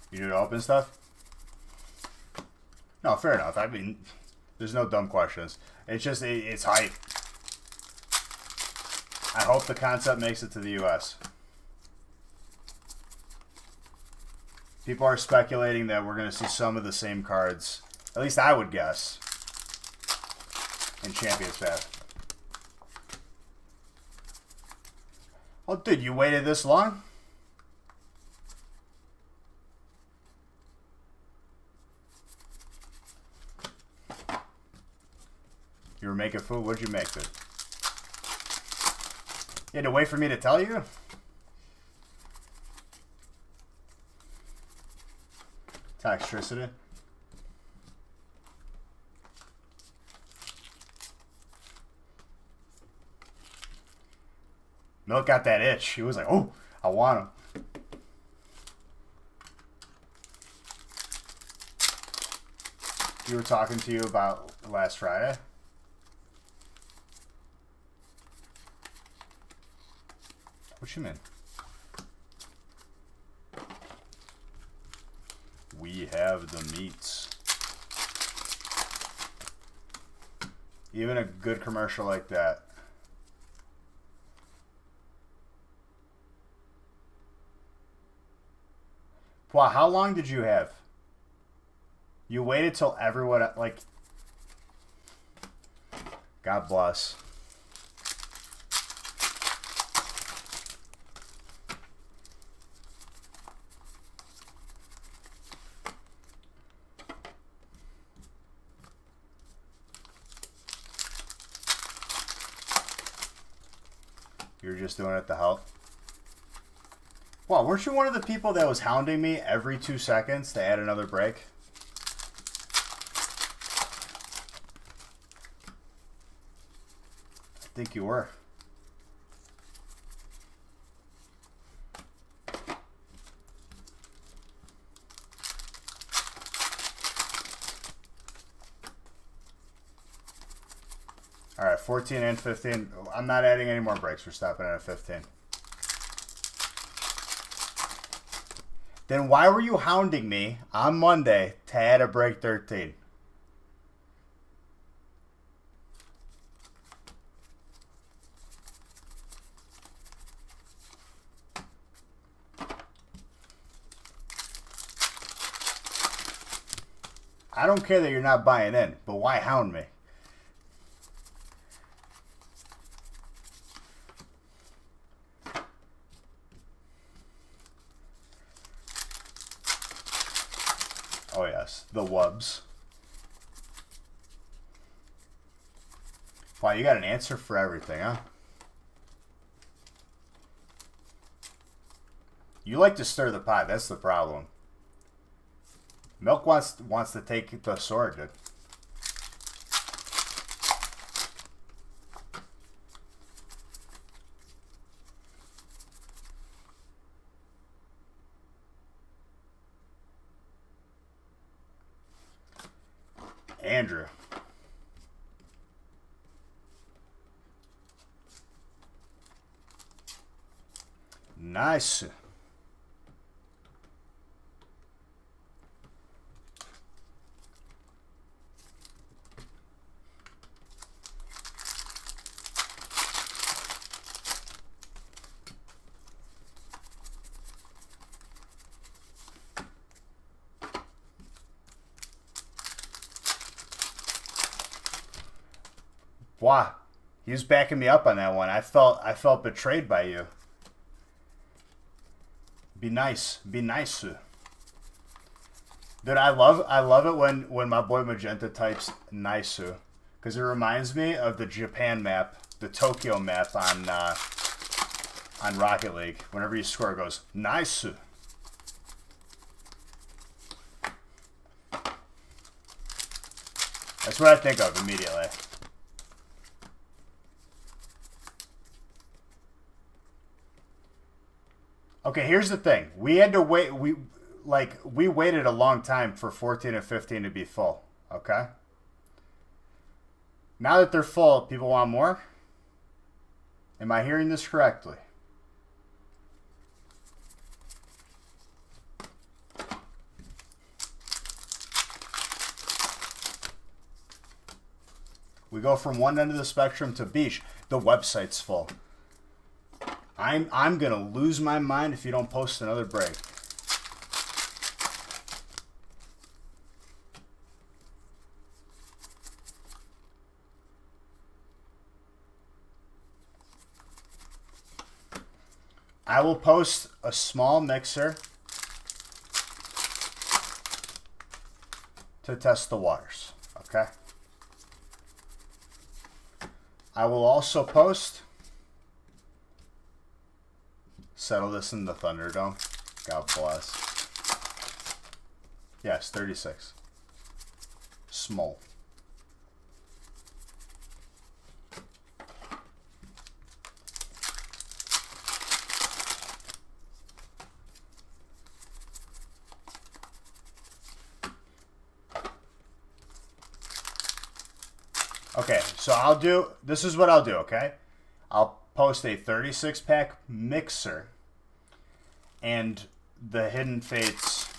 You do to open stuff? No, fair enough. I mean, there's no dumb questions. It's just, it's hype. I hope the concept makes it to the US. People are speculating that we're going to see some of the same cards. At least I would guess. In Champions Path. Oh, dude, you waited this long? You were making food? What'd you make, dude? You had to wait for me to tell you? Toxicity. Milk got that itch. He was like, oh, I want him. You were talking to you about last Friday? What you mean? We have the meats. Even a good commercial like that. Wow, how long did you have? You waited till everyone, like... God bless. You were just doing it to help? Wow, weren't you one of the people that was hounding me every 2 seconds to add another break? I think you were. All right, 14 and 15. I'm not adding any more breaks. We're stopping at 15. Then why were you hounding me on Monday to add a break 13? I don't care that you're not buying in, but why hound me? Oh yes, the wubs. Wow, you got an answer for everything, huh? You like to stir the pot, that's the problem. Milk wants to take the sword, dude. Andrew. Nice. Why? He was backing me up on that one. I felt betrayed by you. Be nice. Be nice. Dude, I love it when my boy Magenta types nice, because it reminds me of the Japan map, the Tokyo map on Rocket League. Whenever you score, it goes nice. That's what I think of immediately. Okay, here's the thing. We had to wait. We waited a long time for 14 and 15 to be full. Okay. Now that they're full, people want more? Am I hearing this correctly? We go from one end of the spectrum to beach. The website's full. I'm gonna lose my mind if you don't post another break. I will post a small mixer to test the waters, okay? I will also post, settle this in the Thunderdome. God bless. Yes, 36. Small. Okay, so this is what I'll do, okay? I'll post a 36-pack mixer and the Hidden Fates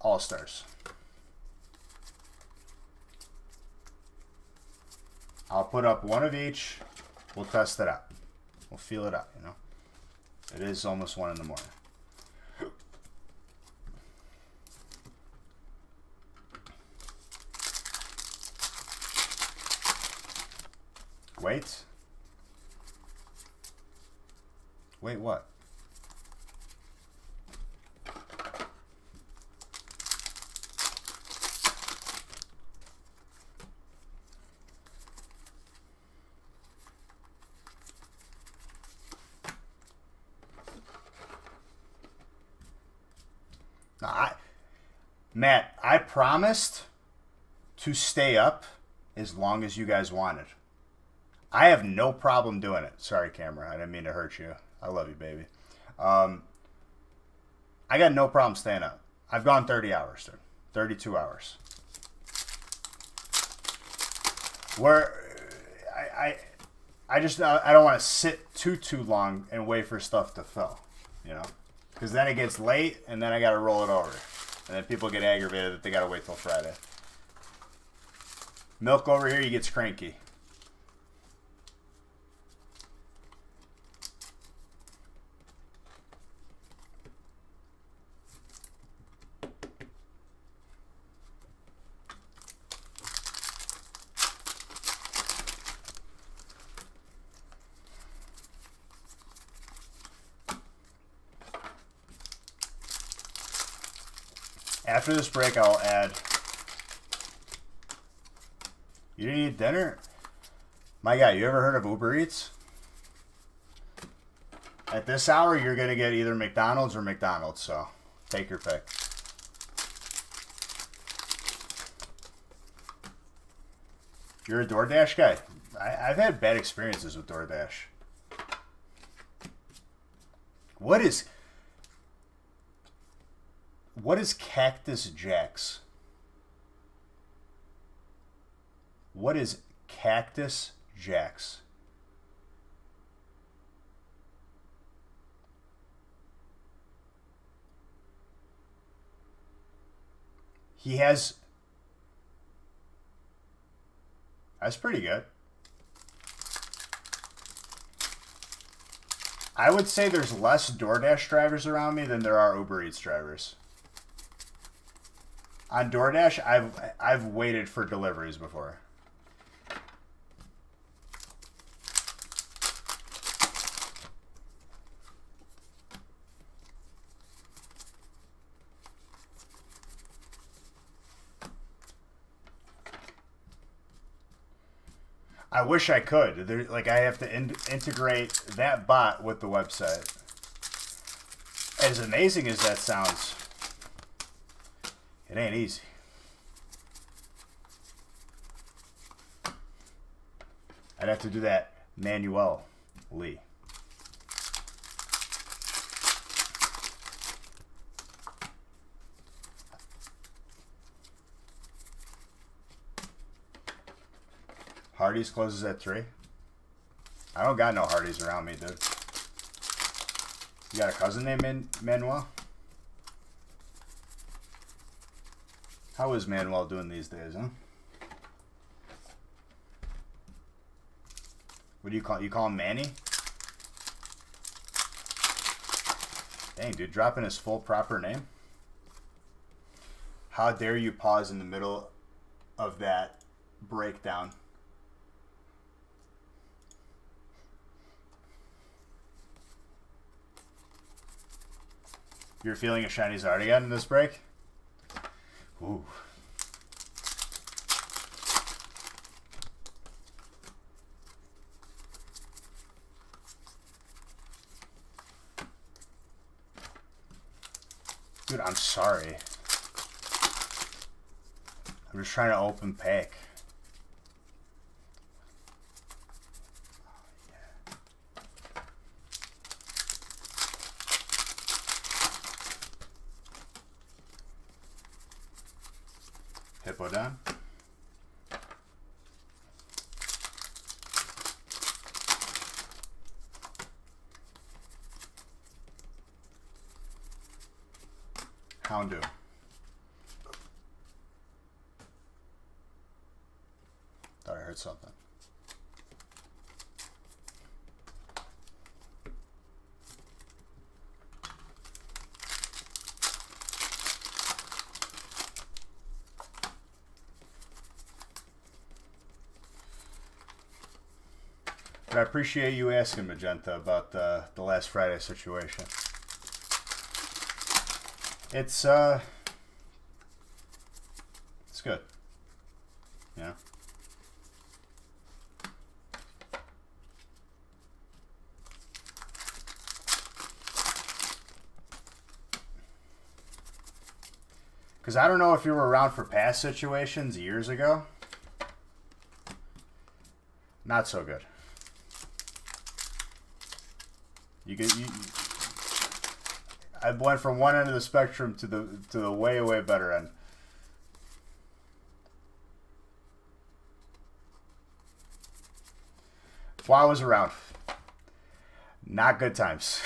All-Stars. I'll put up one of each. We'll test it out. We'll feel it out, you know? It is almost 1 in the morning. Wait. Wait, what? Matt, I promised to stay up as long as you guys wanted. I have no problem doing it. Sorry, camera. I didn't mean to hurt you. I love you, baby. I got no problem staying up. I've gone 30 hours, dude. 32 hours. Where I don't want to sit too long and wait for stuff to fill, you know? Because then it gets late, and then I got to roll it over. And then people get aggravated that they got to wait till Friday. Milk over here, he gets cranky. After this break, I'll add... You didn't eat dinner? My guy, you ever heard of Uber Eats? At this hour, you're going to get either McDonald's or McDonald's, so take your pick. You're a DoorDash guy? I've had bad experiences with DoorDash. What is Cactus Jacks? What is Cactus Jacks? He has... That's pretty good. I would say there's less DoorDash drivers around me than there are Uber Eats drivers. On DoorDash, I've waited for deliveries before. I wish I could. Like I have to integrate that bot with the website. As amazing as that sounds, it ain't easy. I'd have to do that manually. Hardee's closes at 3. I don't got no Hardee's around me, dude. You got a cousin named Manuel? How is Manuel doing these days, huh? What do you call him Manny? Dang, dude, dropping his full proper name. How dare you pause in the middle of that breakdown? You're feeling a shiny Zardigan in this break? Ooh. Dude, I'm sorry. I'm just trying to open pack. Hippodon. Houndoom. Thought I heard something. But I appreciate you asking, Magenta, about the last Friday situation. It's good. Yeah. Because I don't know if you were around for past situations years ago. Not so good. I went from one end of the spectrum to the way better end. While I was around, not good times.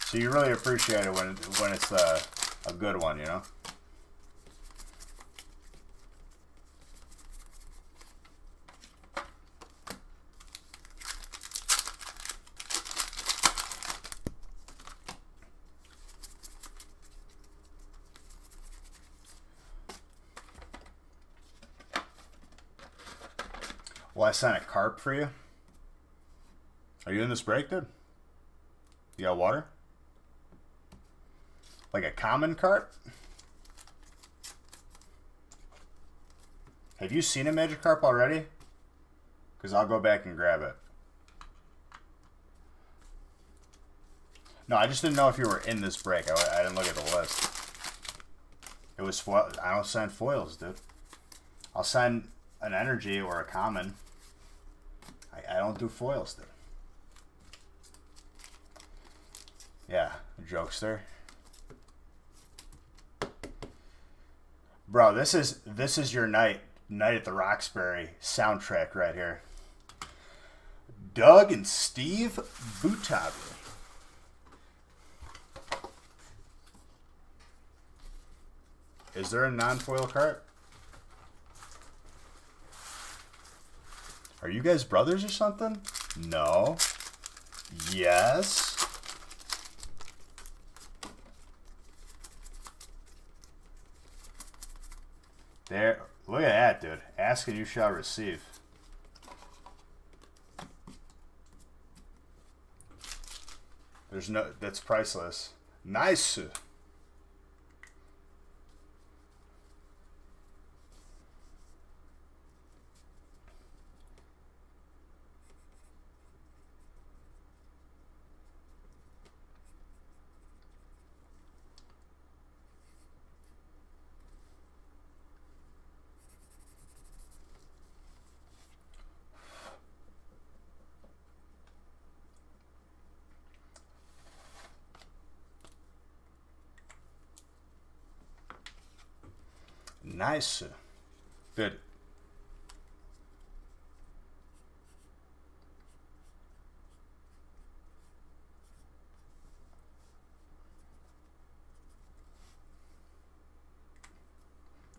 So you really appreciate it when it's a good one, you know. Well, I sent a carp for you. Are you in this break, dude? You got water? Like a common carp? Have you seen a Magikarp already? Because I'll go back and grab it. No, I just didn't know if you were in this break. I didn't look at the list. It was foil. I don't send foils, dude. I'll send an energy or a common. I don't do foils, dude. Yeah, jokester. Bro, this is your night at the Roxbury soundtrack right here. Doug and Steve Butabi. Is there a non-foil cart? Are you guys brothers or something? No. Yes. There. Look at that, dude. Ask and you shall receive. There's no. That's priceless. Nice. Nice. Good.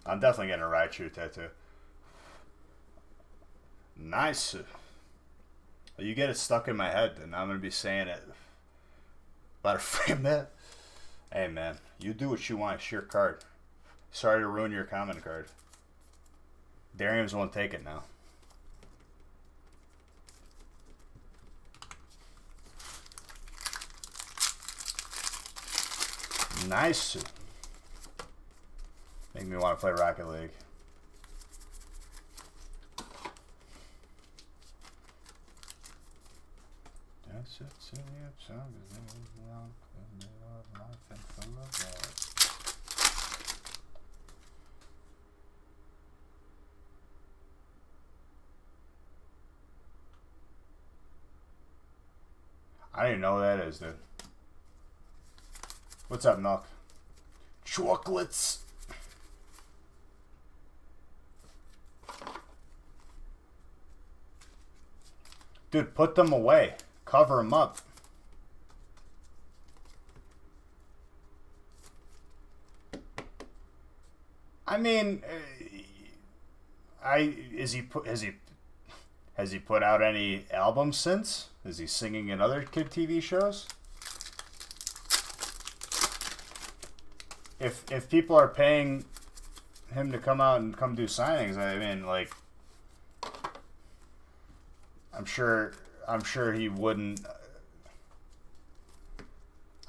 I'm definitely getting a Raichu tattoo. Nice. You get it stuck in my head, and I'm going to be saying it. Better frame that. Hey, man. You do what you want. It's your card. Sorry to ruin your common card. Darium's won't take it now. Nice. Make me want to play Rocket League. I don't even know what that is, dude. What's up, Milk? Chocolates. Dude, put them away. Cover them up. I mean, has he put out any albums since? Is he singing in other kid TV shows? If people are paying him to come out and come do signings, I mean, like, I'm sure he wouldn't.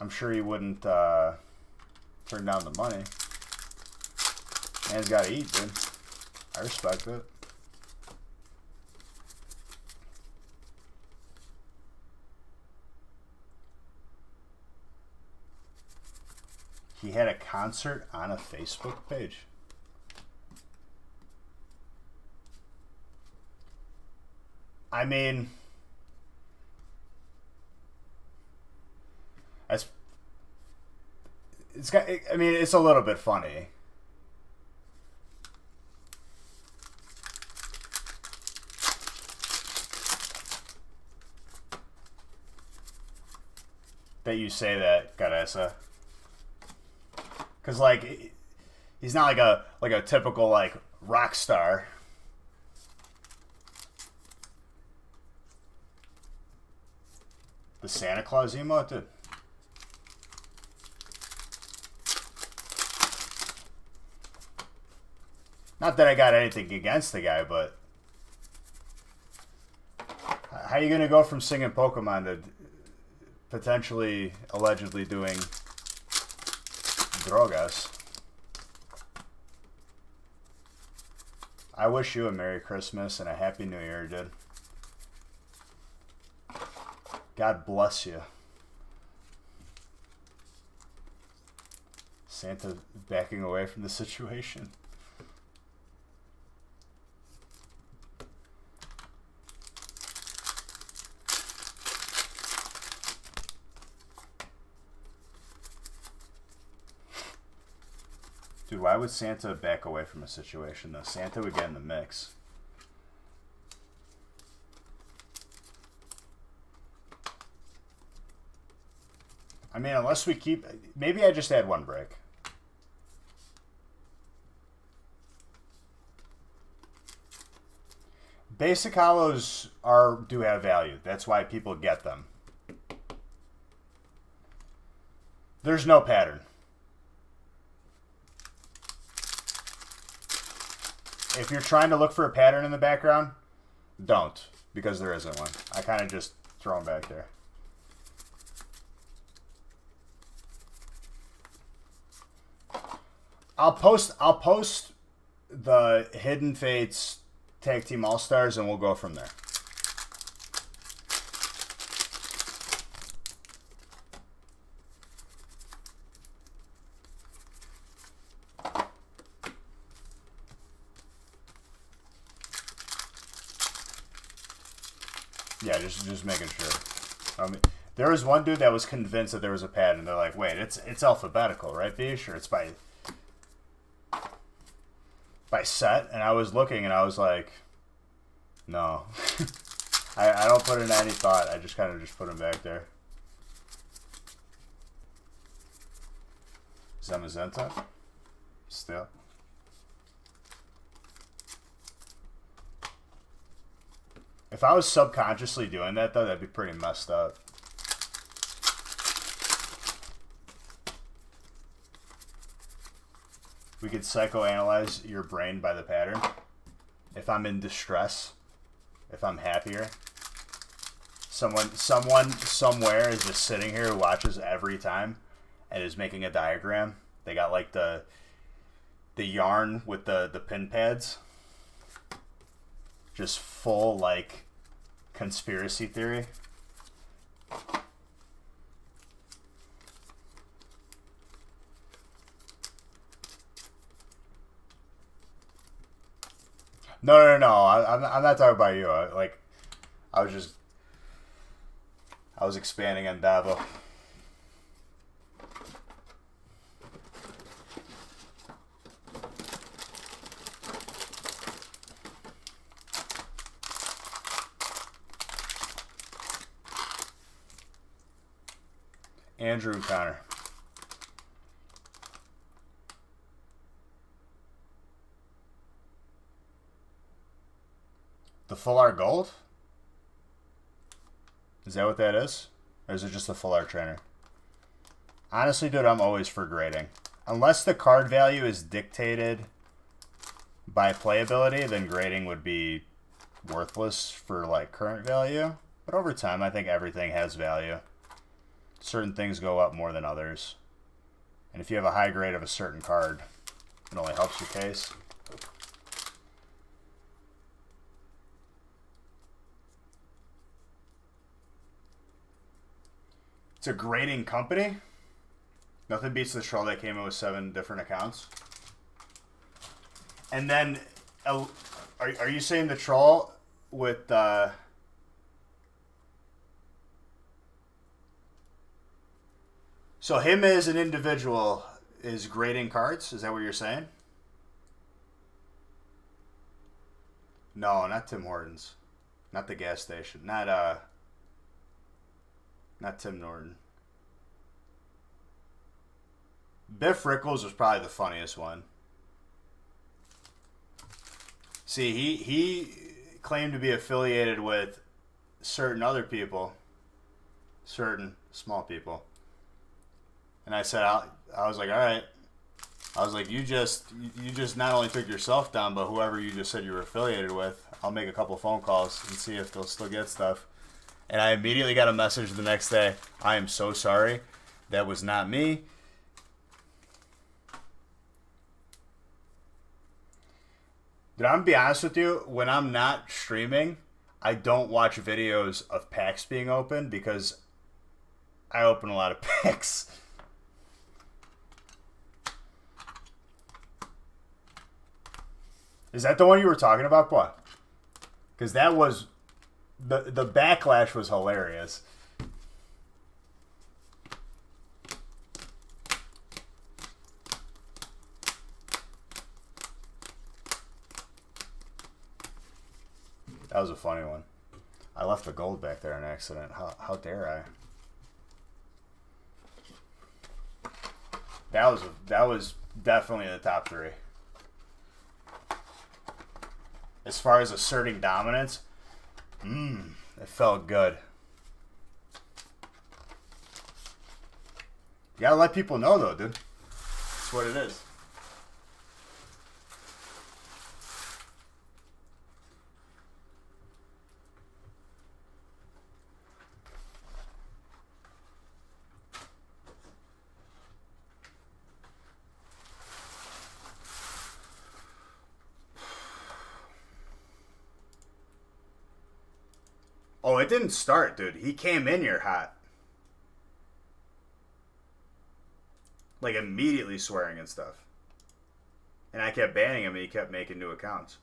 I'm sure he wouldn't turn down the money. Man's got to eat, dude. I respect it. He had a concert on a Facebook page. I mean, it's a little bit funny. That you say that, Caressa. Because, like, he's not like a typical, like, rock star. The Santa Claus emote, dude. Not that I got anything against the guy, but how you gonna go from singing Pokemon to potentially, allegedly doing drogas? I wish you a Merry Christmas and a Happy New Year, dude. God bless you. Santa backing away from the situation. Dude, why would Santa back away from a situation, though? Santa would get in the mix. I mean, unless we keep... Maybe I just had one break. Basic hollows do have value. That's why people get them. There's no pattern. If you're trying to look for a pattern in the background, don't, because there isn't one. I kind of just throw them back there. I'll post the Hidden Fates Tag Team All-Stars, and we'll go from there. Yeah, just making sure. There was one dude that was convinced that there was a pattern. They're like, wait, it's alphabetical, right, Bish? Or it's by... by set, and I was looking, and I was like, no. I don't put in any thought. I just kind of just put them back there. Zamazenta? Still. If I was subconsciously doing that, though, that'd be pretty messed up. We could psychoanalyze your brain by the pattern. If I'm in distress, if I'm happier, someone somewhere is just sitting here who watches every time and is making a diagram. They got like the yarn with the pin pads. Just full like conspiracy theory. No. I'm not talking about you. I was expanding on Davo. Andrew Connor. The full art gold? Is that what that is? Or is it just the full art trainer? Honestly, dude, I'm always for grading. Unless the card value is dictated by playability, then grading would be worthless for like current value. But over time, I think everything has value. Certain things go up more than others. And if you have a high grade of a certain card, it only helps your case. It's a grading company. Nothing beats the troll that came in with 7 different accounts. And then, are you saying the troll with so him as an individual is grading cards? Is that what you're saying? No, not Tim Hortons. Not the gas station. Not Tim Norton. Biff Rickles was probably the funniest one. See, he claimed to be affiliated with certain other people. Certain small people. And I said, I was like, all right. I was like, you just not only took yourself down, but whoever you just said you were affiliated with, I'll make a couple phone calls and see if they'll still get stuff. And I immediately got a message the next day. I am so sorry. That was not me. Dude, I'm going to be honest with you. When I'm not streaming, I don't watch videos of packs being opened because I open a lot of packs. Is that the one you were talking about, what? Because that was... The backlash was hilarious. That was a funny one. I left the gold back there on accident. How dare I? That was definitely in the top 3. As far as asserting dominance, it felt good. You gotta let people know, though, dude. That's what it is. Oh, it didn't start, dude. He came in here hot. Like, immediately swearing and stuff. And I kept banning him, and he kept making new accounts.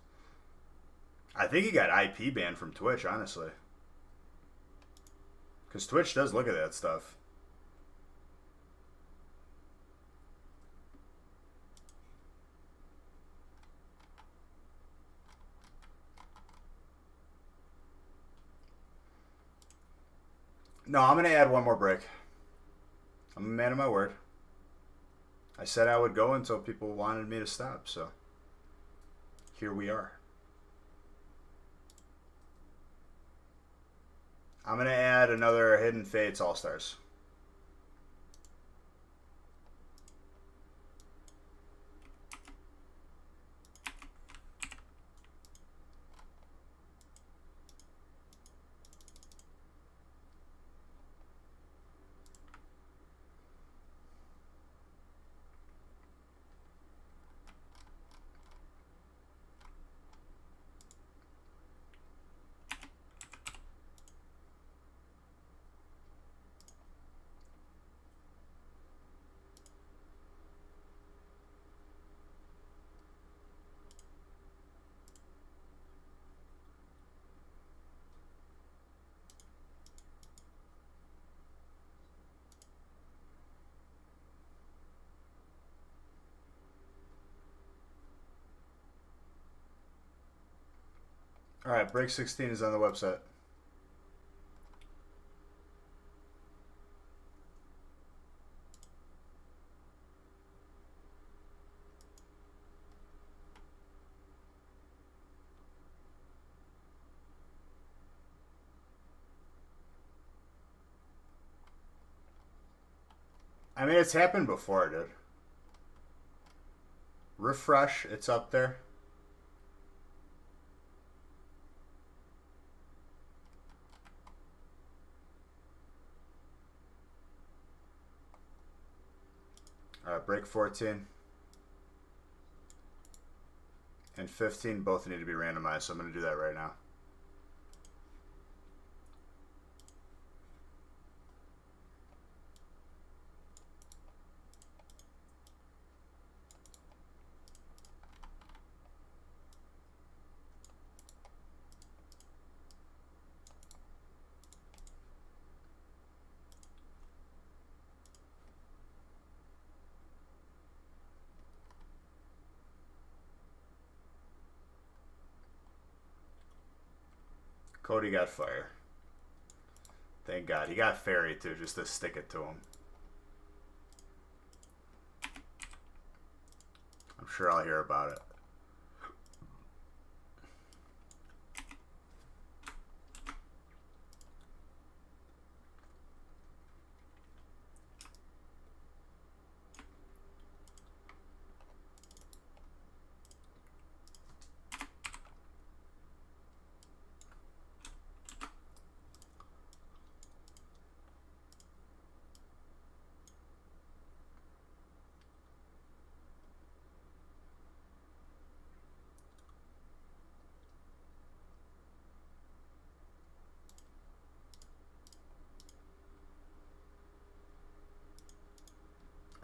I think he got IP banned from Twitch, honestly. Because Twitch does look at that stuff. No, I'm going to add one more break. I'm a man of my word. I said I would go until people wanted me to stop, so here we are. I'm going to add another Hidden Fates All-Stars. All right, break 16 is on the website. I mean, it's happened before, dude. Refresh, it's up there. All right, break 14 and 15 both need to be randomized, so I'm going to do that right now. Cody got fire. Thank God. He got fairy too, just to stick it to him. I'm sure I'll hear about it.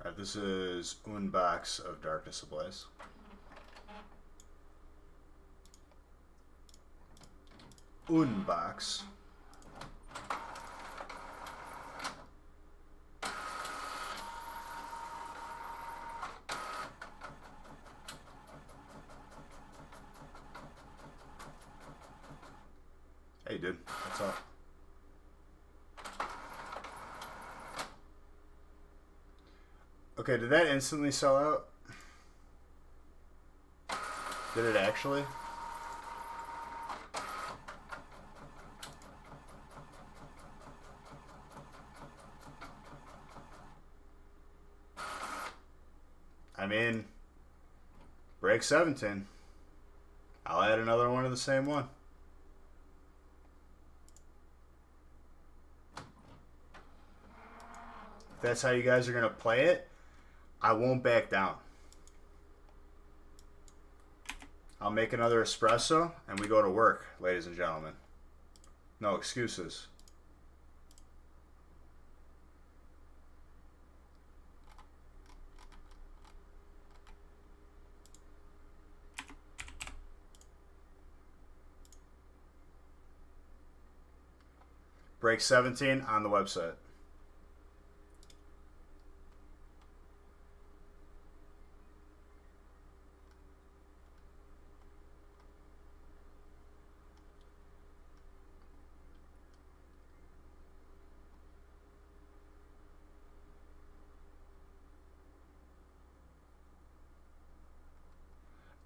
Alright, this is Unbox of Darkness Ablaze. Unbox. Hey, dude. What's up? Okay, did that instantly sell out? Did it actually? I mean, break 17. I'll add another one of the same one. If that's how you guys are going to play it, I won't back down. I'll make another espresso and we go to work, ladies and gentlemen. No excuses. Break 17 on the website.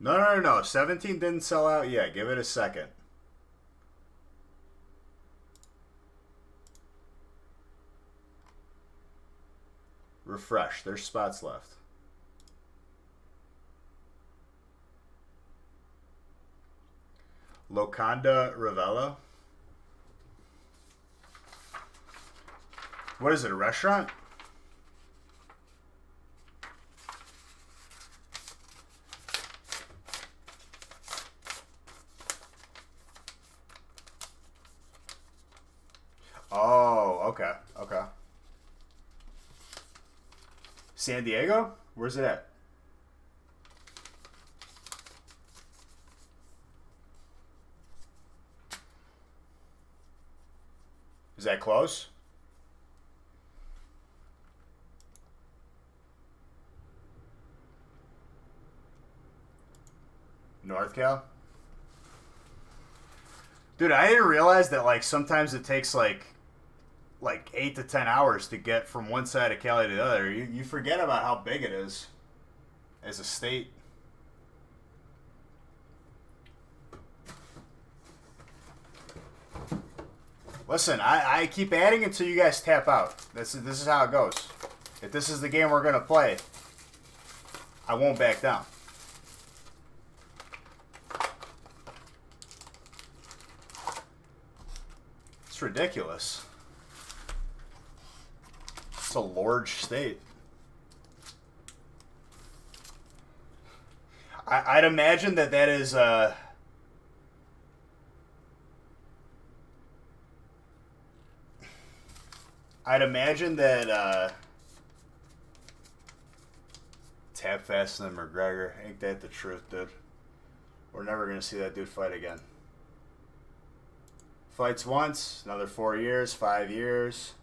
No. 17 didn't sell out yet. Give it a second. Refresh. There's spots left. Loconda Ravello. What is it, a restaurant? Oh, okay. Okay. San Diego? Where's it at? Is that close? North Cal? Dude, I didn't realize that like sometimes it takes like 8 to 10 hours to get from one side of Cali to the other. You forget about how big it is as a state. Listen, I keep adding until you guys tap out. This is how it goes. If this is the game we're gonna play, I won't back down. It's ridiculous. It's a large state. I'd imagine that is I'd imagine that tap faster than McGregor. Ain't that the truth, dude? We're never gonna see that dude fight again. Fights once, another 4 years, 5 years.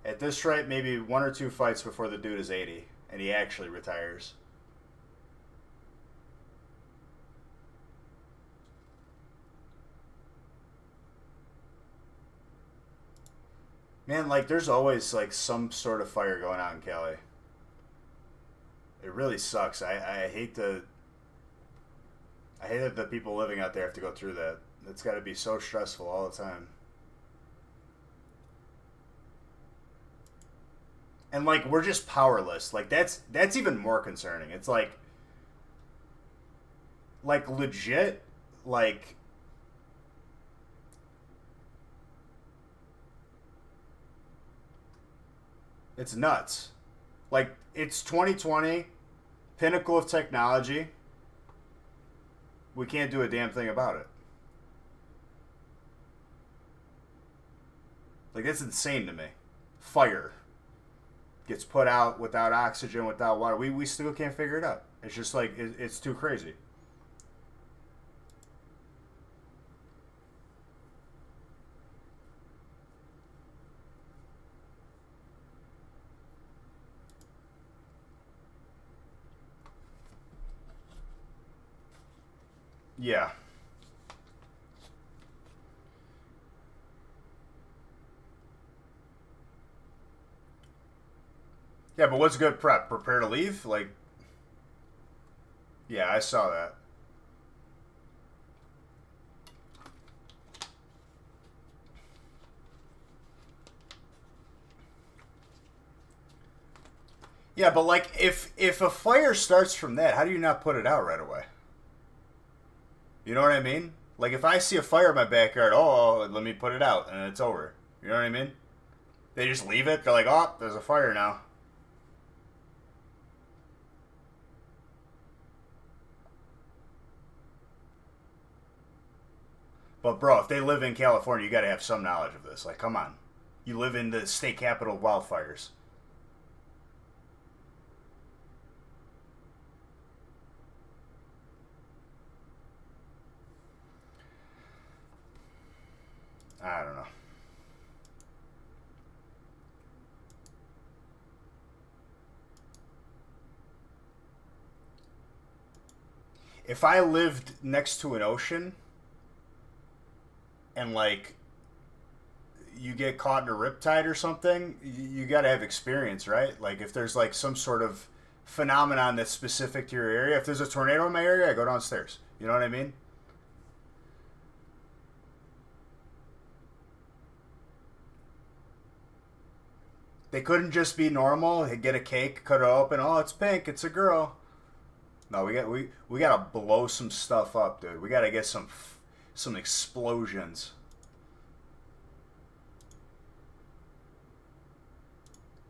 At this rate, maybe 1 or 2 fights before the dude is 80 and he actually retires. Man, like there's always like some sort of fire going on in Cali. It really sucks. I hate that the people living out there have to go through that. It's got to be so stressful all the time. And like we're just powerless. Like that's even more concerning. It's like legit like it's nuts. Like it's 2020, pinnacle of technology. We can't do a damn thing about it. Like that's insane to me. Fire gets put out without oxygen, without water. We still can't figure it out. It's just like it's too crazy. Yeah. Yeah, but what's good prep? Prepare to leave? Like, yeah, I saw that. Yeah, but like if a fire starts from that, how do you not put it out right away? You know what I mean? Like if I see a fire in my backyard, let me put it out and it's over. You know what I mean? They just leave it. They're like, oh, there's a fire now. But bro, if they live in California, you got to have some knowledge of this. Like, come on, you live in the state capital of wildfires. I don't know. If I lived next to an ocean and like you get caught in a riptide or something, you got to have experience, right? Like if there's like some sort of phenomenon that's specific to your area. If there's a tornado in my area, I go downstairs. You know what I mean? They couldn't just be normal. They get a cake, cut it open. Oh, it's pink. It's a girl. No, we gotta blow some stuff up, dude. We gotta get some explosions.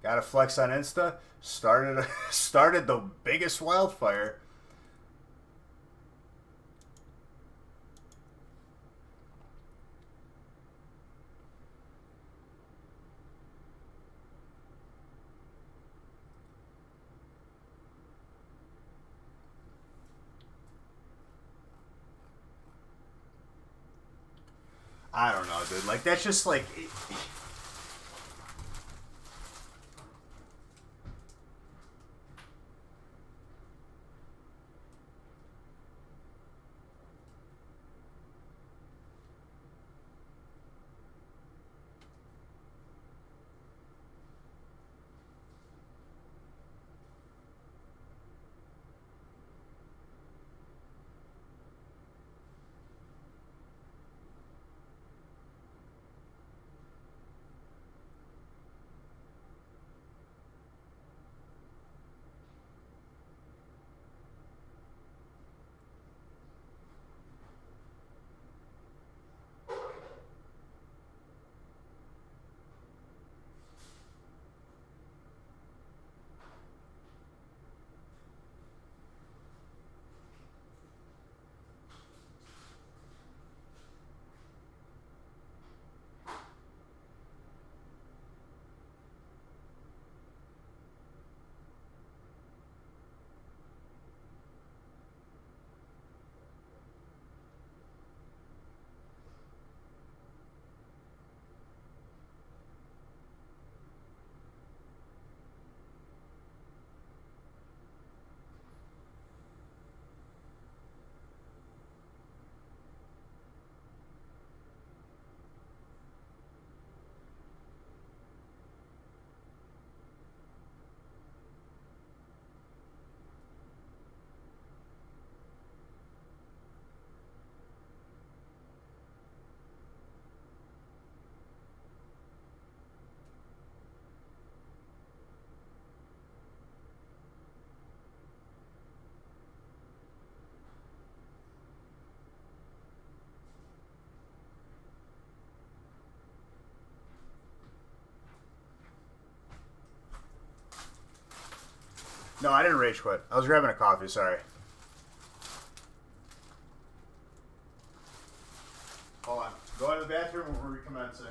Gotta flex on Insta. Started the biggest wildfire. I don't know, dude. Like that's just like. No, I didn't rage quit. I was grabbing a coffee. Sorry. Hold on. Go to the bathroom and we're recommencing.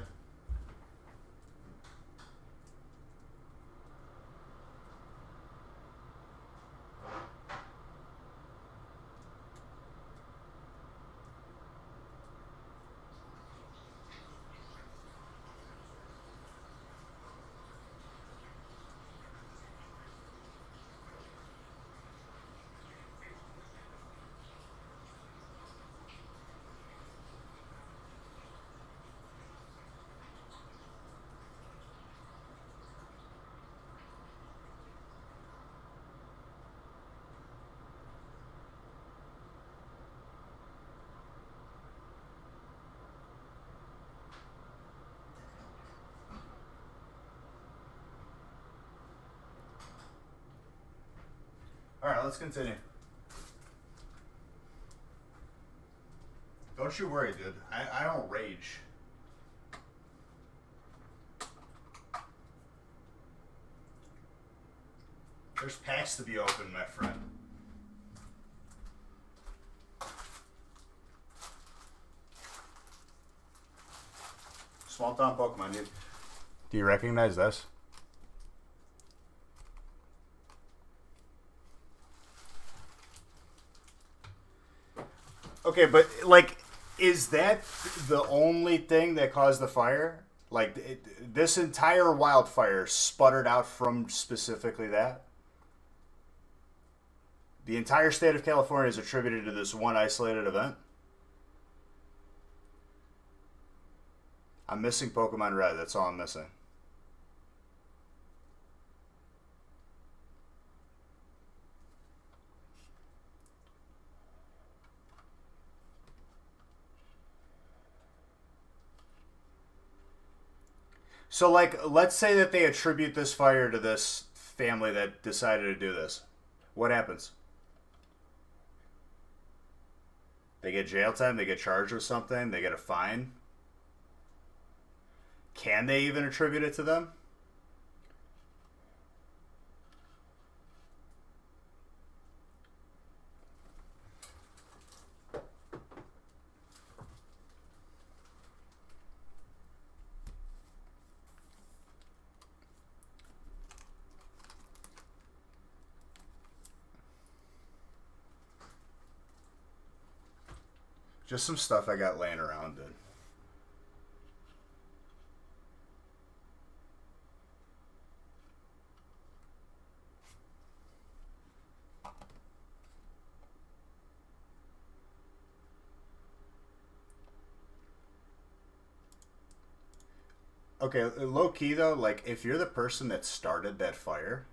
All right, let's continue. Don't you worry, dude. I don't rage. There's packs to be opened, my friend. Small town Pokemon, dude. Do you recognize this? Okay, but like, is that the only thing that caused the fire? Like, this entire wildfire sputtered out from specifically that? The entire state of California is attributed to this one isolated event? I'm missing Pokemon Red. That's all I'm missing. So, like, let's say that they attribute this fire to this family that decided to do this. What happens? They get jail time, they get charged with something, they get a fine. Can they even attribute it to them? Just some stuff I got laying around in. Okay, low key though, like if you're the person that started that fire,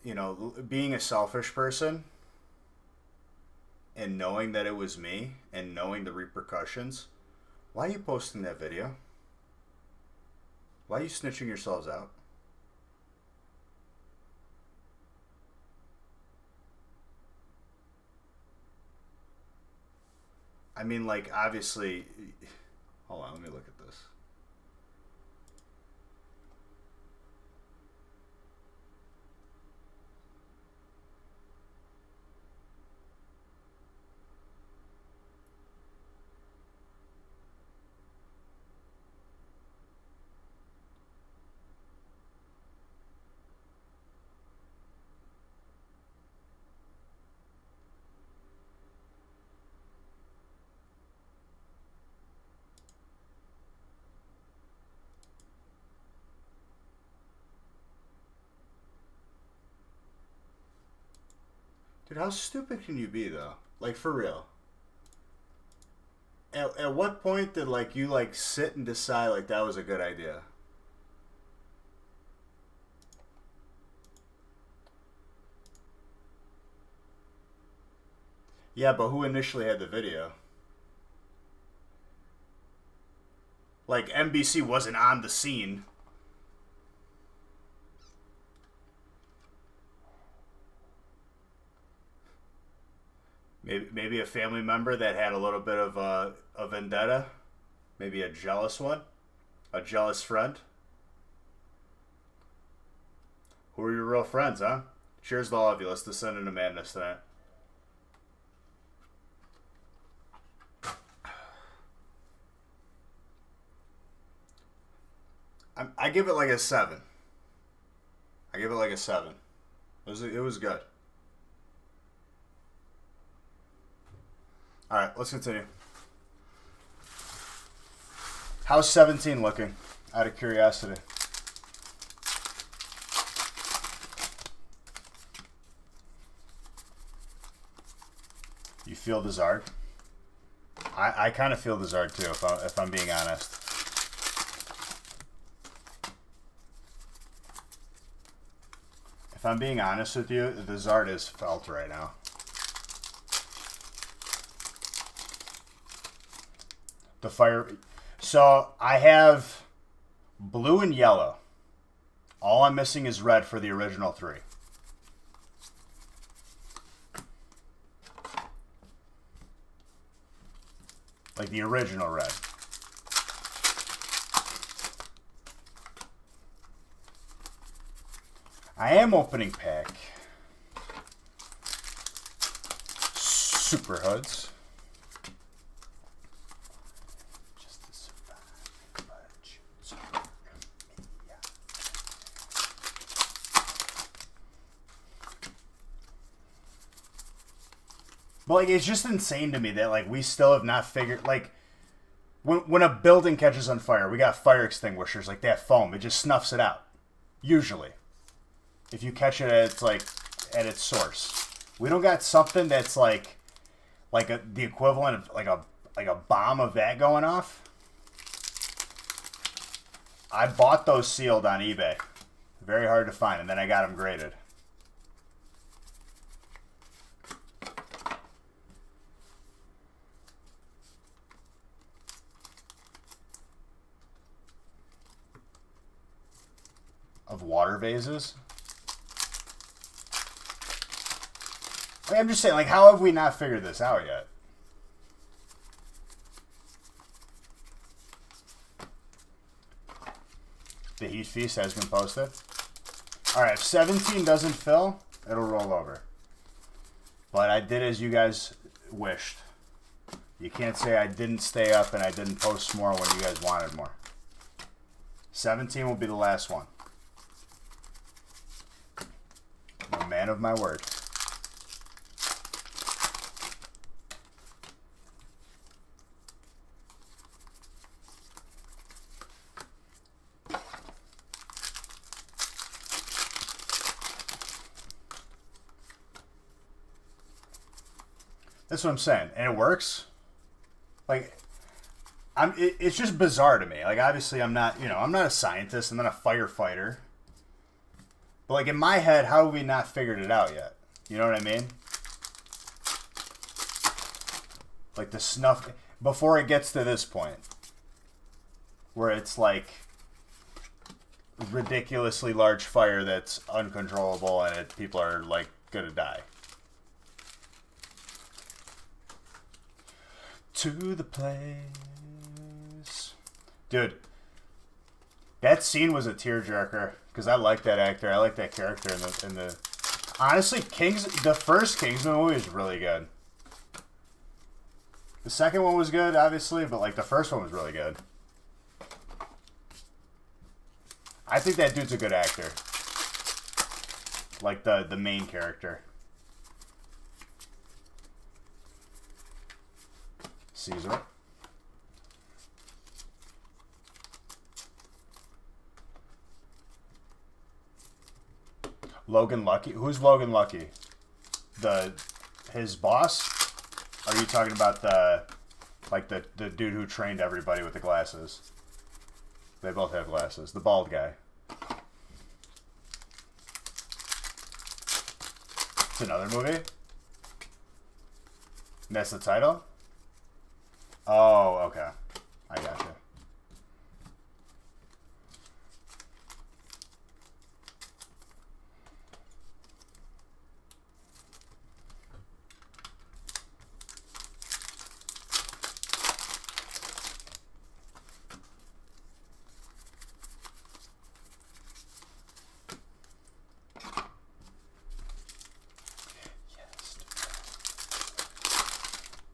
you know, being a selfish person and knowing that it was me and knowing the repercussions, why are you posting that video? Why are you snitching yourselves out? I mean, like, obviously. Hold on, let me look at this. Dude, how stupid can you be, though? Like, for real. At what point did, like, you, like, sit and decide, like, that was a good idea? Yeah, but who initially had the video? Like, NBC wasn't on the scene. Maybe a family member that had a little bit of a vendetta. Maybe a jealous one. A jealous friend. Who are your real friends, huh? Cheers to all of you. Let's descend into madness tonight. I give it like a 7. I give it like a 7. It was good. All right, let's continue. How's 17 looking? Out of curiosity. You feel the Zard? I kind of feel the Zard too, if I'm being honest. If I'm being honest with you, the Zard is felt right now. The fire. So I have blue and yellow. All I'm missing is red for the original 3. Like the original red. I am opening pack. Super Hoods. But, like, it's just insane to me that, like, we still have not figured, like, when a building catches on fire, we got fire extinguishers, like that foam. It just snuffs it out. Usually. If you catch it at its source. We don't got something that's, the equivalent of, like a bomb of that going off. I bought those sealed on eBay. Very hard to find, and then I got them graded. of water vases. Like, I'm just saying, like, how have we not figured this out yet? The Heat Feast has been posted. Alright, if 17 doesn't fill, it'll roll over. But I did as you guys wished. You can't say I didn't stay up and I didn't post more when you guys wanted more. 17 will be the last one. I'm a man of my word. That's what I'm saying, and it works. Like, it's just bizarre to me. Like, obviously, I'm not a scientist. I'm not a firefighter. But like in my head, how have we not figured it out yet? You know what I mean? Like the snuff before it gets to this point, where it's like ridiculously large fire that's uncontrollable and people are like gonna die. To the place. Dude, that scene was a tearjerker because I like that actor. I like that character in the honestly, the first Kingsman movie is really good. The second one was good, obviously, but like the first one was really good. I think that dude's a good actor. Like the main character. Caesar. Logan Lucky? Who's Logan Lucky? His boss? Are you talking about the dude who trained everybody with the glasses? They both have glasses. The bald guy. It's another movie? And that's the title? Oh, okay. I gotcha.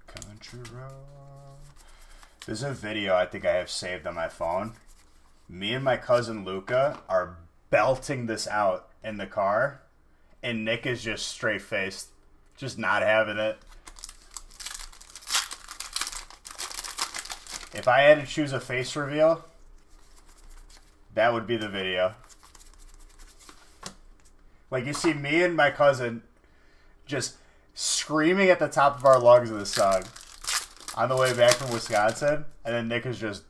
Country road. There's a video I think I have saved on my phone. Me and my cousin Luca are belting this out in the car, and Nick is just straight-faced, just not having it. If I had to choose a face reveal, that would be the video. Like, you see me and my cousin just screaming at the top of our lungs of this song on the way back from Wisconsin, and then Nick is just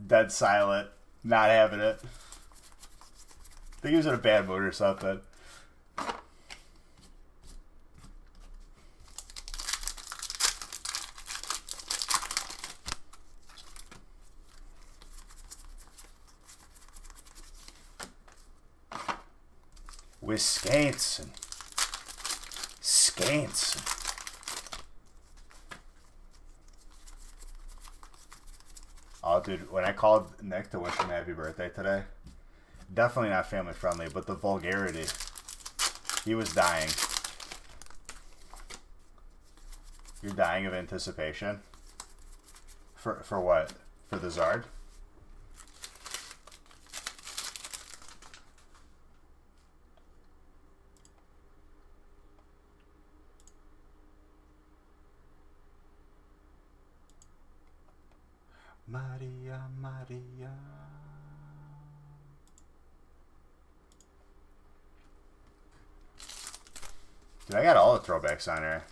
dead silent, not having it. I think he was in a bad mood or something. Wisconsin. Wisconsin. Oh, dude, when I called Nick to wish him happy birthday today, definitely not family friendly, but the vulgarity. He was dying. You're dying of anticipation? For what? For the Zard? Maria, Maria. Dude, I got all the throwbacks on here.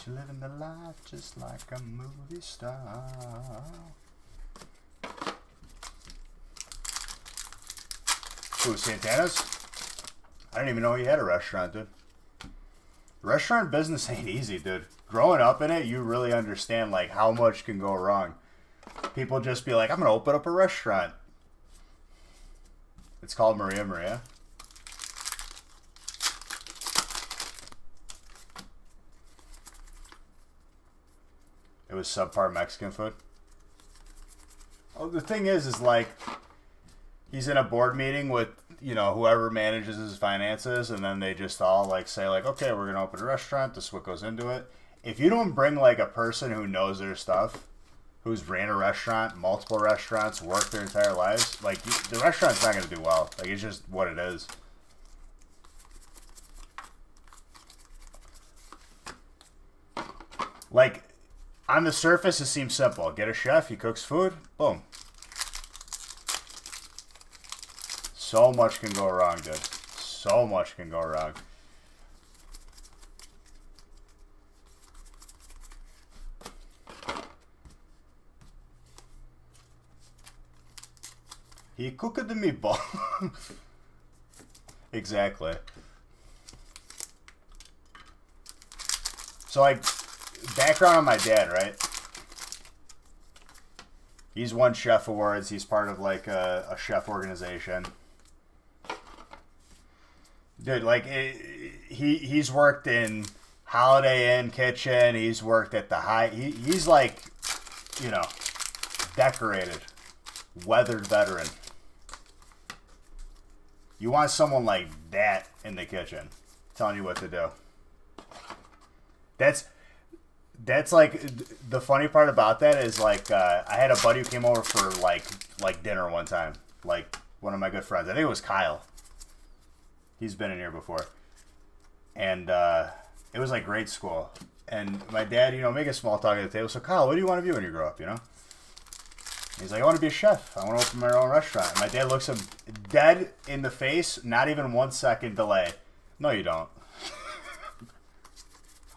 She living the life just like a movie star. Ooh, Santana's? I didn't even know he had a restaurant, dude. Restaurant business ain't easy, dude. Growing up in it, you really understand like how much can go wrong. People just be like, I'm going to open up a restaurant. It's called Maria Maria. It was subpar Mexican food. Oh, the thing is like, he's in a board meeting with, you know, whoever manages his finances, and then they just all like say like, okay, we're gonna open a restaurant. This is what goes into it. If you don't bring like a person who knows their stuff, who's ran a restaurant, multiple restaurants, worked their entire lives, like the restaurant's not gonna do well. Like it's just what it is. Like on the surface, it seems simple. Get a chef, he cooks food, boom. So much can go wrong, dude. So much can go wrong. He cooked the meatball. Exactly. So, like, background on my dad, right? He's won chef awards. He's part of, like, a chef organization. Dude, like, he's worked in Holiday Inn kitchen. He's worked at the he's like, you know, decorated, weathered veteran. You want someone like that in the kitchen, telling you what to do. That's like, the funny part about that is like, I had a buddy who came over for like dinner one time, like one of my good friends. I think it was Kyle. He's been in here before. And it was like grade school. And my dad, you know, making small talk at the table. So, Kyle, what do you want to be when you grow up, you know? He's like, I want to be a chef. I want to open my own restaurant. And my dad looks him dead in the face, not even 1 second delay. No, you don't.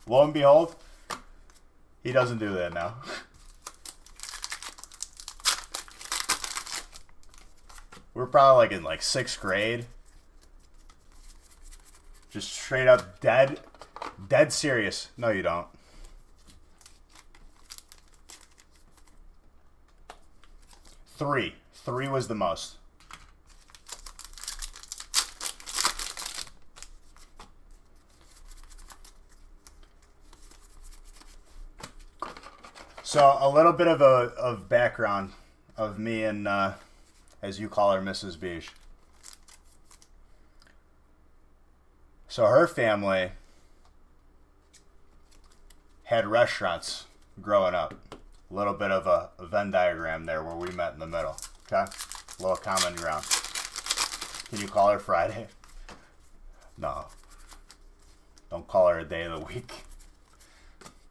Lo and behold, he doesn't do that now. We're probably like in like 6th grade. Just straight up dead serious. No, you don't. Three was the most. So a little bit of background of me and, as you call her, Mrs. Beach. So her family had restaurants growing up. A little bit of a Venn diagram there where we met in the middle. Okay? A little common ground. Can you call her Friday? No. Don't call her a day of the week.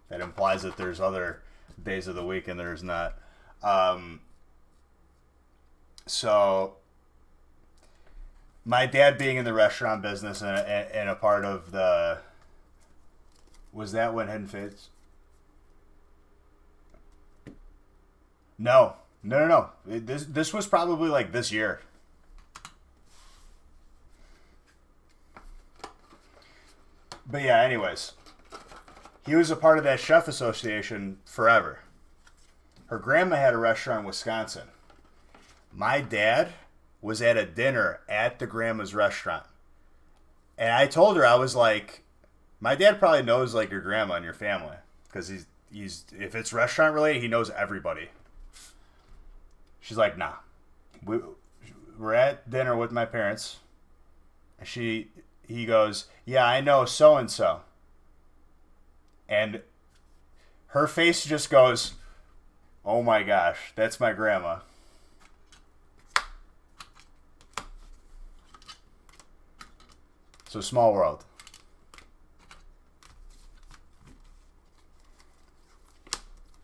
That implies that there's other days of the week and there's not. So my dad being in the restaurant business and a part of the... Was that when Hidden Fates? No. This was probably like this year. But yeah, anyways. He was a part of that chef association forever. Her grandma had a restaurant in Wisconsin. My dad was at a dinner at the grandma's restaurant. And I told her, I was like, my dad probably knows like your grandma and your family. Because he's if it's restaurant related, he knows everybody. She's like, nah. We're at dinner with my parents. And he goes, yeah, I know so-and-so. And her face just goes, oh my gosh, that's my grandma. So small world.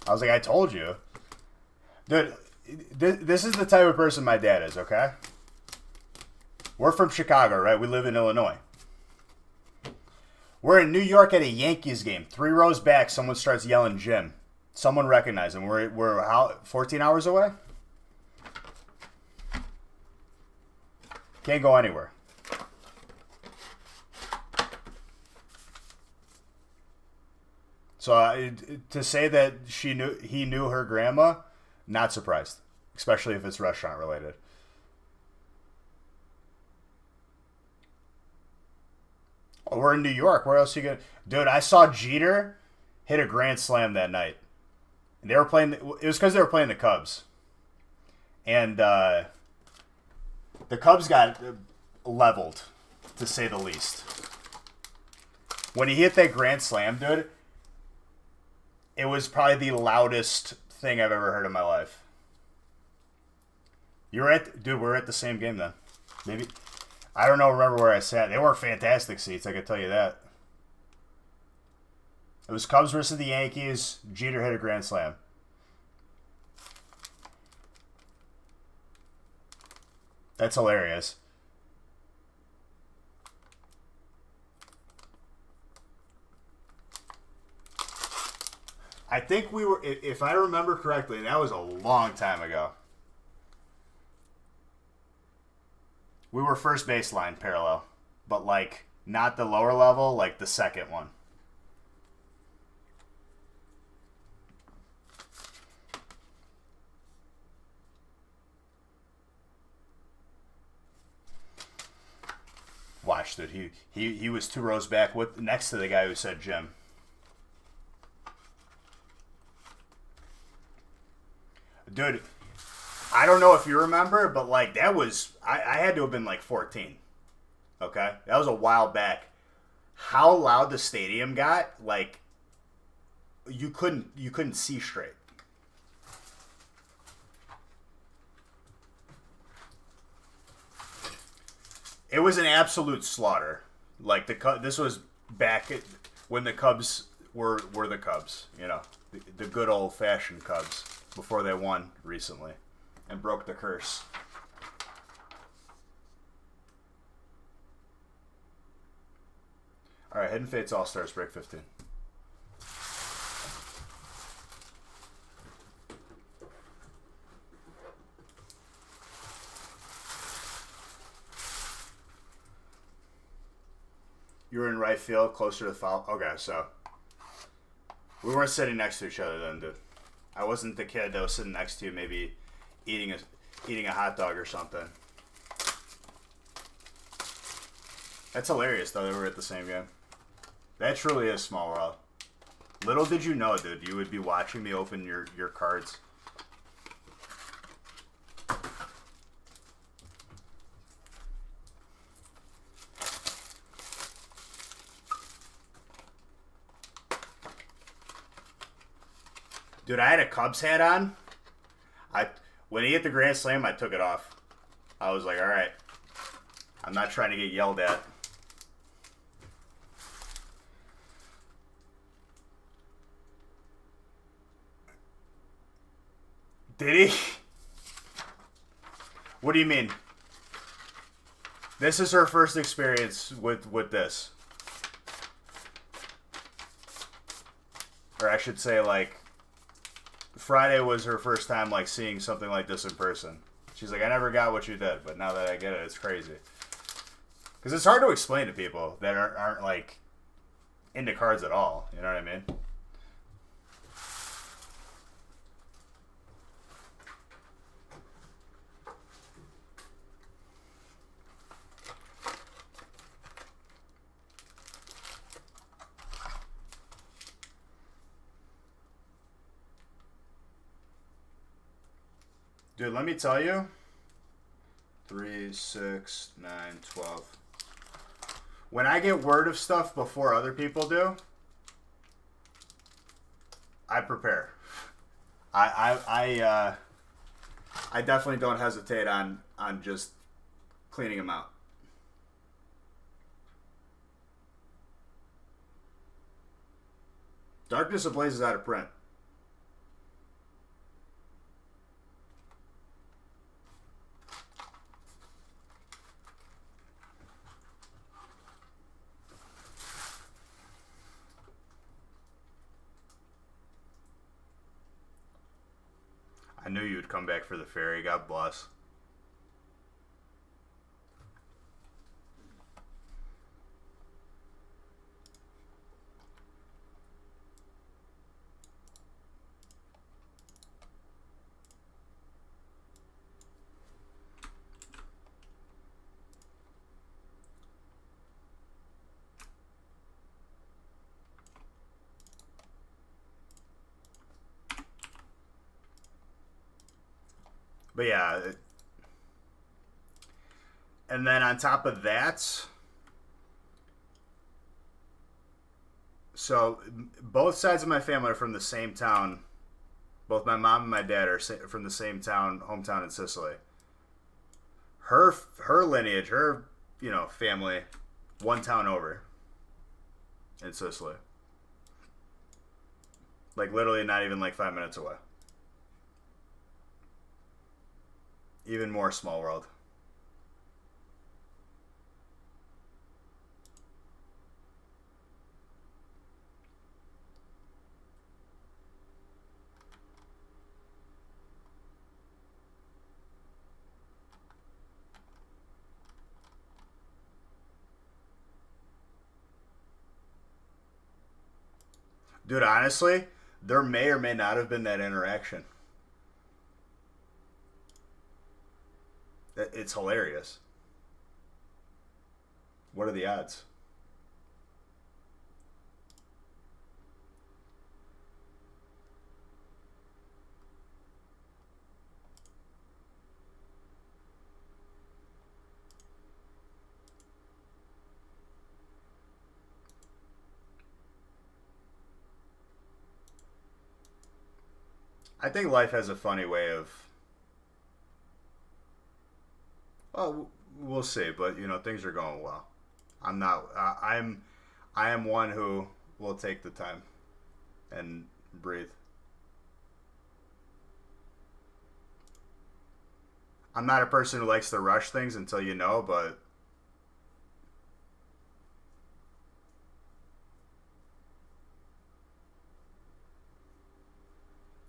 I was like, I told you. Dude, this is the type of person my dad is, okay? We're from Chicago, right? We live in Illinois. We're in New York at a Yankees game. 3 rows back, someone starts yelling Jim. Someone recognized him. We're how, 14 hours away? Can't go anywhere. So to say that he knew her grandma, Not surprised, especially if it's restaurant related. Oh, we're in New York. Where else are you gonna? Dude, I saw Jeter hit a grand slam that night. And they were playing. It was because they were playing the Cubs, and the Cubs got leveled, to say the least. When he hit that grand slam, dude, it was probably the loudest thing I've ever heard in my life. You were at, dude. We were at the same game then. Maybe, I don't know. Remember where I sat? They weren't fantastic seats. I can tell you that. It was Cubs versus the Yankees. Jeter hit a grand slam. That's hilarious. I think we were, if I remember correctly, that was a long time ago. We were first baseline parallel, but like not the lower level, like the second one. Watched it. He was 2 rows back with next to the guy who said Jim. Dude, I don't know if you remember, but like that was I had to have been like 14. Okay? That was a while back. How loud the stadium got, like you couldn't see straight. It was an absolute slaughter. Like this was back when the Cubs were the Cubs, you know, the good old fashioned Cubs before they won recently and broke the curse. All right, Hidden Fates All Stars break 15. You were in right field, closer to the foul. Okay, so we weren't sitting next to each other then, dude. I wasn't the kid that was sitting next to you, maybe eating a hot dog or something. That's hilarious, though, that we were at the same game. That truly is small world. Little did you know, dude, you would be watching me open your cards. Dude, I had a Cubs hat on. When he hit the grand slam, I took it off. I was like, all right, I'm not trying to get yelled at. Did he? What do you mean? This is her first experience with this. Or I should say, like, Friday was her first time like seeing something like this in person. She's like, I never got what you did, but now that I get it, it's crazy. Because it's hard to explain to people that aren't like into cards at all. You know what I mean? Dude, let me tell you. 3, 6, 9, 12. When I get word of stuff before other people do, I prepare. I definitely don't hesitate on just cleaning them out. Darkness Ablaze is out of print. I knew you would come back for the fairy. God bless. But yeah, and then on top of that, so both sides of my family are from the same town. Both my mom and my dad are from the same town, hometown in Sicily. Her lineage, her family, one town over in Sicily. Like literally not even like 5 minutes away. Even more small world. Dude, honestly, there may or may not have been that interaction. It's hilarious. What are the odds? I think life has a funny way of. Well, we'll see, but things are going well. I'm not. I am one who will take the time and breathe. I'm not a person who likes to rush things until but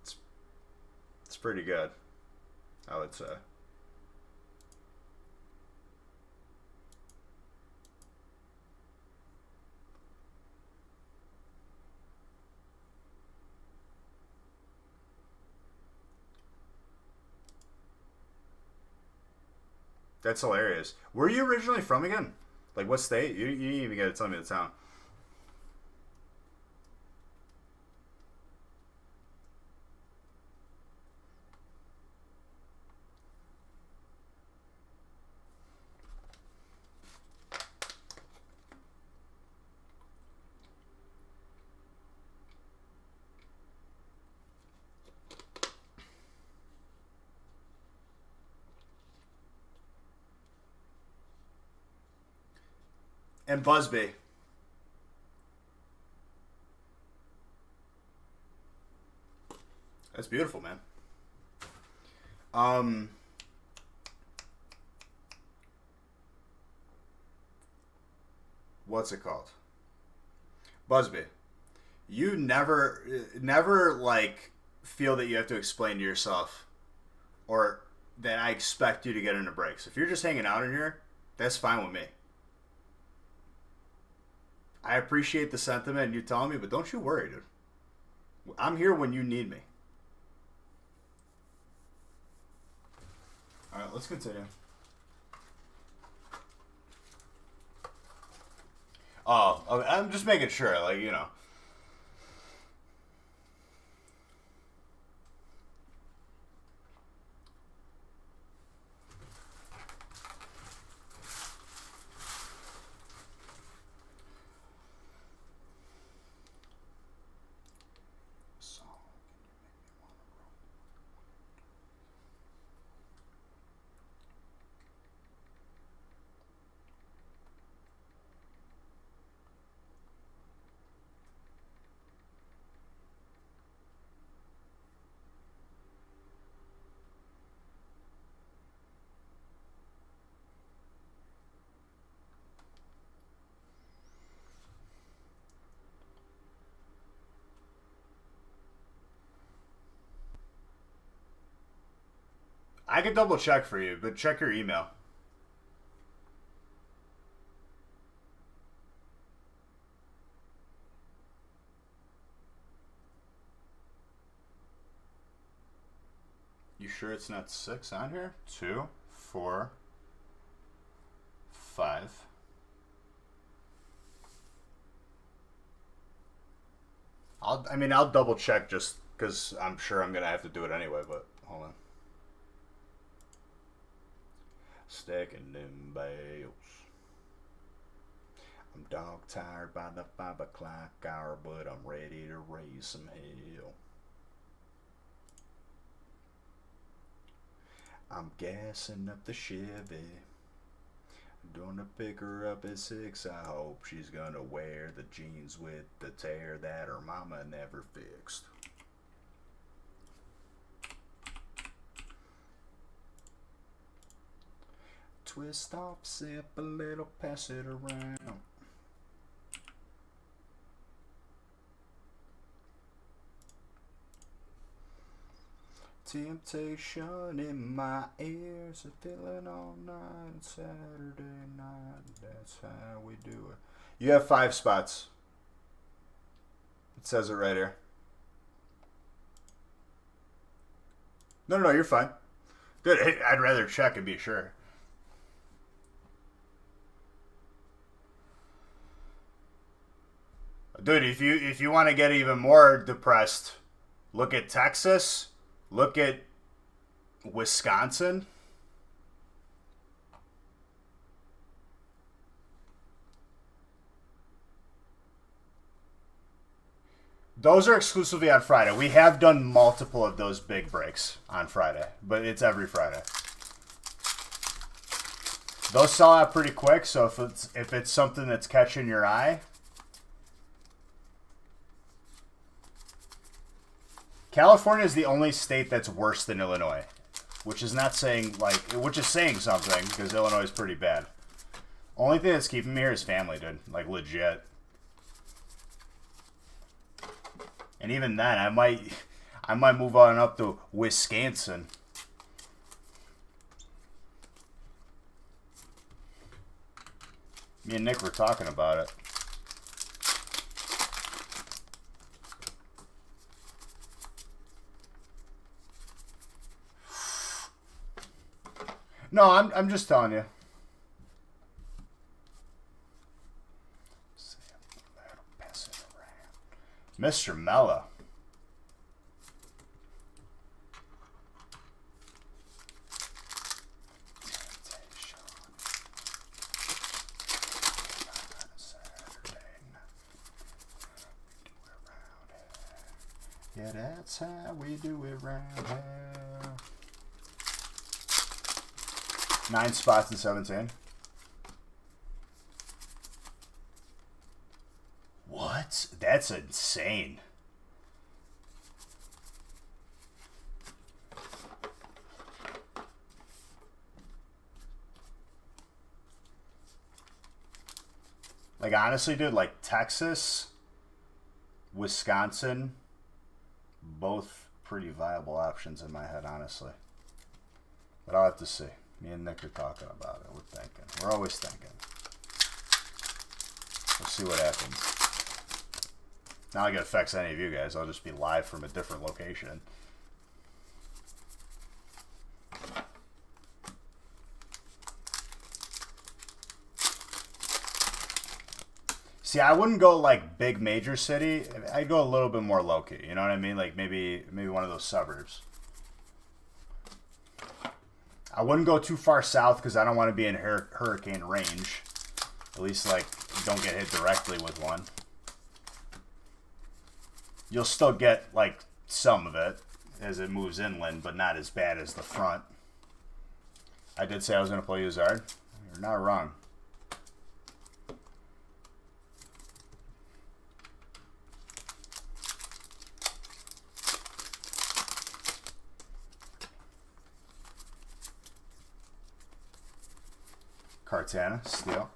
it's it's pretty good, I would say. That's hilarious. Where are you originally from again? Like what state? You didn't even get to tell me the town. And Busby. That's beautiful, man. Um, what's it called? Busby. You never like feel that you have to explain to yourself, or that I expect you to get into breaks. If you're just hanging out in here, that's fine with me. I appreciate the sentiment and you telling me, but don't you worry, dude. I'm here when you need me. All right, let's continue. Oh, okay, I'm just making sure, like. I could double check for you, but check your email. You sure it's not 6 on here? 2, 4, 5. I'll double check just because I'm sure I'm gonna have to do it anyway. But hold on. stacking them bales. I'm dog tired by the 5 o'clock hour, but I'm ready to raise some hell. I'm gassing up the Chevy. Gonna pick her up at 6. I hope she's gonna wear the jeans with the tear that her mama never fixed. Twist off, sip a little, pass it around. Temptation in my ears, a feeling all night, Saturday night, that's how we do it. You have 5 spots. It says it right here. No, you're fine. Good, I'd rather check and be sure. Dude, if you want to get even more depressed, look at Texas. Look at Wisconsin. Those are exclusively on Friday. We have done multiple of those big breaks on Friday, but it's every Friday. Those sell out pretty quick, so if it's something that's catching your eye. California is the only state that's worse than Illinois, which is not saying which is saying something because Illinois is pretty bad. Only thing that's keeping me here is family, dude. Like legit. And even then, I might move on up to Wisconsin. Me and Nick were talking about it. No, I'm just telling you. Mr. Mello. Yeah, that's how we do it round here. 9 spots in 17. What? That's insane. Like, honestly, dude, like Texas, Wisconsin, both pretty viable options in my head, honestly. But I'll have to see. Me and Nick are talking about it. We're thinking. We're always thinking. We'll see what happens. Not like it affects any of you guys. I'll just be live from a different location. See, I wouldn't go like big major city. I'd go a little bit more low-key. You know what I mean? Like maybe one of those suburbs. I wouldn't go too far south because I don't want to be in hurricane range. At least, like, don't get hit directly with one. You'll still get, like, some of it as it moves inland, but not as bad as the front. I did say I was going to play Uzard. You're not wrong. Cartana, steal.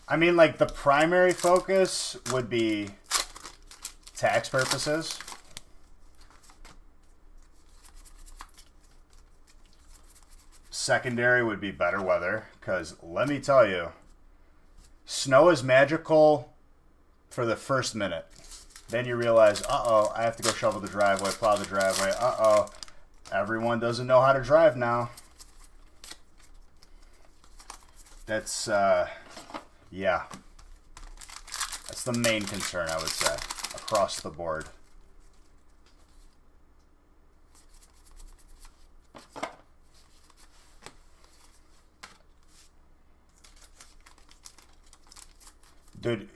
I mean, like, the primary focus would be tax purposes. Secondary would be better weather, because let me tell you, Snow is magical for the first minute. Then you realize, uh-oh, I have to go shovel the driveway, plow the driveway. Uh-oh, everyone doesn't know how to drive now. That's, yeah. That's the main concern, I would say, across the board. Dude,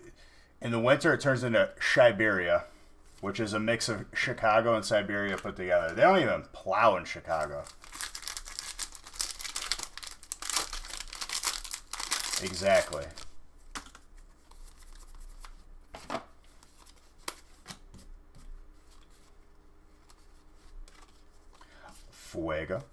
in the winter it turns into Siberia, which is a mix of Chicago and Siberia put together. They don't even plow in Chicago. Exactly. Fuego.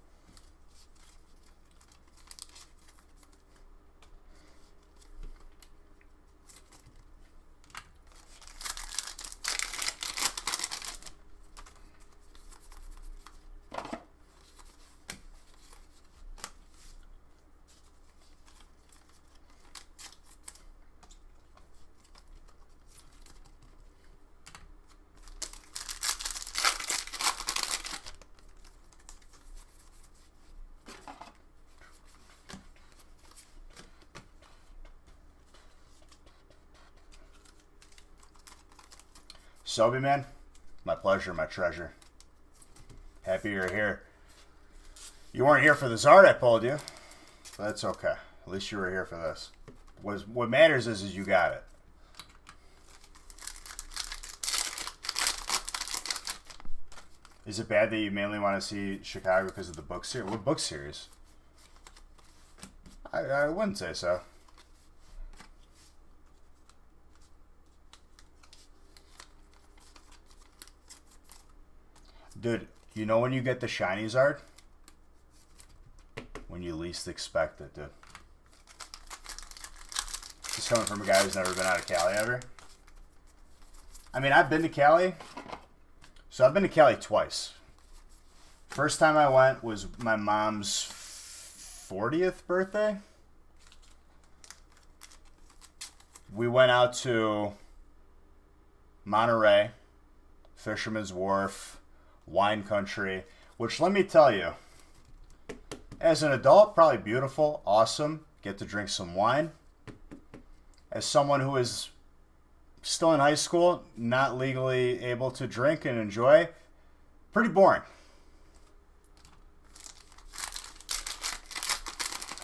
Sobe, man, my pleasure, my treasure. Happy you're here. You weren't here for the Zard I pulled you, but that's okay. At least you were here for this. What matters is you got it. Is it bad that you mainly want to see Chicago because of the book series? What book series? I wouldn't say so. Dude, you know when you get the shiny Zard? When you least expect it, dude. This is coming from a guy who's never been out of Cali ever. I mean, I've been to Cali. So I've been to Cali twice. First time I went was my mom's 40th birthday. We went out to Monterey, Fisherman's Wharf, wine country, which let me tell you, as an adult, probably beautiful, awesome, get to drink some wine. As someone who is still in high school, not legally able to drink and enjoy, pretty boring.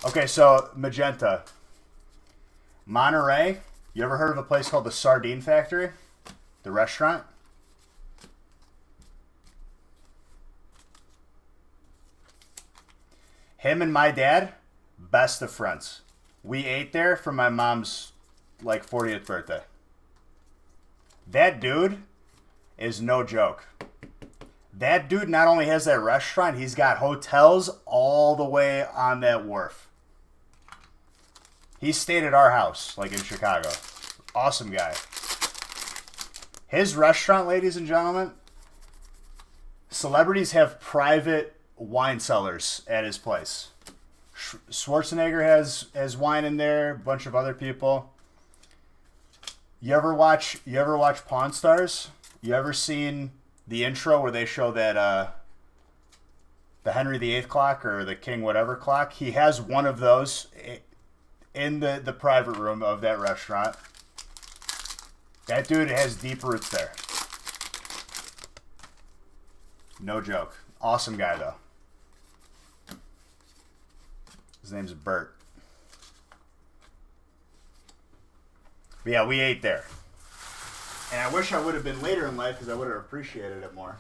Okay, so Magenta. Monterey, you ever heard of a place called the Sardine Factory? The restaurant? Him and my dad, best of friends. We ate there for my mom's, 40th birthday. That dude is no joke. That dude not only has that restaurant, he's got hotels all the way on that wharf. He stayed at our house, in Chicago. Awesome guy. His restaurant, ladies and gentlemen, celebrities have private wine cellars at his place. Schwarzenegger has wine in there, a bunch of other people. You ever watch Pawn Stars? You ever seen the intro where they show that the Henry VIII clock or the King whatever clock? He has one of those in the private room of that restaurant. That dude has deep roots there. No joke. Awesome guy though. His name's Bert. But yeah, we ate there. And I wish I would have been later in life because I would have appreciated it more.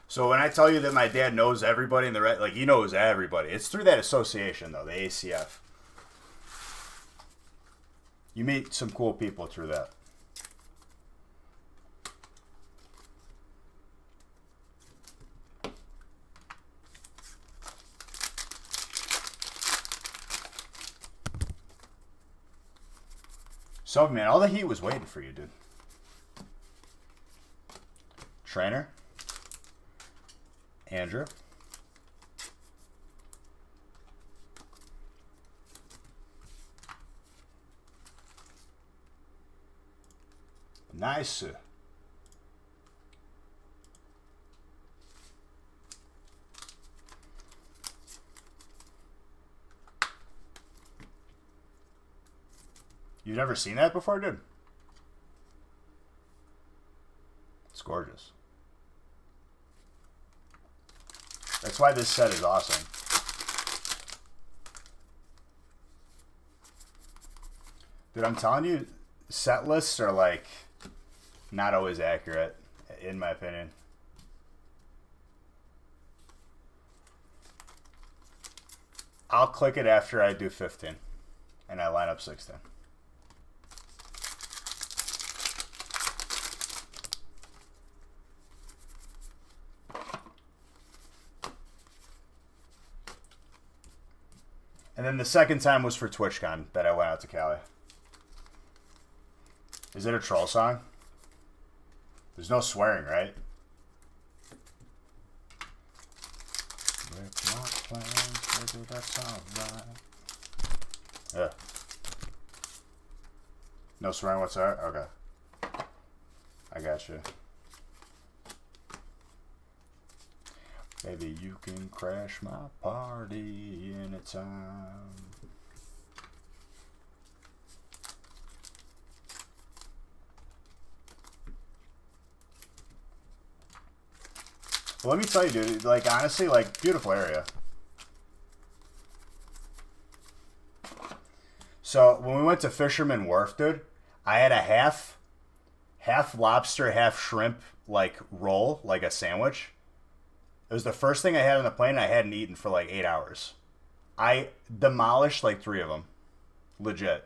So when I tell you that my dad knows everybody in the he knows everybody. It's through that association though, the ACF. You meet some cool people through that. So, man, all the heat was waiting for you, dude. Trainer. Andrew. Nice. You've never seen that before, dude? It's gorgeous. That's why this set is awesome. Dude, I'm telling you, set lists are like not always accurate, in my opinion. I'll click it after I do 15 and I line up 16. And then the second time was for TwitchCon that I went out to Cali. Is it a troll song? There's no swearing, right? Yeah. No swearing whatsoever? Okay. I got you. Baby, you can crash my party anytime. Well, let me tell you, dude, like, honestly, like, beautiful area. So, when we went to Fisherman Wharf, dude, I had a half lobster, half shrimp, like, roll, like a sandwich. It was the first thing I had on the plane. I hadn't eaten for like 8 hours. I demolished like 3 of them. Legit.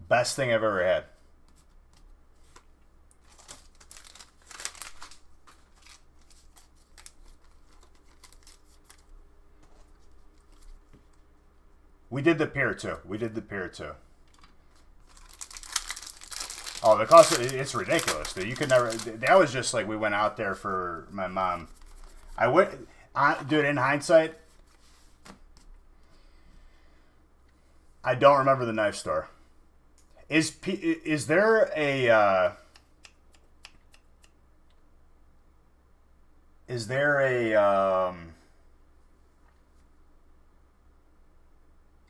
Best thing I've ever had. We did the pier too. Oh, the cost, it's ridiculous, dude. You could never, that was just like we went out there for my mom. I went, dude, in hindsight, I don't remember the knife store. Is there a,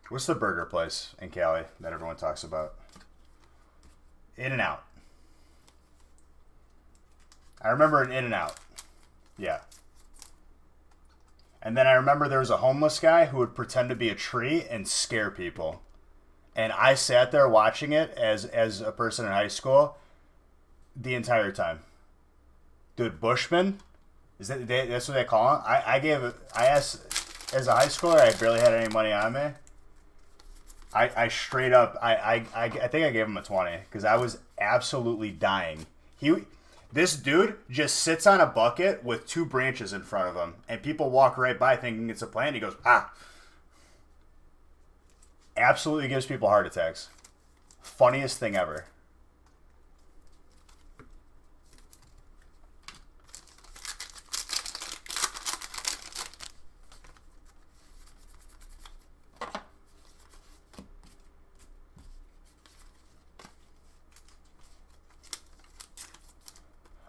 what's the burger place in Cali that everyone talks about? In-N-Out. I remember an In-N-Out. Yeah. And then I remember there was a homeless guy who would pretend to be a tree and scare people. And I sat there watching it as a person in high school the entire time. Dude, Bushman? That's what they call him? I asked, as a high schooler, I barely had any money on me. I straight up, I think I gave him a 20 because I was absolutely dying. This dude just sits on a bucket with 2 branches in front of him, and people walk right by thinking it's a plant. He goes, ah. Absolutely gives people heart attacks. Funniest thing ever.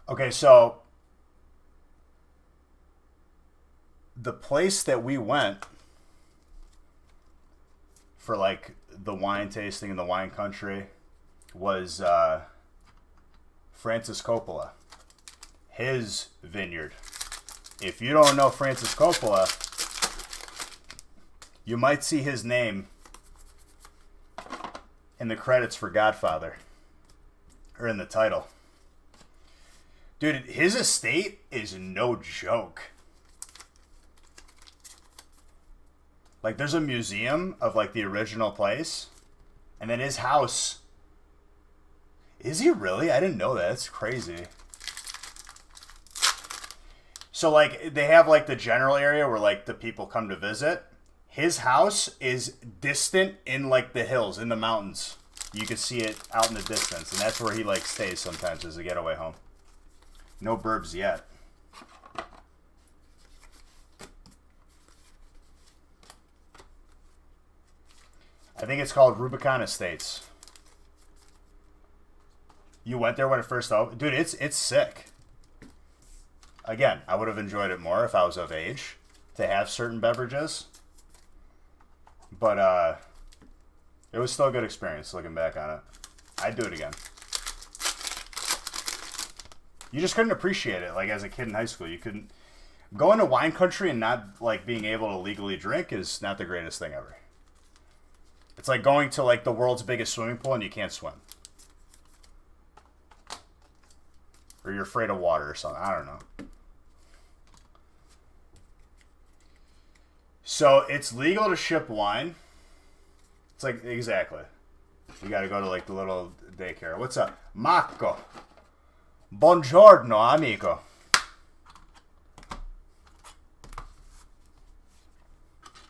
Okay, so the place that we went for like the wine tasting in the wine country was Francis Coppola, his vineyard. If you don't know Francis Coppola, you might see his name in the credits for Godfather, or in the title. Dude, his estate is no joke. Like, there's a museum of, like, the original place. And then his house. Is he really? I didn't know that. That's crazy. So, like, they have, like, the general area where, like, the people come to visit. His house is distant in, like, the hills, in the mountains. You can see it out in the distance. And that's where he, like, stays sometimes as a getaway home. No burbs yet. I think it's called Rubicon Estates. You went there when it first opened? Dude, it's sick. Again, I would have enjoyed it more if I was of age to have certain beverages. But it was still a good experience looking back on it. I'd do it again. You just couldn't appreciate it like as a kid in high school. You couldn't go into wine country and not like being able to legally drink is not the greatest thing ever. It's like going to like the world's biggest swimming pool and you can't swim. Or you're afraid of water or something. I don't know. So it's legal to ship wine. It's like, exactly. You got to go to like the little daycare. What's up? Marco. Buongiorno, amico.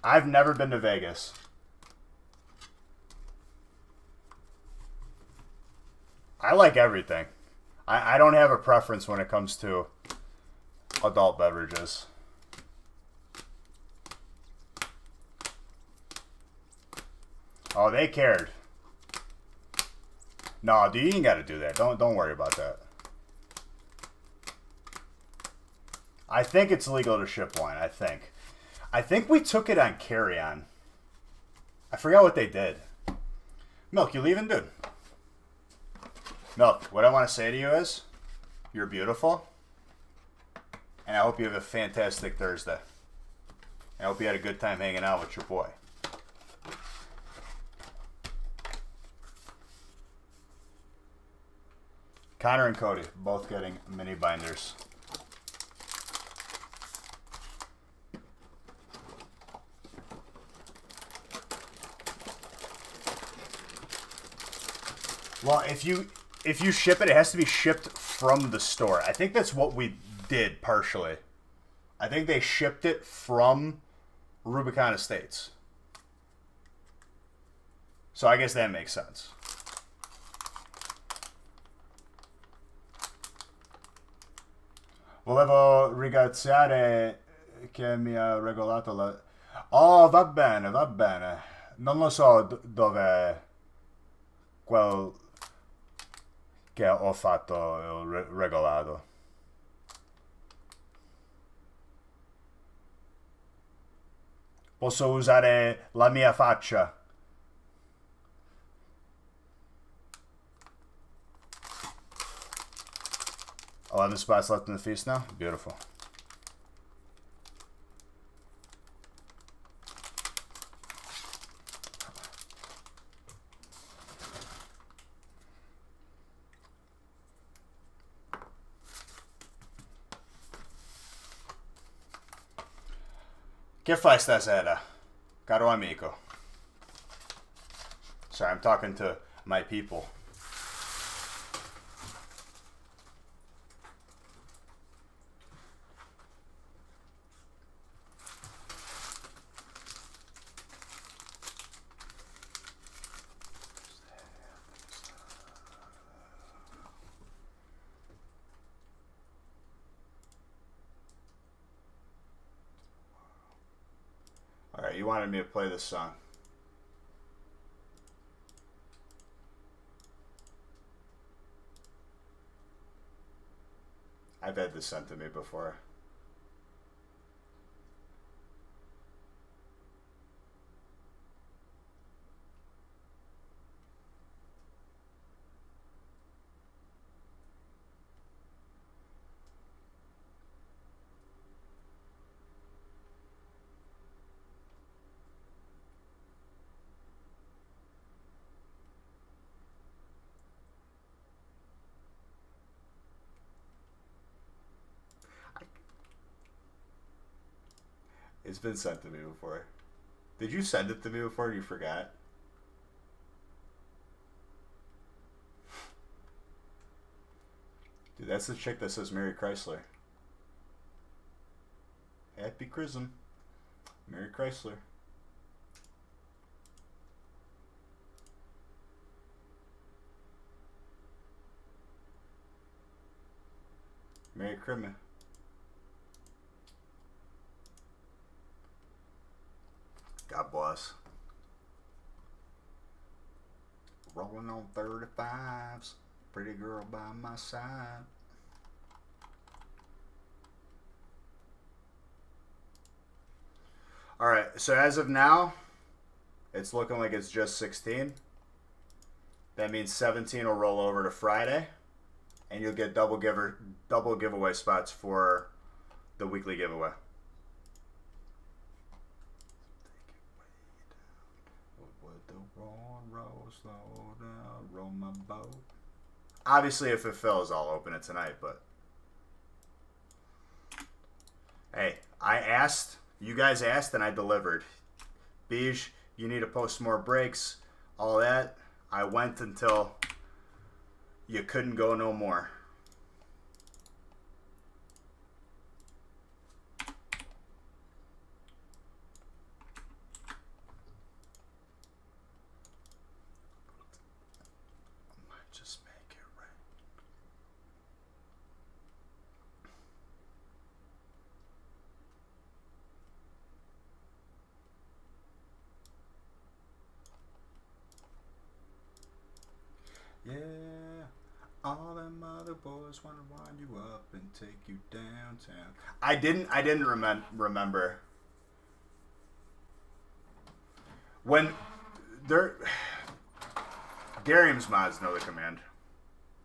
I've never been to Vegas. I like everything. I don't have a preference when it comes to adult beverages. Oh, they cared. No, dude, you ain't got to do that. Don't worry about that. I think it's legal to ship wine. I think we took it on carry-on. I forgot what they did. Milk, you leaving, dude? Milk, what I want to say to you is, you're beautiful, and I hope you have a fantastic Thursday. I hope you had a good time hanging out with your boy. Connor and Cody, both getting mini binders. Well, if you ship it, it has to be shipped from the store. I think that's what we did partially. I think they shipped it from Rubicon Estates. So I guess that makes sense. Volevo ringraziare che mi ha regalato la... Oh, va bene, va bene. Non lo so dove quel che ho fatto il regalato. Posso usare la mia faccia. 11 spots left in the feast now. Beautiful. Che fai stasera, caro amico? Sorry, I'm talking to my people. Alright, you wanted me to play this song. I've had this sent to me before. It's been sent to me before. Did you send it to me before? You forgot? Dude, that's the chick that says Mary Chrysler. Happy Chrism. Mary Chrysler. Merry Christmas. God bless. Rolling on 35s. Pretty girl by my side. All right, so as of now, it's looking like it's just 16. That means 17 will roll over to Friday, and you'll get double giveaway spots for the weekly giveaway. Would the roll slow down, roll my boat. Obviously, if it fills, I'll open it tonight, but hey, I asked, you guys asked, and I delivered. Beige, you need to post more breaks, all that. I went until you couldn't go no more. Just make it right. Yeah, all them other boys want to wind you up and take you downtown. I didn't remember when they're Darium's mods know the command.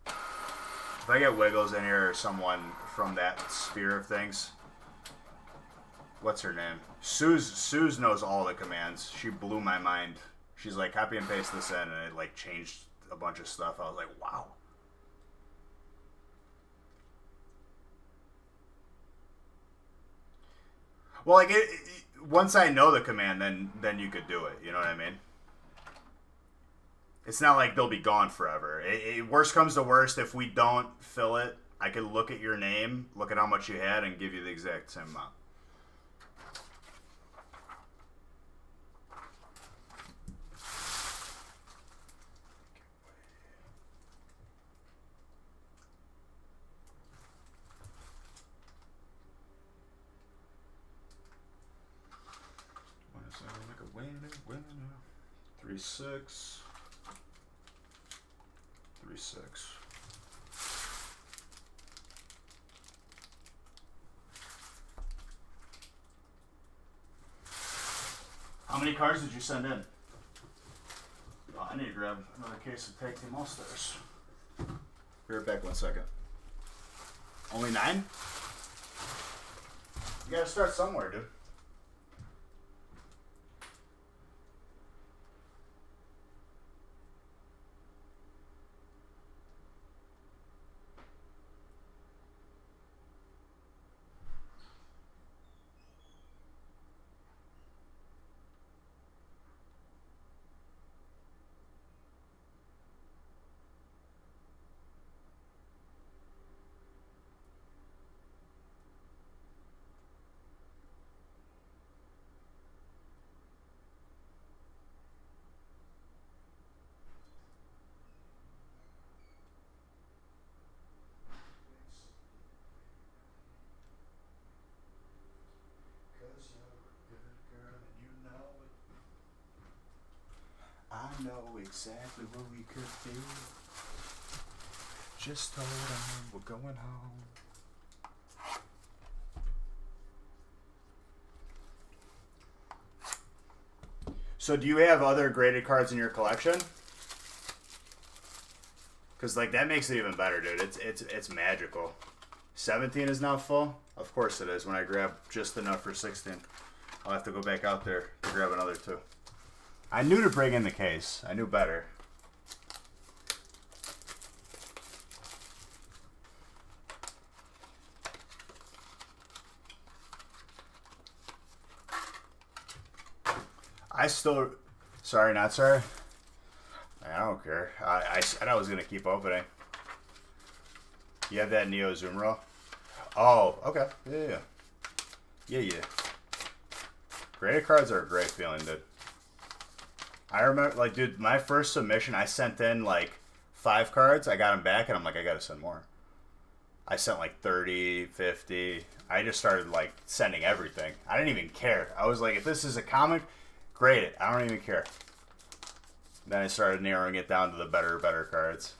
If I get Wiggles in here or someone from that sphere of things, what's her name? Suze knows all the commands. She blew my mind. She's like, copy and paste this in, and it like changed a bunch of stuff. I was like, wow. Well, like once I know the command, then you could do it. You know what I mean? It's not like they'll be gone forever. Worst comes to worst, if we don't fill it, I could look at your name, look at how much you had, and give you the exact same amount. What is that? Like a winner. 3-6. 3-6. How many cards did you send in? Oh, I need to grab another case of Tag Team All-Stars. Be right back 1 second. Only 9? You gotta start somewhere, dude. I know exactly where we could be. Just hold on, we're going home. So do you have other graded cards in your collection? Because like that makes it even better, dude. It's magical. 17 is now full? Of course it is. When I grab just enough for 16. I'll have to go back out there to grab another 2. I knew to bring in the case. I knew better. I still... Sorry, not sorry. I don't care. I said I was going to keep opening. You have that Neo Zoom roll? Oh, okay. Yeah. Graded cards are a great feeling, dude. I remember, like, dude, my first submission, I sent in, like, 5 cards. I got them back, and I'm like, I got to send more. I sent, like, 30, 50. I just started, like, sending everything. I didn't even care. I was like, if this is a comic, grade it. I don't even care. Then I started narrowing it down to the better cards.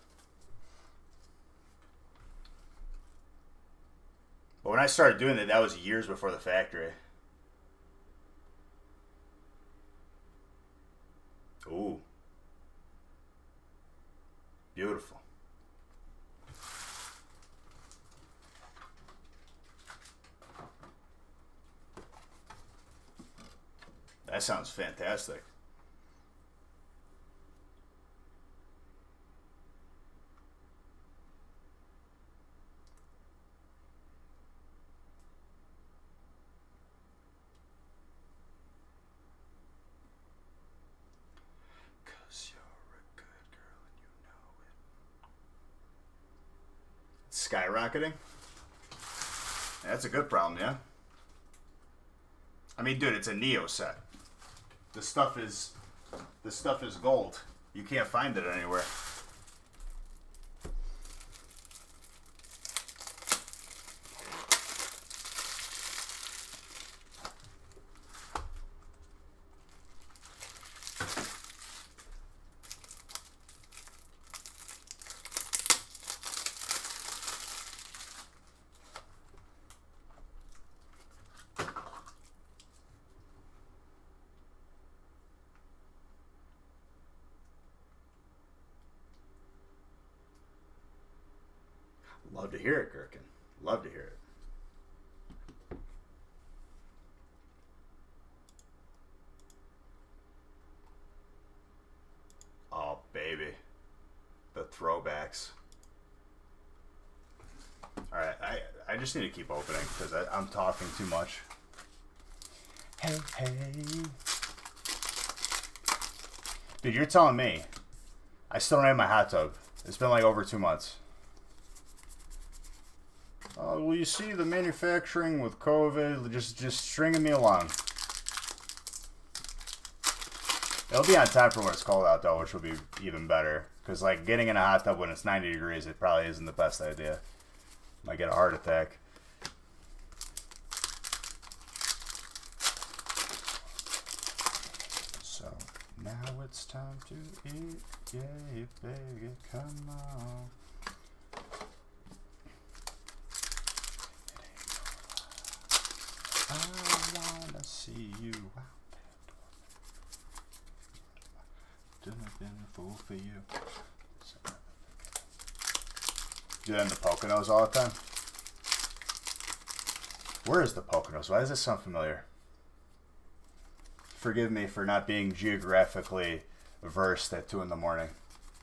But when I started doing that, that was years before the factory. Ooh. Beautiful. That sounds fantastic. Skyrocketing? That's a good problem, yeah? I mean, dude, it's a Neo set. This stuff is gold. You can't find it anywhere. Love to hear it, Gherkin. Love to hear it. Oh, baby. The throwbacks. Alright, I just need to keep opening because I'm talking too much. Hey, hey. Dude, you're telling me I still don't have my hot tub. It's been like over 2 months. Well, you see the manufacturing with COVID just stringing me along. It'll be on time for when it's cold out, though, which will be even better. Because, like, getting in a hot tub when it's 90 degrees, it probably isn't the best idea. Might get a heart attack. So, now it's time to eat. Yay, baby, come on. I wanna see you out there. Done been a fool for you. Do that in the Poconos all the time? Where is the Poconos? Why does this sound familiar? Forgive me for not being geographically versed at 2 in the morning.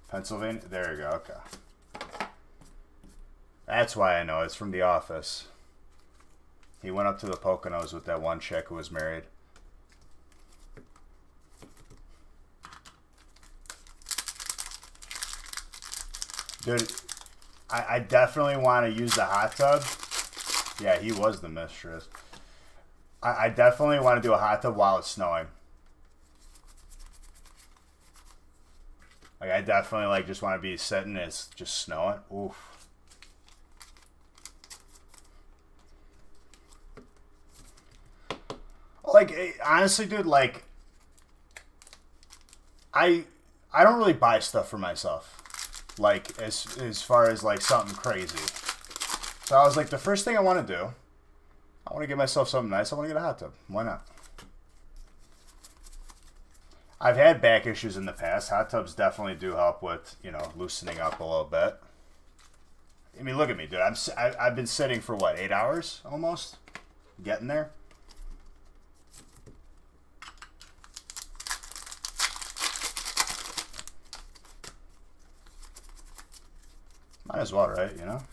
Pennsylvania? There you go, okay. That's why I know. It's from The Office. He went up to the Poconos with that one chick who was married. Dude, I definitely want to use the hot tub. Yeah, he was the mistress. I definitely want to do a hot tub while it's snowing. Like, I definitely like just want to be sitting and it's just snowing. Oof. Like, honestly, dude, like, I don't really buy stuff for myself. Like, as far as, like, something crazy. So I was like, the first thing I want to do, I want to get myself something nice. I want to get a hot tub. Why not? I've had back issues in the past. Hot tubs definitely do help with, you know, loosening up a little bit. I mean, look at me, dude. I've been sitting for, what, 8 hours almost? Getting there. Might as well, right? You know?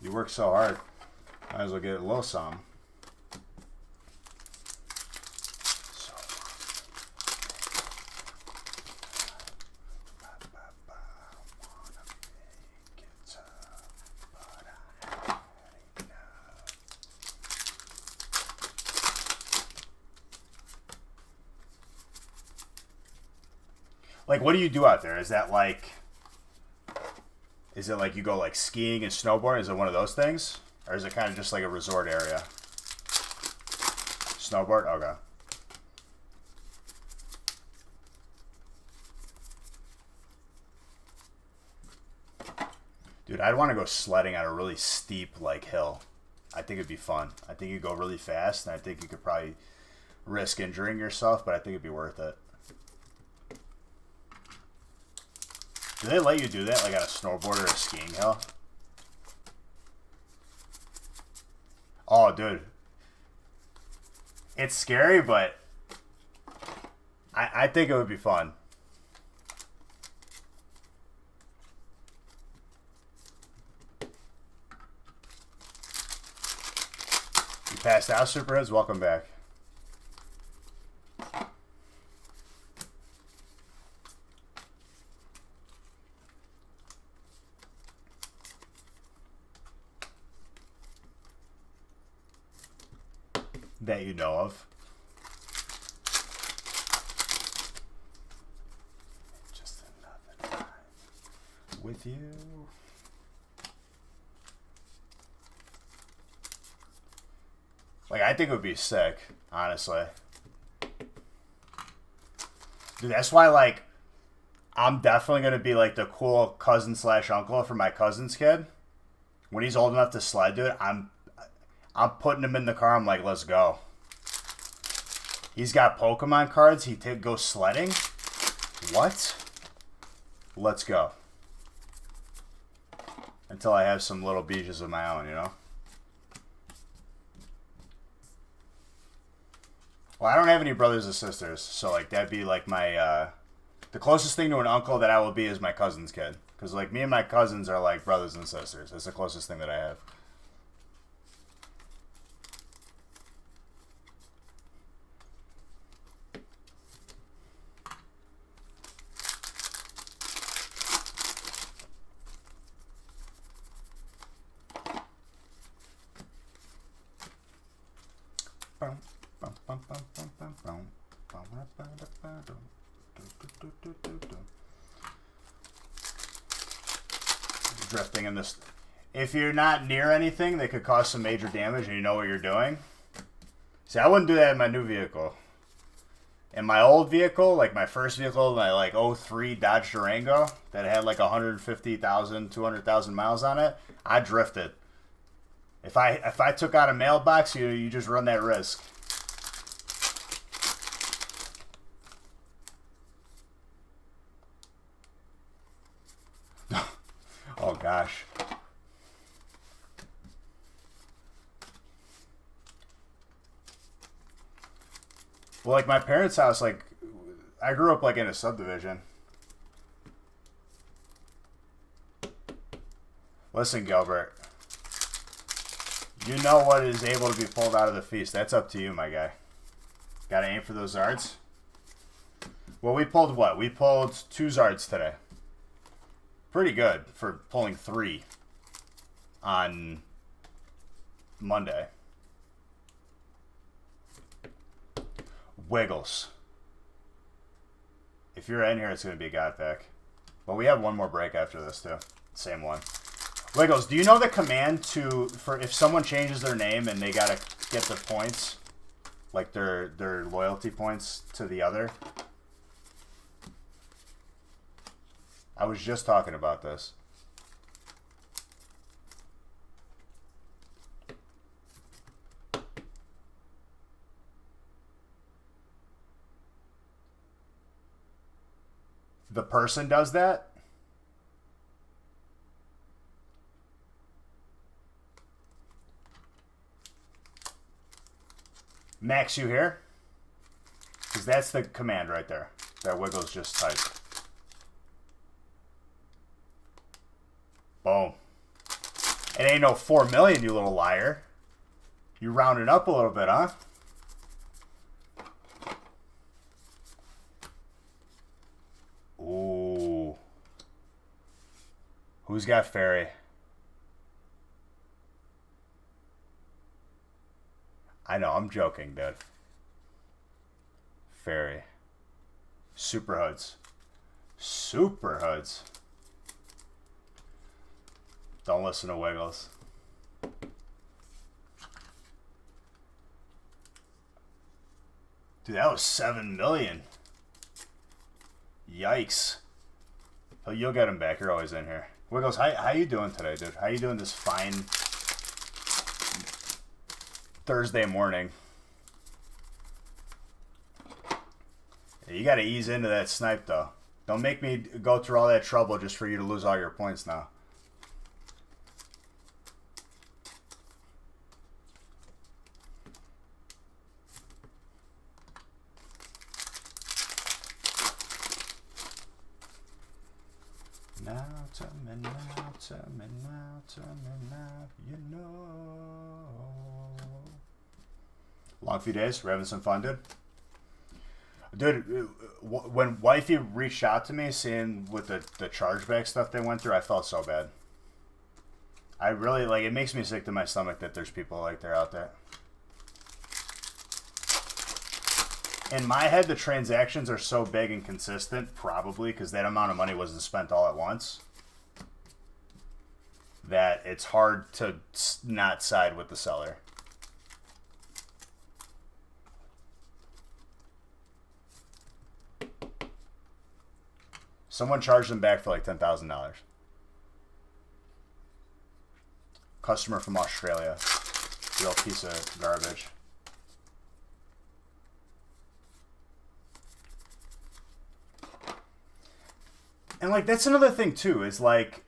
You work so hard. Might as well get a little something. Like, what do you do out there? Is that like... Is it like you go like skiing and snowboarding? Is it one of those things? Or is it kind of just like a resort area? Snowboard? Okay. Dude, I'd want to go sledding on a really steep like hill. I think it'd be fun. I think you'd go really fast, and I think you could probably risk injuring yourself, but I think it'd be worth it. Do they let you do that, like on a snowboard or a skiing hill? Oh, dude. It's scary, but I think it would be fun. You passed out, Superheads? Welcome back. That you know of. Just another time with you. Like, I think it would be sick, honestly. Dude, that's why, like, I'm definitely going to be, like, the cool cousin slash uncle for my cousin's kid. When he's old enough to sled, dude, I'm putting him in the car. I'm like, let's go. He's got Pokemon cards. He goes sledding. What? Let's go. Until I have some little beaches of my own, you know? Well, I don't have any brothers or sisters. So, like, that'd be, like, my, the closest thing to an uncle that I will be is my cousin's kid. Because, like, me and my cousins are, like, brothers and sisters. It's the closest thing that I have. Drifting in this. If you're not near anything that could cause some major damage and you know what you're doing. See, I wouldn't do that in my new vehicle. In my old vehicle, like my first vehicle, my like '03 Dodge Durango that had like 150,000, 200,000 miles on it, I drifted. If I took out a mailbox, you just run that risk. Oh gosh. Well, like my parents' house, like I grew up like in a subdivision. Listen, Gilbert. You know what is able to be pulled out of the feast. That's up to you, my guy. Gotta aim for those Zards. Well, we pulled what? We pulled 2 Zards today. Pretty good for pulling 3 on Monday. Wiggles. If you're in here, it's going to be a god pack. But we have one more break after this, too. Same one. Wiggles, do you know the command for if someone changes their name and they got to get the points, like their loyalty points to the other? I was just talking about this. The person does that? Max, you here? Because that's the command right there that Wiggles just typed. Boom. It ain't no 4 million, you little liar. You rounded up a little bit, huh? Ooh. Who's got Fairy? I know, I'm joking, dude. Fairy. Super Hoods. Super Hoods. Don't listen to Wiggles. Dude, that was 7 million. Yikes. Oh, you'll get him back. You're always in here. Wiggles, how you doing today, dude? How you doing this fine Thursday morning. You got to ease into that snipe, though. Don't make me go through all that trouble just for you to lose all your points now. Now, tell me now, tell me now, tell me now, you know. Long few days, we're having some fun, dude. Dude, when wifey reached out to me, seeing with the chargeback stuff they went through, I felt so bad. I really, like, it makes me sick to my stomach that there's people like they're out there. In my head, the transactions are so big and consistent, probably, because that amount of money wasn't spent all at once, that it's hard to not side with the seller. Someone charged them back for like $10,000. Customer from Australia. Real piece of garbage. And like, that's another thing too, is like,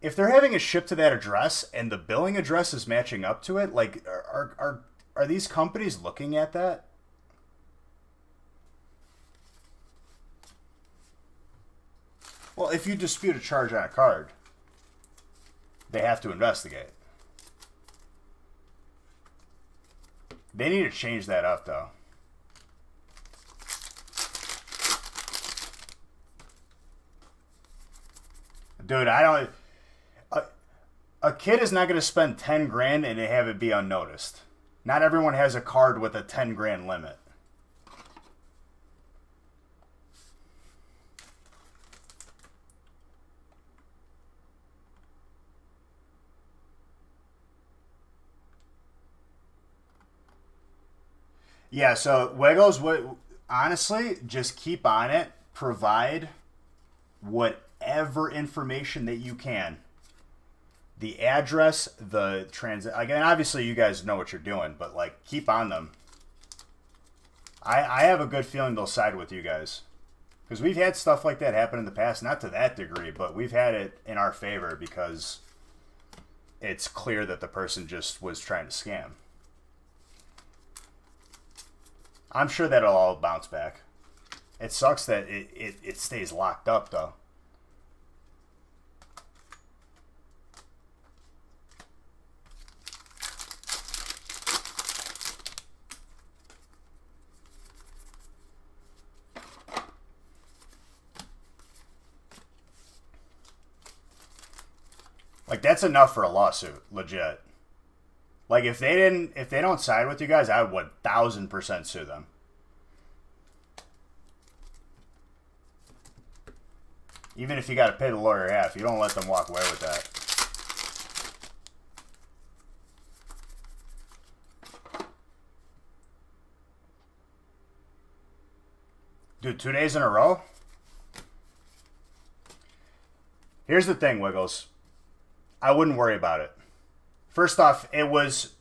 if they're having it shipped to that address and the billing address is matching up to it, like, are these companies looking at that? Well, if you dispute a charge on a card, they have to investigate. They need to change that up, though. Dude, I don't... A kid is not going to spend 10 grand and have it be unnoticed. Not everyone has a card with a 10 grand limit. Yeah, so Wiggles, honestly, just keep on it. Provide whatever information that you can. The address, the again, obviously you guys know what you're doing, but like, keep on them. I have a good feeling they'll side with you guys. Because we've had stuff like that happen in the past, not to that degree, but we've had it in our favor because it's clear that the person just was trying to scam. I'm sure that'll all bounce back. It sucks that it stays locked up, though. Like, that's enough for a lawsuit, legit. Like, if they don't side with you guys, I would 1000% sue them. Even if you got to pay the lawyer half, you don't let them walk away with that. Dude, 2 days in a row? Here's the thing, Wiggles. I wouldn't worry about it. First off, it was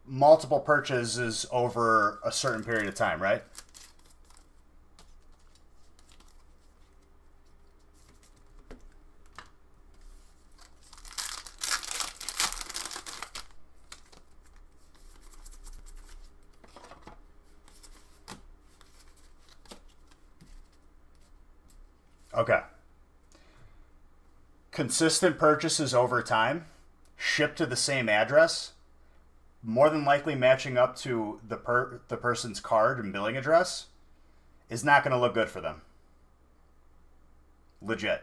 multiple purchases over a certain period of time, right? Okay. Consistent purchases over time, shipped to the same address, more than likely matching up to the person's card and billing address, is not going to look good for them. Legit.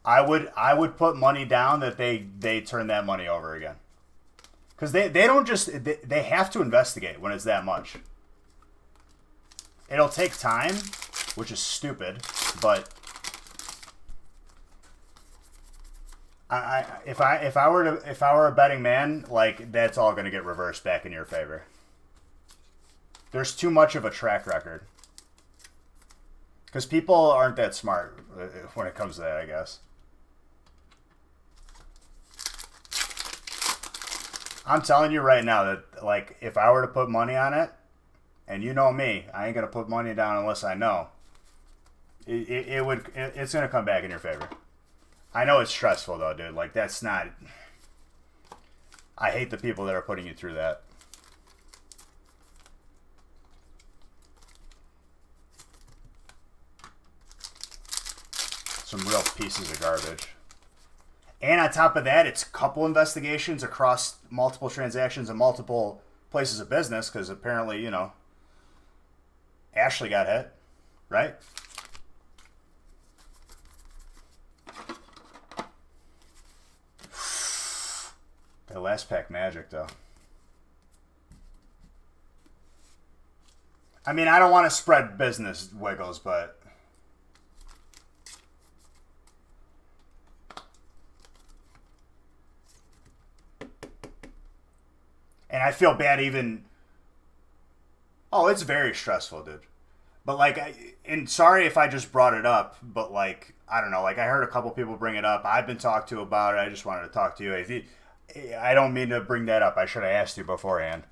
I would put money down that they turn that money over again. Because they don't just... They have to investigate when it's that much. It'll take time, which is stupid, but... If I were a betting man, like, that's all going to get reversed back in your favor. There's too much of a track record. Because people aren't that smart when it comes to that, I guess. I'm telling you right now that, like, if I were to put money on it, and you know me, I ain't gonna put money down unless I know it's gonna come back in your favor. I know it's stressful though, dude. Like, that's not. I hate the people that are putting you through that. Some real pieces of garbage. And on top of that, it's a couple investigations across multiple transactions and multiple places of business because apparently, you know, Ashley got hit, right? That last pack magic, though. I mean, I don't want to spread business, Wiggles, but... And I feel bad even... Oh, it's very stressful, dude. But, like, and sorry if I just brought it up, but, like, I don't know. Like, I heard a couple people bring it up. I've been talked to about it. I just wanted to talk to you. If you, I don't mean to bring that up. I should have asked you beforehand.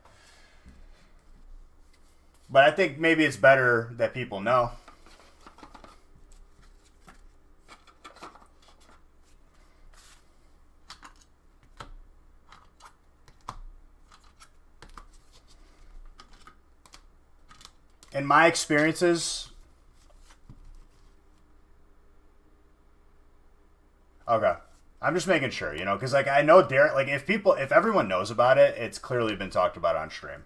But I think maybe it's better that people know. In my experiences... Okay. I'm just making sure, you know, because, like, I know Derek, like, if everyone knows about it, it's clearly been talked about on stream.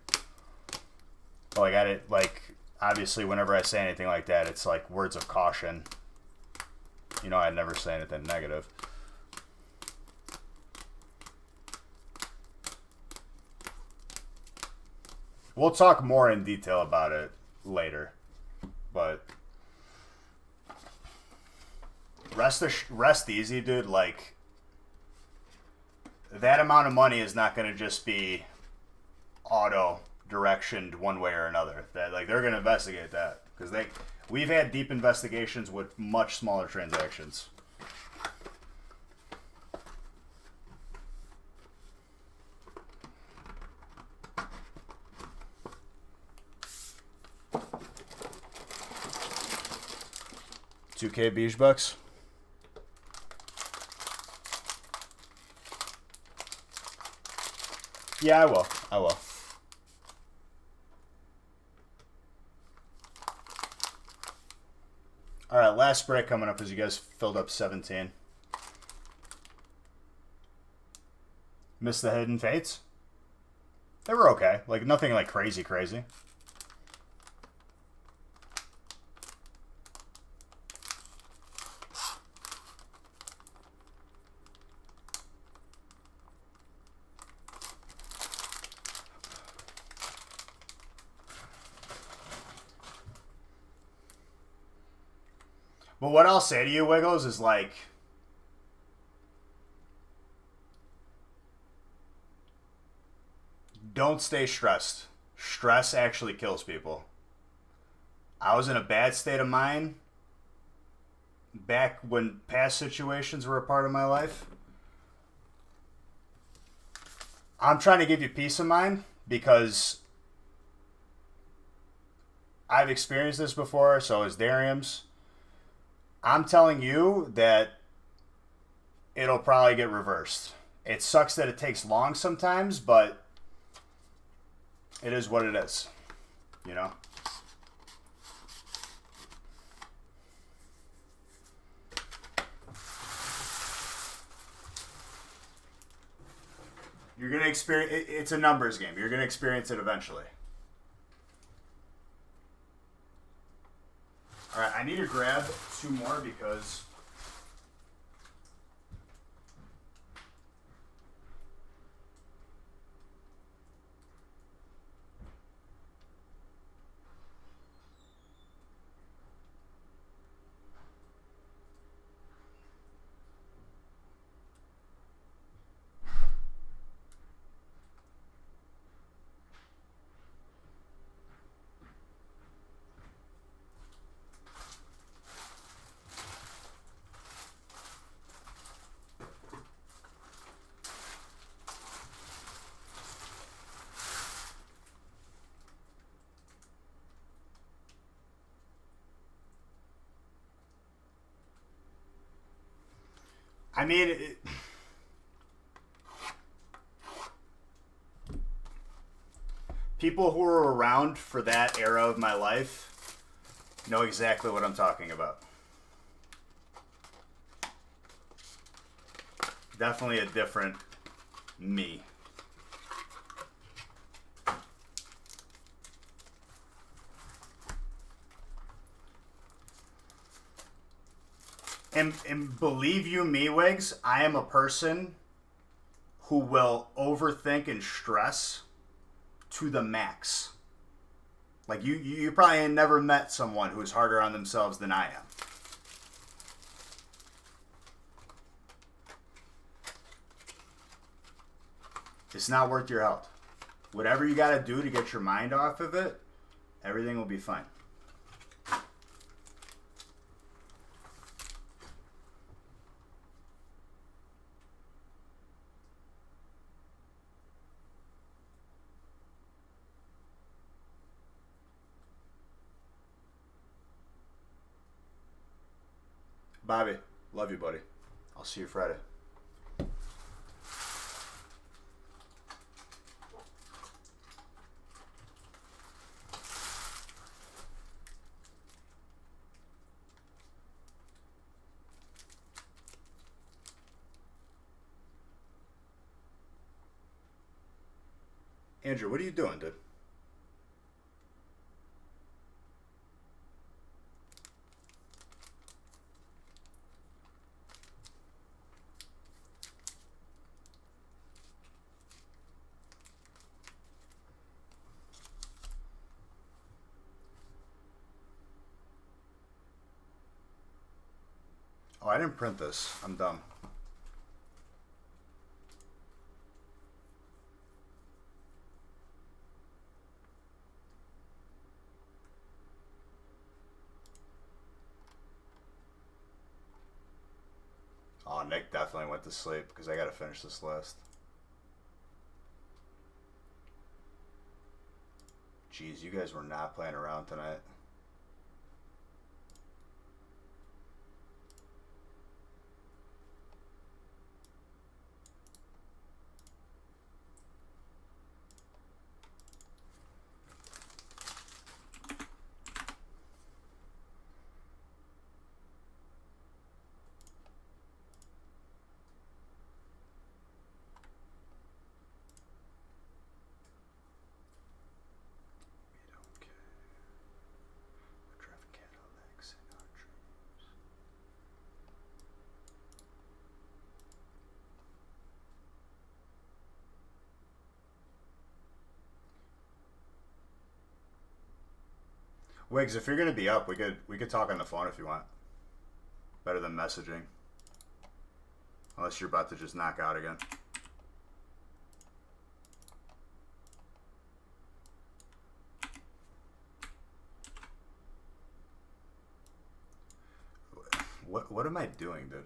But, like, obviously, whenever I say anything like that, it's, like, words of caution. You know, I'd never say anything negative. We'll talk more in detail about it later. But... Rest easy, dude. Like, that amount of money is not going to just be auto directioned one way or another. That, like, they're going to investigate that because we've had deep investigations with much smaller transactions. $2K beige bucks. Yeah, I will. I will. All right, last break coming up as you guys filled up 17. Missed the Hidden Fates? They were okay. Like, nothing like crazy. But what I'll say to you, Wiggles, is like... Don't stay stressed. Stress actually kills people. I was in a bad state of mind back when past situations were a part of my life. I'm trying to give you peace of mind because I've experienced this before, so has Darium's. I'm telling you that it'll probably get reversed. It sucks that it takes long sometimes, but it is what it is, you know? You're going to experience... It's a numbers game. You're going to experience it eventually. All right, I need to grab 2 more because... I mean, people who were around for that era of my life know exactly what I'm talking about. Definitely a different me. And believe you me, Wigs, I am a person who will overthink and stress to the max. Like you probably ain't never met someone who's harder on themselves than I am. It's not worth your health. Whatever you got to do to get your mind off of it, everything will be fine. Bobby, love you, buddy. I'll see you Friday. Andrew, what are you doing, dude? Oh, I didn't print this. I'm dumb. Oh, Nick definitely went to sleep because I got to finish this list. Jeez, you guys were not playing around tonight. Wiggs, if you're gonna be up, we could talk on the phone if you want. Better than messaging. Unless you're about to just knock out again. What am I doing, dude?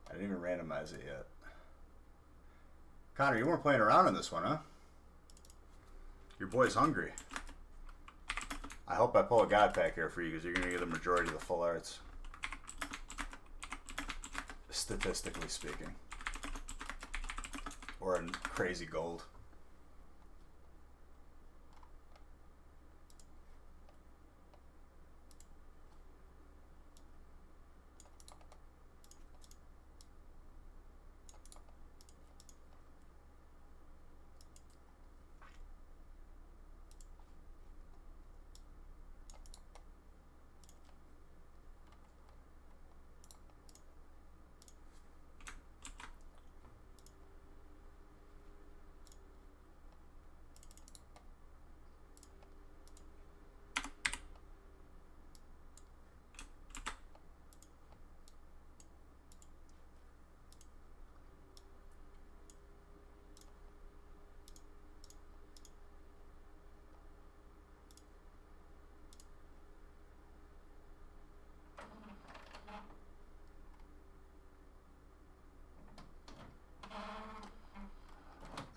I didn't even randomize it yet. Connor, you weren't playing around in this one, huh? Your boy's hungry. I hope I pull a God pack here for you because you're going to get the majority of the full arts. Statistically speaking. Or a crazy gold.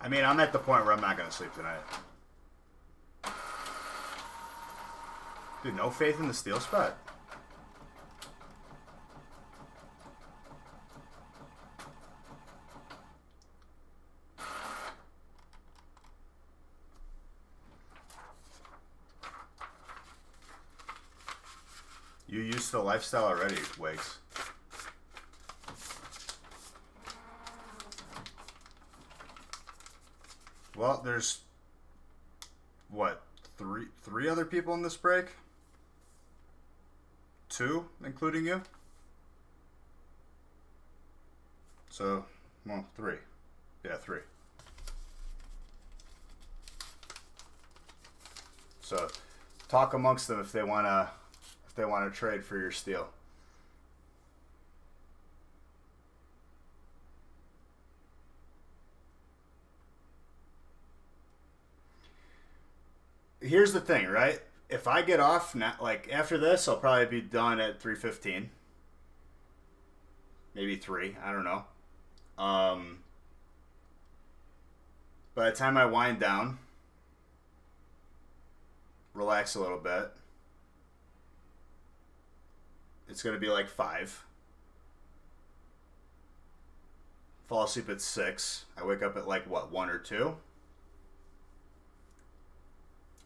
I mean, I'm at the point where I'm not going to sleep tonight. Dude, no faith in the steel spot. You used to the lifestyle already, Wakes. Well, there's what, three other people in this break? 2, including you? So, well, 3. Yeah, 3. So, talk amongst them if they wanna trade for your steel. Here's the thing, right? If I get off now, like after this, I'll probably be done at 3:15, maybe 3. I don't know. By the time I wind down, relax a little bit, it's gonna be like 5. Fall asleep at 6. I wake up at like what, 1 or 2.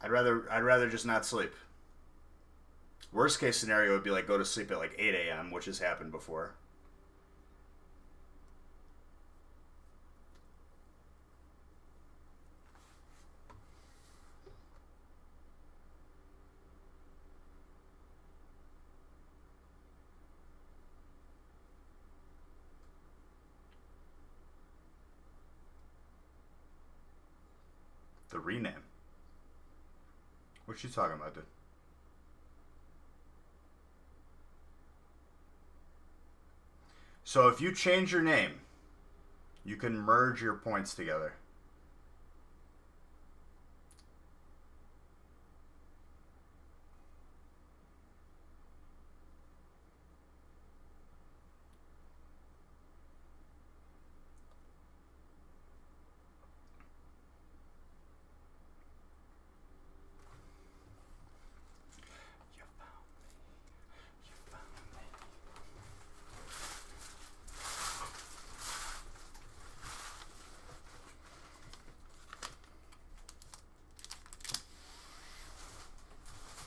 I'd rather just not sleep. Worst case scenario would be like go to sleep at like 8 a.m., which has happened before. The rename. What you talking about, dude? So if you change your name, you can merge your points together.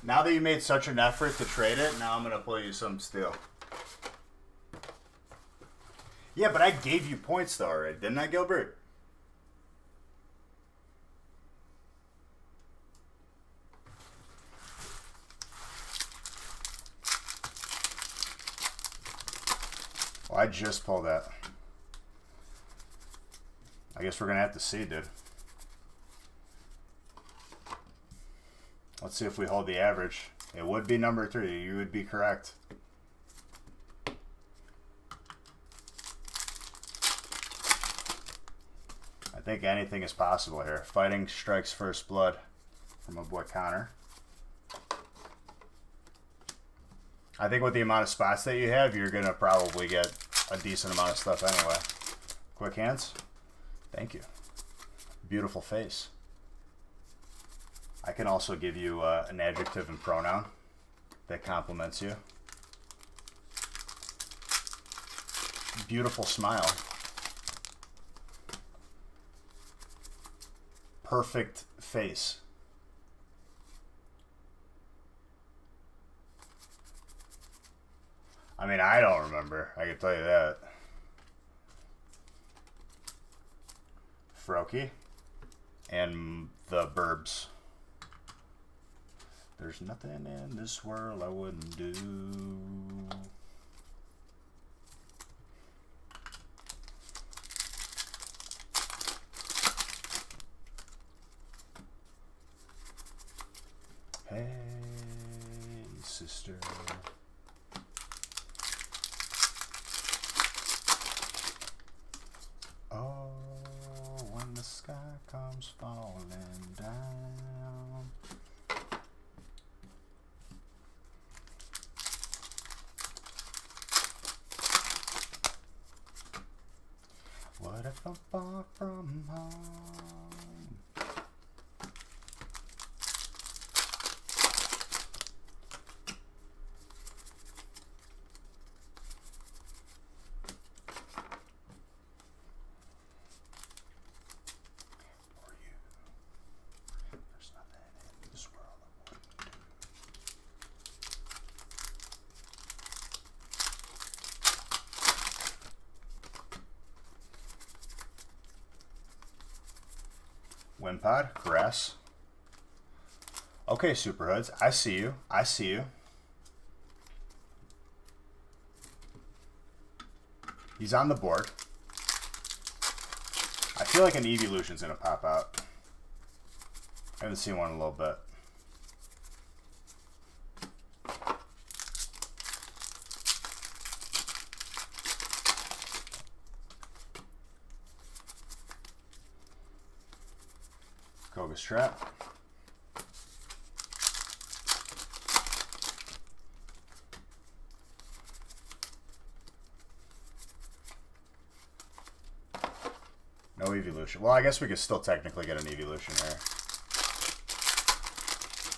Now that you made such an effort to trade it, now I'm going to pull you some steel. Yeah, but I gave you points though already, didn't I, Gilbert? Well, I just pulled that. I guess we're going to have to see, dude. Let's see if we hold the average. It would be number 3. You would be correct. I think anything is possible here. Fighting strikes first blood from my boy Connor. I think with the amount of spots that you have, you're going to probably get a decent amount of stuff anyway. Quick hands. Thank you. Beautiful face. I can also give you an adjective and pronoun that compliments you. Beautiful smile. Perfect face. I mean, I don't remember. I can tell you that. Froky. And the Burbs. There's nothing in this world I wouldn't do. Hey, sister. Oh, when the sky comes falling down. What if I'm far from home? For you, there's nothing in this world I wouldn't do. Wimpod, Caress. Okay, Superhoods, I see you. I see you. He's on the board. I feel like an Evolution's gonna pop out. I haven't seen one in a little bit. Koga Strap. No Evolution. Well, I guess we could still technically get an Evolution here.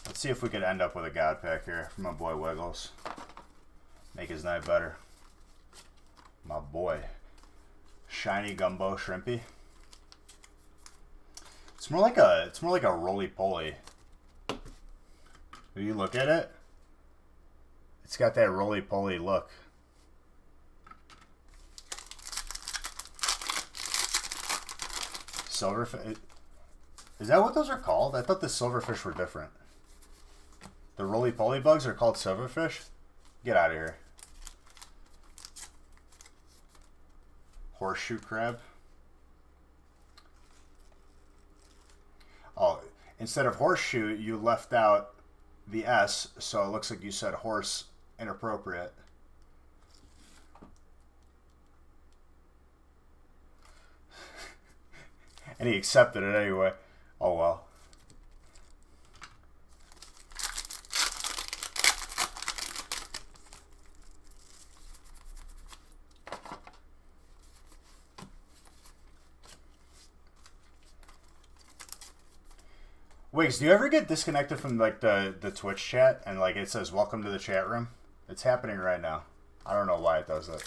Let's see if we could end up with a God Pack here from my boy Wiggles. Make his night better. My boy. Shiny Gumbo Shrimpy. It's more like a roly-poly. When you look at it, it's got that roly-poly look. Silverfish. Is that what those are called? I thought the silverfish were different. The roly-poly bugs are called silverfish? Get out of here. Horseshoe crab. Oh, instead of horseshoe, you left out the S, so it looks like you said horse inappropriate. And he accepted it anyway. Oh well. Wiggs, do you ever get disconnected from like the Twitch chat and like it says welcome to the chat room? It's happening right now. I don't know why it does it.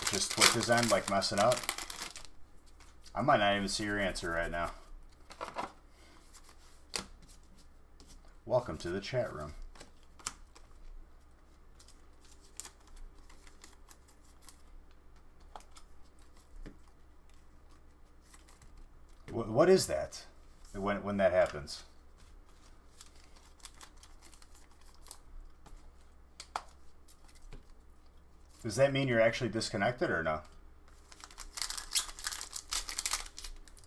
It's just Twitch's end like messing up. I might not even see your answer right now. Welcome to the chat room. What is that? When that happens? Does that mean you're actually disconnected or no?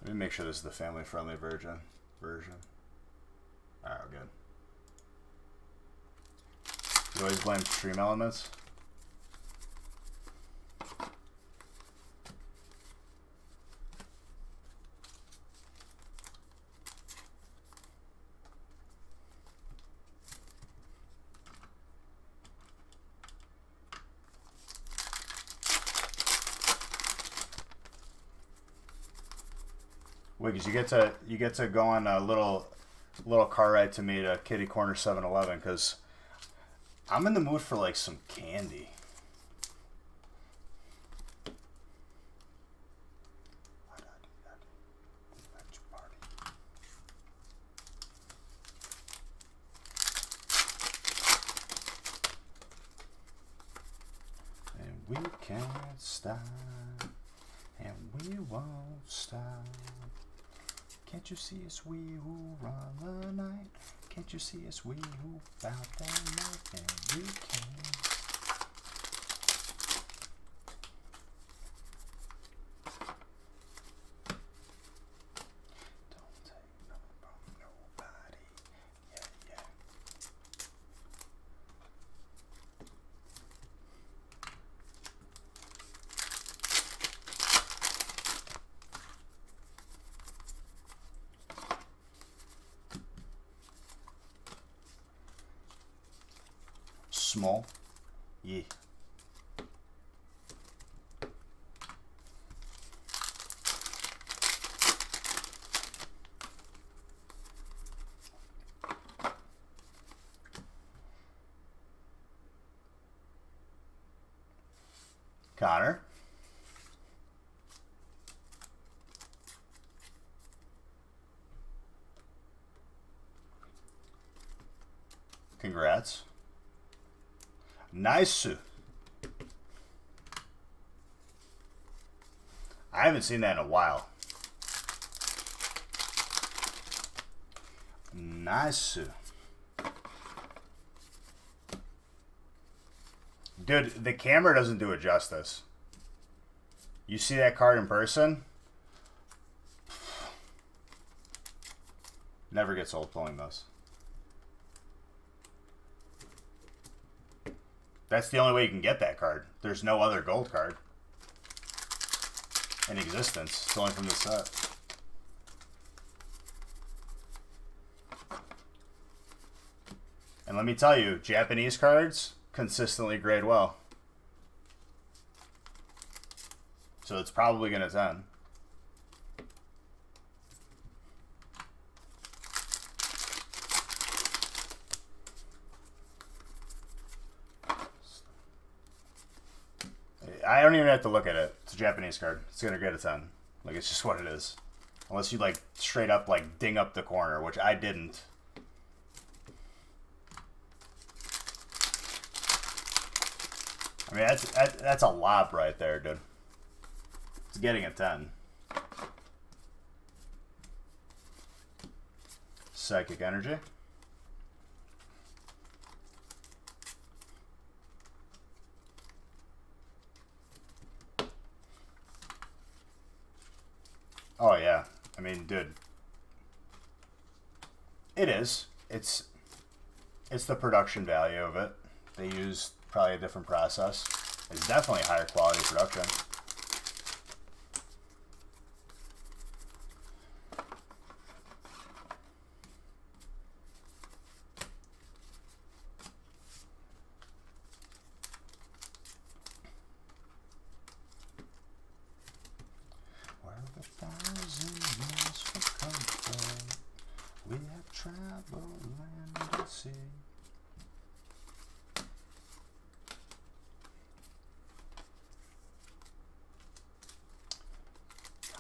Let me make sure this is the family-friendly version. Alright, good. You always blame stream elements? Wiggs, you get to go on a little car ride to me to Kitty Corner 7-Eleven because I'm in the mood for like some candy. And we can't stop, and we won't stop. Can't you see us, we who run the night? Can't you see us, we who bout that night? And we can. Don't take nothing from nobody. Yeah, yeah. Small. Yeah. Connor. Congrats. Nice. I haven't seen that in a while. Nice. Dude, the camera doesn't do it justice. You see that card in person? Never gets old pulling those. That's the only way you can get that card. There's no other gold card in existence. It's only from the set. And let me tell you, Japanese cards consistently grade well. So it's probably going to 10. I don't even have to look at it. It's a Japanese card. It's going to grade a 10. Like, it's just what it is. Unless you, like, straight up, like, ding up the corner, which I didn't. I mean, that's a lob right there, dude. It's getting a 10. Psychic Energy. Oh, yeah. I mean, dude. It is. It's the production value of it. They use probably a different process. It's definitely higher quality production. We have traveled land and sea.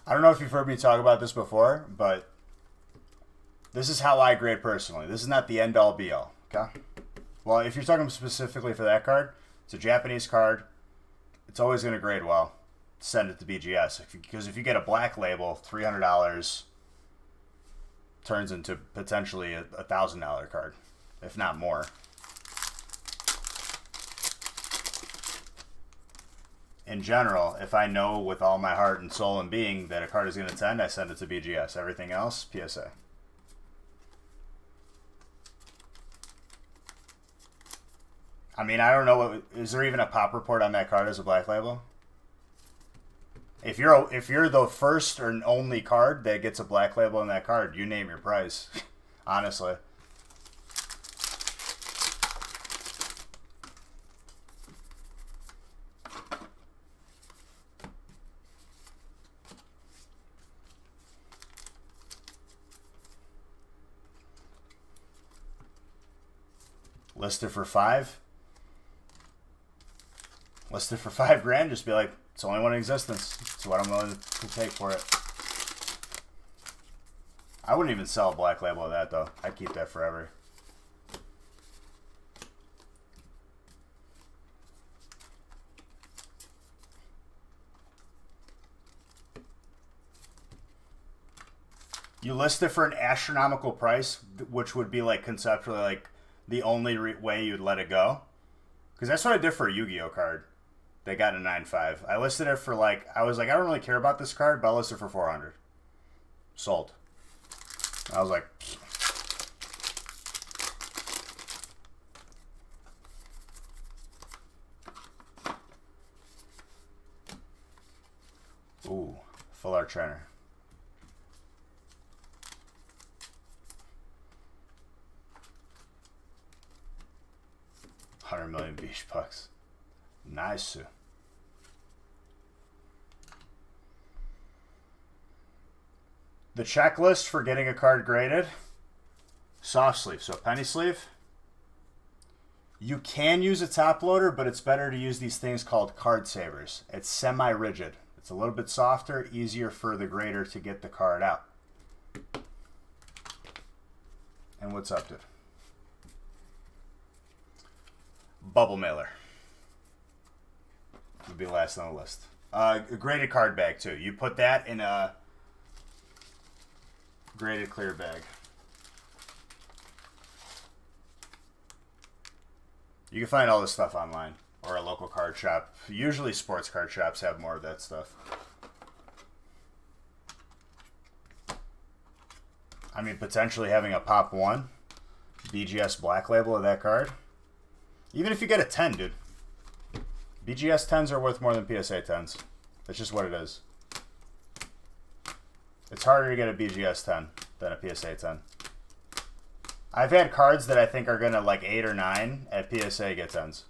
I don't know if you've heard me talk about this before, but this is how I grade personally. This is not the end all be all, okay? Well, if you're talking specifically for that card, it's a Japanese card. It's always going to grade well. Send it to BGS. Because if you get a black label, $300 turns into potentially a $1,000 card, if not more. In general, if I know with all my heart and soul and being that a card is going to 10, I send it to BGS. Everything else, PSA. I mean, I don't know. Is there even a pop report on that card as a black label? If you're the first or only card that gets a black label on that card, you name your price. Honestly. Listed for $5. Listed for $5 grand. Just be like, it's the only one in existence. It's what I'm willing to take for it. I wouldn't even sell a black label of that, though. I'd keep that forever. You list it for an astronomical price, which would be like conceptually like the only way you'd let it go. Because that's what I did for a Yu-Gi-Oh card. They got a 9.5. I listed it for like, I was like, I don't really care about this card, but I listed it for 400. Sold. I was like, ooh, full art trainer. $100 million beach bucks. Nice. The checklist for getting a card graded: soft sleeve, so penny sleeve. You can use a top loader, but it's better to use these things called card savers. It's semi-rigid. It's a little bit softer, easier for the grader to get the card out. And what's up, dude? Bubble mailer would be last on the list. A graded card bag too. You put that in a graded clear bag. You can find all this stuff online or a local card shop. Usually sports card shops have more of that stuff. I mean, potentially having a Pop 1 BGS Black Label of that card. Even if you get a 10, dude. BGS 10s are worth more than PSA 10s. That's just what it is. It's harder to get a BGS 10 than a PSA 10. I've had cards that I think are going to like 8 or 9 at PSA get 10s.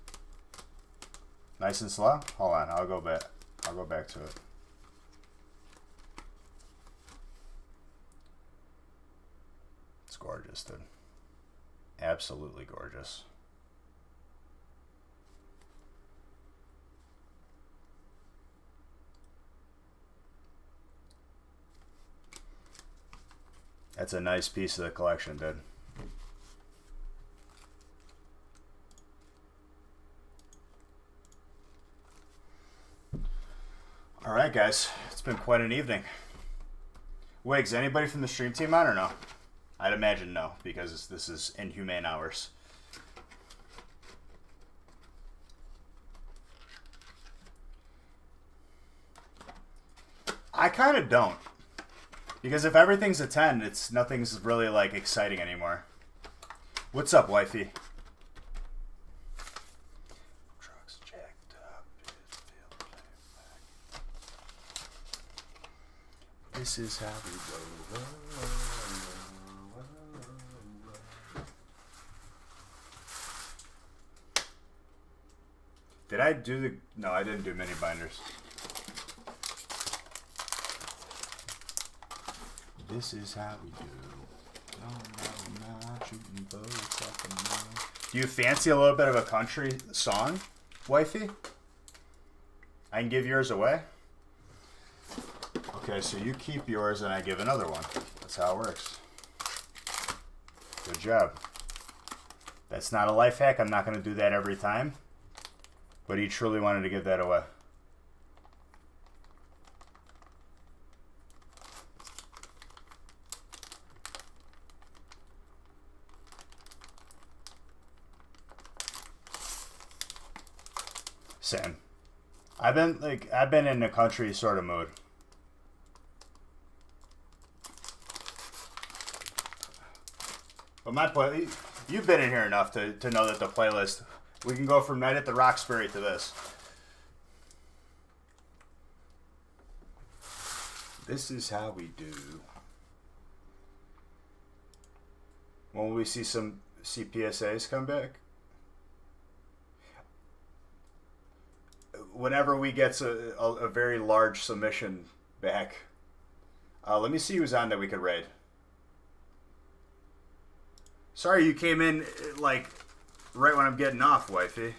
Nice and slow? Hold on, I'll go back to it. It's gorgeous, dude. Absolutely gorgeous. That's a nice piece of the collection, dude. All right, guys. It's been quite an evening. Wiggs, anybody from the stream team on or no? I'd imagine no, because this is inhumane hours. I kind of don't. Because if everything's a 10, nothing's really like exciting anymore. What's up, wifey? Trucks jacked up. This is how we go. Did I do the... No, I didn't do mini binders. This is how we do. No, not shooting boats up and down. Do you fancy a little bit of a country song, wifey? I can give yours away. Okay, so you keep yours and I give another one. That's how it works. Good job. That's not a life hack. I'm not going to do that every time. But he truly wanted to give that away. Same. I've been in a country sort of mood. But you've been in here enough to know that the playlist, we can go from Night at the Roxbury to this. This is how we do. When will we see some CPSAs come back? Whenever we get a very large submission back. Let me see who's on that we could raid. Sorry you came in like right when I'm getting off, wifey.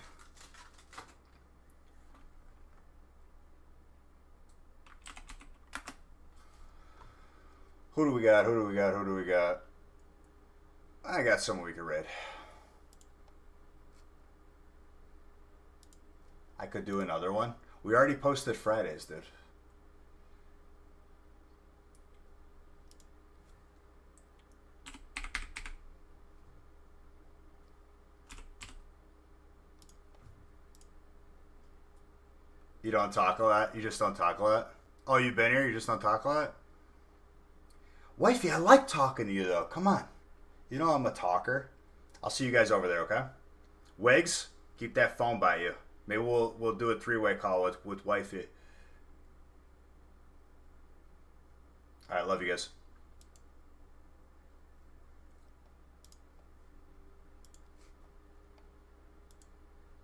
Who do we got? I got someone we could raid. I could do another one. We already posted Fridays, dude. You don't talk a lot? You just don't talk a lot? Oh, you've been here? You just don't talk a lot? Wifey, I like talking to you, though. Come on. You know I'm a talker. I'll see you guys over there, okay? Wigs, keep that phone by you. Maybe we'll do a 3-way call with wifey. All right, love you guys.